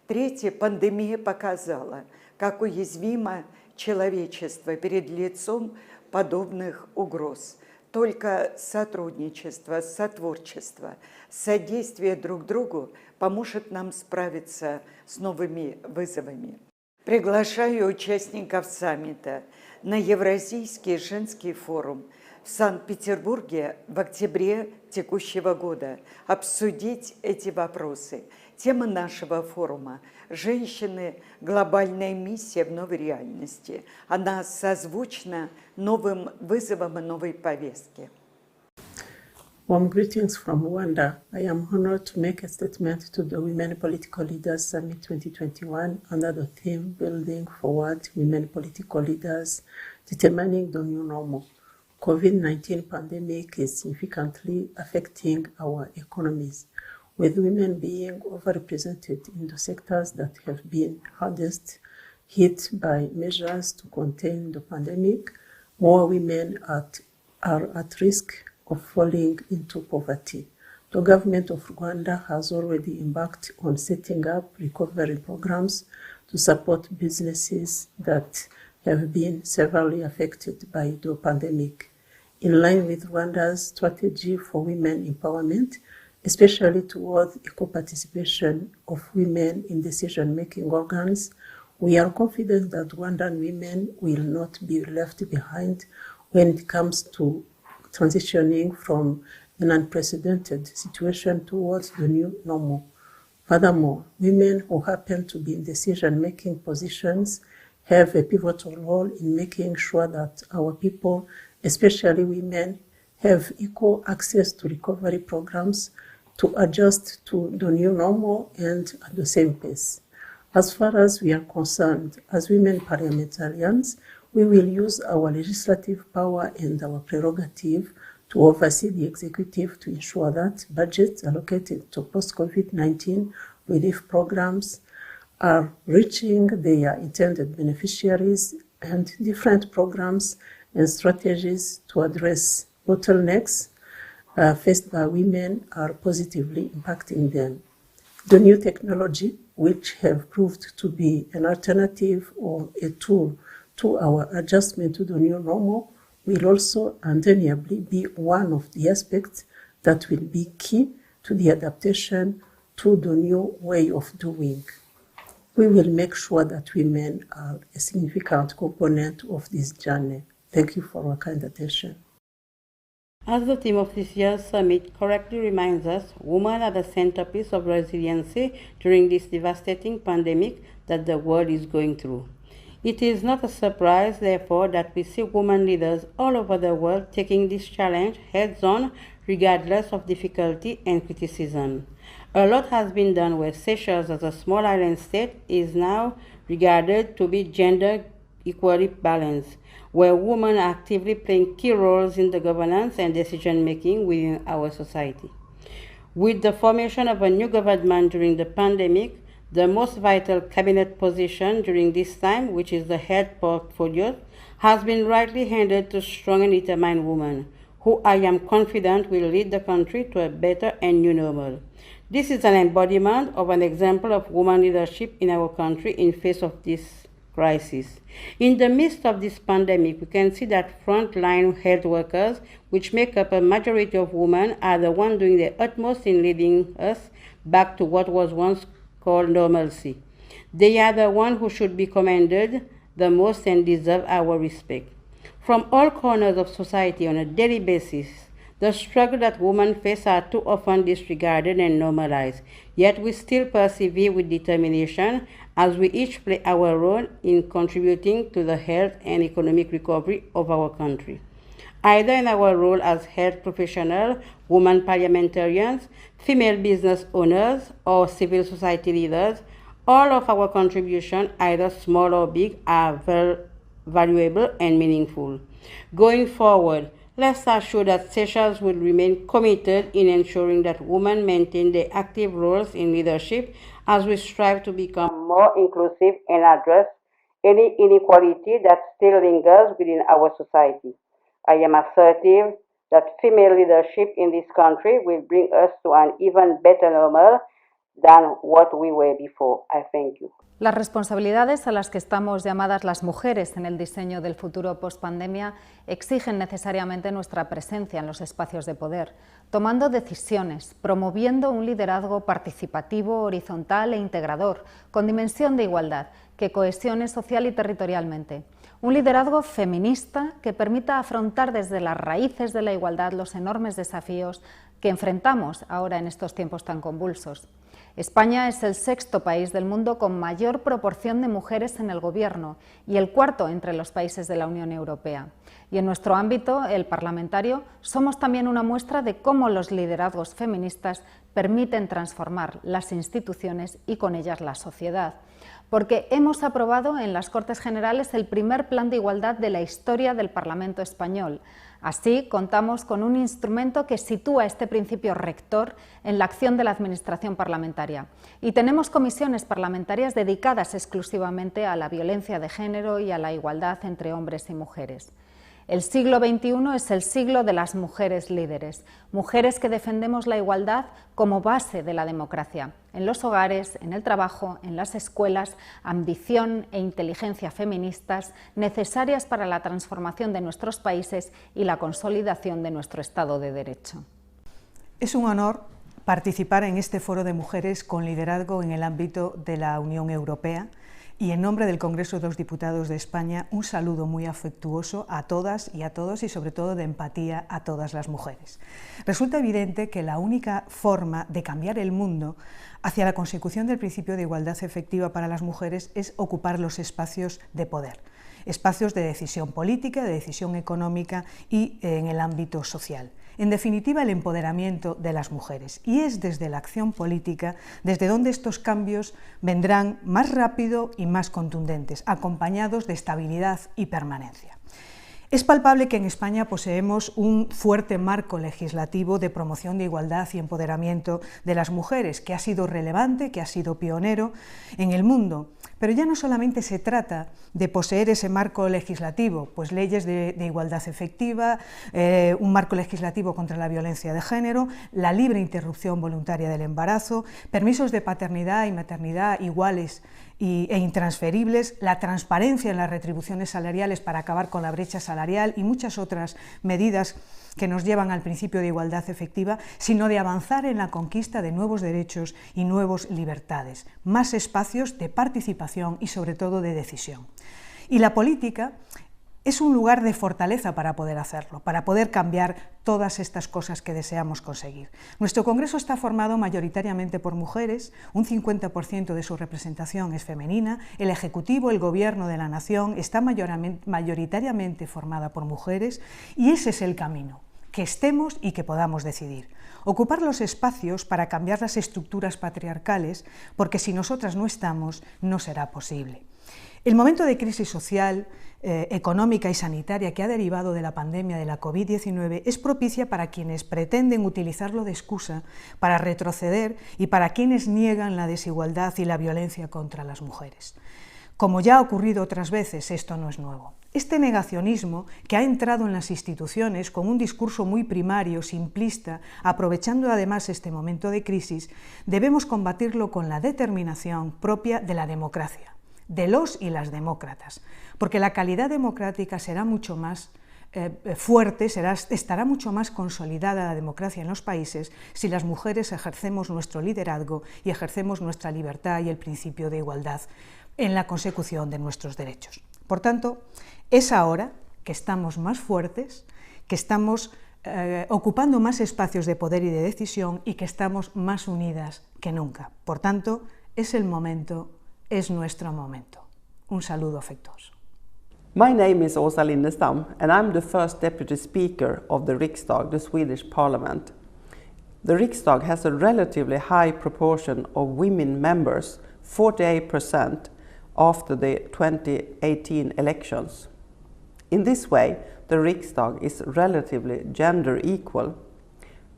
Третье, пандемия показала, как уязвимо человечество перед лицом подобных угроз. Только сотрудничество, сотворчество, содействие друг другу поможет нам справиться с новыми вызовами. Приглашаю участников саммита на Евразийский женский форум в Санкт-Петербурге в октябре текущего года обсудить эти вопросы. Тема нашего форума – «Женщины. Глобальная миссия в новой реальности». Она созвучна новым вызовам и новой повестке. Warm greetings from Rwanda. I am honored to make a statement to the Women Political Leaders Summit 2021 under the theme Building Forward Women Political Leaders, Determining the New Normal. COVID-19 pandemic is significantly affecting our economies, with women being overrepresented in the sectors that have been hardest hit by measures to contain the pandemic. More women are at risk of falling into poverty. The government of Rwanda has already embarked on setting up recovery programs to support businesses that have been severely affected by the pandemic. In line with Rwanda's strategy for women empowerment, especially towards equal participation of women in decision-making organs, we are confident that Rwandan women will not be left behind when it comes to transitioning from an unprecedented situation towards the new normal. Furthermore, women who happen to be in decision-making positions have a pivotal role in making sure that our people, especially women, have equal access to recovery programs to adjust to the new normal and at the same pace. As far as we are concerned, as women parliamentarians, we will use our legislative power and our prerogative to oversee the executive to ensure that budgets allocated to post-COVID-19 relief programs are reaching their intended beneficiaries, and different programs and strategies to address bottlenecks faced by women are positively impacting them. The new technology, which have proved to be an alternative or a tool to our adjustment to the new normal, will also undeniably be one of the aspects that will be key to the adaptation to the new way of doing. We will make sure that women are a significant component of this journey. Thank you for your kind attention. As the theme of this year's summit correctly reminds us, women are the centerpiece of resiliency during this devastating pandemic that the world is going through. It is not a surprise, therefore, that we see women leaders all over the world taking this challenge heads-on, regardless of difficulty and criticism. A lot has been done where Seychelles, as a small island state, is now regarded to be gender equally balanced, where women are actively playing key roles in the governance and decision-making within our society. With the formation of a new government during the pandemic, the most vital cabinet position during this time, which is the health portfolio, has been rightly handed to strong and determined women, who I am confident will lead the country to a better and new normal. This is an embodiment of an example of woman leadership in our country in face of this crisis. In the midst of this pandemic, we can see that frontline health workers, which make up a majority of women, are the ones doing their utmost in leading us back to what was once called normalcy. They are the ones who should be commended the most and deserve our respect. From all corners of society on a daily basis, the struggle that women face are too often disregarded and normalized, yet we still persevere with determination as we each play our role in contributing to the health and economic recovery of our country. Either in our role as health professionals, women parliamentarians, female business owners, or civil society leaders, all of our contributions, either small or big, are valuable and meaningful. Going forward, let's assure that Seychelles will remain committed in ensuring that women maintain their active roles in leadership as we strive to become more inclusive and address any inequality that still lingers within our society. I am assertive that female leadership in this country will bring us to an even better normal than what we were before. I thank you. Las responsabilidades a las que estamos llamadas las mujeres en el diseño del futuro post-pandemia exigen necesariamente nuestra presencia en los espacios de poder, tomando decisiones, promoviendo un liderazgo participativo, horizontal e integrador, con dimensión de igualdad, que cohesione social y territorialmente. Un liderazgo feminista que permita afrontar desde las raíces de la igualdad los enormes desafíos que enfrentamos ahora en estos tiempos tan convulsos. España es el sexto país del mundo con mayor proporción de mujeres en el gobierno y el cuarto entre los países de la Unión Europea. Y en nuestro ámbito, el parlamentario, somos también una muestra de cómo los liderazgos feministas permiten transformar las instituciones y con ellas la sociedad. Porque hemos aprobado en las Cortes Generales el primer plan de igualdad de la historia del Parlamento español. Así, contamos con un instrumento que sitúa este principio rector en la acción de la Administración parlamentaria. Y tenemos comisiones parlamentarias dedicadas exclusivamente a la violencia de género y a la igualdad entre hombres y mujeres. El siglo XXI es el siglo de las mujeres líderes, mujeres que defendemos la igualdad como base de la democracia, en los hogares, en el trabajo, en las escuelas, ambición e inteligencia feministas necesarias para la transformación de nuestros países y la consolidación de nuestro Estado de Derecho. Es un honor participar en este foro de mujeres con liderazgo en el ámbito de la Unión Europea. Y en nombre del Congreso de los Diputados de España, un saludo muy afectuoso a todas y a todos y sobre todo de empatía a todas las mujeres. Resulta evidente que la única forma de cambiar el mundo hacia la consecución del principio de igualdad efectiva para las mujeres es ocupar los espacios de poder, espacios de decisión política, de decisión económica y en el ámbito social. En definitiva, el empoderamiento de las mujeres. Y es desde la acción política desde donde estos cambios vendrán más rápido y más contundentes, acompañados de estabilidad y permanencia. Es palpable que en España poseemos un fuerte marco legislativo de promoción de igualdad y empoderamiento de las mujeres, que ha sido relevante, que ha sido pionero en el mundo. Pero ya no solamente se trata de poseer ese marco legislativo, pues leyes de igualdad efectiva, un marco legislativo contra la violencia de género, la libre interrupción voluntaria del embarazo, permisos de paternidad y maternidad iguales e intransferibles, la transparencia en las retribuciones salariales para acabar con la brecha salarial y muchas otras medidas que nos llevan al principio de igualdad efectiva, sino de avanzar en la conquista de nuevos derechos y nuevas libertades, más espacios de participación y sobre todo de decisión. Y la política es un lugar de fortaleza para poder hacerlo, para poder cambiar todas estas cosas que deseamos conseguir. Nuestro Congreso está formado mayoritariamente por mujeres, un 50% de su representación es femenina, el Ejecutivo, el Gobierno de la Nación está mayoritariamente formada por mujeres y ese es el camino, que estemos y que podamos decidir. Ocupar los espacios para cambiar las estructuras patriarcales, porque si nosotras no estamos, no será posible. El momento de crisis social, económica y sanitaria que ha derivado de la pandemia de la COVID-19 es propicia para quienes pretenden utilizarlo de excusa para retroceder y para quienes niegan la desigualdad y la violencia contra las mujeres. Como ya ha ocurrido otras veces, esto no es nuevo. Este negacionismo que ha entrado en las instituciones con un discurso muy primario, simplista, aprovechando además este momento de crisis, debemos combatirlo con la determinación propia de la democracia, de los y las demócratas, porque la calidad democrática será mucho más fuerte, estará mucho más consolidada la democracia en los países si las mujeres ejercemos nuestro liderazgo y ejercemos nuestra libertad y el principio de igualdad en la consecución de nuestros derechos. Por tanto, es ahora que estamos más fuertes, que estamos ocupando más espacios de poder y de decisión y que estamos más unidas que nunca. Por tanto, es el momento, es nuestro momento. Un saludo afectuoso. My name is Åsa Lindestam and I'm the first Deputy Speaker of the Riksdag, the Swedish Parliament. The Riksdag has a relatively high proportion of women members, 48% after the 2018 elections. In this way, the Riksdag is relatively gender equal,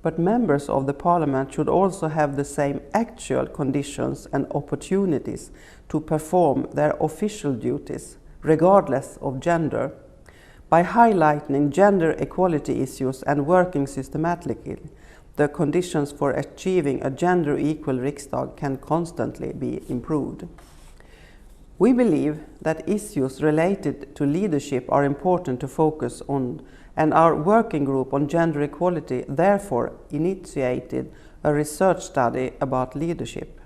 but members of the Parliament should also have the same actual conditions and opportunities to perform their official duties, regardless of gender. By highlighting gender equality issues and working systematically, the conditions for achieving a gender equal Riksdag can constantly be improved. We believe that issues related to leadership are important to focus on, and our working group on gender equality therefore initiated a research study about leadership.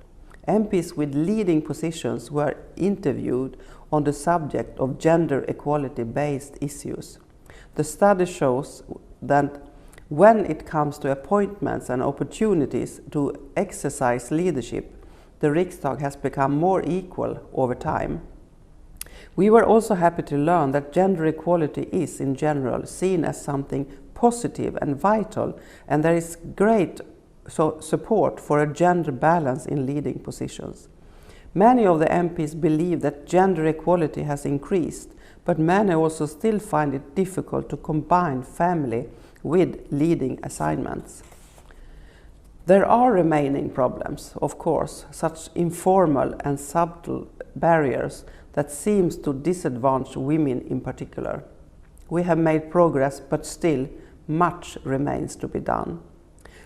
MPs with leading positions were interviewed on the subject of gender equality-based issues. The study shows that when it comes to appointments and opportunities to exercise leadership, the Riksdag has become more equal over time. We were also happy to learn that gender equality is, in general, seen as something positive and vital, and there is great support for a gender balance in leading positions. Many of the MPs believe that gender equality has increased, but many also still find it difficult to combine family with leading assignments. There are remaining problems, of course, such informal and subtle barriers that seems to disadvantage women in particular. We have made progress, but still much remains to be done.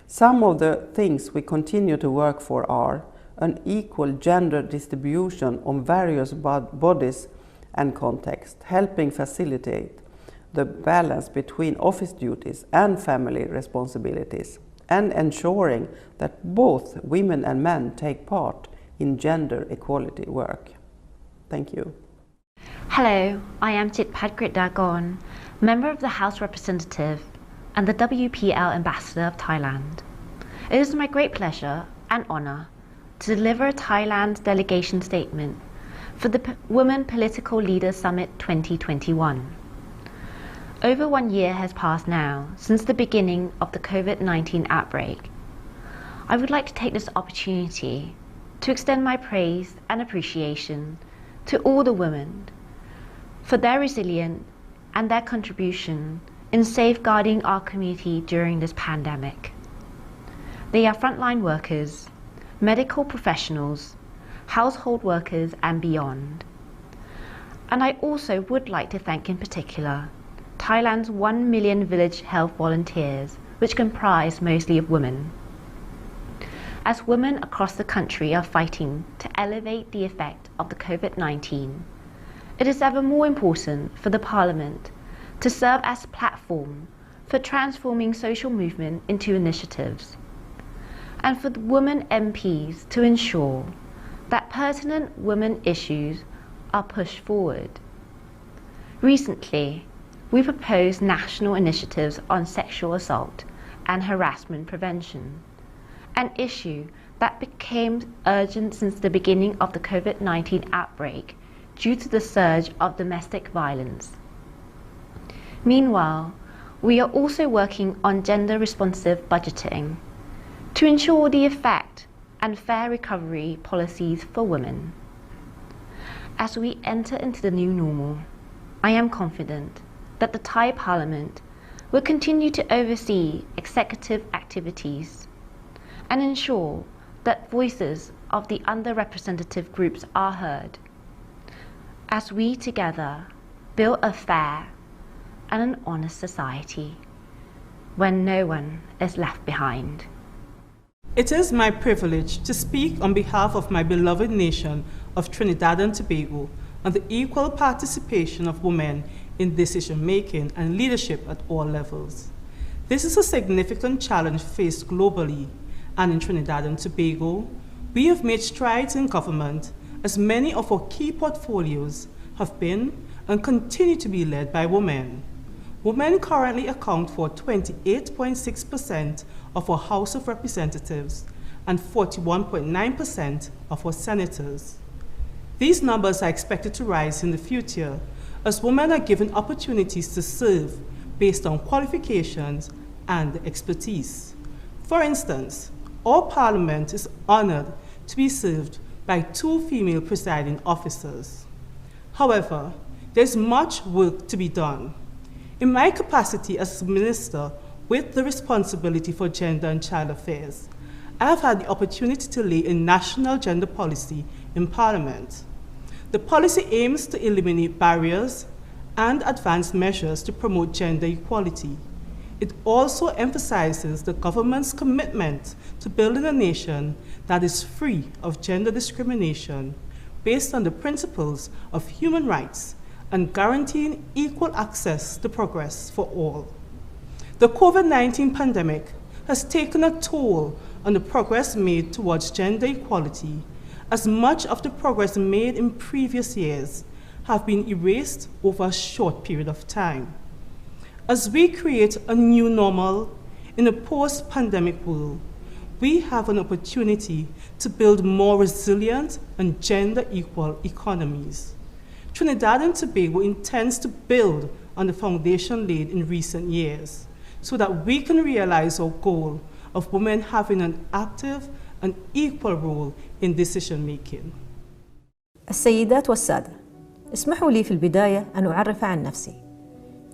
Some of the things we continue to work for are an equal gender distribution on various bodies and contexts, helping facilitate the balance between office duties and family responsibilities, and ensuring that both women and men take part in gender equality work. Thank you. Hello, I am Chitpadgrit Dagon, Member of the House Representative and the WPL Ambassador of Thailand. It is my great pleasure and honour to deliver a Thailand delegation statement for the Women Political Leaders Summit 2021. Over 1 year has passed now since the beginning of the COVID-19 outbreak. I would like to take this opportunity to extend my praise and appreciation to all the women for their resilience and their contribution in safeguarding our community during this pandemic. They are frontline workers, medical professionals, household workers and beyond. And I also would like to thank in particular Thailand's 1 million village health volunteers, which comprise mostly of women. as women across the country are fighting to elevate the effect of the COVID-19, it is ever more important for the Parliament to serve as a platform for transforming social movement into initiatives, and for the women MPs to ensure that pertinent women issues are pushed forward. Recently, we proposed national initiatives on sexual assault and harassment prevention, an issue that became urgent since the beginning of the COVID-19 outbreak due to the surge of domestic violence. Meanwhile, we are also working on gender-responsive budgeting to ensure the effect and fair recovery policies for women. As we enter into the new normal, I am confident that the Thai Parliament will continue to oversee executive activities and ensure that voices of the underrepresented groups are heard, as we together build a fair and an honest society when no one is left behind. It is my privilege to speak on behalf of my beloved nation of Trinidad and Tobago on the equal participation of women in decision-making and leadership at all levels. This is a significant challenge faced globally, and in Trinidad and Tobago, we have made strides in government as many of our key portfolios have been and continue to be led by women. Women currently account for 28.6% of our House of Representatives and 41.9% of our senators. These numbers are expected to rise in the future as women are given opportunities to serve based on qualifications and expertise. For instance, our Parliament is honored to be served by 2 female presiding officers. However, there's much work to be done. In my capacity as Minister with the responsibility for gender and child affairs, I have had the opportunity to lay a national gender policy in Parliament. The policy aims to eliminate barriers and advance measures to promote gender equality. It also emphasizes the government's commitment to building a nation that is free of gender discrimination based on the principles of human rights and guaranteeing equal access to progress for all. The COVID-19 pandemic has taken a toll on the progress made towards gender equality, as much of the progress made in previous years have been erased over a short period of time. As we create a new normal in a post-pandemic world, we have an opportunity to build more resilient and gender-equal economies. Trinidad and Tobago intends to build on the foundation laid in recent years so that we can realize our goal of women having an active and equal role in decision making. السيدات والسادة، اسمحوا لي في البداية أن أعرف عن نفسي.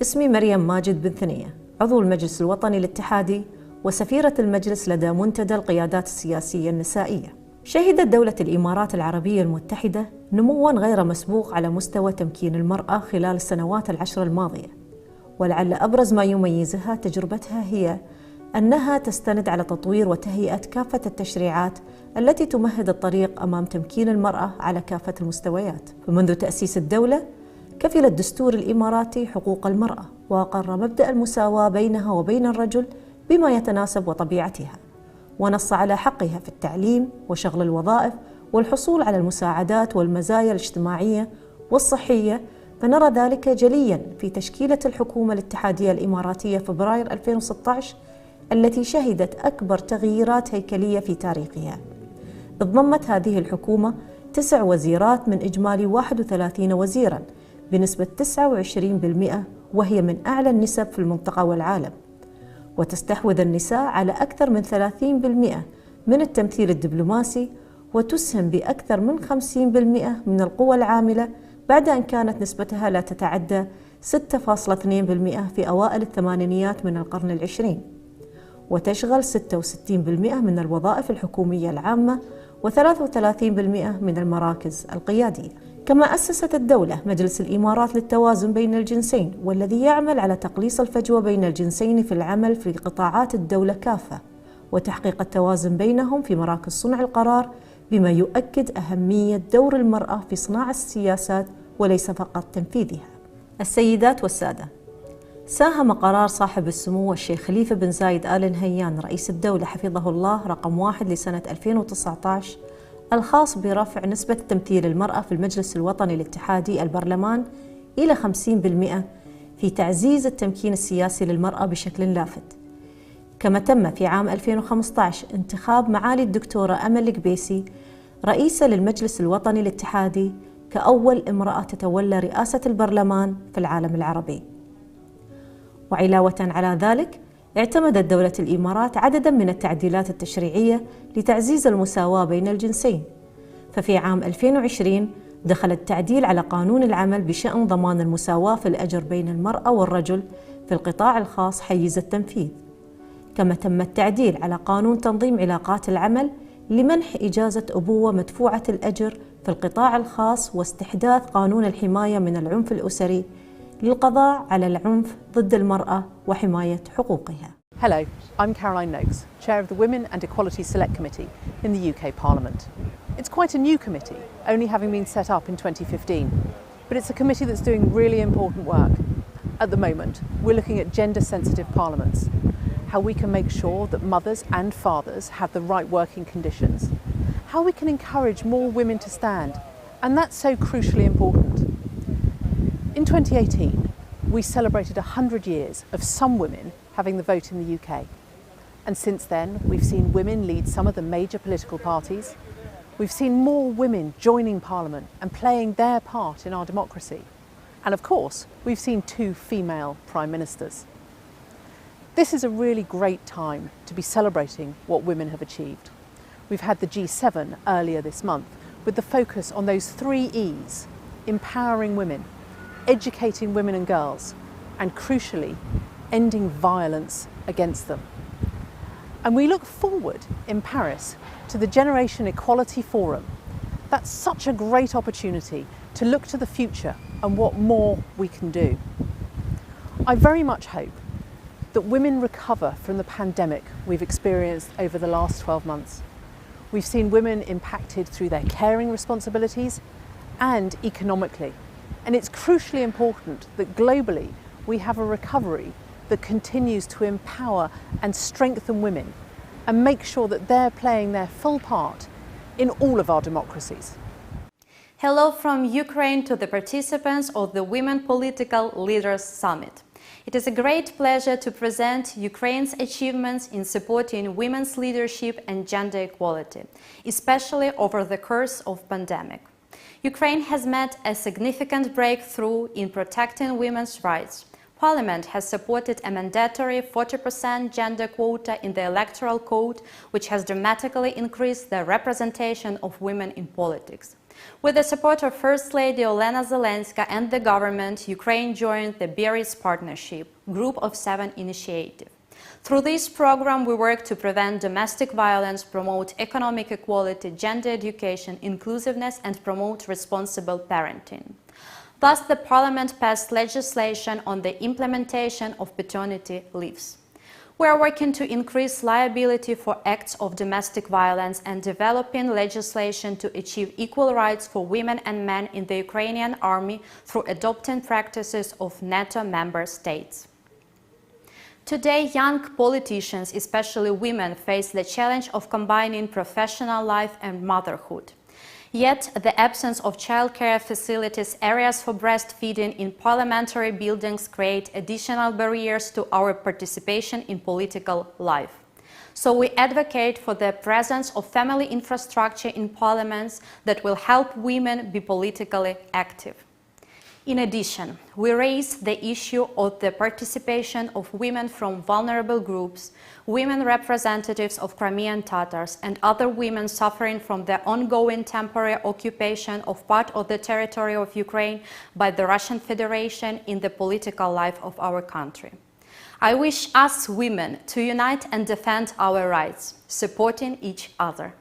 اسمي مريم ماجد بن ثنية، عضو المجلس الوطني الاتحادي وسفيرة المجلس لدى منتدى القيادات السياسية النسائية. شهدت دولة الإمارات العربية المتحدة نمواً غير مسبوق على مستوى تمكين المرأة خلال السنوات العشر الماضية، ولعل أبرز ما يميزها تجربتها هي أنها تستند على تطوير وتهيئة كافة التشريعات التي تمهد الطريق أمام تمكين المرأة على كافة المستويات. فمنذ تأسيس الدولة كفل الدستور الإماراتي حقوق المرأة وأقر مبدأ المساواة بينها وبين الرجل بما يتناسب وطبيعتها، ونص على حقها في التعليم وشغل الوظائف والحصول على المساعدات والمزايا الاجتماعية والصحية، فنرى ذلك جلياً في تشكيلة الحكومة الاتحادية الإماراتية فبراير 2016 التي شهدت أكبر تغييرات هيكلية في تاريخها. ضمت هذه الحكومة 9 وزيرات من إجمالي 31 وزيراً بنسبة 29%، وهي من أعلى النسب في المنطقة والعالم، وتستحوذ النساء على أكثر من 30% من التمثيل الدبلوماسي، وتسهم بأكثر من 50% من القوى العاملة، بعد أن كانت نسبتها لا تتعدى 6.2% في أوائل الثمانينيات من القرن العشرين، وتشغل 66% من الوظائف الحكومية العامة و33% من المراكز القيادية. كما أسست الدولة مجلس الإمارات للتوازن بين الجنسين، والذي يعمل على تقليص الفجوة بين الجنسين في العمل في قطاعات الدولة كافة، وتحقيق التوازن بينهم في مراكز صنع القرار، بما يؤكد أهمية دور المرأة في صناعة السياسات وليس فقط تنفيذها. السيدات والسادة، ساهم قرار صاحب السمو الشيخ خليفة بن زايد آل نهيان رئيس الدولة حفظه الله رقم 1 لسنة 2019 الخاص برفع نسبة تمثيل المرأة في المجلس الوطني الاتحادي البرلمان إلى 50% في تعزيز التمكين السياسي للمرأة بشكل لافت. كما تم في عام 2015 انتخاب معالي الدكتورة أمل القبيسي رئيسة للمجلس الوطني الاتحادي كأول امرأة تتولى رئاسة البرلمان في العالم العربي. وعلاوة على ذلك، اعتمدت دولة الإمارات عدداً من التعديلات التشريعية لتعزيز المساواة بين الجنسين. ففي عام 2020 دخل التعديل على قانون العمل بشأن ضمان المساواة في الأجر بين المرأة والرجل في القطاع الخاص حيز التنفيذ. كما تم التعديل على قانون تنظيم علاقات العمل لمنح إجازة أبوة مدفوعة الأجر في القطاع الخاص واستحداث قانون الحماية من العنف الأسري للقضاء على العنف ضد المرأة وحماية حقوقها. Hello, I'm Caroline Noakes, Chair of the Women and Equality Select Committee in the UK Parliament. It's quite a new committee, only having been set up in 2015, but it's a committee that's doing really important work. At the moment, we're looking at gender-sensitive parliaments, how we can make sure that mothers and fathers have the right working conditions, how we can encourage more women to stand, and that's so crucially important. In 2018, we celebrated 100 years of some women having the vote in the UK. And since then, we've seen women lead some of the major political parties. We've seen more women joining Parliament and playing their part in our democracy. And of course, we've seen 2 female Prime Ministers. This is a really great time to be celebrating what women have achieved. We've had the G7 earlier this month with the focus on those 3 E's: empowering women, educating women and girls, and crucially, ending violence against them. And we look forward in Paris to the Generation Equality Forum. That's such a great opportunity to look to the future and what more we can do. I very much hope that women recover from the pandemic we've experienced over the last 12 months. We've seen women impacted through their caring responsibilities and economically. And it's crucially important that globally we have a recovery that continues to empower and strengthen women and make sure that they're playing their full part in all of our democracies. Hello from Ukraine to the participants of the Women Political Leaders Summit. It is a great pleasure to present Ukraine's achievements in supporting women's leadership and gender equality, especially over the course of pandemic. Ukraine has made a significant breakthrough in protecting women's rights. Parliament has supported a mandatory 40% gender quota in the Electoral Code, which has dramatically increased the representation of women in politics. With the support of First Lady Olena Zelenska and the government, Ukraine joined the Berries Partnership, Group of 7 initiative. Through this program, we work to prevent domestic violence, promote economic equality, gender education, inclusiveness, and promote responsible parenting. Thus, the Parliament passed legislation on the implementation of paternity leaves. We are working to increase liability for acts of domestic violence and developing legislation to achieve equal rights for women and men in the Ukrainian army through adopting practices of NATO member states. Today, young politicians, especially women, face the challenge of combining professional life and motherhood. Yet, the absence of childcare facilities, areas for breastfeeding in parliamentary buildings create additional barriers to our participation in political life. So we advocate for the presence of family infrastructure in parliaments that will help women be politically active. In addition, we raise the issue of the participation of women from vulnerable groups, women representatives of Crimean Tatars, and other women suffering from the ongoing temporary occupation of part of the territory of Ukraine by the Russian Federation in the political life of our country. I wish us women to unite and defend our rights, supporting each other.